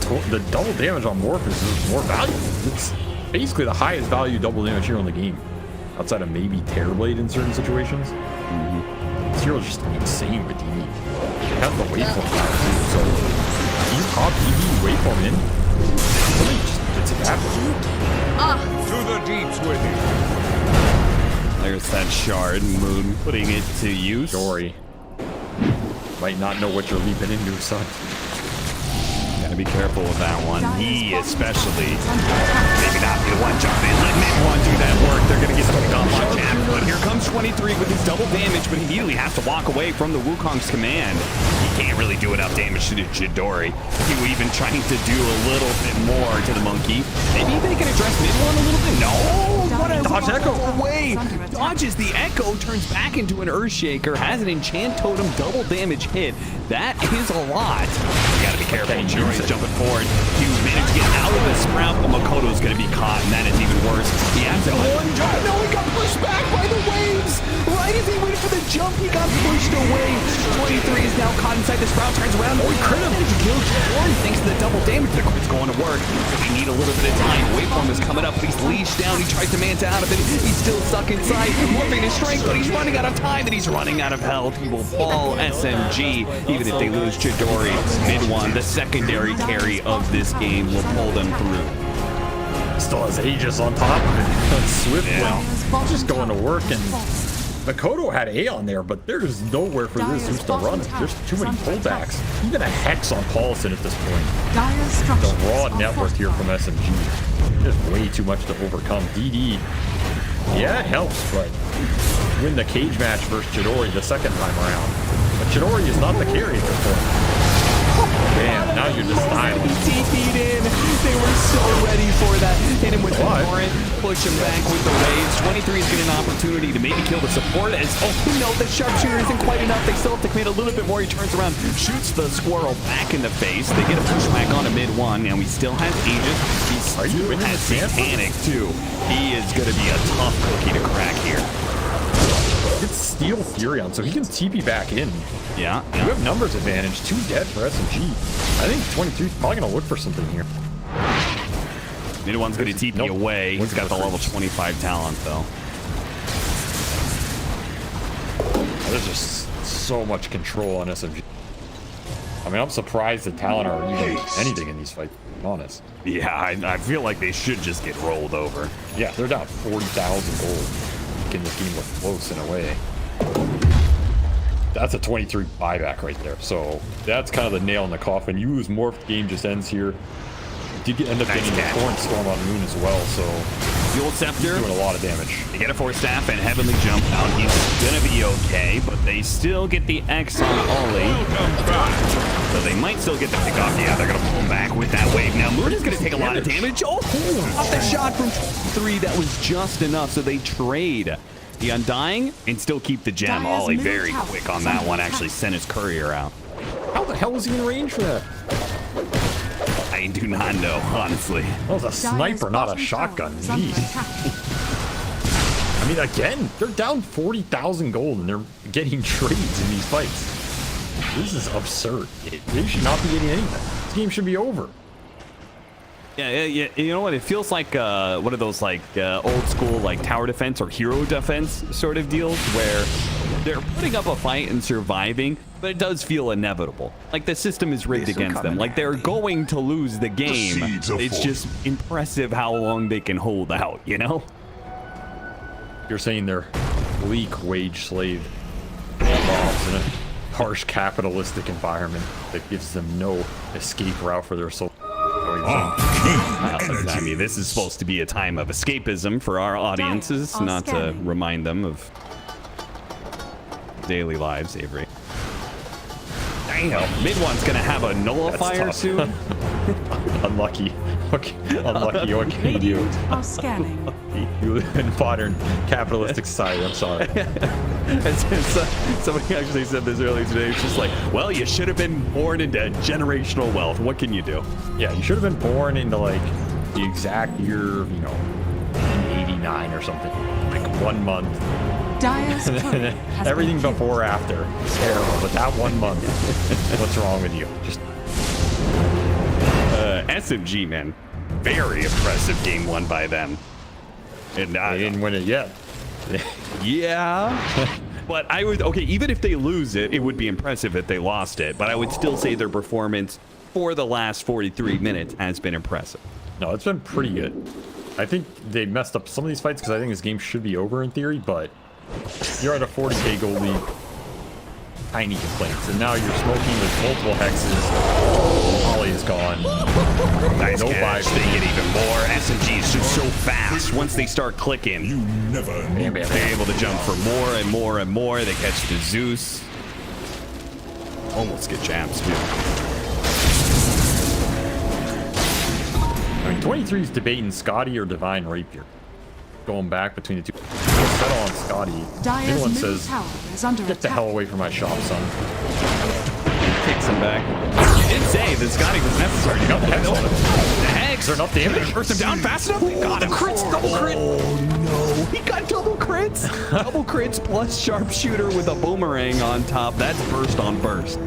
double damage on Morphus is more valuable. It's basically the highest value double damage here on the game. outside of maybe Terrorblade in certain situations. This hero's just insane with DD. It has the waveform power too, so you pop DD waveform in, really just gets evaporated. To the deeps with you. There's that shard. Moon putting it to use. Dory might not know what you're leaping into, son. Gotta be careful with that one. He especially. Maybe not be the one jump in. Let Mid-1 do that work. They're gonna get something off on Jam. But here comes 23 with his double damage, but he immediately has to walk away from the Wukong's command. He can't really do enough damage to Chidori. He was even trying to do a little bit more to the monkey. Maybe they can address Mid-1 a little bit. No! What a dodge echo away! Dodges the echo, turns back into an Earthshaker, has an enchant totem double damage hit. That is a lot. You gotta be careful. Chidori's jumping forward. He managed to get out of the sprout, but Makoto's gonna be caught, and that is even worse. He has that one jump. No, he got pushed back by the waves. Right as he waited for the jump, he got pushed away. 23 is now caught inside the sprout, turns around. Oh, he crit him. He killed Chidori thanks to the double damage. The crit's going to work. We need a little bit of time. Waveform is coming up, but he's leashed down. He tries to manta out of it. He's still stuck inside, warping his strength, but he's running out of time, and he's running out of health. He will fall SMG, even if they lose Chidori. Mid-1, the secondary carry of this game, will pull them through. Still has Aegis on top of it. Swift just going to work, and Makoto had A on there, but there's nowhere for this Zeus to run it. There's too many pullbacks. Even a Hex on Paulson at this point. The raw network here from SMG. There's way too much to overcome. DD, yeah, it helps, but win the cage match versus Chidori the second time around. But Chidori is not the carry at this point. Damn, now you're just styling. He TP'd in. They were so ready for that. Hit him with the torrent, push him back with the waves. 23 is getting an opportunity to maybe kill the support. As no, the sharpshooter isn't quite enough. They still have to commit a little bit more. He turns around, shoots the squirrel back in the face. They get a pushback on a Mid-1, and we still have Aegis. He still has Satanic too. He is going to be a tough cookie to crack here. It's Steel Furion, so he can TP back in. Yeah. You have numbers advantage. 2 dead for SMG. I think 23 is probably going to look for something here. Mid-1's going to TP away. He's got the level 25 talent, though. There's just so much control on SMG. I mean, I'm surprised that Talon are even anything in these fights, to be honest. Yeah, I feel like they should just get rolled over. Yeah, they're down 40,000 gold. Making this game look close in a way. That's a 23 buyback right there. So that's kind of the nail in the coffin. You lose Morph, game just ends here. You did end up getting the Torrent Storm on Moon as well, so the old Scepter doing a lot of damage. They get a Force Staff and Heavenly Jump out. He's gonna be okay, but they still get the X on Ollie. So they might still get the pick off. Yeah, they're gonna pull him back with that wave. Now Moon is gonna take a lot of damage. Oh, off the shot from 3. That was just enough, so they trade the Undying and still keep the gem. Ollie very quick on that one, actually sent his courier out. How the hell was he in range for that? I do not know, honestly. That was a sniper, not a shotgun. Jeez. I mean, again, they're down 40,000 gold and they're getting trades in these fights. This is absurd. They should not be getting anything. This game should be over. Yeah, you know what? It feels like one of those like old school like tower defense or hero defense sort of deals where they're putting up a fight and surviving, but it does feel inevitable. Like the system is rigged against them. Like they're going to lose the game. It's just impressive how long they can hold out, you know? You're saying they're bleak wage slave mobs in a harsh capitalistic environment that gives them no escape route for their soul. I mean, this is supposed to be a time of escapism for our audiences, not to remind them of daily lives, Avery. Damn, Mid-1's gonna have a nullifier soon. Unlucky. Okay. Unlucky. What can you do? You live in modern capitalistic society. I'm sorry. Somebody actually said this earlier today. It's just like, well, you should have been born into generational wealth. What can you do? Yeah, you should have been born into like the exact year of, 89 or something. Like 1 month. Everything before or after is terrible, but that 1 month, what's wrong with you? Just SMG, man, very impressive game won by them. And they didn't win it yet. Yeah. But I would, okay, even if they lose it, it would be impressive if they lost it. But I would still say their performance for the last 43 minutes has been impressive. No, it's been pretty good. I think they messed up some of these fights because I think this game should be over in theory, but you're at a 40k gold league. Tiny complaints, and now you're smoking with multiple hexes. Ollie is gone. Nice catch. They get even more. SMG is just so fast. Once they start clicking, You never bam, bam, they're able to jump for more and more and more. They catch the Zeus. Almost get jams too. I mean, 23 is debating Scotty or Divine Rapier. Going back between the two. We'll settle on Scotty. Dyer's Anyone middle says, tower is under get the hell away from my shop, son. Kicks him back. You did say that Scotty was necessary. You got the hex on him. The hex. Is there enough damage? Burst him down fast enough. They got him. Crits, double crit. Oh no. He got double crits. Double crits plus sharpshooter with a boomerang on top. That's burst on burst.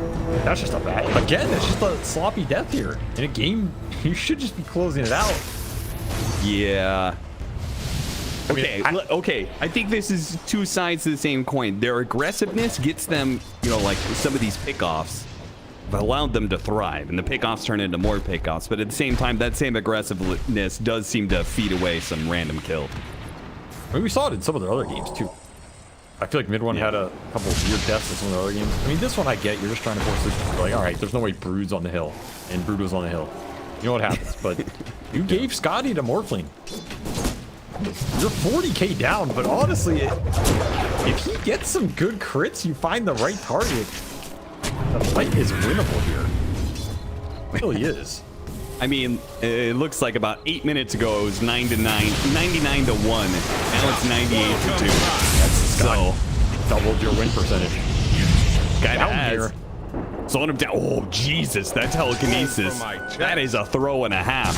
That's just a bad. Again, that's just a sloppy death here. In a game, you should just be closing it out. Yeah. Okay, okay. I think this is two sides of the same coin. Their aggressiveness gets them, you know, like some of these pickoffs have allowed them to thrive, and the pickoffs turn into more pickoffs. But at the same time, that same aggressiveness does seem to feed away some random kills. I mean, we saw it in some of their other games too. I feel like mid one had a couple of weird deaths in some of the other games. I mean, this one I get. You're just trying to force this. Like, all right, there's no way Brood's on the hill, and Brood was on the hill. You know what happens? But you gave Scotty to Morphling. You're 40k down, but honestly, if he gets some good crits, you find the right target, the fight is winnable here. It really is. I mean, it looks like about 8 minutes ago it was 9-9, 99 to 1. Now it's 98 to 2. So doubled your win percentage. Guy has slowing him down. Oh Jesus, that telekinesis. That is a throw and a half.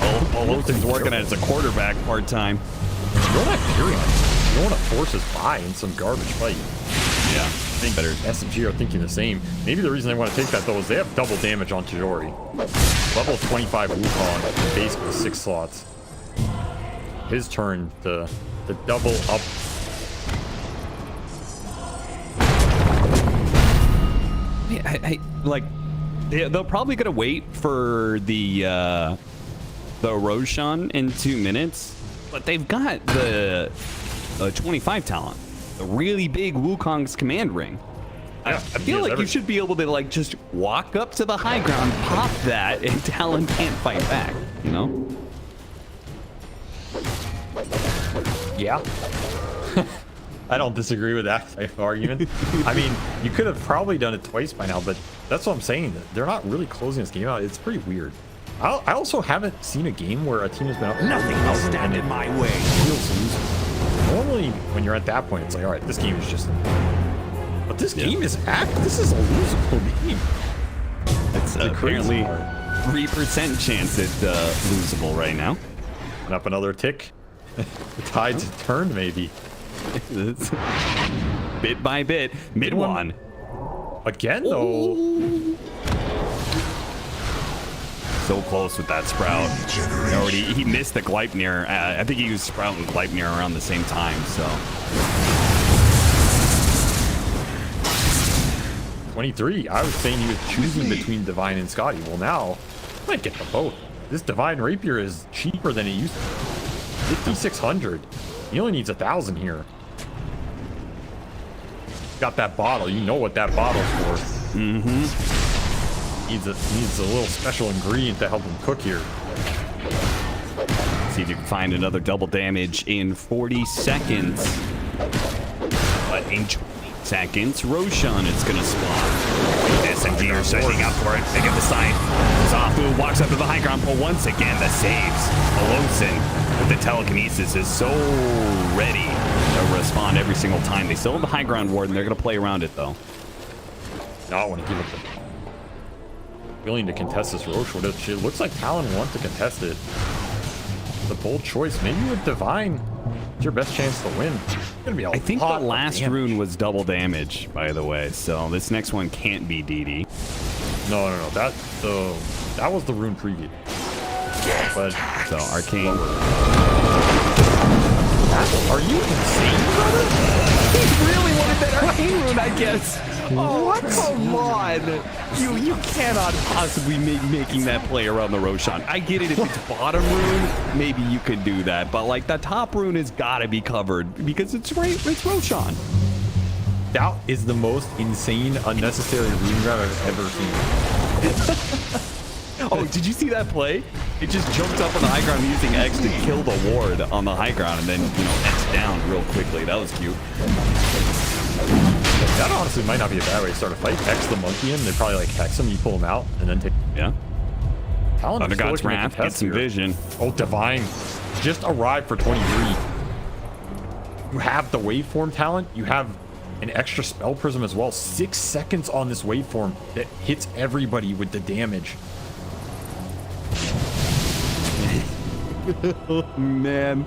Oh, Olsen's working as a quarterback part-time. You don't have Fury on. You don't want to force his buy in some garbage fight. Yeah, I think better. SMG are thinking the same. Maybe the reason they want to take that, though, is they have double damage on Tajori. Level 25 Wukong, basically 6 slots. His turn to double up. Yeah, like, they're probably going to wait for the Roshan in 2 minutes, but they've got the 25 Talon, the really big Wukong's command ring. I feel like you should be able to like just walk up to the high ground, pop that, and Talon can't fight back, you know? Yeah. I don't disagree with that type of argument. I mean, you could have probably done it twice by now, but that's what I'm saying. They're not really closing this game out. It's pretty weird. I also haven't seen a game where a team has been up. Nothing will stand in my way. Feels losable. Normally, when you're at that point, it's like, all right, this game is just. But this game is this is a losable game. It's apparently 3% chance it's losable right now. And up another tick. The tides have turned, maybe. Bit by bit. Mid one. Again, though. Ooh. So close with that Sprout. He missed the Gleipnir. I think he used Sprout and Gleipnir around the same time, so. 23. I was saying he was choosing between Divine and Scotty. Well, now, I might get the both. This Divine Rapier is cheaper than it used to be. 5,600. He only needs 1,000 here. Got that bottle. You know what that bottle's for. Mm-hmm. Needs a little special ingredient to help him cook here. See if you can find another double damage in 40 seconds. But in 20 seconds, Roshan is going to spawn. SMG are setting up for it. They get the side. Zafu walks up to the high ground pull once again. The saves. Alosin with the telekinesis is so ready to respond every single time. They still have the high ground ward, and they're going to play around it, though. No, I want to give it the willing to contest this Roche. It looks like Talon wants to contest it. The bold choice. Maybe with Divine, it's your best chance to win. Gonna be I think the last rune was double damage, by the way. So this next one can't be DD. No. That was the rune preview. But so Arcane. Are you insane, brother? He really wanted that arcane rune, I guess. What? Come on. You cannot possibly be making that play around the Roshan. I get it if it's bottom rune, maybe you could do that. But like the top rune has got to be covered because it's Roshan. That is the most insane, unnecessary rune grab I've ever seen. Oh, did you see that play? It just jumped up on the high ground using X to kill the ward on the high ground and then, you know, X down real quickly. That was cute. That honestly might not be a bad way to start a fight. X the monkey in, they probably like hex him, you pull him out, and then take. Yeah. Talon Under God's Wrath, get some vision. Oh, Divine just arrived for 23. You have the waveform talent. You have an extra spell prism as well. 6 seconds on this waveform that hits everybody with the damage. Oh, man.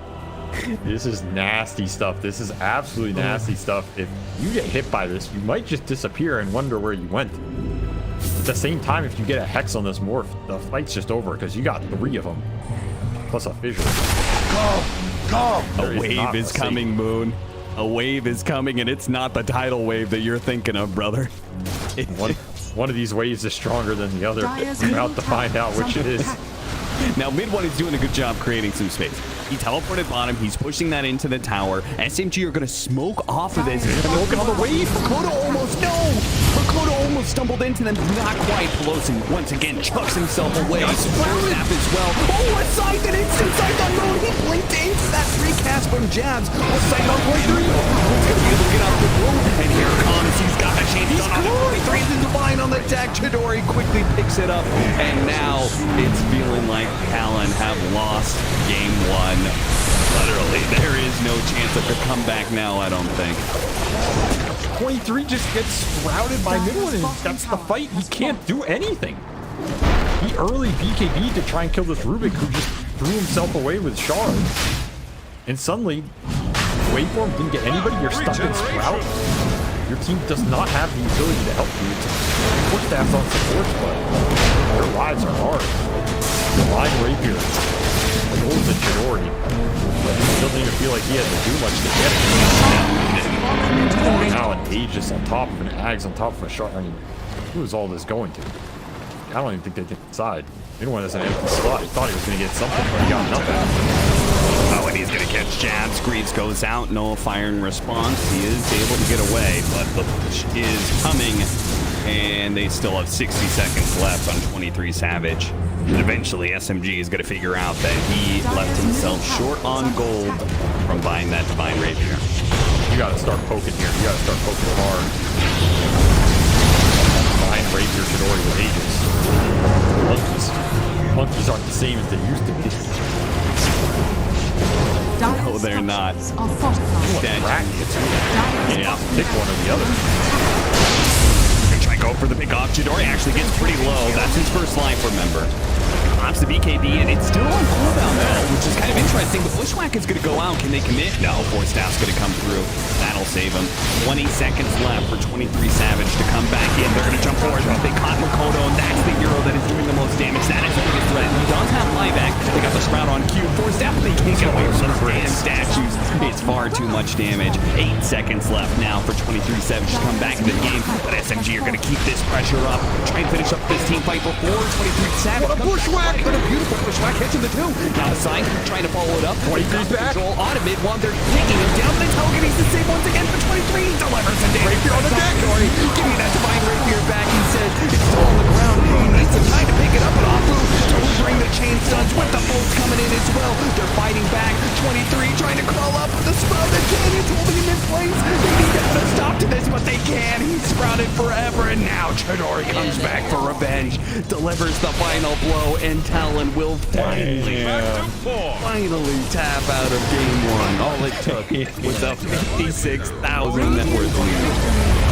This is nasty stuff. This is absolutely nasty stuff. If you get hit by this, you might just disappear and wonder where you went. At the same time, if you get a hex on this morph, the fight's just over because you got 3 of them. Plus a fissure. Go! A wave is coming, Moon. A wave is coming, and it's not the tidal wave that you're thinking of, brother. One of these waves is stronger than the other. We're about to find out which it is. Now, mid one is doing a good job creating some space. He teleported bottom. He's pushing that into the tower. SMG are going to smoke off of this. And they're looking on the wave. Dakota almost, no! Dakota almost stumbled into them. Not quite. Pelosi once again chucks himself away. Snap as well. Oh, a sight that instant sight on Moon. He blinked into that recast from Jabs. A sight on point 3. He's going to be able to get out of the room. And here comes. He's got a chance. He's on the 3 is Divine on the deck. Chidori quickly picks it up. And now it's feeling like Talon have lost game 1. Literally, there is no chance of a comeback now, I don't think. 23 just gets sprouted by mid one, and that's the fight. He can't do anything. He early BKB'd to try and kill this Rubik, who just threw himself away with shards. And suddenly, waveform didn't get anybody. You're stuck in sprout. Your team does not have the ability to help you. It's push stats on supports, but their lives are hard. Divine Rapier. Holds a Chidori. He doesn't even feel like he had to do much to get it. Now an Aegis on top of an Ags on top of a shot. I mean, who is all this going to? I don't even think they did inside. Anyone has an empty slot. He thought he was going to get something, but he got nothing. Oh, and he's going to catch Jabs. Greaves goes out. No firing response. He is able to get away, but the push is coming. And they still have 60 seconds left on 23 Savage. And eventually, SMG is going to figure out that he left himself short on gold from buying that Divine Rapier. You got to start poking here. You got to start poking hard. Divine Rapier Chidori with Aegis. Monkeys aren't the same as they used to be. No, they're not. Yeah, pick one or the other. Try go for the pick off. Chidori actually gets pretty low. That's his first life, remember. Pops the BKB, and it's still on cooldown though, which is kind of interesting. The Bushwhack is going to go out. Can they commit? No, Force Staff's going to come through. That'll save him. 20 seconds left for 23 Savage to come back in. They're going to jump forward. They caught Makoto, and that's the hero that is doing the most damage. That is the biggest threat. He does have buyback. They got the Sprout on Q. Force Staff, they can't get away from those damn statues. It's far too much damage. 8 seconds left now for 23 Savage to come back into the game. But SMG are going to keep this pressure up. Try and finish up this team fight before 23 Savage. What a Bushwhack! What a beautiful Bushwhack catching the 2. Now the side trying to follow it up. 23's back. Control on a mid one. They're taking him down. The Talon needs to save once again for 23. Delivers the damage. Rapier on the deck. Give me that Divine Rapier back. He says it's still on the ground. He needs some time to pick it up. But Apu delivering the chain stuns with the bolts coming in as well. They're fighting back. 23 trying to crawl up with the Sprout. The Canyon's holding him in place. They need to put a stop to this, but they can. He's sprouted forever, and now Chidori comes back for revenge. Delivers the final blow, and Talon will finally tap out of game 1. All it took was a 56,000 net worth lead.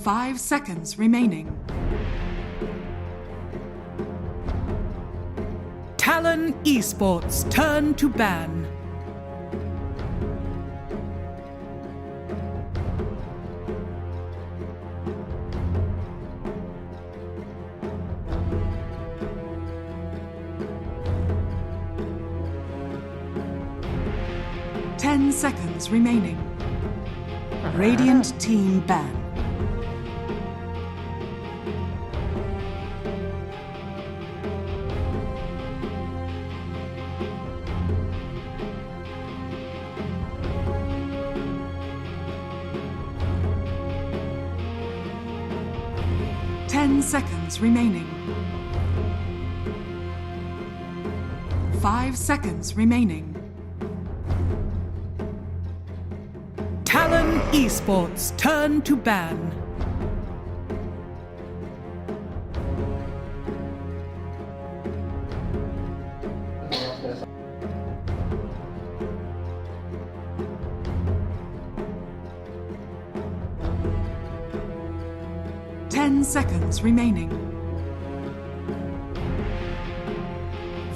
5 seconds remaining. Talon Esports turn to ban. Seconds remaining. Radiant team ban. Seconds remaining. 5 seconds remaining. Talon Esports turn to ban. Seconds remaining.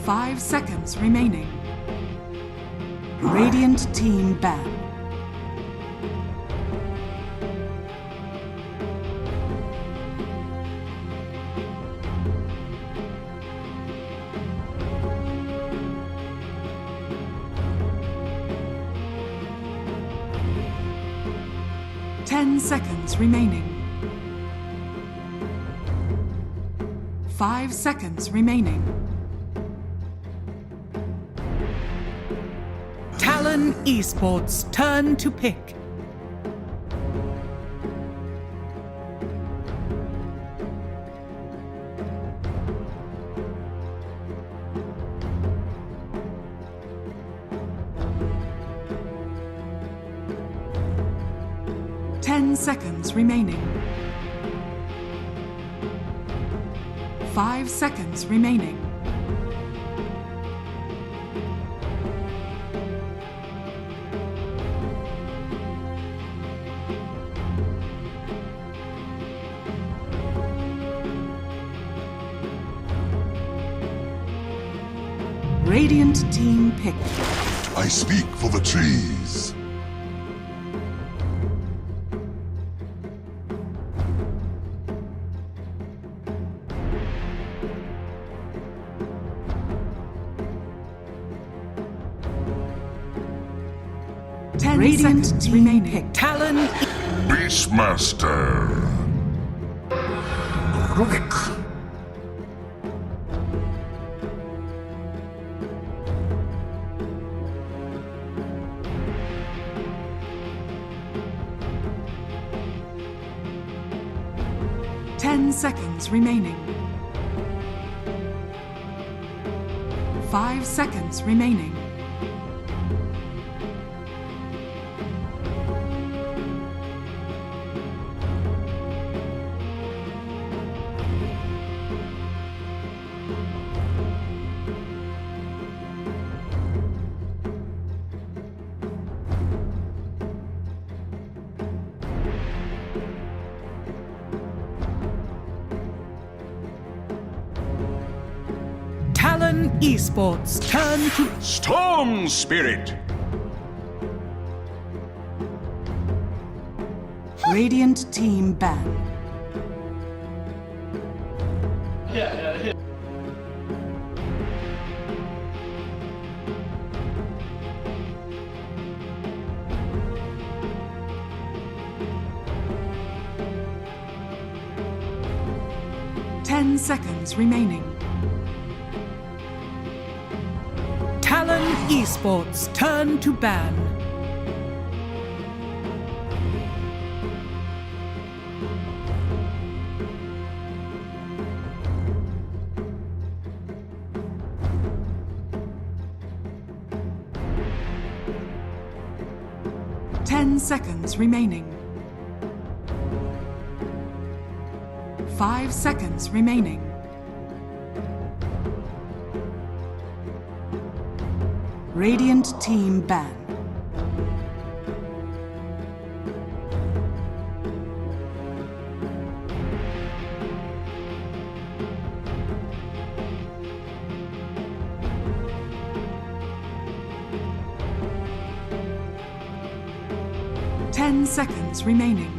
5 seconds remaining. Radiant team ban. Seconds remaining. 5 seconds remaining. Talon Esports turn to pick. Seconds remaining. 5 seconds remaining. Radiant team picked. I speak for the trees. Radiant team remaining. Talon. Beastmaster. Rubik. Seconds remaining. 5 seconds remaining. Talon Esports turn to Storm Spirit. Radiant team ban. Yeah. 10 seconds remaining. Talon Esports turn to ban. Seconds remaining. 5 seconds remaining. Radiant team ban. 10 seconds remaining.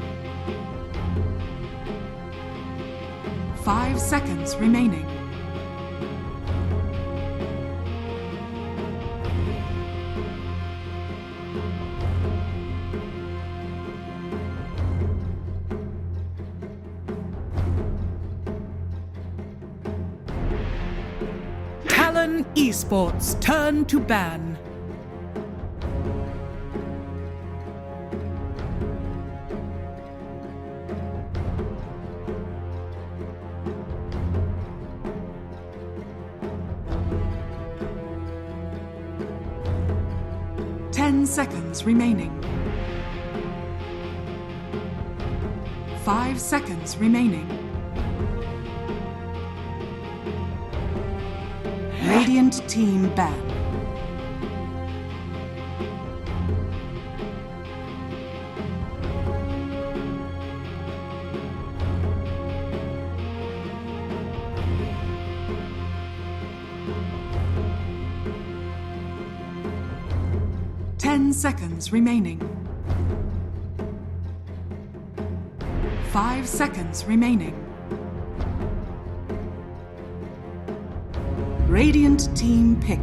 5 seconds remaining. Talon Esports turn to ban. Seconds remaining. 5 seconds remaining. Radiant team ban. Seconds remaining. 5 seconds remaining. Radiant team pick.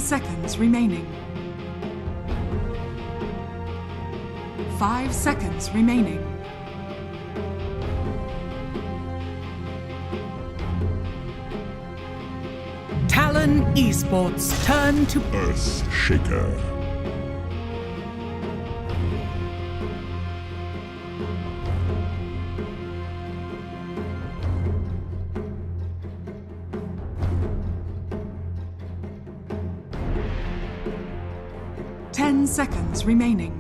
Seconds remaining. 5 seconds remaining. Talon Esports turn to Earth Shaker. Seconds remaining.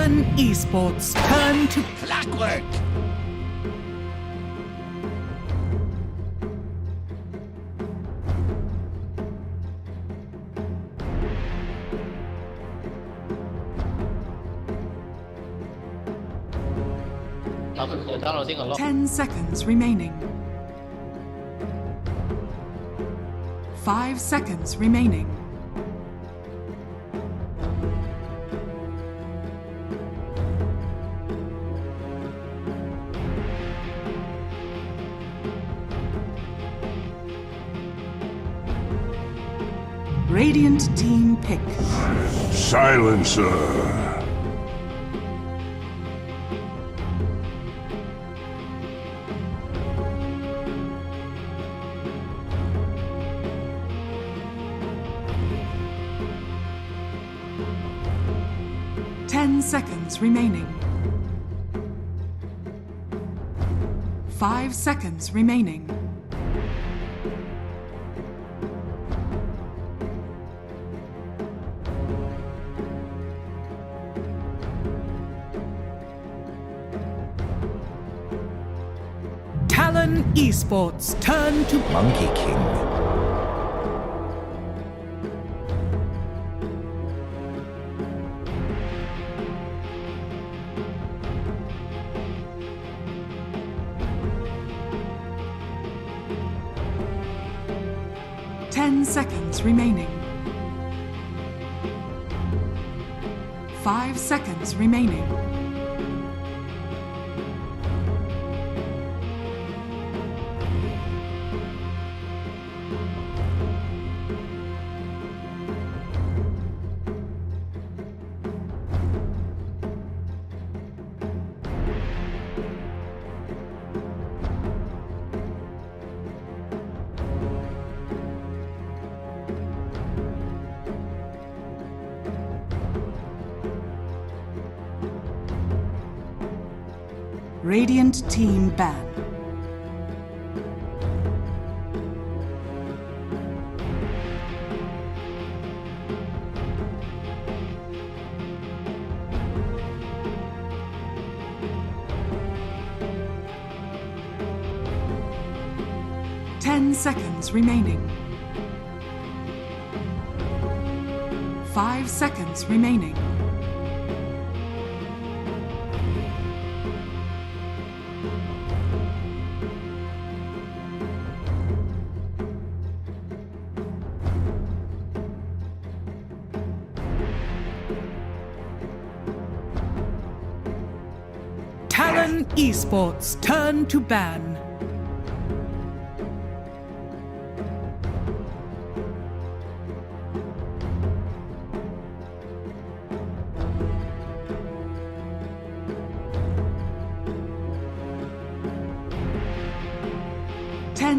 11 esports turn to clockwork. Talon 10 seconds remaining. 5 seconds remaining. Radiant team pick. Silencer. Seconds remaining. 5 seconds remaining. Talon esports turn to Monkey King. Seconds remaining. 5 seconds remaining. Radiant team ban. Seconds remaining. 5 seconds remaining. Talon Esports turn to ban.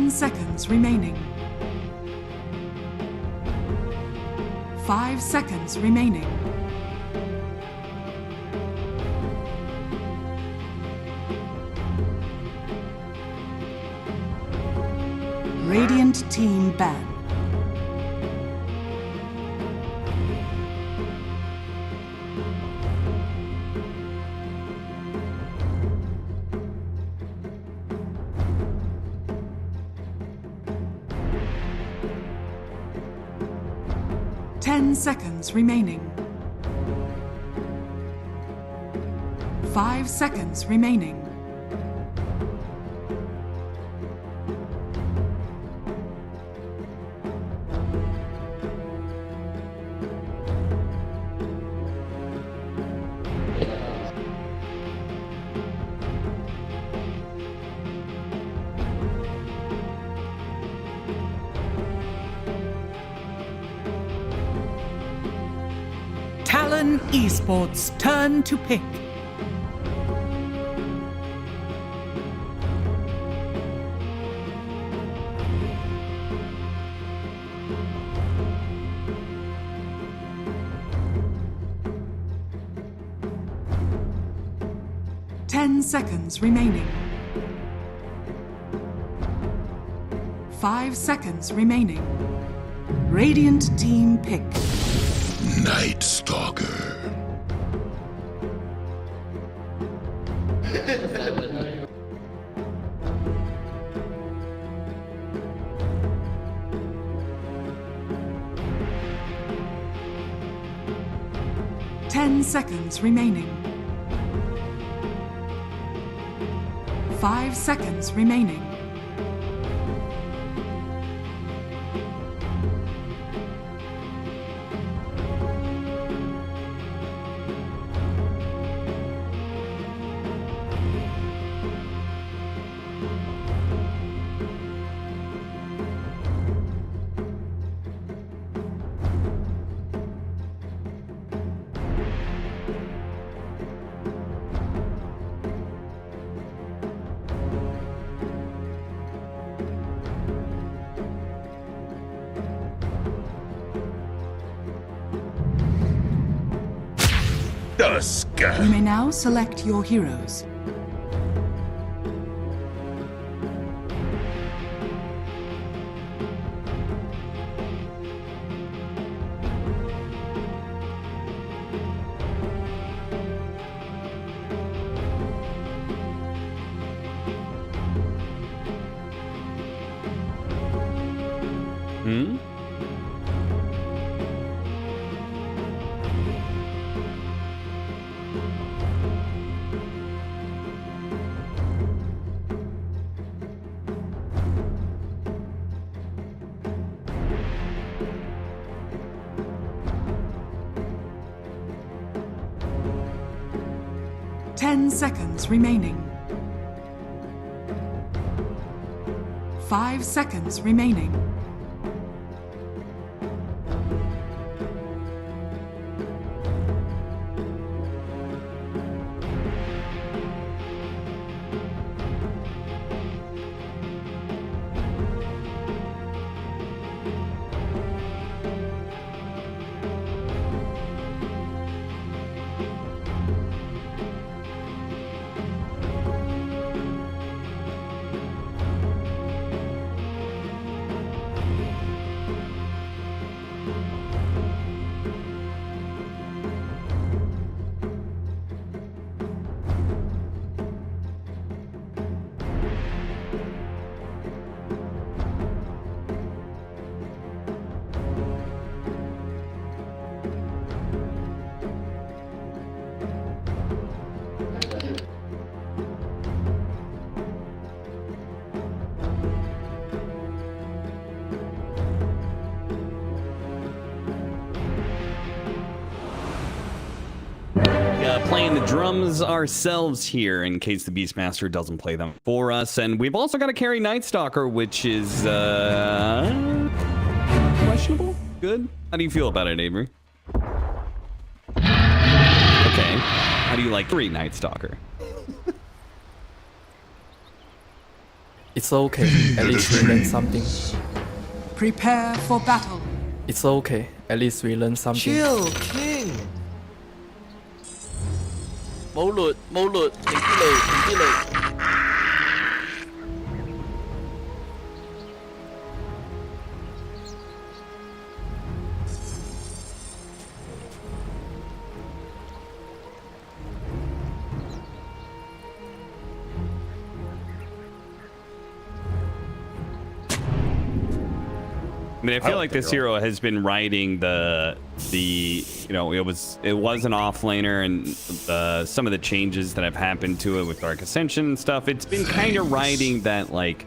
Seconds remaining. 5 seconds remaining. Radiant team ban. Seconds remaining. 5 seconds remaining. Talon Esports turn to pick. Seconds remaining. 5 seconds remaining. Radiant team pick. Night Stalker. Seconds remaining. 5 seconds remaining. You may now select your heroes. Hmm? 10 seconds remaining. 5 seconds remaining. playing the drums ourselves here in case the Beastmaster doesn't play them for us. And we've also got to carry Night Stalker, which is questionable. Good. How do you feel about it, Avery? Okay. How do you like 3 Night Stalker? It's okay. At least we learned something. Prepare for battle. It's okay. At least we learned something. Chill, King. 冇หลุด冇หลุดถึงที่เลยถึงที่เลย I mean, I feel like this hero has been riding the you know, it was an offlaner, and some of the changes that have happened to it with Dark Ascension and stuff, it's been kind of riding that, like,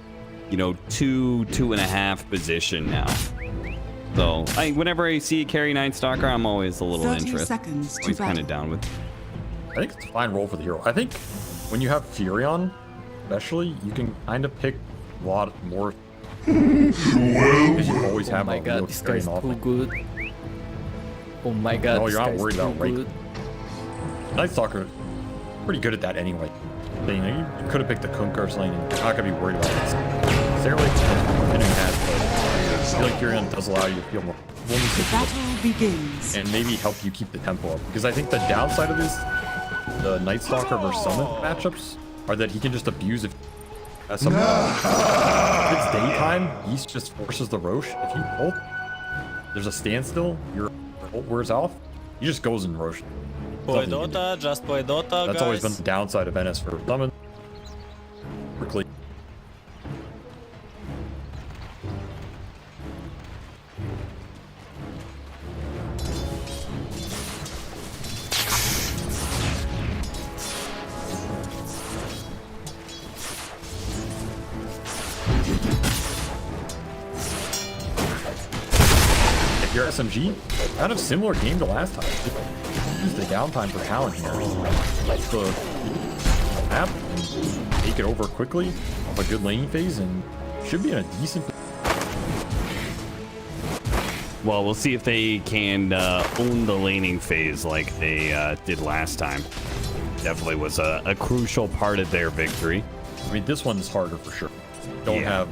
you know, 2.5 position now. So whenever I see carry Night Stalker, I'm always a little interested. Always kind of down with it. I think it's a fine role for the hero. I think when you have Furion, especially, you can kind of pick a lot more. Because you always have oh my god, this guy's too good. Oh my god, no, you're not worried about good. Night Stalker, pretty good at that anyway. You know, you could have picked the Kunkar lane, and you're not gonna be worried about it. Necessarily, depending has, but I feel like Furion does allow you to feel more. The battle begins. And maybe help you keep the tempo up. Because I think the downside of this, the Night Stalker versus Summon matchups, are that he can just abuse if. If it's daytime, East just forces the Roche. If you ult, there's a standstill, your ult wears off, he just goes in Roche. Play Dota, just play Dota, That's always been the downside of NS for Summon. Quickly. Your SMG, kind of similar game to last time. Use the downtime for Talon here. So map and take it over quickly off a good laning phase, and should be in a decent. Well, we'll see if they can own the laning phase like they did last time. Definitely was a crucial part of their victory. I mean, this one's harder for sure. Don't have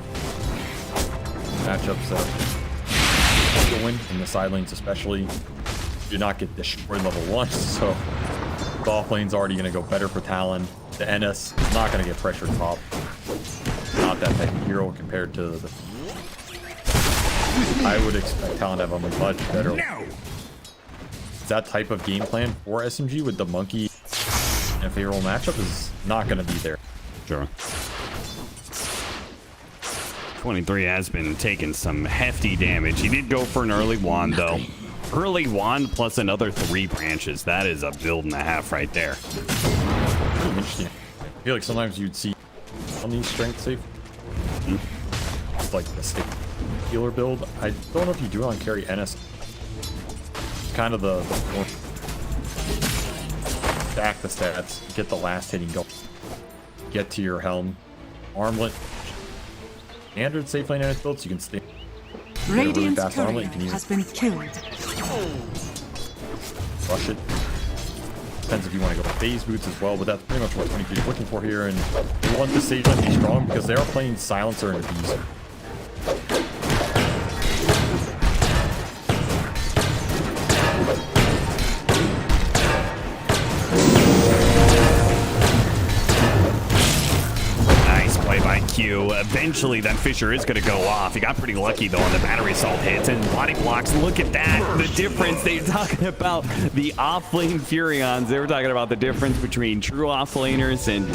matchups that win in the side lanes, especially. Do not get destroyed level 1, so the off lane's already going to go better for Talon. The NS is not going to get pressure top. Not that type of hero compared to the. I would expect Talon to have a much better. That type of game plan for SMG with the monkey in a favorable matchup is not going to be there. Sure. 23 has been taking some hefty damage. He did go for an early wand, though. Early wand plus another 3 branches. That is a build and a half right there. Interesting. I feel like sometimes you'd see on these strength safe. It's like the stick healer build. I don't know if you do it on carry NS. Kind of the stack the stats, get the last hitting go, get to your helm, armlet. Standard safe lane NS build, so you can stay. Radiant's courier has been killed. Rush it. Depends if you want to go phase boots as well, but that's pretty much what 23 is looking for here. And they want the safe lane to be strong because they are playing Silencer and Abuser. Q. Eventually, that Fissure is going to go off. He got pretty lucky, though, on the battery assault hits and body blocks. Look at that. The difference. They're talking about the off-lane Furions. They were talking about the difference between true off-laners and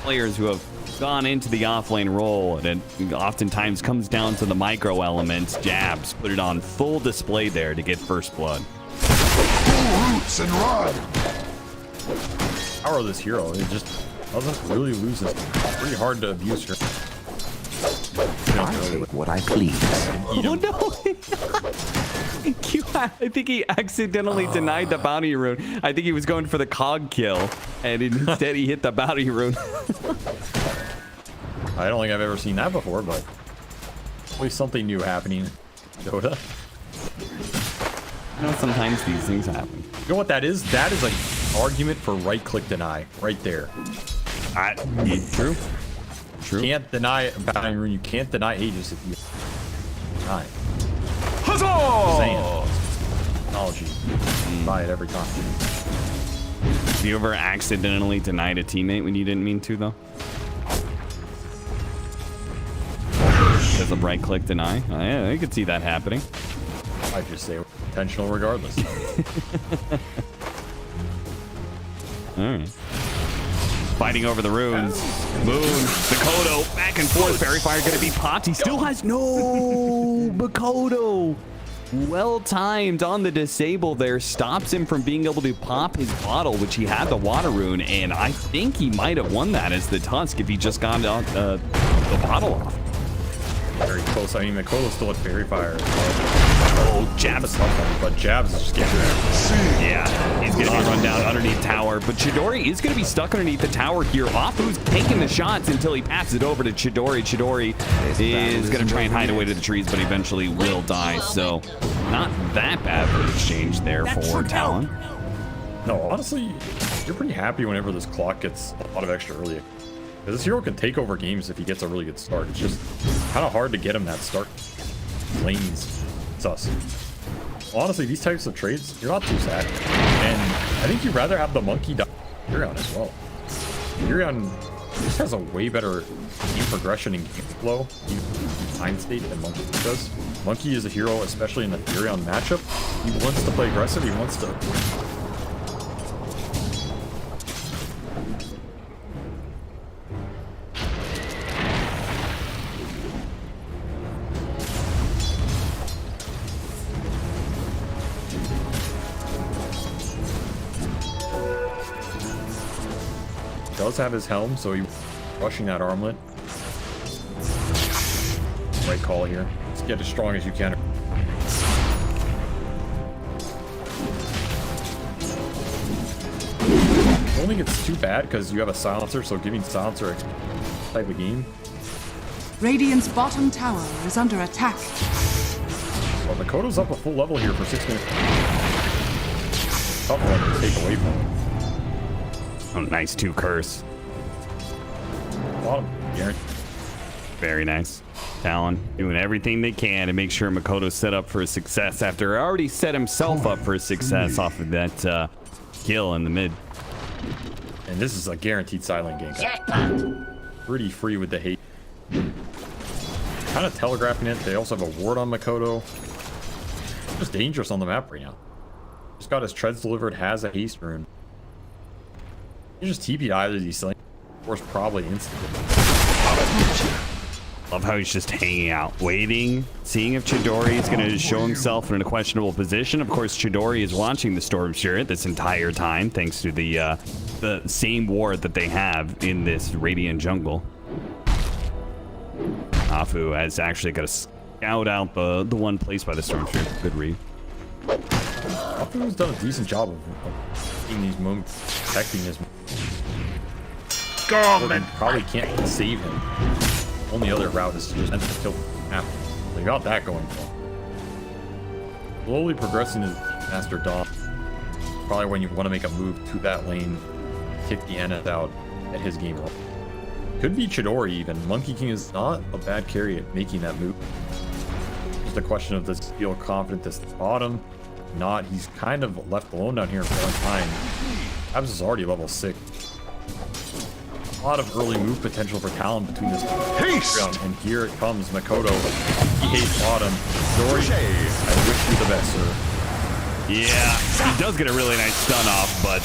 players who have gone into the off-lane role. And it oftentimes comes down to the micro elements, jabs. Put it on full display there to get first blood. Roots and run. Power of this hero, it just doesn't really lose this. It's pretty hard to abuse her. exactly what I please. Oh no! I think he accidentally denied the bounty rune. I think he was going for the cog kill, and instead he hit the bounty rune. I don't think I've ever seen that before, but always something new happening. Dota. You know, sometimes these things happen. You know what that is? That is an argument for right-click deny, right there. True. True. You can't deny a bounty rune. You can't deny Aegis if you deny. Huzzah! Saying. Technology. Buy it every time. Have you ever accidentally denied a teammate when you didn't mean to, though? Does a right click deny? Oh, yeah, I could see that happening. I just say intentional regardless. Alright. Fighting over the runes. Moon, Makoto, back and forth. Fairy Fire gonna be popped. He still has no Makoto. Well timed on the disable there. Stops him from being able to pop his bottle, which he had the water rune, and I think he might have won that as the Tusk if he just got the bottle off. Very close. I mean, Makoto still at Fairy Fire. Oh, Jab's tough one, but Jab's just getting Yeah, he's going to be run down underneath tower, but Chidori is going to be stuck underneath the tower here. Afu's taking the shots until he passes it over to Chidori. Chidori is going to try and hide away to the trees, but eventually will die, so not that bad for the exchange there for Talon. No, honestly, you're pretty happy whenever this clock gets a lot of extra early. Because this hero can take over games if he gets a really good start. It's just kind of hard to get him that start. Lanes sus. Honestly, these types of trades, you're not too sad. And I think you'd rather have the monkey die Furion as well. Furion just has a way better game progression and game flow, time state than Monkey does. Monkey is a hero, especially in the Furion matchup. He wants to play aggressive, he wants to does have his helm, so he's rushing that armlet. Right call here. Just get as strong as you can. I don't think it's too bad because you have a silencer, so giving silencer type of game. Radiant's bottom tower is under attack. Well, Makoto's up a full level here for 6 minutes. Tough one to take away from him. Oh, nice 2 curse. Bottom, Garen. Very nice. Talon doing everything they can to make sure Makoto's set up for a success after already set himself up for a success off of that kill in the mid. And this is a guaranteed silent gank. Pretty free with the hate. Kind of telegraphing it. They also have a ward on Makoto. Just dangerous on the map right now. Just got his treads delivered, has a haste rune. You just TP'd either of these things. Of course, probably instantly. Love how he's just hanging out, waiting, seeing if Chidori is going to show himself in a questionable position. Of course, Chidori is watching the Storm Spirit this entire time, thanks to the same ward that they have in this Radiant jungle. Afu has actually got to scout out the one placed by the Storm Spirit. Good read. Afu's done a decent job of seeing these moments, protecting his. Probably can't save him. Only other route is to just end the kill after. They got that going for him. Slowly progressing his Master Dawn. Probably when you want to make a move to that lane, kick the Nth out at his game roll. Could be Chidori even. Monkey King is not a bad carry at making that move. Just a question of does he feel confident this bottom? Not. He's kind of left alone down here for a long time. Abs is already level 6. A lot of early move potential for Talon between this haste, and here it comes Makoto. He hates bottom. Dory, I wish you the best, sir. Yeah, he does get a really nice stun off, but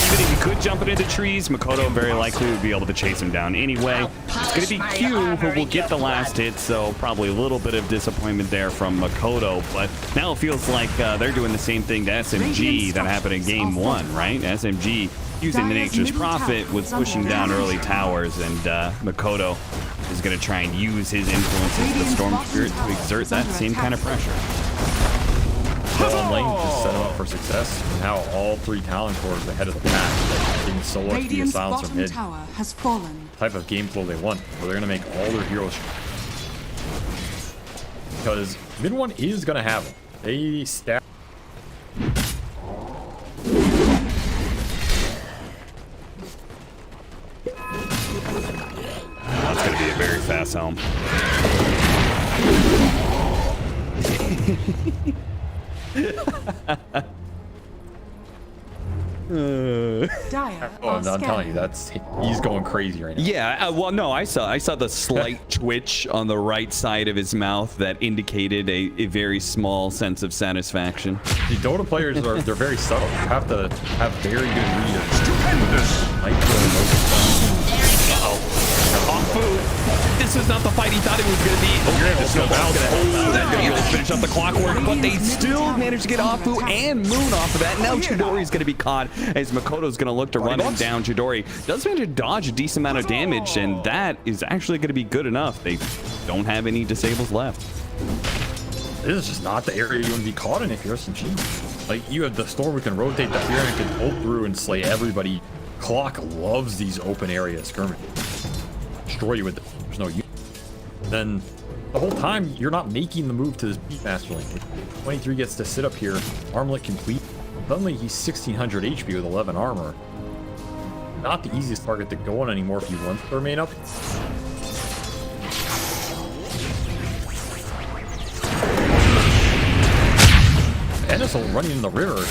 even if he could jump into the trees, Makoto very likely would be able to chase him down anyway. It's going to be Q who will get the last hit, so probably a little bit of disappointment there from Makoto, but now it feels like they're doing the same thing to SMG that happened in game 1, right? SMG using the Nature's Prophet was pushing down early towers, and Makoto is going to try and use his influence as the Storm Spirit to exert that same kind of pressure. Talon lane just set him up for success. Now all 3 Talon cores ahead of the pack. Getting solo to be a silencer mid. Tower has fallen. Type of game flow they want, where they're going to make all their heroes. Because mid one is going to have them. They stack. That's going to be a very fast helm. Oh, I'm telling you, he's going crazy right now. Yeah, well, no, I saw the slight twitch on the right side of his mouth that indicated a very small sense of satisfaction. The Dota players they're very subtle. You have to have very good readers. Stupendous. This was not the fight he thought it was going to be. That's going to really finish up the clockwork, but they still managed to get Afu and Moon off of that. Now Chidori's going to be caught as Makoto's going to look to run him down. Chidori does manage to dodge a decent amount of damage, and that is actually going to be good enough. They don't have any disables left. This is just not the area you want to be caught in if you're SMG. Like, you have the Storm who can rotate the fear and can ult through and slay everybody. Clock loves these open area skirmish. Destroy you with the, there's no use. Then the whole time you're not making the move to this Beastmaster link. 23 gets to sit up here, armlet complete. Suddenly he's 1600 HP with 11 armor. Not the easiest target to go on anymore if you want to remain up. Enisol running in the river.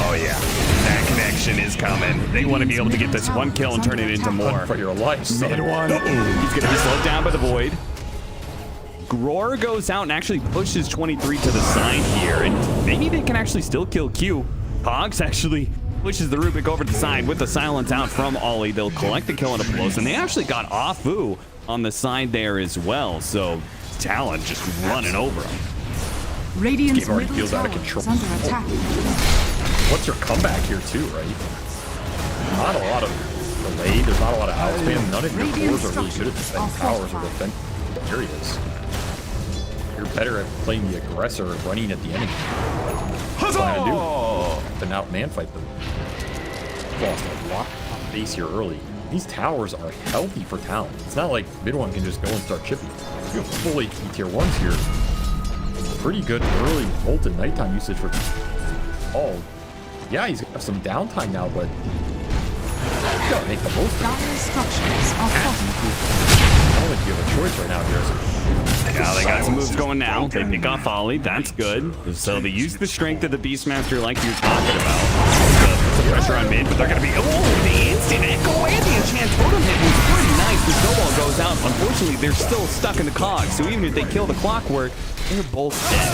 Oh yeah, that connection is coming. They want to be able to get this one kill and turn it into more. For your life, Mid one. He's going to be slowed down by the Void. Gror goes out and actually pushes 23 to the side here, and maybe they can actually still kill Q. Cogs actually pushes the Rubik over to the side with the silence out from Ollie. They'll collect the kill on a close, and they actually got Afu on the side there as well. So Talon just running over him. Radiant's game already middle feels out of tower control. is under attack. What's your comeback here too, right? Not a lot of delay. There's not a lot of outspan. None of your cores are really good at defending towers or defending areas. You're better at playing the aggressor and running at the enemy. That's what I'm trying to do. Then out man fight them. Lost a lot of base here early. These towers are healthy for Talon. It's not like mid one can just go and start chipping. You have full HP tier 1s here. Pretty good early ult and nighttime usage for all. Yeah, he's got some downtime now, but you gotta make the most of it. I don't think you have a choice right now, Garrison. Yeah, they got some moves going now. They pick off Ollie. That's good. So they use the strength of the Beastmaster like you were talking about. Put some pressure on mid, but they're going to be... Oh, the instant echo and the enchant totem hit was pretty nice. The snowball goes out. Unfortunately, they're still stuck in the cog. So even if they kill the clockwork, they're both dead.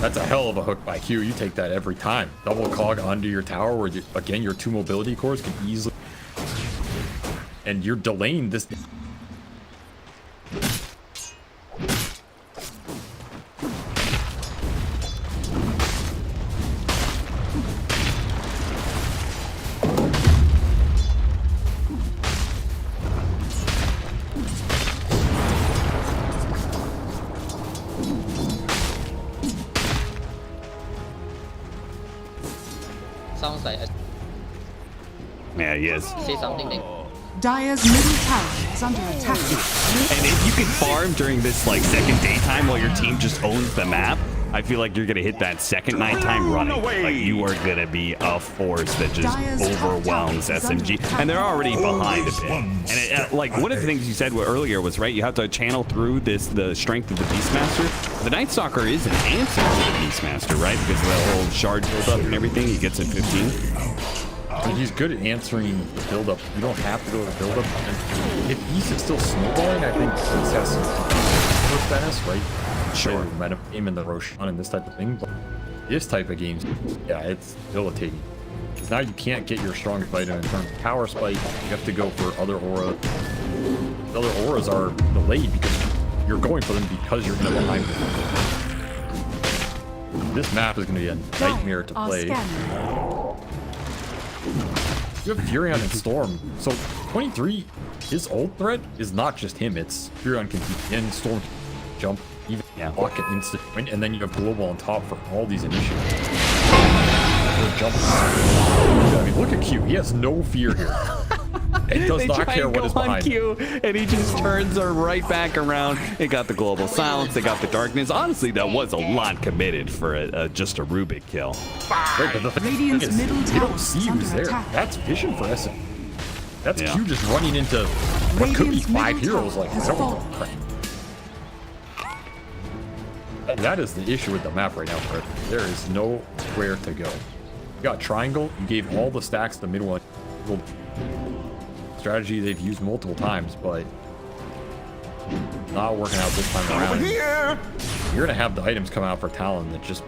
That's a hell of a hook by Q. You take that every time. Double cog onto your tower where, again, your 2 mobility cores can easily... And you're delaying this... Sounds like Yeah, he is. say something then. Dire's middle tower is under attack. And if you can farm during this like second daytime while your team just owns the map, I feel like you're gonna hit that second nighttime running. Like you are gonna be a force that just overwhelms SMG, and they're already behind a bit. And like one of the things you said earlier was right. You have to channel through the strength of the Beastmaster. The Night Stalker is an answer to the Beastmaster, right? Because of the whole shard build up and everything. He gets at 15. He's good at answering the build-up. You don't have to go to the build-up. And if East is still snowballing, I think East has some first Venice, right? Sure. Momentum game in the Roshan and this type of thing. But this type of games, yeah, it's debilitating. Because now you can't get your strongest item in terms of power spike. You have to go for other aura. The other auras are delayed because you're going for them because you're in the behind them. This map is going to be a nightmare to play. You have Furion and Storm, so 23 his ult threat is not just him. It's Furion can in Storm jump, even block an instant win, and then you have Global on top for all these initiatives. I mean, look at Q. He has no fear here. It does not care what is behind Q, and he just turns her right back around. They got the global silence. They got the darkness. Honestly, that was a lot committed for just a Rubik kill. Right, but the thing is, you don't see who's there. That's vision for SM. That's Q just running into what could be 5 heroes. Like, I don't know. And that is the issue with the map right now, Fred. There is nowhere to go. You got triangle. You gave all the stacks to mid one. Strategy they've used multiple times, but not working out this time around. You're gonna have the items come out for Talon that just.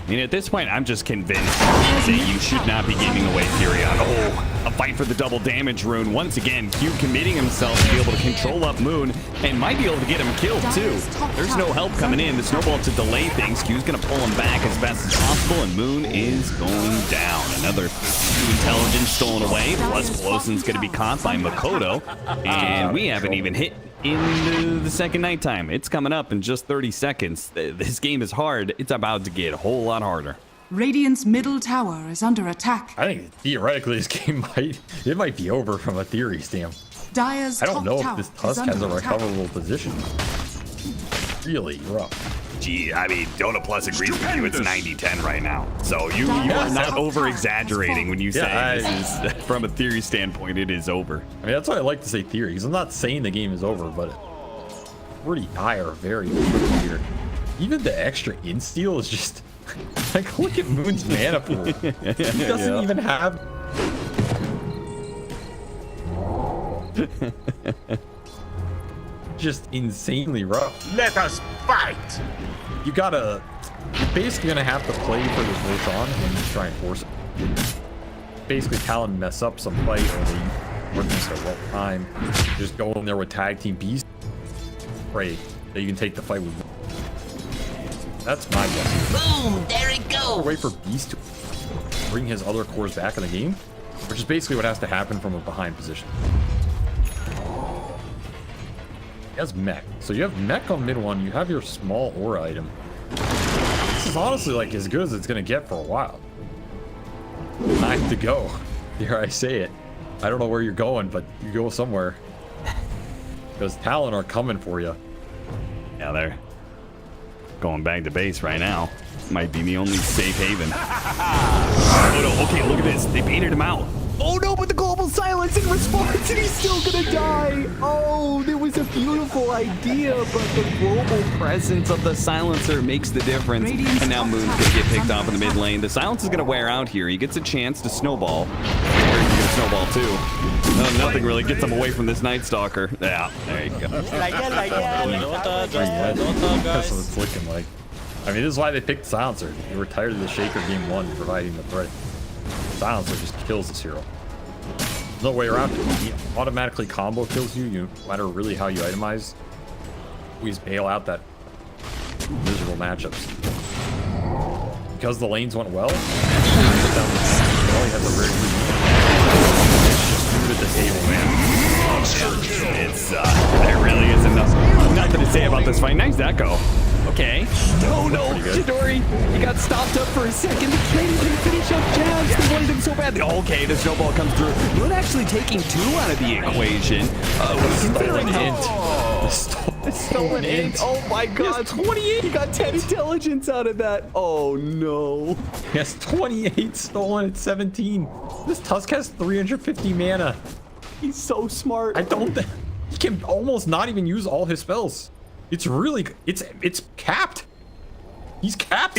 I mean, at this point, I'm just convinced that you should not be giving away Furion. Oh, a fight for the double damage rune. Once again, Q committing himself to be able to control up Moon and might be able to get him killed too. There's no help coming in. The snowball to delay things. Q's going to pull him back as fast as possible, and Moon is going down. Another intelligence stolen away. Plus, Peloson's going to be caught by Makoto, and we haven't even hit into the second nighttime. It's coming up in just 30 seconds. This game is hard. It's about to get a whole lot harder. Radiant's middle tower is under attack. I think theoretically this game might be over from a theory standpoint. Dire's I don't know if this top Tusk tower has a is under attack. recoverable position. Really rough. Gee, I mean, Dota Plus agrees with you. It's 90-10 right now. So you are not over-exaggerating when you say this is, from a theory standpoint, it is over. I mean, that's why I like to say theory, because I'm not saying the game is over, but pretty dire very quickly here. Even the extra insteal is just, like, look at Moon's mana pool. He doesn't even have... Just insanely rough. Let us fight! You're basically gonna have to play for this race on and just try and force it. Basically, Talon mess up some fight, or they work against a well time. Just go in there with tag team beast. Pray that you can take the fight with. That's my guess. Boom! There it goes! Wait for Beast to bring his other cores back in the game, which is basically what has to happen from a behind position. He has mech. So you have mech on mid one, you have your small aura item. This is honestly like as good as it's gonna get for a while. Time to go. Here I say it. I don't know where you're going, but you go somewhere. Because Talon are coming for you. Yeah, they're going back to base right now. Might be the only safe haven. Oh no, okay, look at this. They baited him out. Oh no, but the global silence in response, and he's still gonna die. Oh, there was a beautiful idea, but the global presence of the silencer makes the difference. And now Moon's gonna get picked off in the mid lane. The silence is gonna wear out here. He gets a chance to snowball. Or he's gonna snowball too. Nothing really gets him away from this Night Stalker. Yeah, there you go. Dota, That's what it's looking like. I mean, this is why they picked Silencer. They were tired of the Shaker game 1 providing the threat. Silencer just kills this hero. There's no way around it. He automatically combo kills you, no matter really how you itemize. Always bail out that miserable matchups. Because the lanes went well, he has a very good It's just food at the table, man. It's there really isn't nothing to say about this fight. Nice Echo. Okay. Oh no, Chidori, he got stopped up for a second. The train didn't finish up jabs. They wanted him so bad. Okay, the snowball comes through. Moon actually taking 2 out of the equation. Considering The stolen int. Oh my god, 28. He got 10 intelligence out of that. Oh no. He has 28 stolen at 17. This Tusk has 350 mana. He's so smart. I don't think he can almost not even use all his spells. It's really, it's capped. He's capped.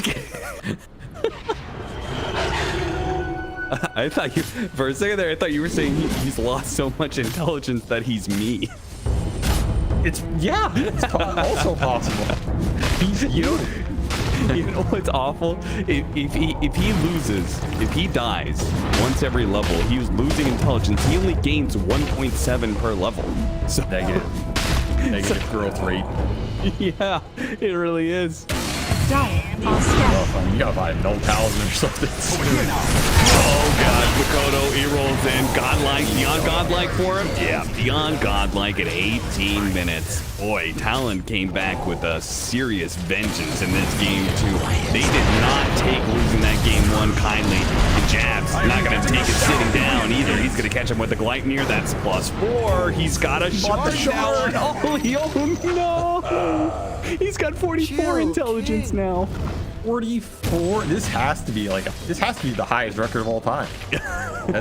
I thought you, for a second there, I thought you were saying he's lost so much intelligence that he's me. It's also possible. He's you know what's awful? If he loses, if he dies once every level, he was losing intelligence. He only gains 1.7 per level. So negative growth rate. Yeah, it really is. Oh, you gotta buy no Talon or something. Oh god, Makoto, he rolls in. Godlike, beyond godlike for him? Yeah, beyond godlike at 18 minutes. Boy, Talon came back with a serious vengeance in this game too. They did not take losing that game one kindly. And Jab's not gonna take it sitting down either. He's gonna catch him with the Gleipnir. That's +4. He's got a shard. Oh no! He's got 44 intelligence now. 44. This has to be the highest record of all time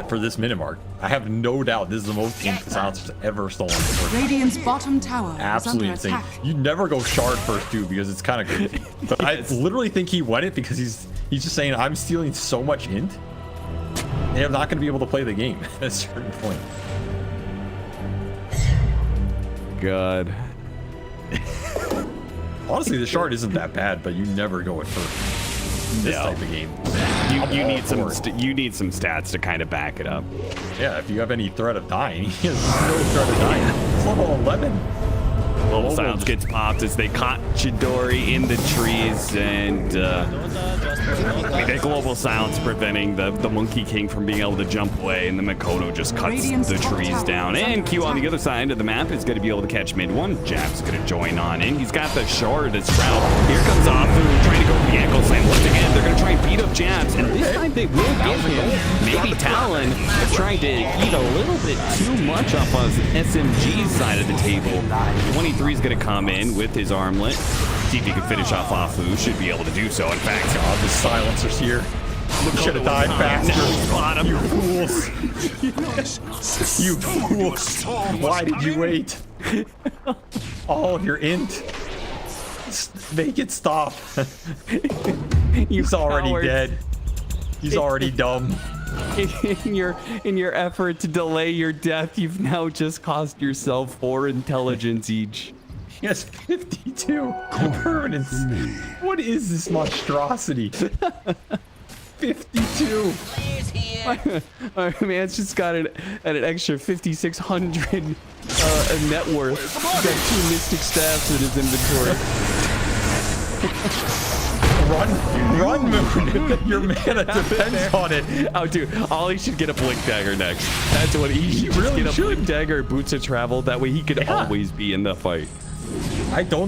for this minute mark. I have no doubt this is the most int the silencer's ever stolen. Radiant's bottom tower Absolutely is under insane. attack. You never go shard first too because it's kind of crazy. But I literally think he won it because he's just saying I'm stealing so much int. They're not going to be able to play the game at a certain point. God. Honestly, the shard isn't that bad, but you never go it first. This type of game. You need some stats to kind of back it up. Yeah, if you have any threat of dying, he has no threat of dying. It's level 11. Global Silence gets popped as they caught Chidori in the trees, and the Global Silence preventing the Monkey King from being able to jump away, and the Makoto just cuts the trees down. And Q on the other side of the map is going to be able to catch mid one. Jab's going to join on in. He's got the shard as Sprout. Here comes Afu trying to go for the ankle slam once again. They're going to try and beat up Jabs, and this time they will give him maybe Talon trying to eat a little bit too much off of SMG's side of the table. 23 is going to come in with his armlet. See if he can finish off Afu. Should be able to do so. In fact, God, the silencer's here. You should have died faster. You fools. You fools. Why did you wait? All of your int. Make it stop. He's already dead. He's already dumb. In your effort to delay your death, you've now just cost yourself 4 intelligence each. He has 52 permanence. What is this monstrosity? 52. Our man's just got an extra 5,600 net worth. He's got 2 mystic staffs in his inventory. Run, Moon. Your mana depends on it. Oh, dude, Ollie should get a Blink Dagger next. That's what he should really get a Blink Dagger, Boots of Travel. That way he could always be in the fight.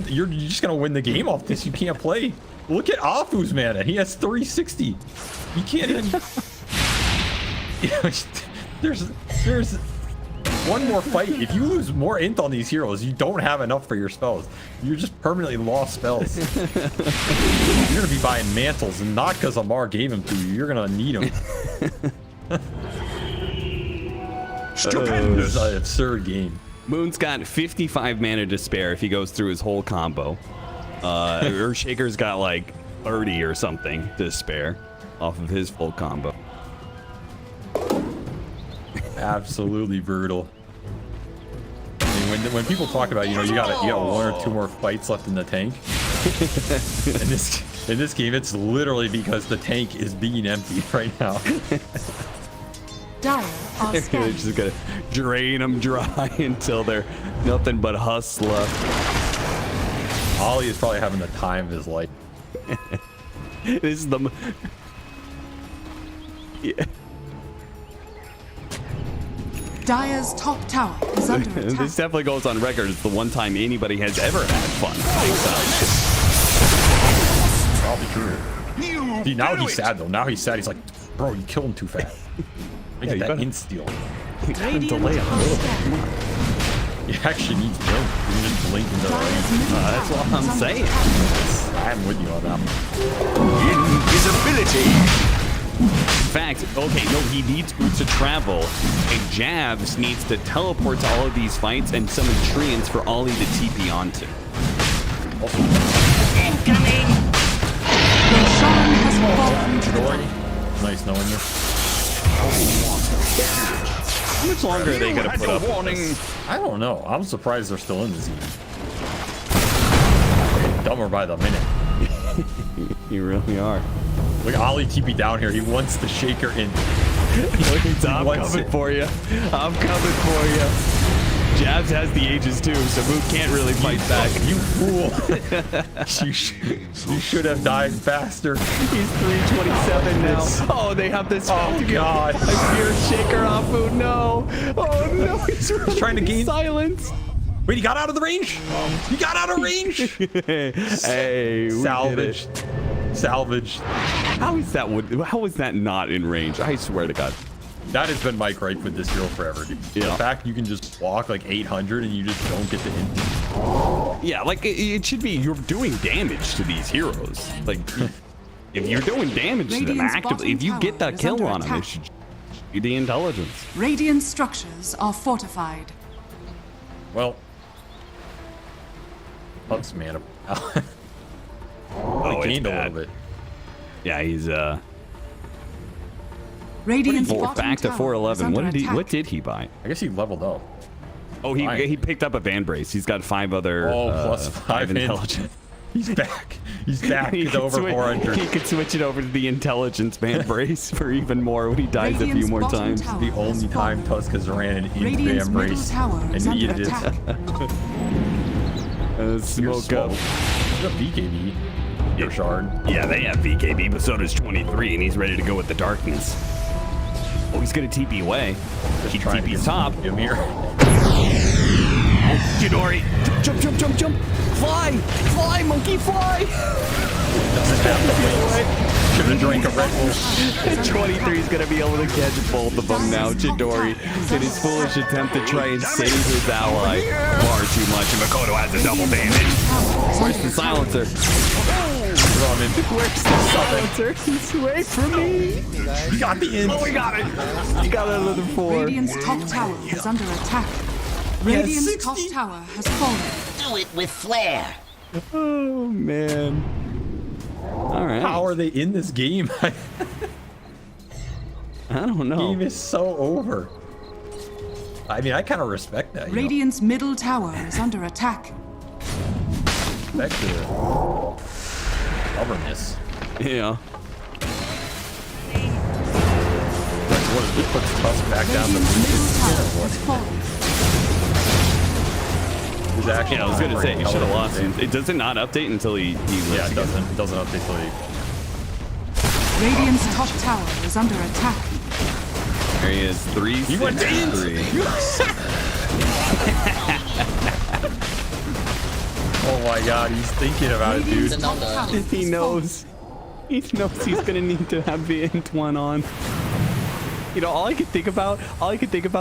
You're just going to win the game off this. You can't play. Look at Afu's mana. He has 360. You can't even... There's one more fight. If you lose more int on these heroes, you don't have enough for your spells. You're just permanently lost spells. You're gonna be buying mantles, and not because Amar gave them to you. You're gonna need them. Stupendous. An absurd game. Moon's got 55 mana to spare if he goes through his whole combo. Earthshaker's got like 30 or something to spare off of his full combo. Absolutely brutal. I mean, when people talk about, you got 1 or 2 more fights left in the tank. in this game, it's literally because the tank is being emptied right now. They're just gonna drain them dry until they're nothing but husk left. Ollie is probably having the time of his life. This is the... Yeah. Dire's top tower is under attack. This definitely goes on record as the one time anybody has ever had fun. Probably true. See, now he's sad though. Now he's sad. He's like, bro, you killed him too fast. Look at that insta-steal. Delay a little bit. He actually needs blink. You can just blink into the range. That's what I'm saying. I'm with you on that one. Invisibility. In fact, okay, no, he needs Boots of Travel, and Jabs needs to teleport to all of these fights and summon Treants for Ollie to TP onto. Incoming! Nice knowing you. How much longer are they going to put up with this? I don't know. I'm surprised they're still in this game. Dumber by the minute. You really are. Look, Ollie TP down here. He wants the shaker in. I'm coming for you. I'm coming for you. Jabs has the ages too, so Mook can't really fight back. You fool. you should have died faster. He's 327 now. Oh, they have this. Oh, God. I fear shaker off. Oh, no. Oh, no. He's trying to gain silence. Wait, he got out of the range. He got out of range. Hey, salvaged. Salvaged. How is that not in range? I swear to God. That has been my gripe with this hero forever, dude. Yeah. The fact you can just walk like 800 and you just don't get the hit. Yeah, like it should be you're doing damage to these heroes. Like if you're doing damage to them actively, if you get that kill on them, it should be the intelligence. Radiant structures are fortified. Well, Puck's mana. Oh, gained a little bit. Yeah, he's Radiant's back to 411. What did he buy? I guess he leveled up. Oh, he picked up a Van Brace. He's got 5 other plus 5 intelligence. He's back. He's back. He's over 400. He could switch it over to the intelligence Van Brace for even more when he dies a few more times. The only time Tuska's ran an Radiant's Van Brace. And he did. Smoke up. The BKB. Your shard. Yeah, they have VKB, but so does 23, and he's ready to go with the darkness. Oh, he's gonna TP away. He TP's top. Him here. Chidori, jump, jump, jump, jump! Fly! Fly, monkey, fly! Doesn't have the wings. Should have drank a Red Bull. 23 is gonna be able to catch both of them now. Chidori, in his foolish attempt to try and save his ally, far too much. And Makoto has a double damage. Where's the silencer? Where's the silencer? He's away from me. We got the end. Oh, we got it. You got another 4. Radiant's top tower is under attack. Radiant's top tower has fallen. Do it with flair. Oh, man. All right. How are they in this game? I don't know. The game is so over. I mean, I kind of respect that. Radiant's middle tower is under attack. Back to stubbornness. Yeah. What is it? Puts Tusk back down to Yeah, I was gonna say he should have lost him. It does it not update until he lives? Yeah, it doesn't. It doesn't update until he. Radiant's top tower is under attack. There he is. 3, 6, 3. Oh my God, he's thinking about it, dude. He knows. He knows he's gonna need to have the int one on. You know, all I can think about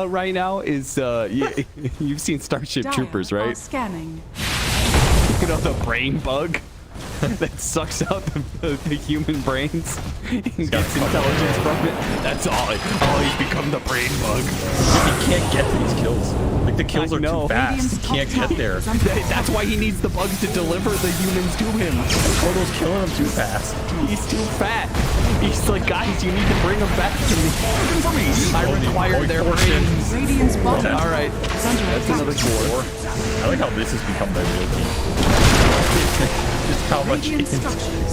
right now is you've seen Starship Troopers, right? Scanning. You know, the brain bug that sucks out the human brains and gets intelligence from it. That's all. He's become the brain bug. He can't get to these kills. Like the kills are too fast. He can't get there. That's why he needs the bugs to deliver the humans to him. Kodo's killing him too fast. He's too fat. He's like, guys, you need to bring him back to me. I require their brains. Radiant's bottom. All right, that's another 4. I like how this has become their real team. Just how much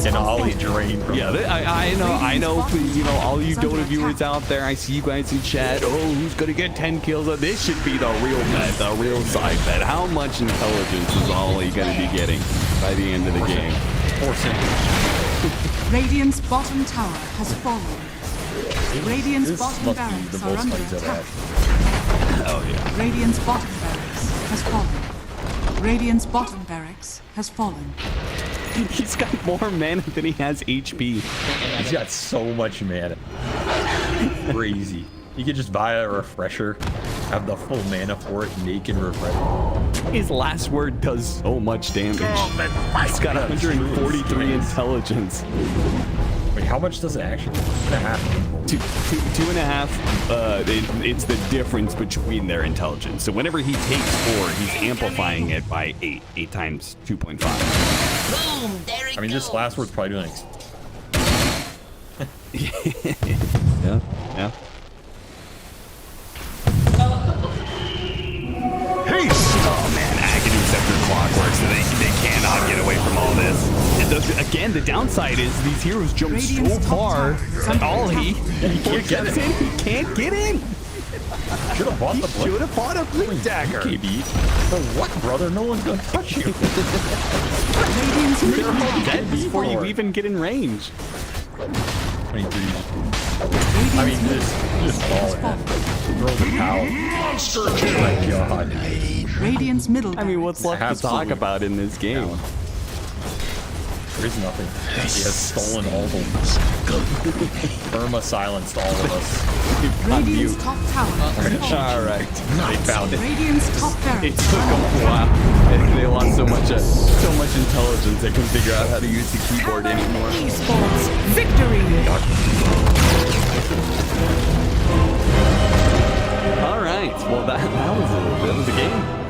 and Ollie drained from I know. You know, all you Dota viewers out there, I see you guys in chat. Oh, who's gonna get 10 kills? This should be the real bet, the real side bet. How much intelligence is Ollie gonna be getting by the end of the game? Radiant's bottom tower has fallen. Radiant's bottom barracks are under attack. Oh yeah. Radiant's bottom barracks has fallen. Radiant's bottom barracks has fallen. He's got more mana than he has HP. He's got so much mana. Crazy. You could just buy a refresher, have the full mana for it, make and refresh. His last word does so much damage. He's got 143 intelligence. Wait, how much does it actually? 2.5. 2.5. It's the difference between their intelligence. So whenever he takes 4, he's amplifying it by 8. 8 times 2.5. Boom! There it I mean, this last word's probably doing like. Yeah. Oh man, Agony Scepter clockwork, so they cannot get away from all this. And again, the downside is these heroes jump so far that he can't get in. He can't get in. Should have bought the blink. Should have bought a blink dagger. KB. For what, brother? No one's gonna touch you. They're all dead before you even get in range. 23. I mean, just fall in. Throw the towel. Monster kill. Oh my god. Radiant's middle. I mean, what's left to talk about in this game? There is nothing. He has stolen all the Irma silenced all of us. Radiant's top tower. Alright. They found it. Radiant's top barracks. It took them a while. They lost so much intelligence they couldn't figure out how to use the keyboard anymore. Esports victory. Alright. Well, that was a game.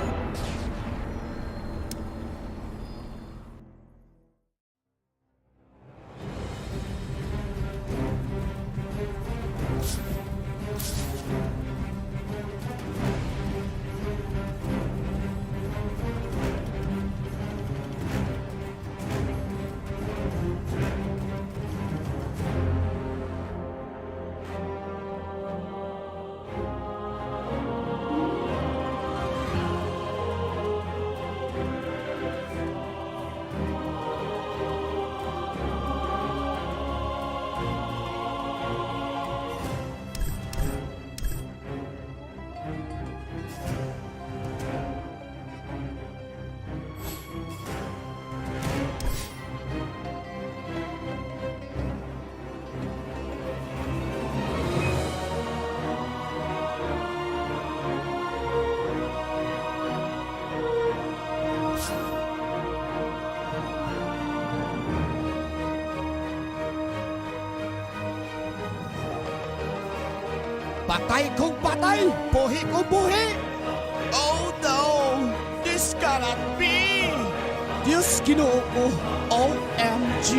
Patay kong patay! Buhi kong buhi! Oh no! This cannot be! Diyos Ginoo ko! OMG!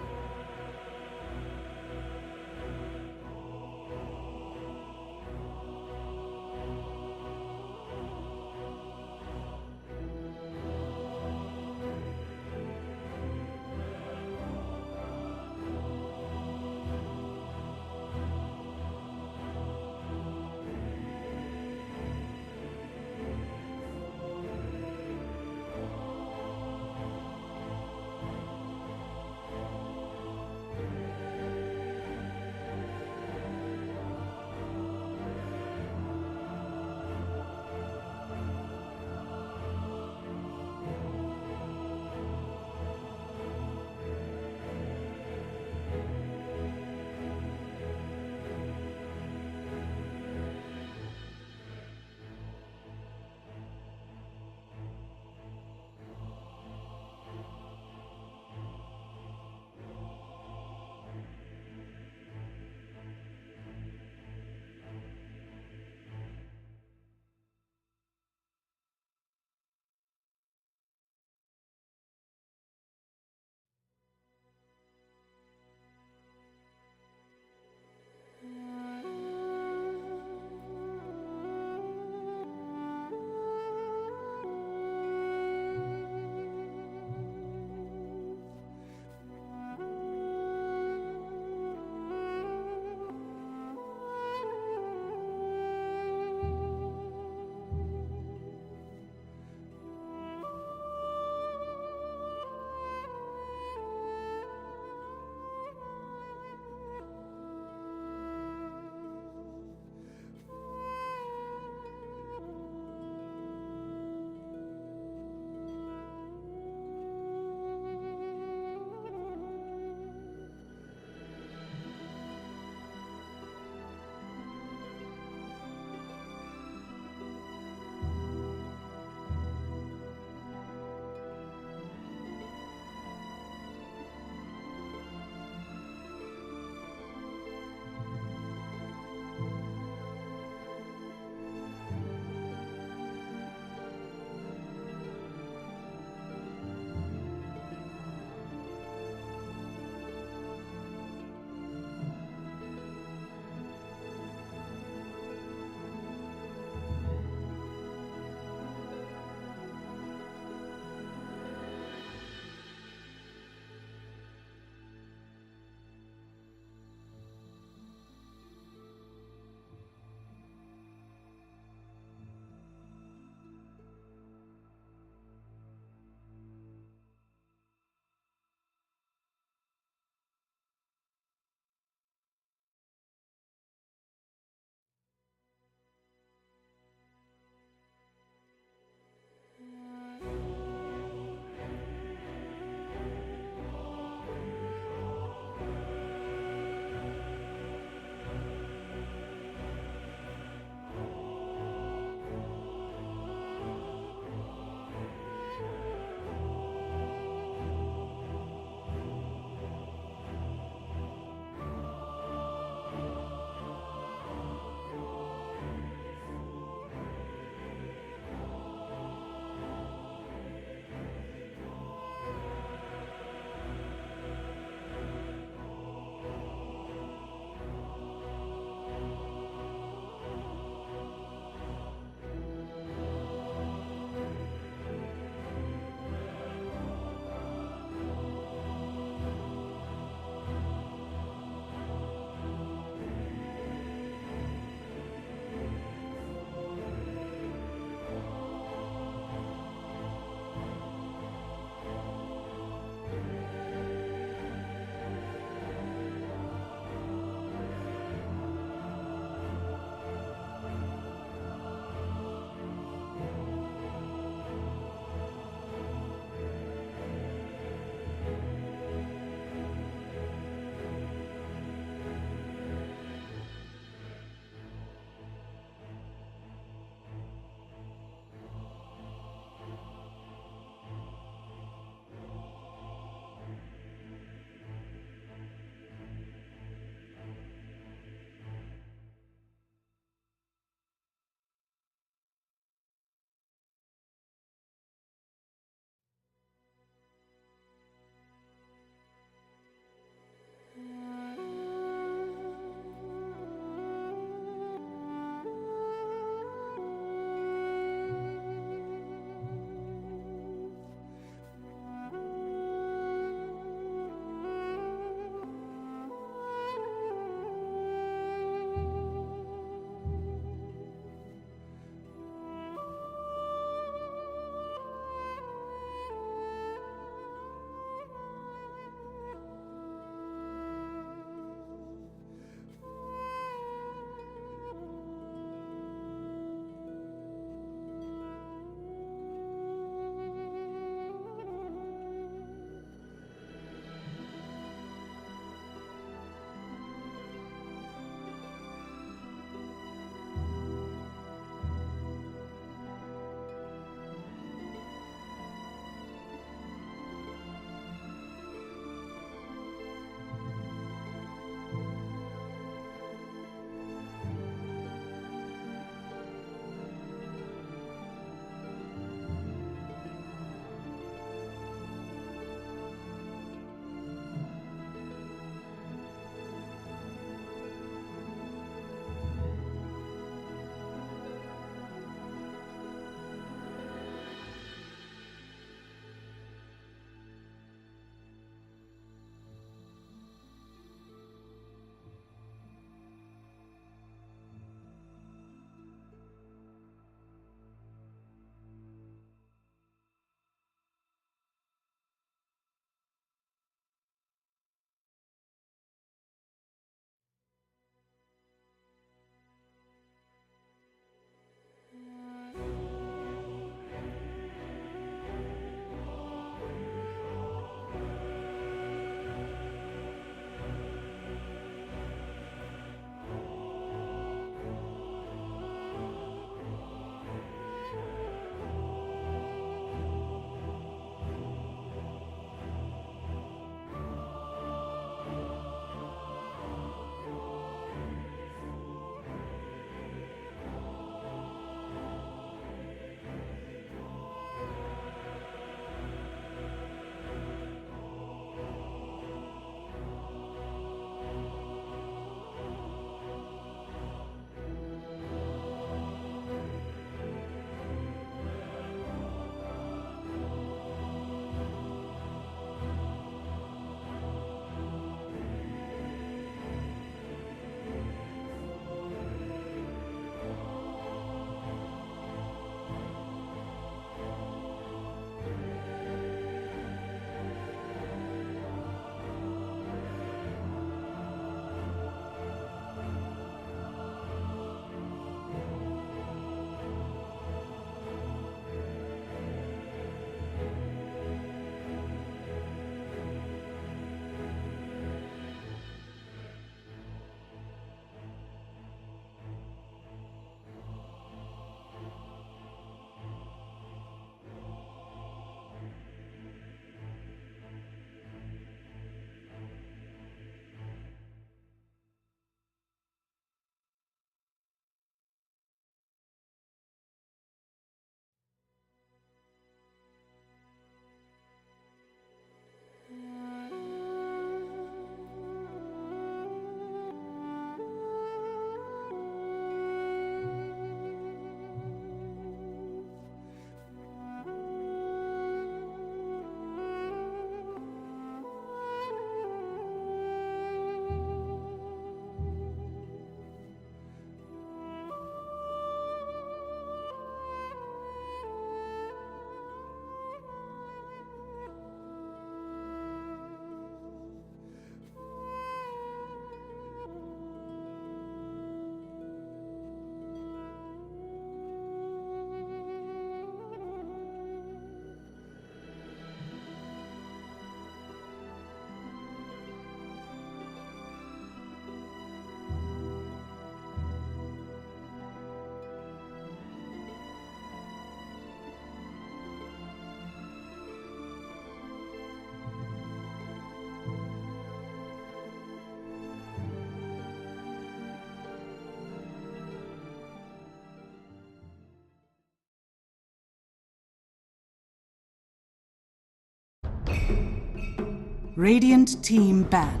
Radiant team ban.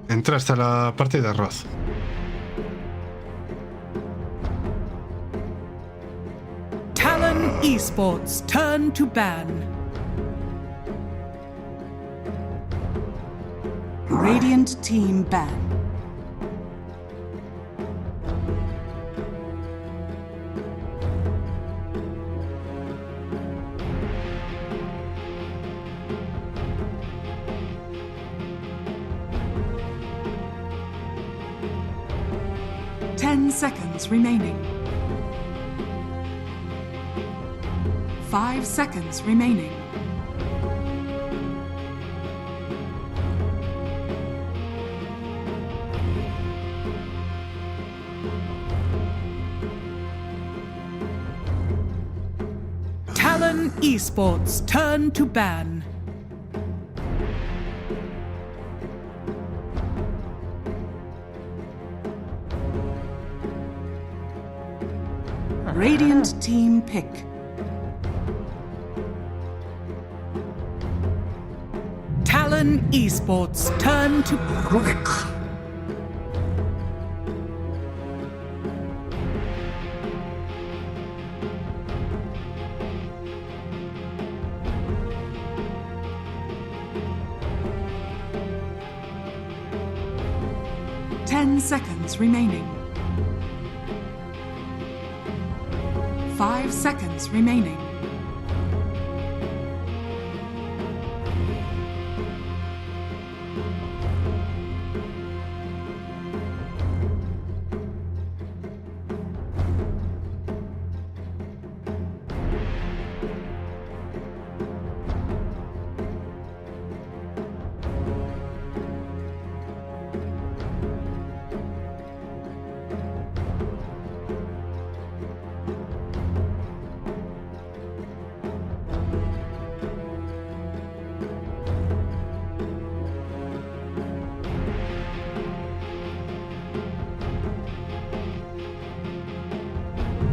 Entra hasta la parte de arroz. Talon Esports turn to ban. Radiant team ban. Seconds remaining. 5 seconds remaining. Talon Esports turn to ban. Radiant team pick. Talon Esports turn to... Ten seconds remaining. 5 seconds remaining.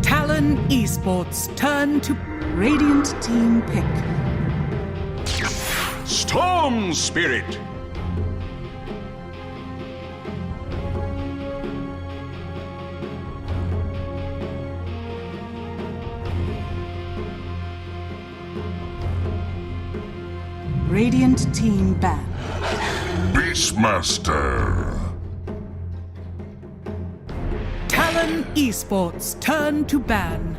Talon Esports turn to Radiant team pick. Storm Spirit! Radiant team ban. Beastmaster! Talon Esports turn to ban.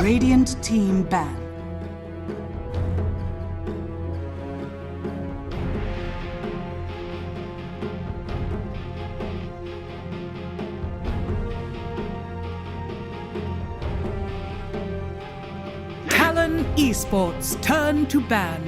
Radiant team ban. Talon Esports turn to ban.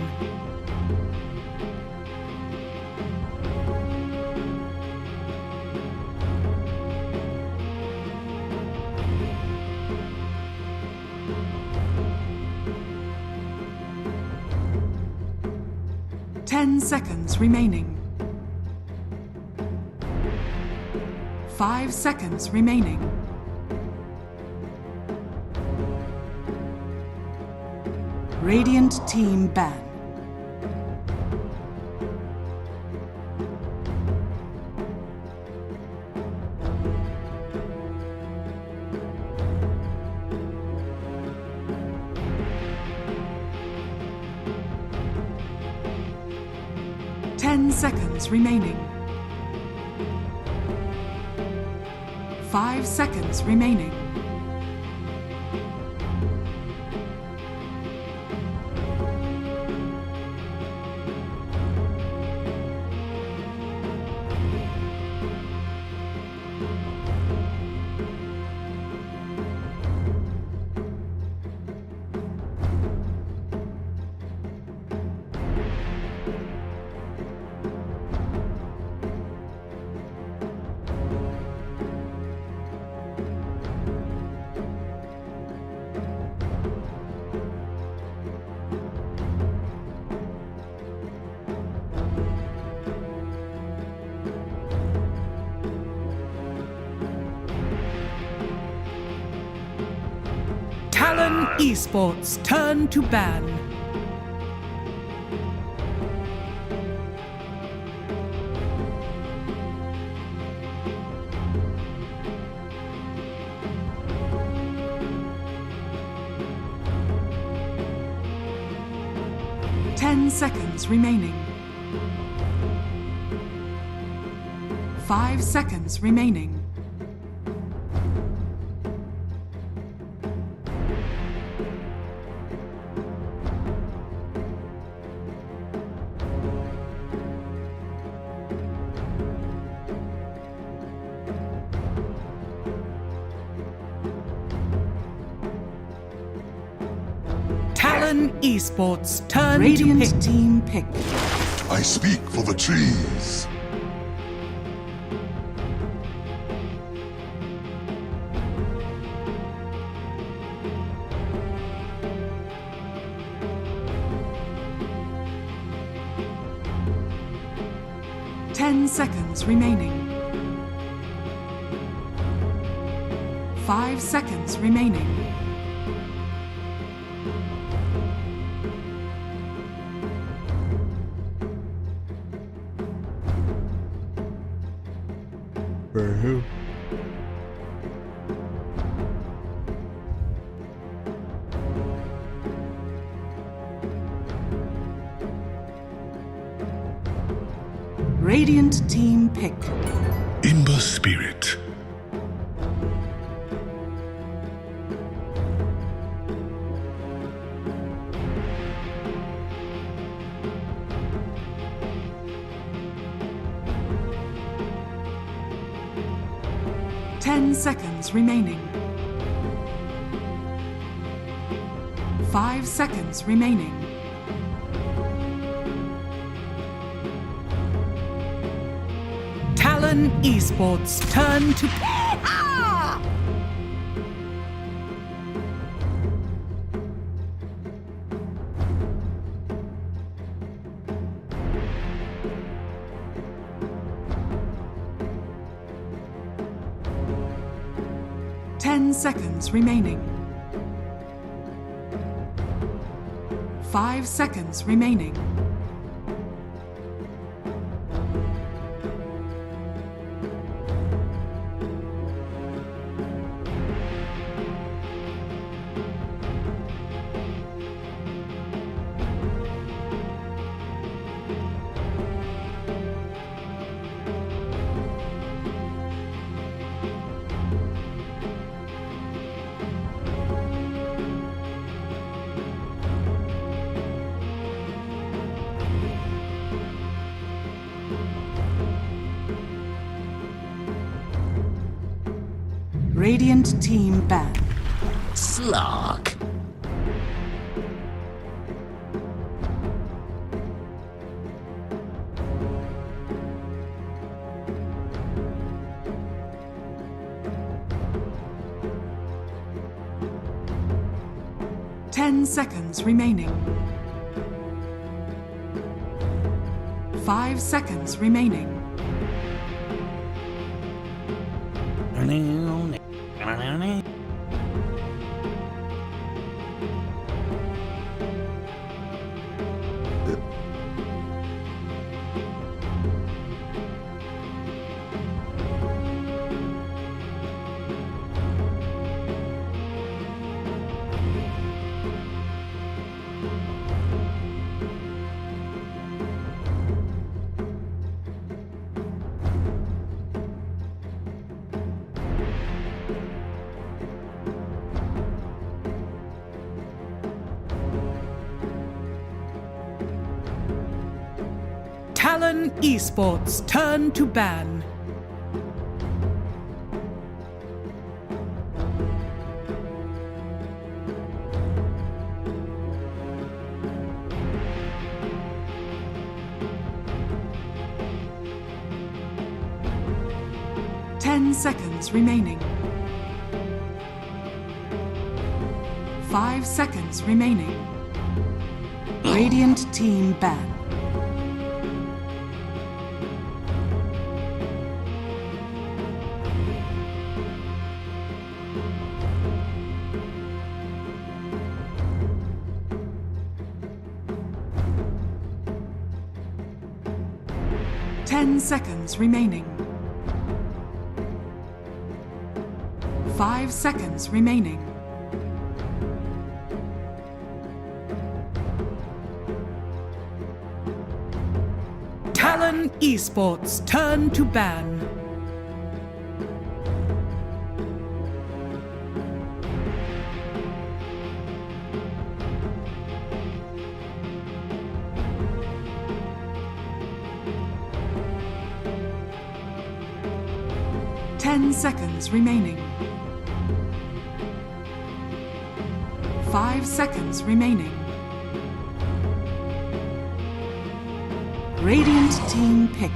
Ten seconds remaining. 5 seconds remaining. Radiant team ban. Seconds remaining. 5 seconds remaining. Esports turn to ban. Seconds remaining. 5 seconds remaining. Talon Esports turn Radiant to pick. Team pick. I speak for the trees. Seconds remaining. 5 seconds remaining. For who? Radiant team pick. Ember Spirit. Seconds remaining. 5 seconds remaining. Talon Esports turn to... Ah! Seconds remaining. 5 seconds remaining. Radiant team ban. Slog. Seconds remaining. 5 seconds remaining. Talon Esports turn to ban. Seconds remaining. 5 seconds remaining. Radiant team ban. 10 seconds remaining. 5 seconds remaining. Talon Esports, turn to ban. Seconds remaining. 5 seconds remaining. Radiant team pick.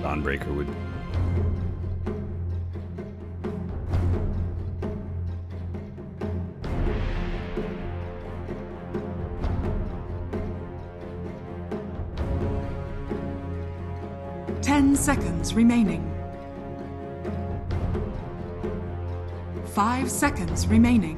Dawnbreaker would. Seconds remaining. 5 seconds remaining.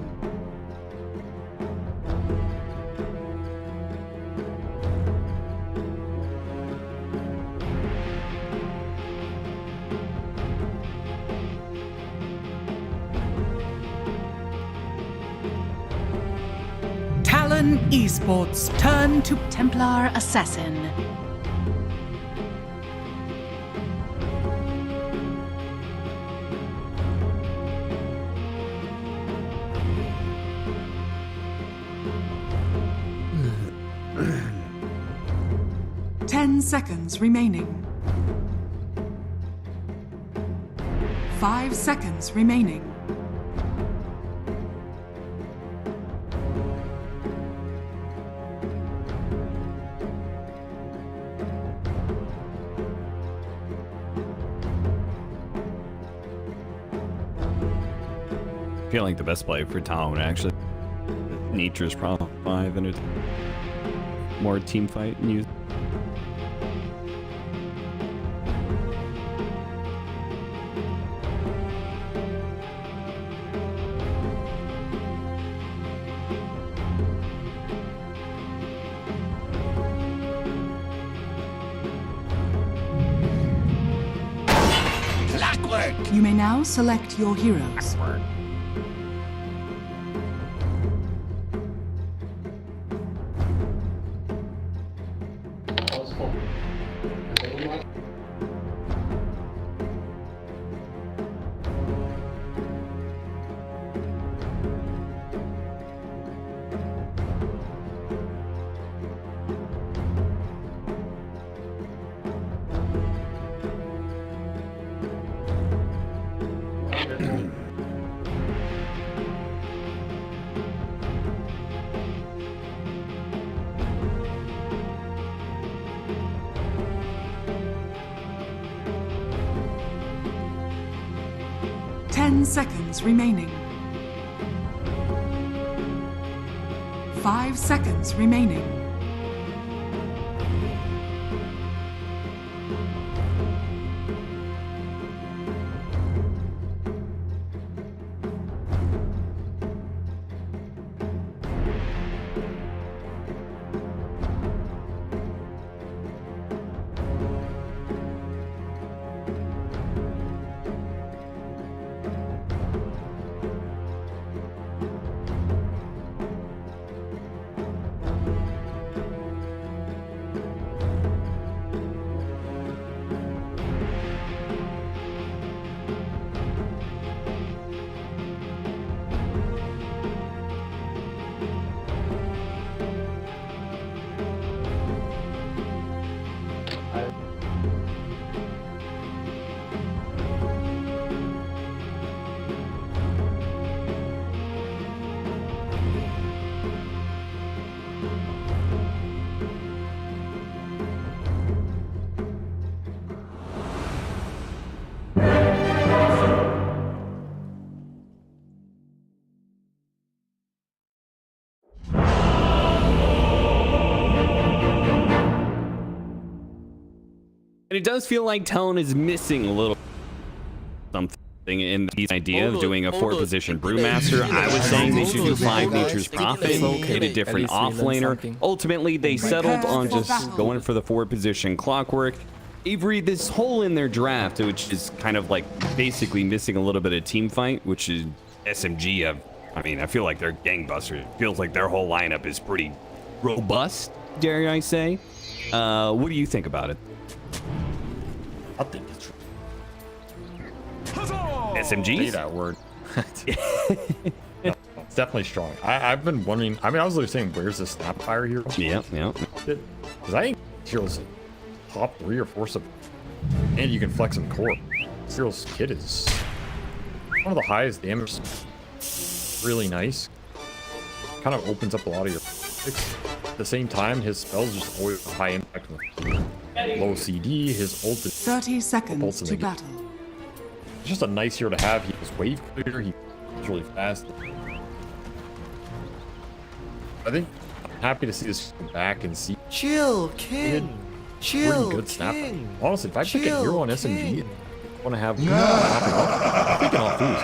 Talon Esports, turn to Templar Assassin. Seconds remaining. 5 seconds remaining. I feel like the best play for Talon actually. Nature's probably 5 and it's more team fight and use. You may now select your heroes. Seconds remaining. 5 seconds remaining. And it does feel like Talon is missing a little something. in the idea of doing a 4-position Brewmaster. I was saying they should do 5 Nature's Prophet, get a different offlaner. Ultimately, they settled on just going for the 4-position Clockwork. Avery, this hole in their draft, which is kind of like basically missing a little bit of team fight, which is SMG. I mean, I feel like they're gangbusters. It feels like their whole lineup is pretty robust, dare I say. What do you think about it? I think it's SMGs? Say that word. No, it's definitely strong. I've been wondering. I mean, I was literally saying, where's the Snapfire here? Yeah. Because I think Cyril's top 3 or 4 and you can flex him core. Cyril's kit is one of the highest damage. Really nice. Kind of opens up a lot of your picks. At the same time, his spells just always high impact with low CD. His ult is 30 seconds to battle. It's just a nice hero to have. He was wave clear. He's really fast. I think I'm happy to see this back and see. Chill, King. Chill, good snap. King. Honestly, if I pick a hero on SMG, I want to have picking off these.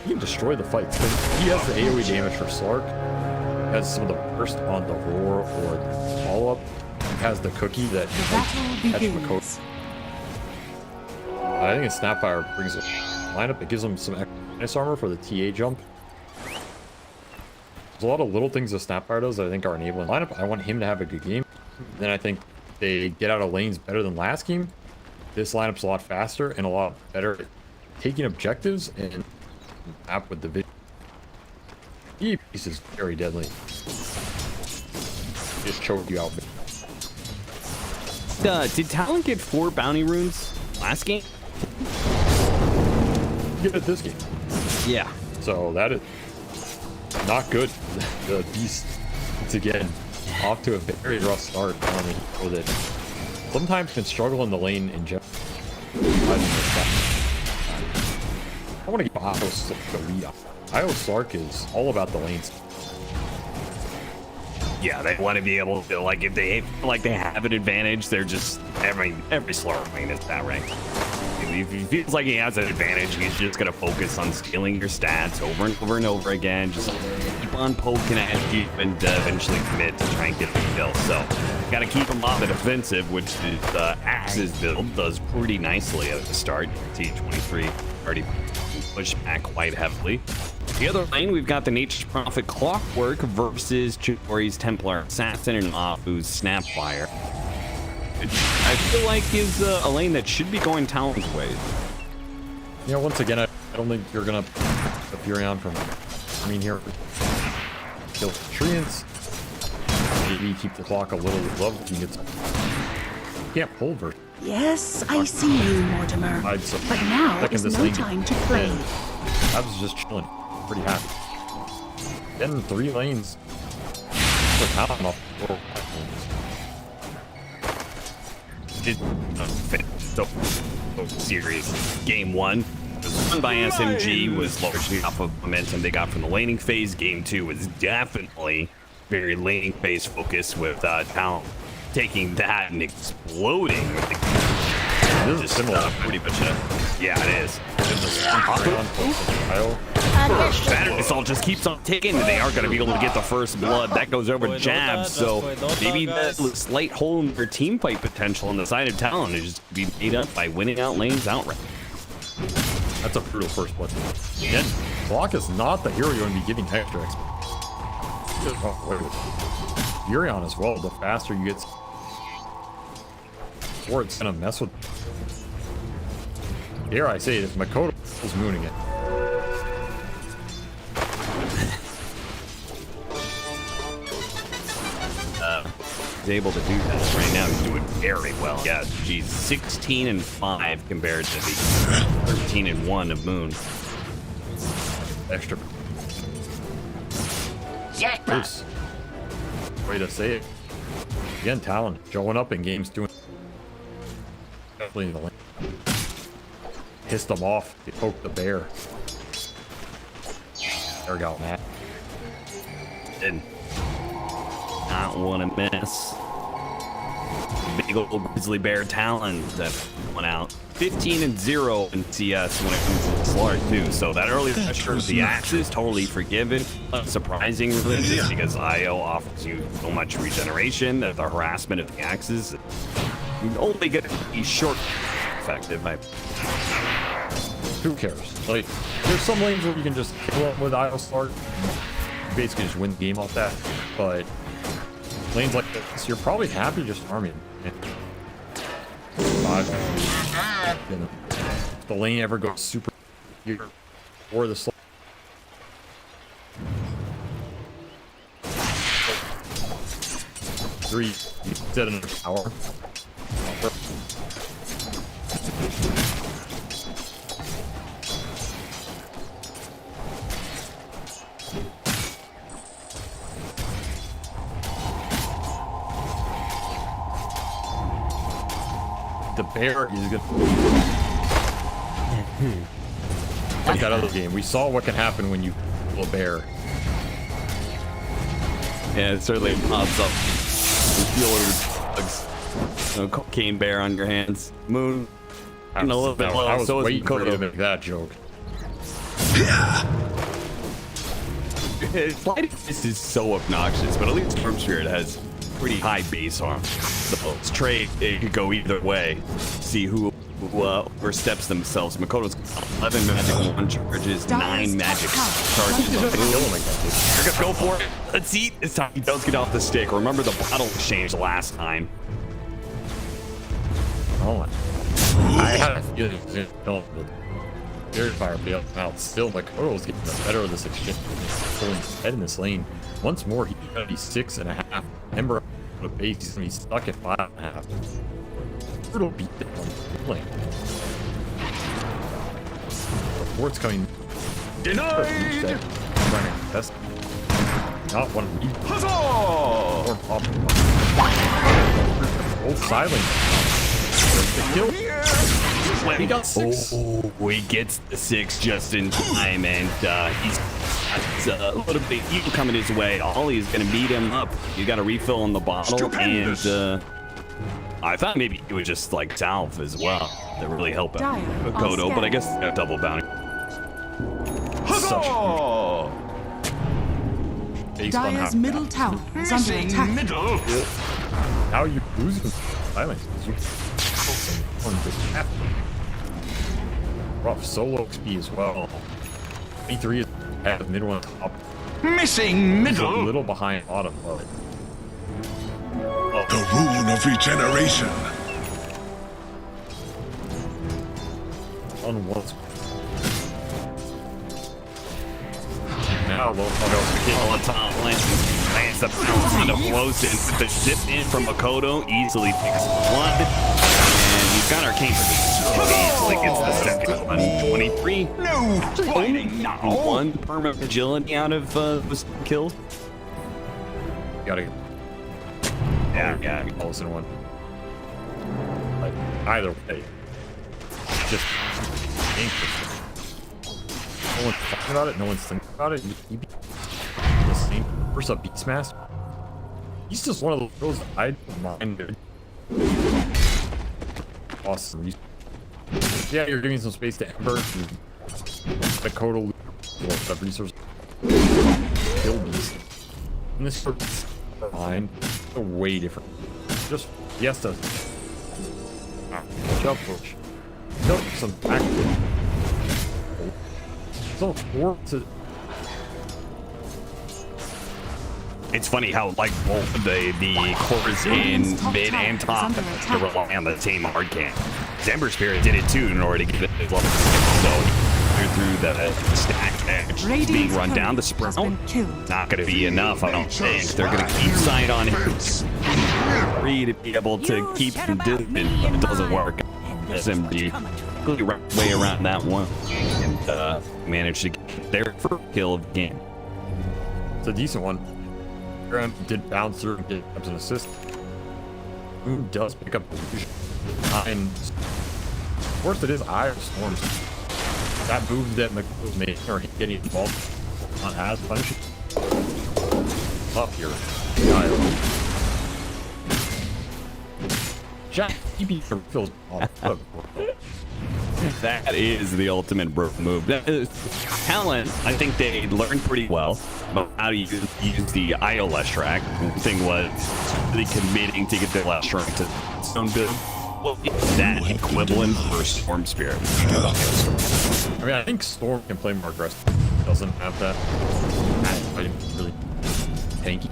He can destroy the fights. He has the AoE damage for Slark. Has some of the burst on the roar or the follow-up. He has the cookie that catch Makoto. I think a Snapfire brings a lineup. It gives him some extra armor for the TA jump. There's a lot of little things that Snapfire does that I think are enabling lineup. I want him to have a good game. Then I think they get out of lanes better than last game. This lineup's a lot faster and a lot better at taking objectives and map with the vision. He piece is very deadly. Just choke you out. Did Talon get 4 bounty runes last game? Get it this game. Yeah. So that is not good. The beast, once again, off to a very rough start. I mean, with it. Sometimes can struggle in the lane in general. I want to give Io the lead up. Io Slark is all about the lanes. Yeah, they want to be able to, like, if they feel like they have an advantage, they're just, every Slark lane is that right. If he feels like he has an advantage, he's just going to focus on stealing your stats over and over and over again. Just keep on poking at you and eventually commit to try and get the kill. So, got to keep him on the defensive, which the Axe's build does pretty nicely at the start. T23 already pushed back quite heavily. The other lane, we've got the Nature's Prophet Clockwork versus Chidori's Templar Assassin and Afu's Snapfire. I feel like is a lane that should be going Talon's way. You know, once again, I don't think you're gonna the Furion from here. Kill Treants. Maybe keep the clock a little low. You can't pull Vert. Yes, I see you, Mortimer. But now is no time to play. I was just chilling. Pretty happy. Getting 3 lanes. For Talon off the floor. So series game 1 was won by SMG, was largely off of momentum they got from the laning phase. Game 2 was definitely very laning phase focused with Talon taking that and exploding with the this is similar pretty much yeah, it is. That assault just keeps on ticking. They are going to be able to get the first blood. That goes over jabs, so maybe that slight hole in their team fight potential on the side of Talon is just be made up by winning out lanes outright. That's a brutal first blood. Again, Clock is not the hero you're going to be giving extra XP. Oh, Furion as well. The faster you get, or it's going to mess with. Dare I say it, if Makoto is mooning it. He's able to do that right now. He's doing very well. Yeah, geez, 16-5 compared to the 13-1 of Moon. Extra. Jackpot. Way to say it. Again, Talon showing up in games, doing definitely in the lane. Pissed them off. They poked the bear. There we go, Matt. Didn't not want to miss. Big old grizzly bear Talon that went out. 15-0 in CS when it comes to Slark too. So that early pressure of the axes totally forgiven. Surprising really, because IO offers you so much regeneration that the harassment of the axes only get to be short effective. Who cares? Like, there's some lanes where you can just kill up with IO Slark. You basically just win the game off that. But lanes like this, you're probably happy just farming. If the lane ever goes super or the slow. Three dead in an hour. The bear is gonna take that other game. We saw what can happen when you kill a bear. Yeah, it certainly pops up. You feel bugs. No cocaine bear on your hands. Moon. And a little bit low. I was so waiting for you to Makoto. make that joke. This is so obnoxious, but at least Storm Spirit has pretty high base arm. So it's trade, it could go either way. See who oversteps themselves. Makoto's 11 magic 1 charges, 9 magic charges. Let's go for it. Let's see. This time he does get off the stick. Remember the bottle exchange last time. Oh, I had a feeling it was going to kill him, but Spirit Fire bailed him out. Still, Makoto was getting the better of this exchange. Pulling his head in this lane. Once more, he's going to be 6.5. Ember the base, he's going to be stuck at 5.5. It'll beat the lane. The fort's coming. Denied! That's not one of these. Huzzah! Both silent. The kill. He got 6. Oh, he gets the 6 just in time, and he's a little bit evil coming his way. Ollie's gonna beat him up. You got a refill on the bottle, Stupendous. and I thought maybe he would just like salve as well to really help out Makoto, but I guess double bounty. Huzzah! Dire's middle tower is under attack. Middle. How are you losing silence? Rough solo XP as well. E3 is at mid one top. Missing He's a middle. little behind bottom, but The rune of regeneration. on once. Now low On the top lane, lands the bounce on the flows in with the zip in from Makoto, easily picks one, and he's got Arcane for this. Easily gets the second one. 23. No fighting now. 1 permanent agility out of was killed. gotta Yeah. all this in one. Like either way, just anxious. No one's talking about it. No one's thinking about it. He be the same first up beat smash. He's just one of those girls that I don't mind. Awesome. Yeah, you're giving some space to Ember. Makoto, well, resource. Kill beast. And this sort of behind, they're way different. Just Fiesta. Jump push. Jump some back. So forward to. It's funny how like both the cores in mid and top they rely on the same hard can. Ember Spirit did it too in order to get it level. So through the stack edge being run down the sprint. Not going to be enough, I don't think. They're going to keep sight on him. Free to be able to keep him distant, but it doesn't work. SMG quickly way around that one and managed to get their first kill of the game. It's a decent one. Ground did bounce through and get an assist. Who does pick up and worst it is Ire Storms. That move that McCool's made or getting involved not as punishing. Up here. Jack EB feels off. That is the ultimate bro move. Talon, I think they learned pretty well about how to use the ILS track. The thing was really committing to get their last track to Stone build. Well, that equivalent for Storm Spirit. I mean, I think Storm can play more aggressive. Doesn't have that. I really tanky.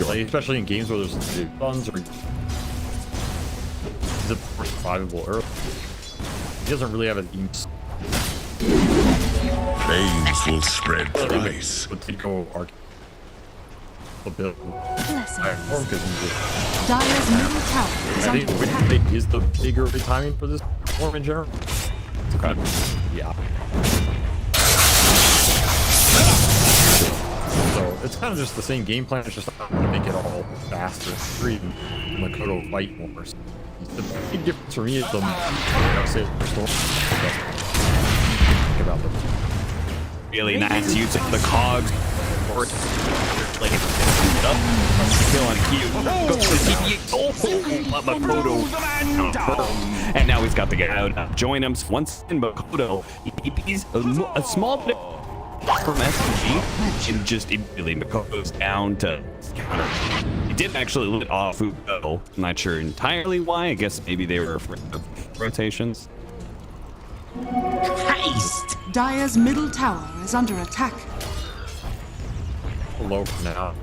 Like, especially in games where there's guns or he's a survivable early. He doesn't really have a Flames will spread thrice. But they go arc a bit. Dire's middle tower is I think under attack. is the bigger timing for this form in general. Okay. Yeah. So it's kind of just the same game plan. It's just I'm gonna make it all faster, free, and Makoto fight more. The big difference for me is the say Storm. Think about them. Really nice use of the cogs. Like kill on Q. Makoto. And now he's got the guy out. Join him once in Makoto. He's a small bit from SMG and just immediately Makoto's down to counter. He did actually lit off Ugo. I'm not sure entirely why. I guess maybe they were afraid of rotations. Haste! Dire's middle tower is under attack. Low for now.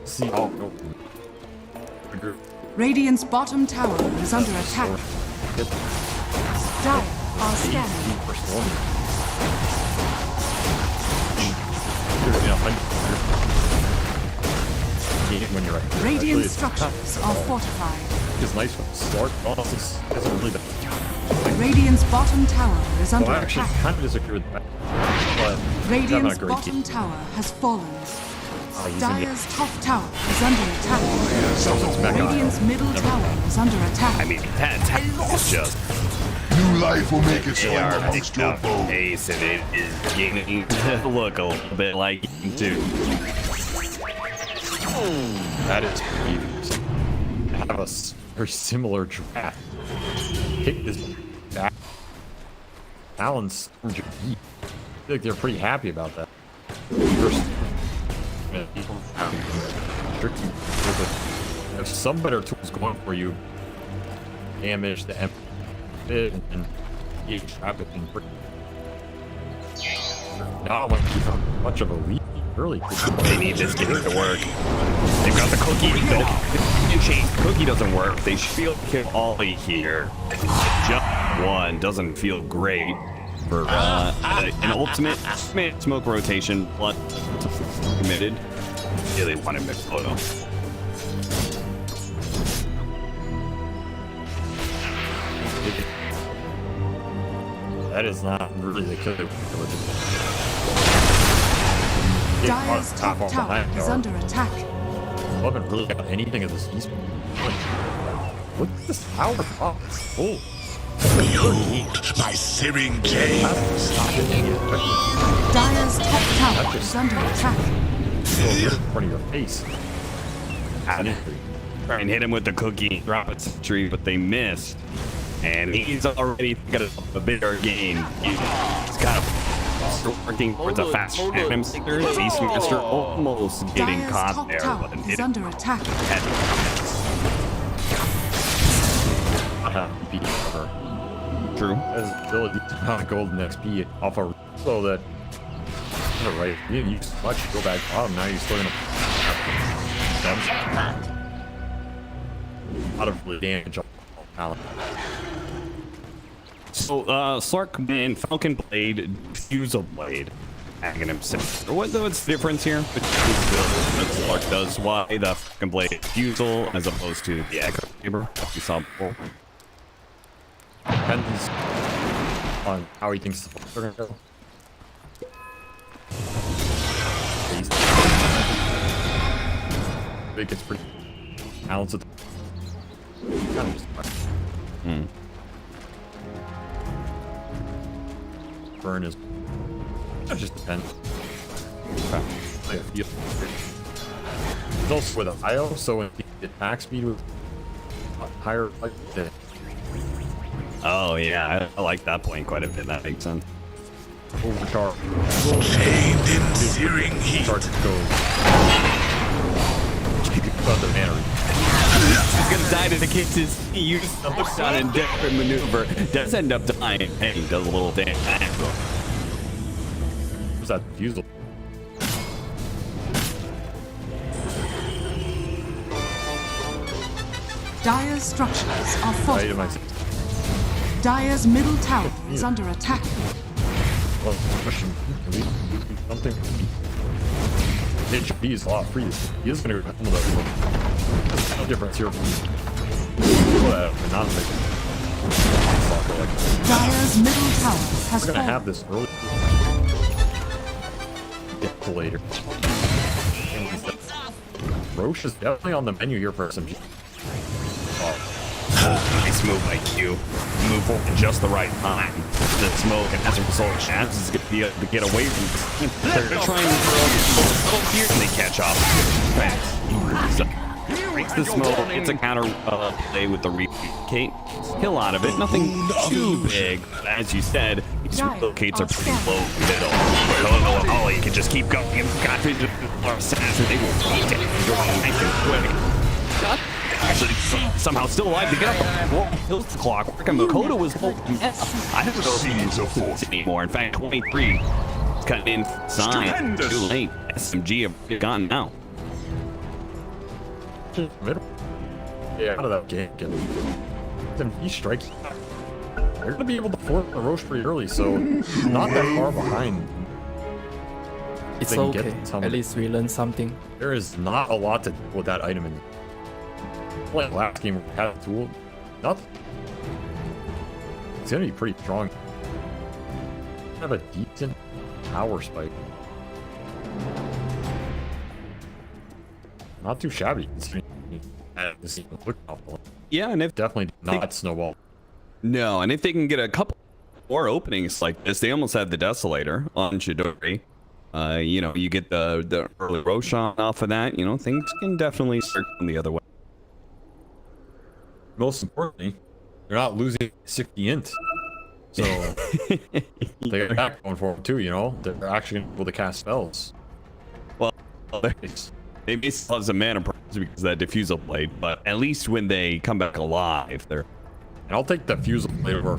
See, oh, Radiant's bottom tower is under attack. Dire are scanning. When you're right. Radiant structures are fortified. It's nice when start. Isn't really the. Radiant's bottom tower is under I actually attack. kind of disagree with that. But Radiant's bottom tower has fallen. Dire's top tower is under attack. Radiant's middle tower is under attack. I mean, that's just. New life will make its way They are amongst your bones. pace, and it is beginning to look a little bit like you too. that is huge. I have a very similar draft. Pick this back. Talon's I feel like they're pretty happy about that. First, if some better tools going for you, damage the M and you trap it in pretty. Now I want to become much of a lead early. They need this game to work. They've got the cookie. The cookie doesn't work. They feel kill Ollie here. Jump one doesn't feel great for an ultimate smoke rotation plus committed. Yeah, they wanted Makoto. That is not really the killer. Dire's top tower is under attack. I haven't really got anything of this east. Look at this tower box. Oh. Behold my searing gaze. Dire's top tower is under attack. In front of your face. Try and hit him with the cookie, drop it tree, but they missed. And he's already got a bigger game. He's got working towards a fast Phantom Seeker. Beastmaster almost getting Dire's caught top there, tower but is under attack. True. As ability to not golden XP off a so that right. You didn't use much to go back bottom. Now you're still gonna out of really damage on Talon. So, Slark and Falcon Blade, Fusel Blade, tagging himself. What's the difference here between what Slark does? Why the Falcon Blade Fusel as opposed to the Echo Saber we saw before? Depends on how he thinks the fights are gonna go. I think it's pretty balanced. Burn is. That just depends. It's also with an IO, so when the attack speed was higher, like the Oh yeah, I like that point quite a bit. That makes sense. Overcharge. Chained in searing heat. Starts to go. About the mannery. He's gonna die to the kisses. He uses the hook shot and different maneuver. Does end up dying. Hey, he does a little damage. What's that fusel? Dire's structures are fortified. Dire's middle tower is under attack. Well, question. Can we do something? HP is a lot free. He is going to go some of those. No difference here. Not Dire's middle tower has We're going to fallen. have this early. Get to later. Roche is definitely on the menu here for SMG. Nice move by Q. Move forward in just the right time. The smoke, and as a result, Chance is going to be able to get away from this. They're trying to throw here and they catch up. So, breaks the smoke. It's a counter play with the relocate. Kill out of it. Nothing too big. But as you said, these relocates are pretty low middle. Oh, you can just keep going. Got to assassin. They will beat it. Nice and quick. Actually, somehow still alive to get up. Whoa, kills the clock. Makoto was holding. I don't know if he can force anymore. In fact, 23 is cutting in side. Too late. SMG have gone now. Middle. Yeah, out of that game. SMG strikes. They're going to be able to force the Roche pretty early, so not that far behind. It's They can okay. get some- At least we learned something. There is not a lot to do with that item in like last game we had a tool. Nothing. It's gonna be pretty strong. Have a decent power spike. Not too shabby. Yeah, and if definitely not snowball. No, and if they can get a couple more openings like this, they almost had the Desolator on Chidori. You know, you get the early Roshan off of that. You know, things can definitely start going the other way. Most importantly, they're not losing 60 int. So they got that going for them too, you know? They're actually able to cast spells. Well, they may still have some mana problems because of that diffusal blade, but at least when they come back alive, they're... And I'll take the diffusal blade over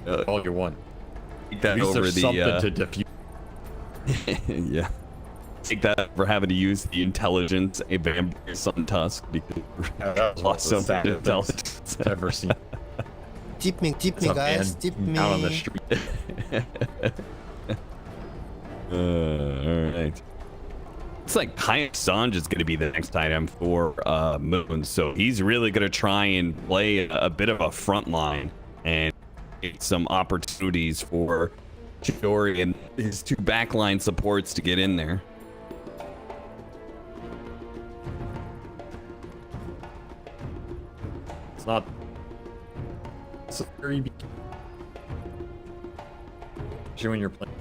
4. All you want. Take that at least over there's the something to diffuse. yeah. Take that for having to use the intelligence a vampire sun tusk because that lost some intelligence ever seen. Tip me guys, tip me. Out on the street. Alright. It's like Kai Sanj is going to be the next item for Moon, so he's really going to try and play a bit of a front line and get some opportunities for Chidori and his two backline supports to get in there. It's not. It's a very big. Especially when you're playing.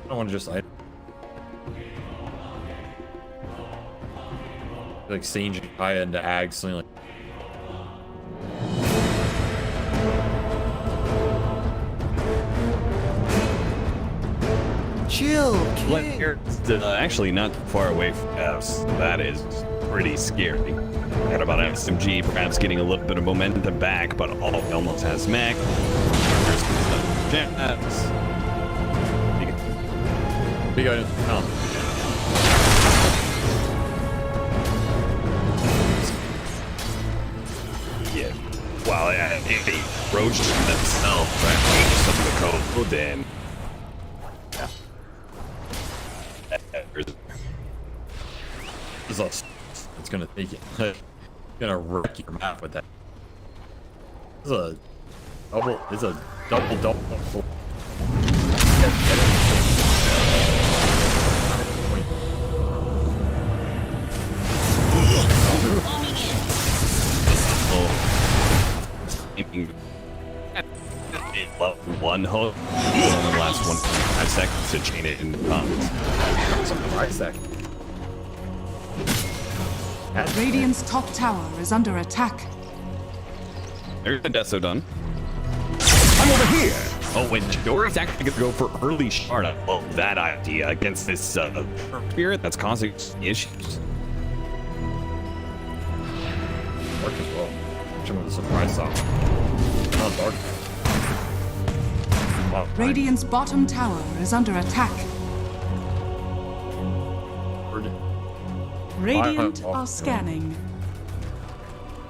I don't want to just. Like Sage Kaya into Ag, something like. Chill, kid. Actually, not too far away from us. That is pretty scary. Got about SMG, perhaps getting a little bit of momentum back, but almost has mech. There's jets. Big item. Yeah. Well, if they roached themselves, right? Some of the code, then. Yeah. It's gonna take it. It's gonna wreck your map with that. This is a double. It's a double. One hook. The last 1.5 seconds to chain it in comes. 5 seconds. Radiant's top tower is under attack. There's the Deso done. I'm over here! Oh, and Dory's actually going to go for early shard. I love that idea against this spirit that's causing issues. Dark as well. Which one was a surprise song? Not dark. Wow, Radiant's bottom tower is under attack. Radiant are scanning.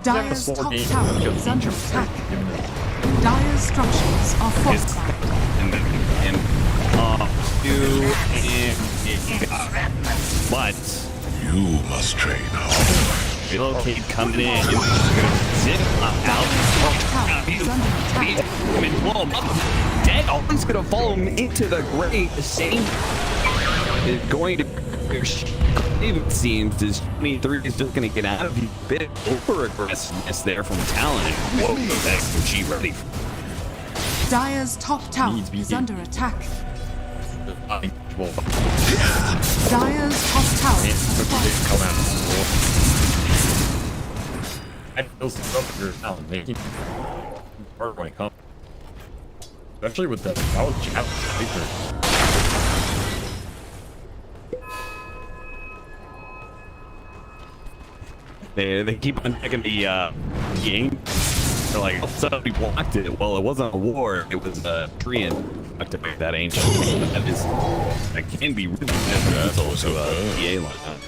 Dire's top tower is under attack. Dire's structures are fortified. But you must train harder. Relocate coming in. Zip out. Blow him up. Dead. Always gonna follow him into the grave. The same is going to. It seems as 23 is just going to get out of a bit over aggressiveness there from Talon. Whoa, SMG ready. Dire's top tower is under attack. Dire's top tower is I feel stuff your Talon making hard when it comes. Especially with the power chat later. They keep on checking the game. They're like, oh, somebody blocked it. Well, it wasn't a war. It was a Treant. Activate that ancient. That can be really good. That's also a PA line.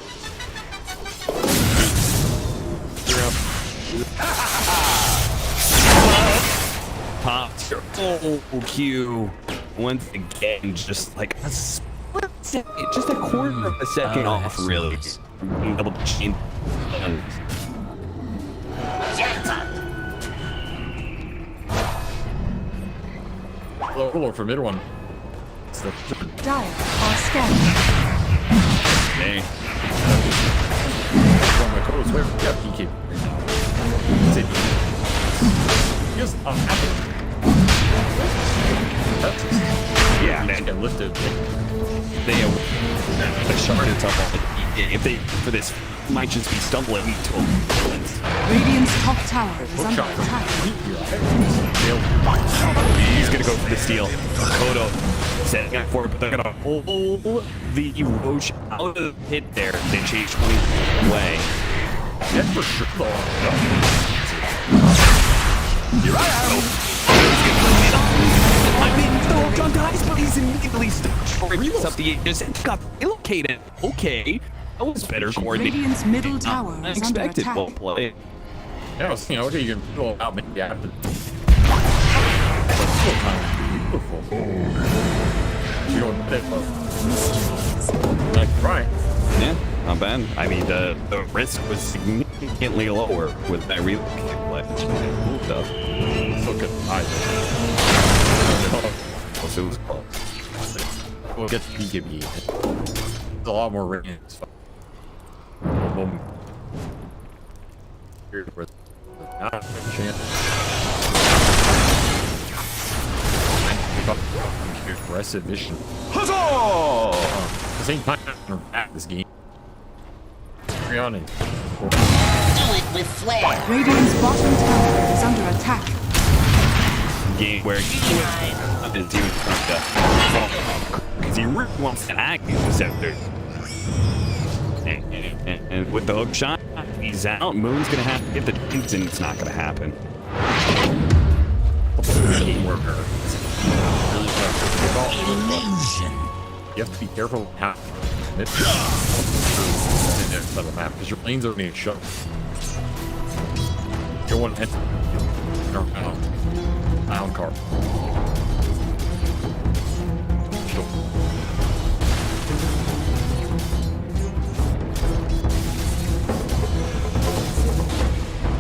Pops your full Q once again, just like a split second, just a quarter of a second off, really. Double chain. Hello for mid one. Dire are scanning. Hey. My code is where? Yeah, PK. Yes, I'm happy. Yeah, man. Get lifted. They shard it up. If they for this might just be stumbling to him. Radiant's top tower is under attack. He's gonna go for the steal. Kodo setting up for it, but they're gonna pull the erosion out of the pit there. They chase 20 away. That's for sure. Here I am. I mean, John dies, but he's immediately stuck up the edges and got relocated. Okay. That was better coordinated. Radiant's middle tower is under Unexpected attack. well play. Yeah, I was thinking, okay, you can pull out maybe after. Beautiful. You don't fit like right. Yeah, not bad. I mean, the risk was significantly lower with that relocate play. Moved up. So good. Also, it was close. We'll get to BKB. It's a lot more range. Here with not a chance. Aggressive vision. Huzzah! At the same time, I'm back this game. Carry on and do it with flair. Radiant's bottom tower is under attack. Game where he is doing stuff because he really wants to act in the sector. And with the hook shot, he's out. Moon's gonna have to get the drinks, and it's not gonna happen. You have to be careful how in the map because your lanes are being shut. You want to down car.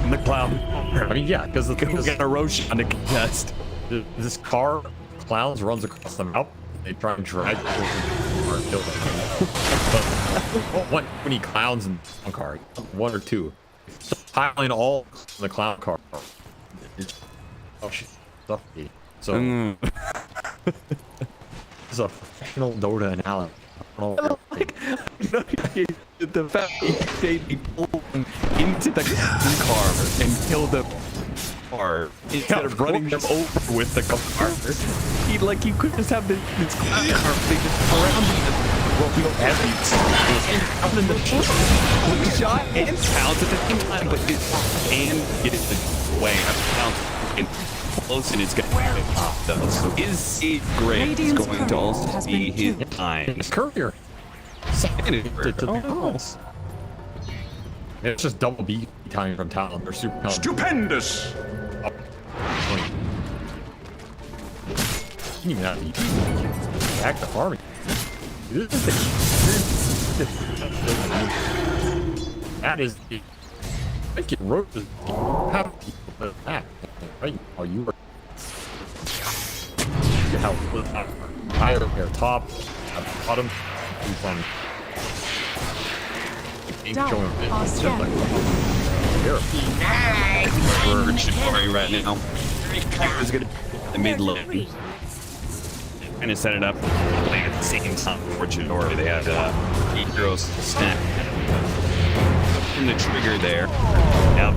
The cloud. I mean, yeah, because the thing is, get a Roche on the contest. This car clowns runs across the map. They try and drag people or kill them. But what many clowns in one car? One or two. Piling all in the clown car. Oh shit. Stuffy. So it's a professional Dota analogy. I don't know. the fact they pulled him into the car and killed the car instead of running them over with the car. He could just have this car. They just surrounded him. And in the shot and pounds at the same time, but it can get it away. Pounds close and it's going to pop though. So is it great? It's going to also be his time. His courier. It's just double B time from Talon. They're super talented. Stupendous! Didn't even have to back to farming. That is the. I think it wrote the. Have people that. Right? Oh, you were. You have higher air top, at the bottom. We're Chicory right now. Is gonna the mid lane. And to set it up playing at the same time for Chidori. They had 8 heroes snap in the trigger there. Now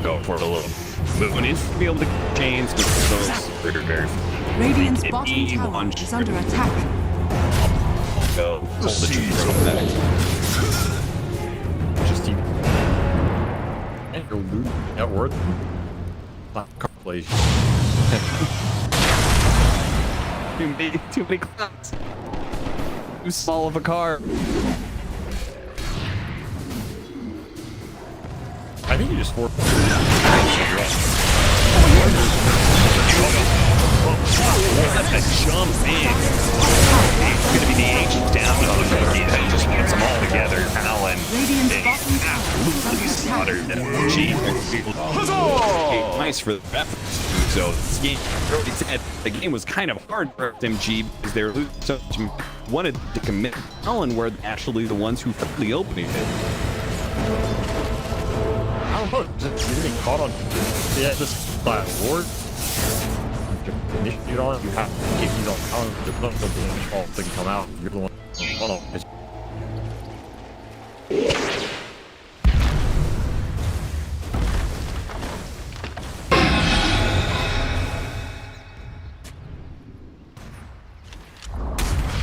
go for it a little. But when it's be able to change the results very Radiant's bottom tower is under attack. Go hold the trigger back. Just even. And your loot net worth. Plays. Too many clouds. Too small of a car. I think you just forced. That's a jump in. It's gonna be the ancient down that just puts them all together. Talon absolutely slaughtered MG. Nice for the reference. So the game was kind of hard for SMG because they were losing so much. Wanted to commit. Talon were actually the ones who found the opening. I don't know. Just getting caught on. Yeah, this board. Initiate on. You have to get these on Talon. There's no damage all they can come out. You're the one. Hold on.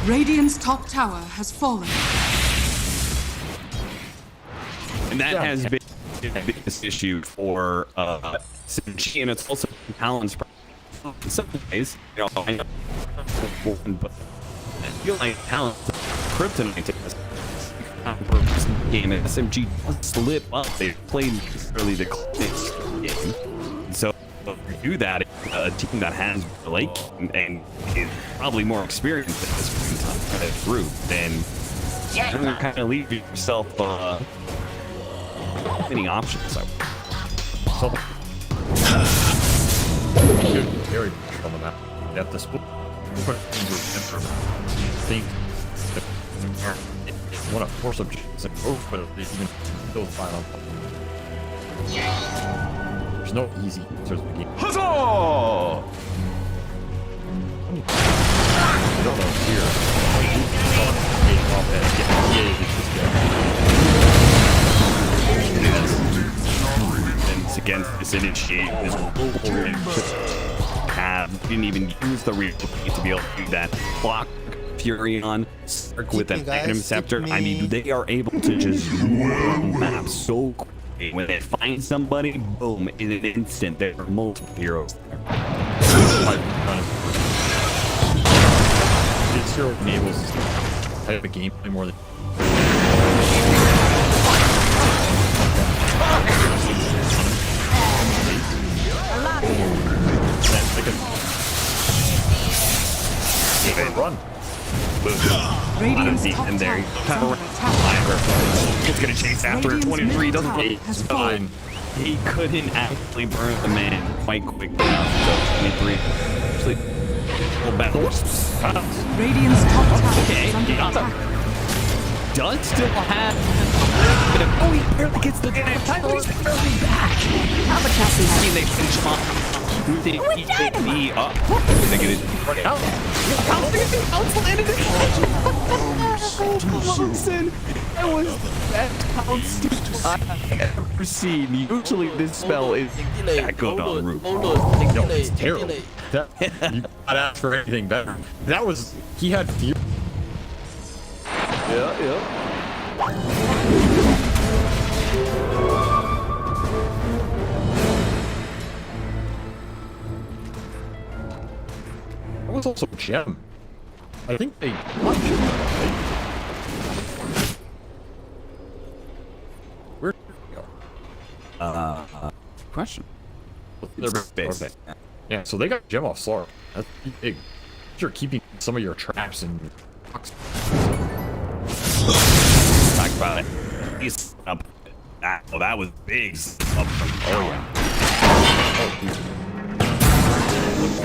Radiant's top tower has fallen. And that has been the biggest issue for SMG, and it's also Talon's problem. In some ways, you know, I know, but I feel like Talon's kryptonite to this game. And SMG does slip up. They played necessarily the closest game. So if you do that, a team that has Blake and is probably more experienced at this point in time group, then you kind of leave yourself many options. So very on the map. You have to split. Think want to force objects and go, but they even still fight on. There's no easy answers in the game. Huzzah! I don't know here. And it's against this initiate, this global didn't even use the real to be able to do that. Block Furion, Stark with an Magnum Scepter. I mean, they are able to just map so quickly. When they find somebody, boom, in an instant, there are multiple heroes there. This hero enables type of gameplay more than. Run. Radiant's top in there. tower It's gonna chase after 23. Doesn't fine. He couldn't actually burn the man quite quick enough. So 23. Actually, well, bad horse. Radiant's top tower Okay, is under attack. Does still have. He barely gets the damn title. He's barely back. How the Cassie? I mean, they finish him off. me up. They get it. Listen, that was that pounce I've ever seen. Usually this spell is that good on root. No, it's terrible. That, you gotta ask for anything better. That was, he had fear. Yeah. That was also gem. I think they where did we go? Question. Their base. Okay. Yeah, so they got gem off Slar. That's pretty big. You're keeping some of your traps in your box. Talk about it. He's up. That was big. Oh yeah.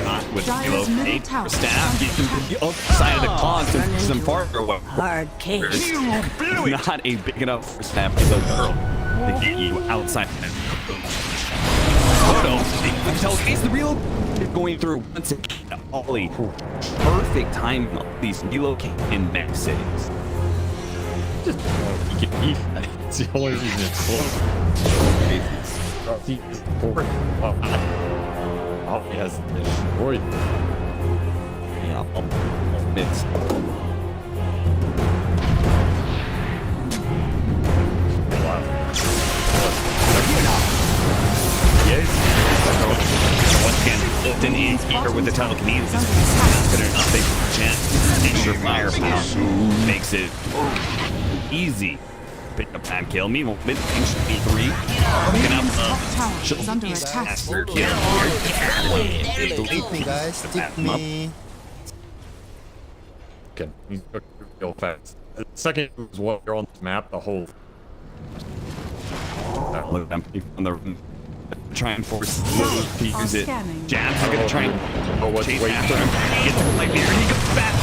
Not with Dyer's middle tower staff, you can be outside of the closet and some farther away. Hard case. Not a big enough for staff to go girl to get you outside of the photo. Until he's the real going through once again. Ollie, perfect time on these relocate in mech cities. Just you can eat. It's the only reason it's close. He has destroyed. Yeah, it's. Once again, Lifton is here with the telekinesis. Good enough, they chance. Extra firepower makes it easy. Pick up that kill. Meanwhile, mid-range 3. Picking up is under attack. master kill. Tip me, guys. Tip me. Okay, he's go fast. The second was what you're on this map, the whole. Look at them on the try and force to use it. Jabs are gonna try and chase after him. He gets right there and he goes back.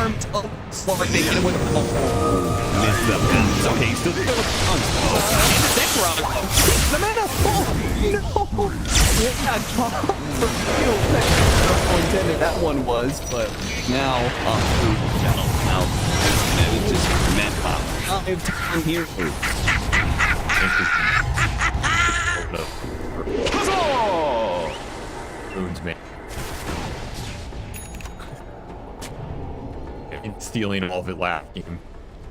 Armed. Oh, slow like they get him with. Missed the bounce. Okay, he's still going. Next round. The mana. Oh no. Yeah, how intended that one was, but now now it's just meant pop. I'm here. Boons me. And stealing all of it last game.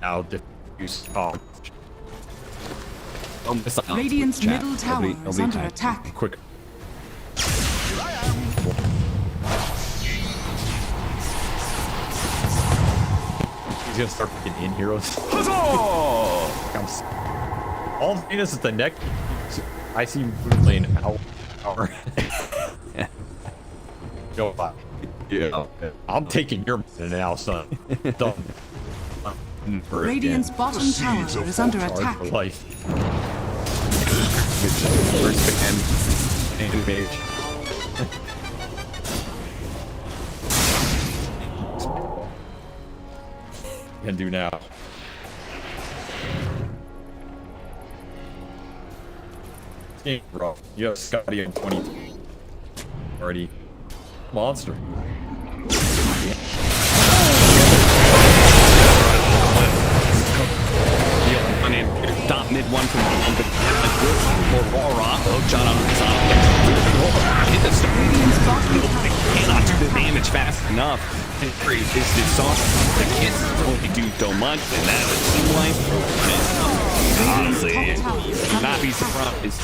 Now diffuse. Radiant's middle tower is under attack. Quick. He's gonna start picking in heroes. All I'm saying is that the neck. I see Blue Lane out. Go back. Yeah. I'm taking your now, son. Done. Radiant's bottom tower is under attack. For life. Can do now. Game, bro. You have Scotty in 20 already. Monster. Top mid one from for Aura. Oh, John on his side. Hit the start. Cannot do the damage fast enough. Is this song? The kids only do so much, and that is like honestly, not be surprised.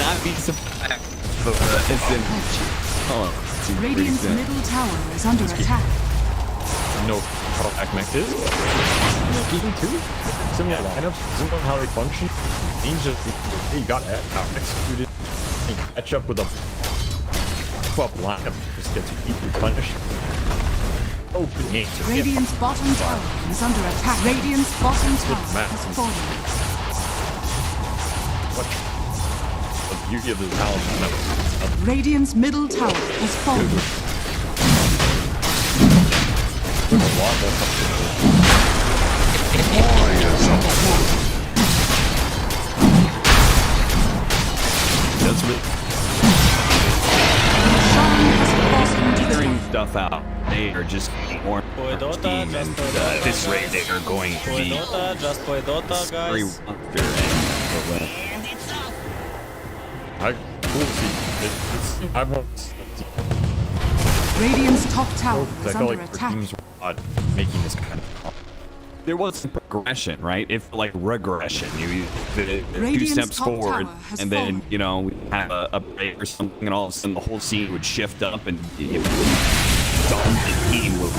Not be surprised. Radiant's middle tower is under attack. No, Mech is. Even two similar lineups, depending on how they function. Means just you got executed. You catch up with a up lineup, just gets easily punished. Oh, game. Radiant's bottom tower is under attack. Radiant's bottom tower has fallen. What? The beauty of the Talon. Radiant's middle tower has fallen. There's a lot more That's really figuring stuff out. They are just more Dota, just at this rate they are going to be Dota, just play Dota, guys. Radiant's top tower I is felt under like our attack. teams were not making this kind of. There was progression, right? If like regression, you did 2 Radiant's steps top forward, tower has and then fallen. you know we have a break or something, and all of a sudden the whole scene would shift up, and the team would.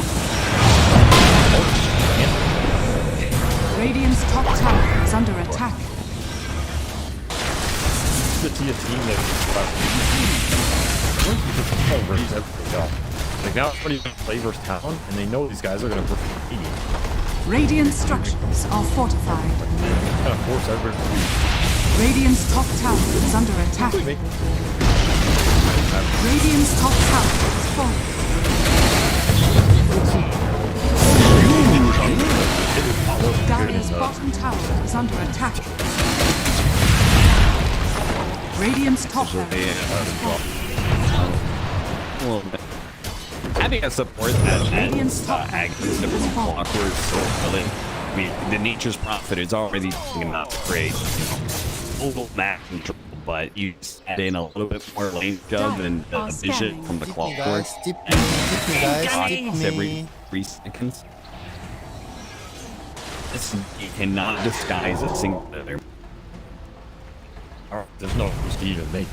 Radiant's top tower is under attack. To see a team that like now everybody's gonna play versus Talon, and they know these guys are gonna break 80. Radiant structures are fortified. Kind of force everybody. Radiant's top tower is under attack. Radiant's top tower is falling. Dire's bottom tower is under attack. Radiant's top tower is falling. Well, having a support that Agnes awkward so really, I mean, the Nature's Prophet is already not great. Full map control, but you just add in a little bit more lane shove and vision from the clockwork. Every 3 seconds. This you cannot disguise a single other. There's no risk to even make.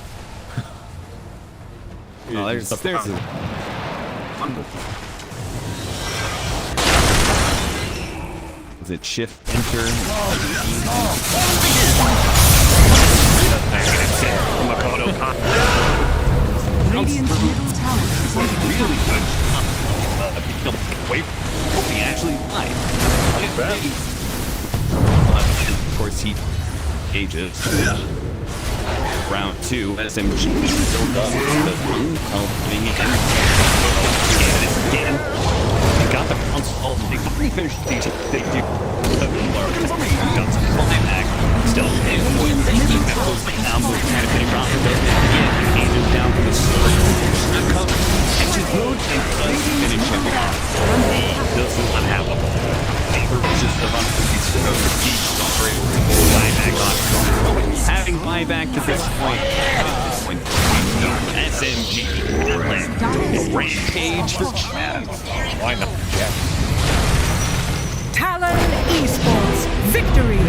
Oh, there's a Is it shift enter? Radiant's middle tower is under really good. Wait, he actually died. Of course, he ages. Round 2, SMG still does again. They got the console. They finally finished the guns flying back. Still, taking those combos, trying to finish off the ages down to the sword. Catches mode and does finish him off. He does not have a ball. Just the run for having buyback to this point. SMG rampage. Why not? Yeah. Talon Esports victory.